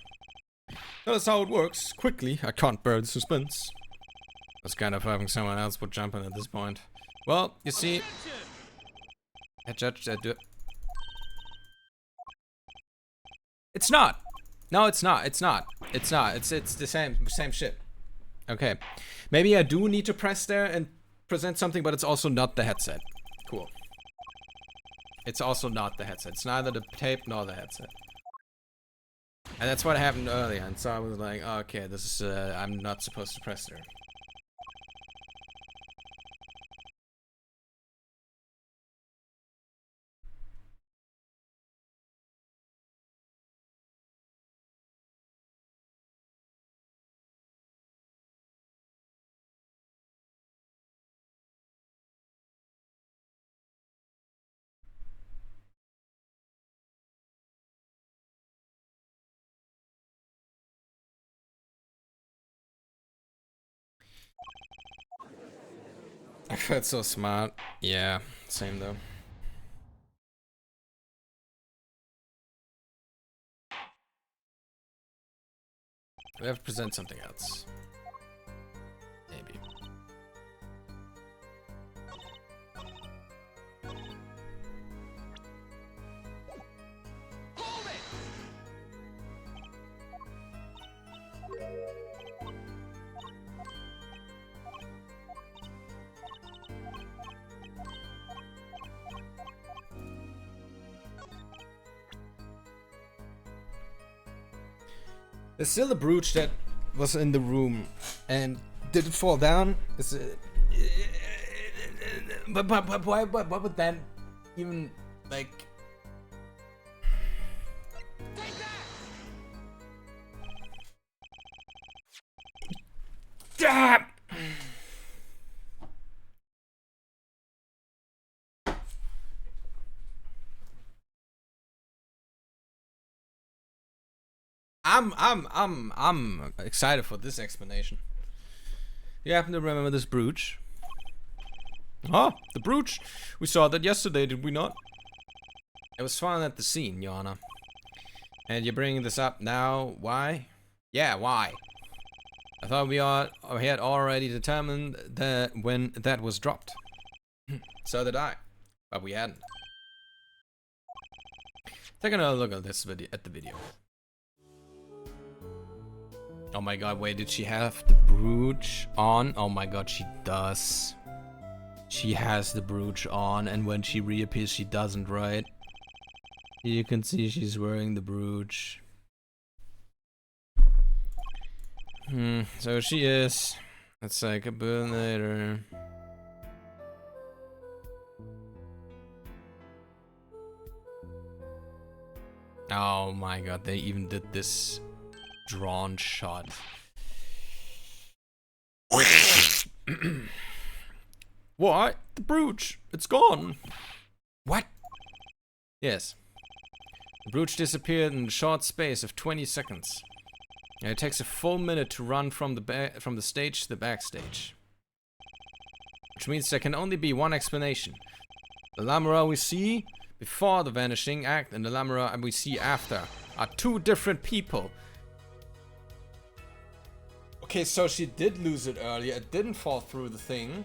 That's how it works. Quickly, I can't bear the suspense. I was kind of hoping someone else would jump in at this point. Well, you see, I judged that. It's not. No, it's not. It's not. It's not. It's the same shit. Okay, maybe I do need to press there and present something, but it's also not the headset. Cool. It's also not the headset. It's neither the tape nor the headset. And that's what happened earlier, and so I was like, oh, okay, this is, I'm not supposed to press there. I felt so smart. Yeah, same though. We have to present something else. Maybe. There's still a brooch that was in the room, and did it fall down? Is it, but why? What would that even like? Damn! I'm excited for this explanation. You happen to remember this brooch? Oh, the brooch! We saw that yesterday, did we not? It was found at the scene, Your Honor. And you're bringing this up now? Why? Yeah, why? I thought we had already determined that when that was dropped. So did I, but we hadn't. Take another look at this video. Oh my god, wait, did she have the brooch on? Oh my god, she does. She has the brooch on, and when she reappears, she doesn't, right? You can see she's wearing the brooch. So she is. It's like a bit later. Oh my god, they even did this drawn shot. What? The brooch! It's gone! What? Yes. The brooch disappeared in a short space of 20 seconds. And it takes a full minute to run from the stage to the backstage. Which means there can only be one explanation. The Lamera we see before the vanishing act and the Lamera we see after are two different people. Okay, so she did lose it earlier. It didn't fall through the thing.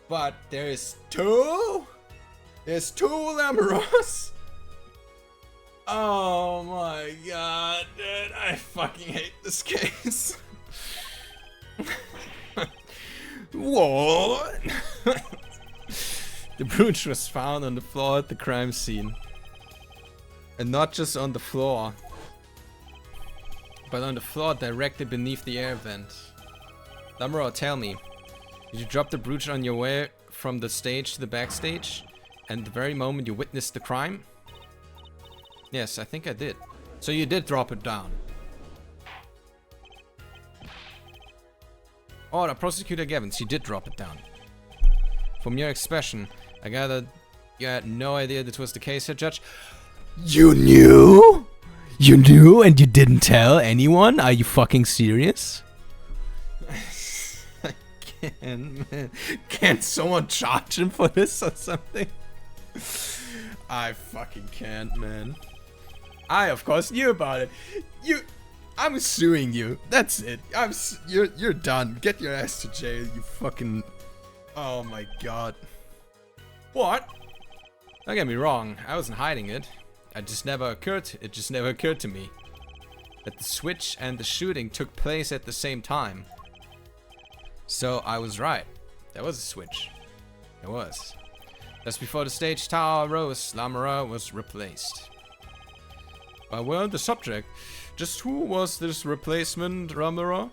But there is two? There's two Lameras? Oh my god, dude. I fucking hate this case. What? The brooch was found on the floor at the crime scene. And not just on the floor, but on the floor directly beneath the air vent. Lamera, tell me, did you drop the brooch on your way from the stage to the backstage? And the very moment you witnessed the crime? Yes, I think I did. So you did drop it down. Oh, the prosecutor Gavins, you did drop it down. From your expression, I gathered you had no idea this was the case here, Judge. You knew? You knew and you didn't tell anyone? Are you fucking serious? I can't, man. Can't someone charge him for this or something? I fucking can't, man. I, of course, knew about it. I'm suing you. That's it. You're done. Get your ass to jail, you fucking... Oh my god. What? Don't get me wrong. I wasn't hiding it. It just never occurred to me that the switch and the shooting took place at the same time. So I was right. There was a switch. There was. Just before the stage tower rose, Lamera was replaced. But we're on the subject. Just who was this replacement, Lamera?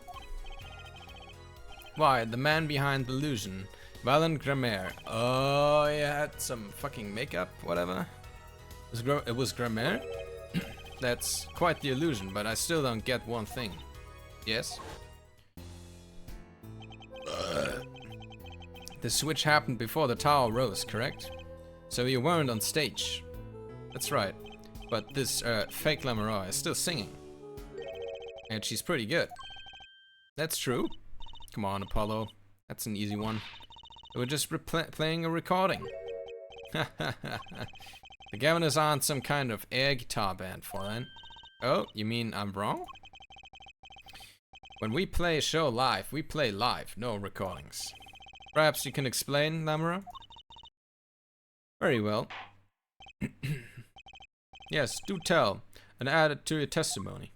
Why, the man behind the illusion. Valen Grammaire. Oh, he had some fucking makeup, whatever. It was Grammaire? That's quite the illusion, but I still don't get one thing. Yes? The switch happened before the tower rose, correct? So you weren't on stage. That's right. But this fake Lamera is still singing. And she's pretty good. That's true. Come on, Apollo. That's an easy one. We're just playing a recording. The Governors aren't some kind of air guitar band, Fräulein. Oh, you mean I'm wrong? When we play a show live, we play live, no recordings. Perhaps you can explain, Lamera? Very well. Yes, do tell, and add it to your testimony.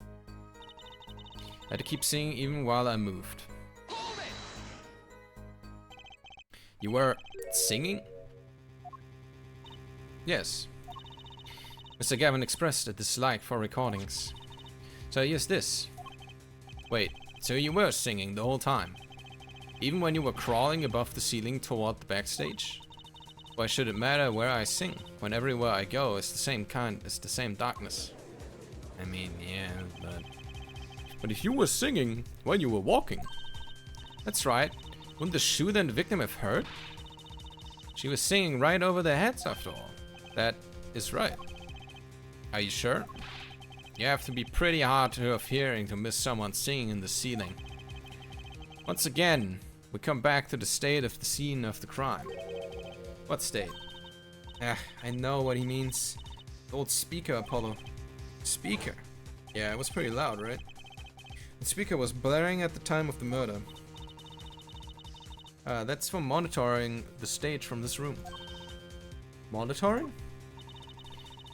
I had to keep singing even while I moved. You were singing? Yes. Mr. Gavin expressed a dislike for recordings. So use this. Wait, so you were singing the whole time? Even when you were crawling above the ceiling toward the backstage? Why should it matter where I sing, when everywhere I go is the same kind, is the same darkness? I mean, yeah, but if you were singing when you were walking, that's right. Wouldn't the shooter and the victim have heard? She was singing right over their heads after all. That is right. Are you sure? You have to be pretty hard of hearing to miss someone singing in the ceiling. Once again, we come back to the state of the scene of the crime. What state? I know what he means. The old speaker, Apollo. Speaker? Yeah, it was pretty loud, right? The speaker was blaring at the time of the murder. That's for monitoring the stage from this room. Monitoring?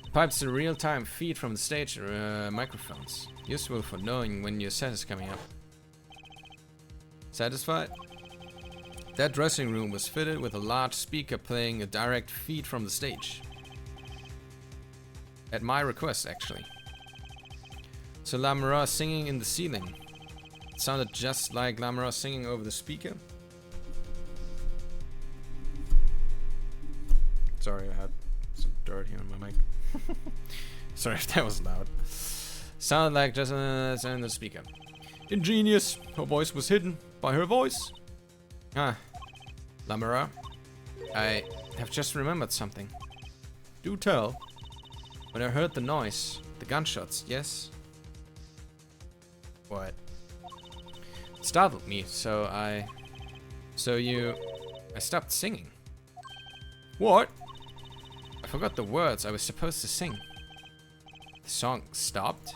The pipes a real-time feed from the stage microphones. Useful for knowing when your set is coming up. Satisfied? That dressing room was fitted with a large speaker playing a direct feed from the stage. At my request, actually. So Lamera singing in the ceiling. It sounded just like Lamera singing over the speaker. Sorry, I had some dirt here on my mic. Sorry if that was loud. Sounded like just in the speaker. Ingenious. Her voice was hidden by her voice. Ah, Lamera, I have just remembered something. Do tell. When I heard the noise, the gunshots, yes? What? It startled me, so I stopped singing. What? I forgot the words I was supposed to sing. The song stopped?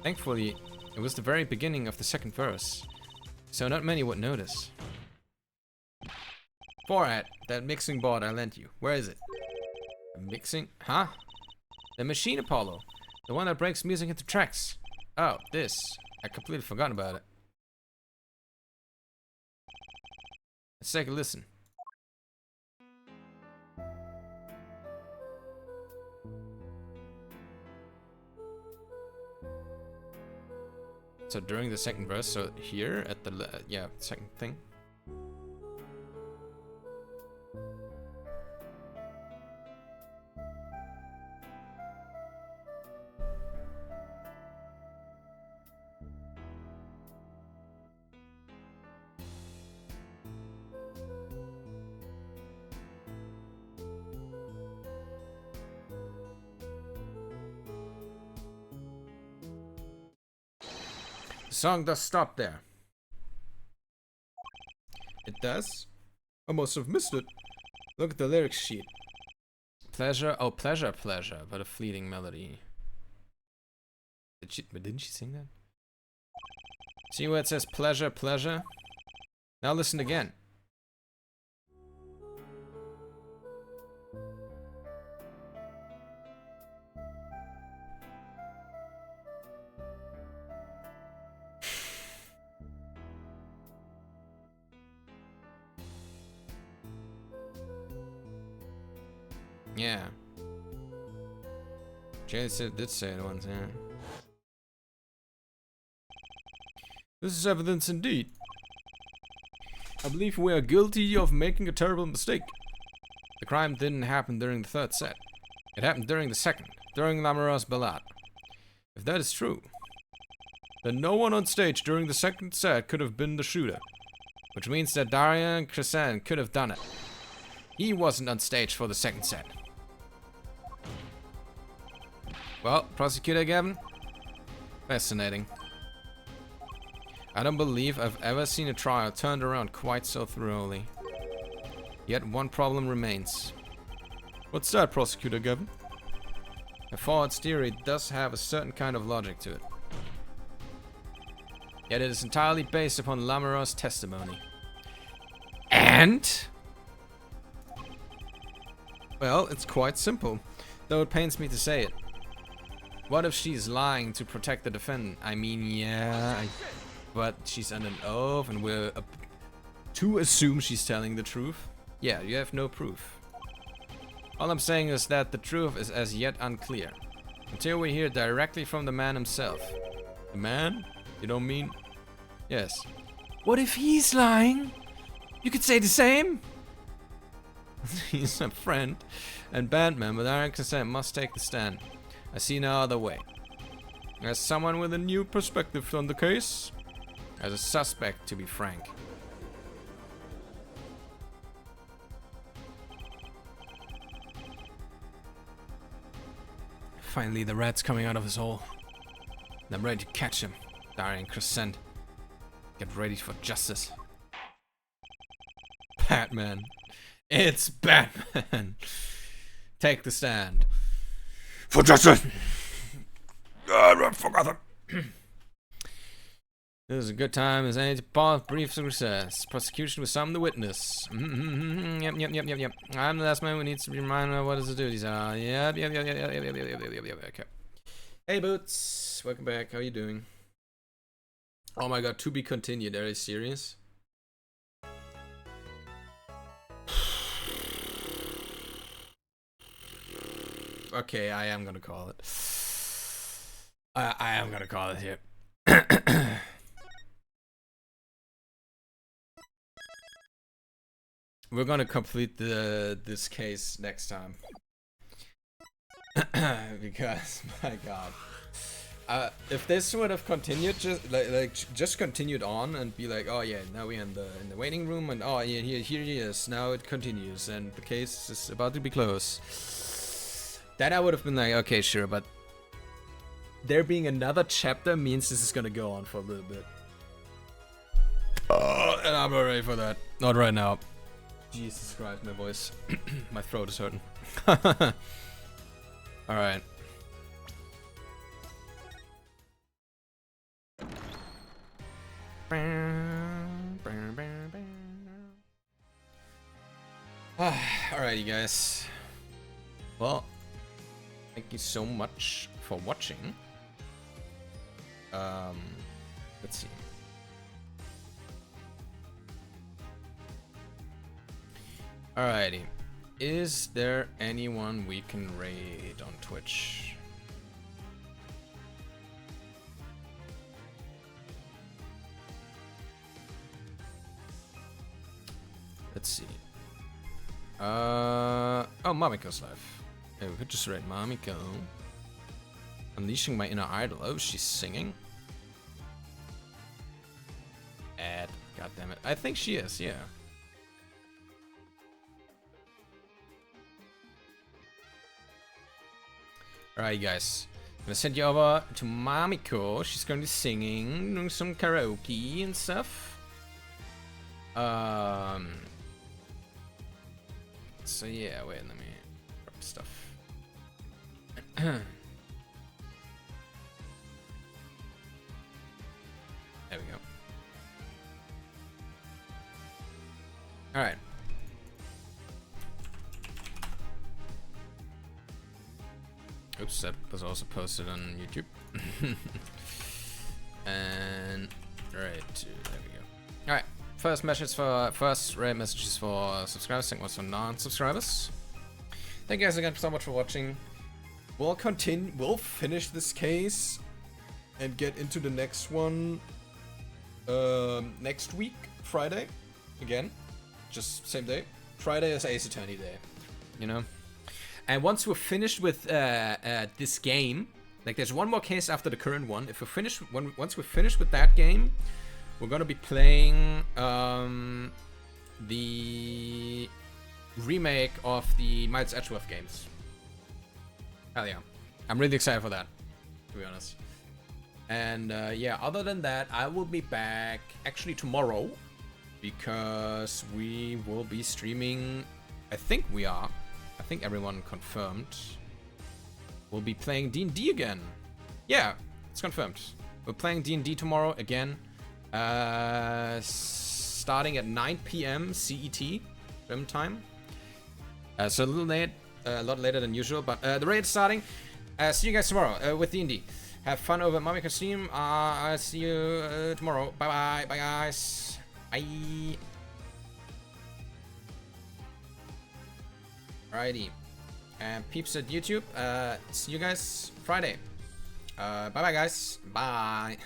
Thankfully, it was the very beginning of the second verse, so not many would notice. Forehead, that mixing board I lent you. Where is it? The mixing? Huh? The machine, Apollo. The one that breaks music into tracks. Oh, this. I completely forgot about it. Let's take a listen. So during the second verse, so here at the, yeah, second thing. The song does stop there. It does? I must have missed it. Look at the lyrics sheet. Pleasure, oh pleasure, pleasure, but a fleeting melody. Didn't she sing that? See where it says pleasure, pleasure? Now listen again. Yeah. Jay did say it once, yeah. This is evidence indeed. I believe we are guilty of making a terrible mistake. The crime didn't happen during the third set. It happened during the second, during Lamera's ballad. If that is true, then no one on stage during the second set could have been the shooter. Which means that Darian Crescent could have done it. He wasn't on stage for the second set. Well, Prosecutor Gavin? Fascinating. I don't believe I've ever seen a trial turned around quite so thoroughly. Yet one problem remains. What's that, Prosecutor Gavin? Ford's theory does have a certain kind of logic to it. Yet it is entirely based upon Lamera's testimony. And? Well, it's quite simple, though it pains me to say it. What if she's lying to protect the defendant? I mean, yeah, but she's under an oath and we're to assume she's telling the truth. Yeah, you have no proof. All I'm saying is that the truth is as yet unclear. Until we hear directly from the man himself. The man? You don't mean? Yes. What if he's lying? You could say the same. He's a friend and bandman with our consent must take the stand. I see no other way. As someone with a new perspective on the case, as a suspect to be frank. Finally, the rat's coming out of his hole. And I'm ready to catch him. Darien Crescent. Get ready for justice. Batman. It's Batman. Take the stand. For justice! For Gotham! This is a good time as any to pause brief recess. Prosecution will summon the witness. Yep. I'm the last man who needs to be reminded of what his duties are. Yep. Okay. Hey Boots, welcome back. How are you doing? Oh my god, to be continued. Are you serious? Okay, I am gonna call it. I am gonna call it here. We're gonna complete this case next time. Because my god. If this would have continued, just continued on and be like, oh yeah, now we're in the waiting room, and oh yeah, here he is. Now it continues, and the case is about to be closed. Then I would have been like, okay, sure, but there being another chapter means this is gonna go on for a little bit. And I'm not ready for that. Not right now. Jesus Christ, my voice. My throat is hurting. Alright. Alright, you guys. Well, thank you so much for watching. Let's see. Alrighty. Is there anyone we can raid on Twitch? Let's see. Oh, Mamiko's live. Hey, we could just raid Mamiko. Unleashing my inner idol. Oh, she's singing. God damn it. I think she is, yeah. Alright, guys. I'm gonna send you over to Mamiko. She's gonna be singing, doing some karaoke and stuff. So yeah, wait, let me grab stuff. There we go. Alright. Oops, that was also posted on YouTube. And right, there we go. Alright, first raid messages for subscribers, second ones for non-subscribers. Thank you guys again so much for watching. We'll finish this case and get into the next one next week, Friday, again. Just same day. Friday is Ace Attorney Day, you know? And once we're finished with this game, like there's one more case after the current one. If we're finished, once we're finished with that game, we're gonna be playing the remake of the Miles Edgeworth games. Hell yeah, I'm really excited for that, to be honest. And yeah, other than that, I will be back actually tomorrow because we will be streaming. I think we are. I think everyone confirmed. We'll be playing D&D again. Yeah, it's confirmed. We're playing D&D tomorrow again. Starting at 9 PM CET, German time. So a little late, a lot later than usual, but the raid is starting. See you guys tomorrow with D&D. Have fun over at Mamiko's stream. I'll see you tomorrow. Bye-bye. Bye, guys. Bye. Alrighty. And peeps at YouTube, see you guys Friday. Bye bye guys. Bye.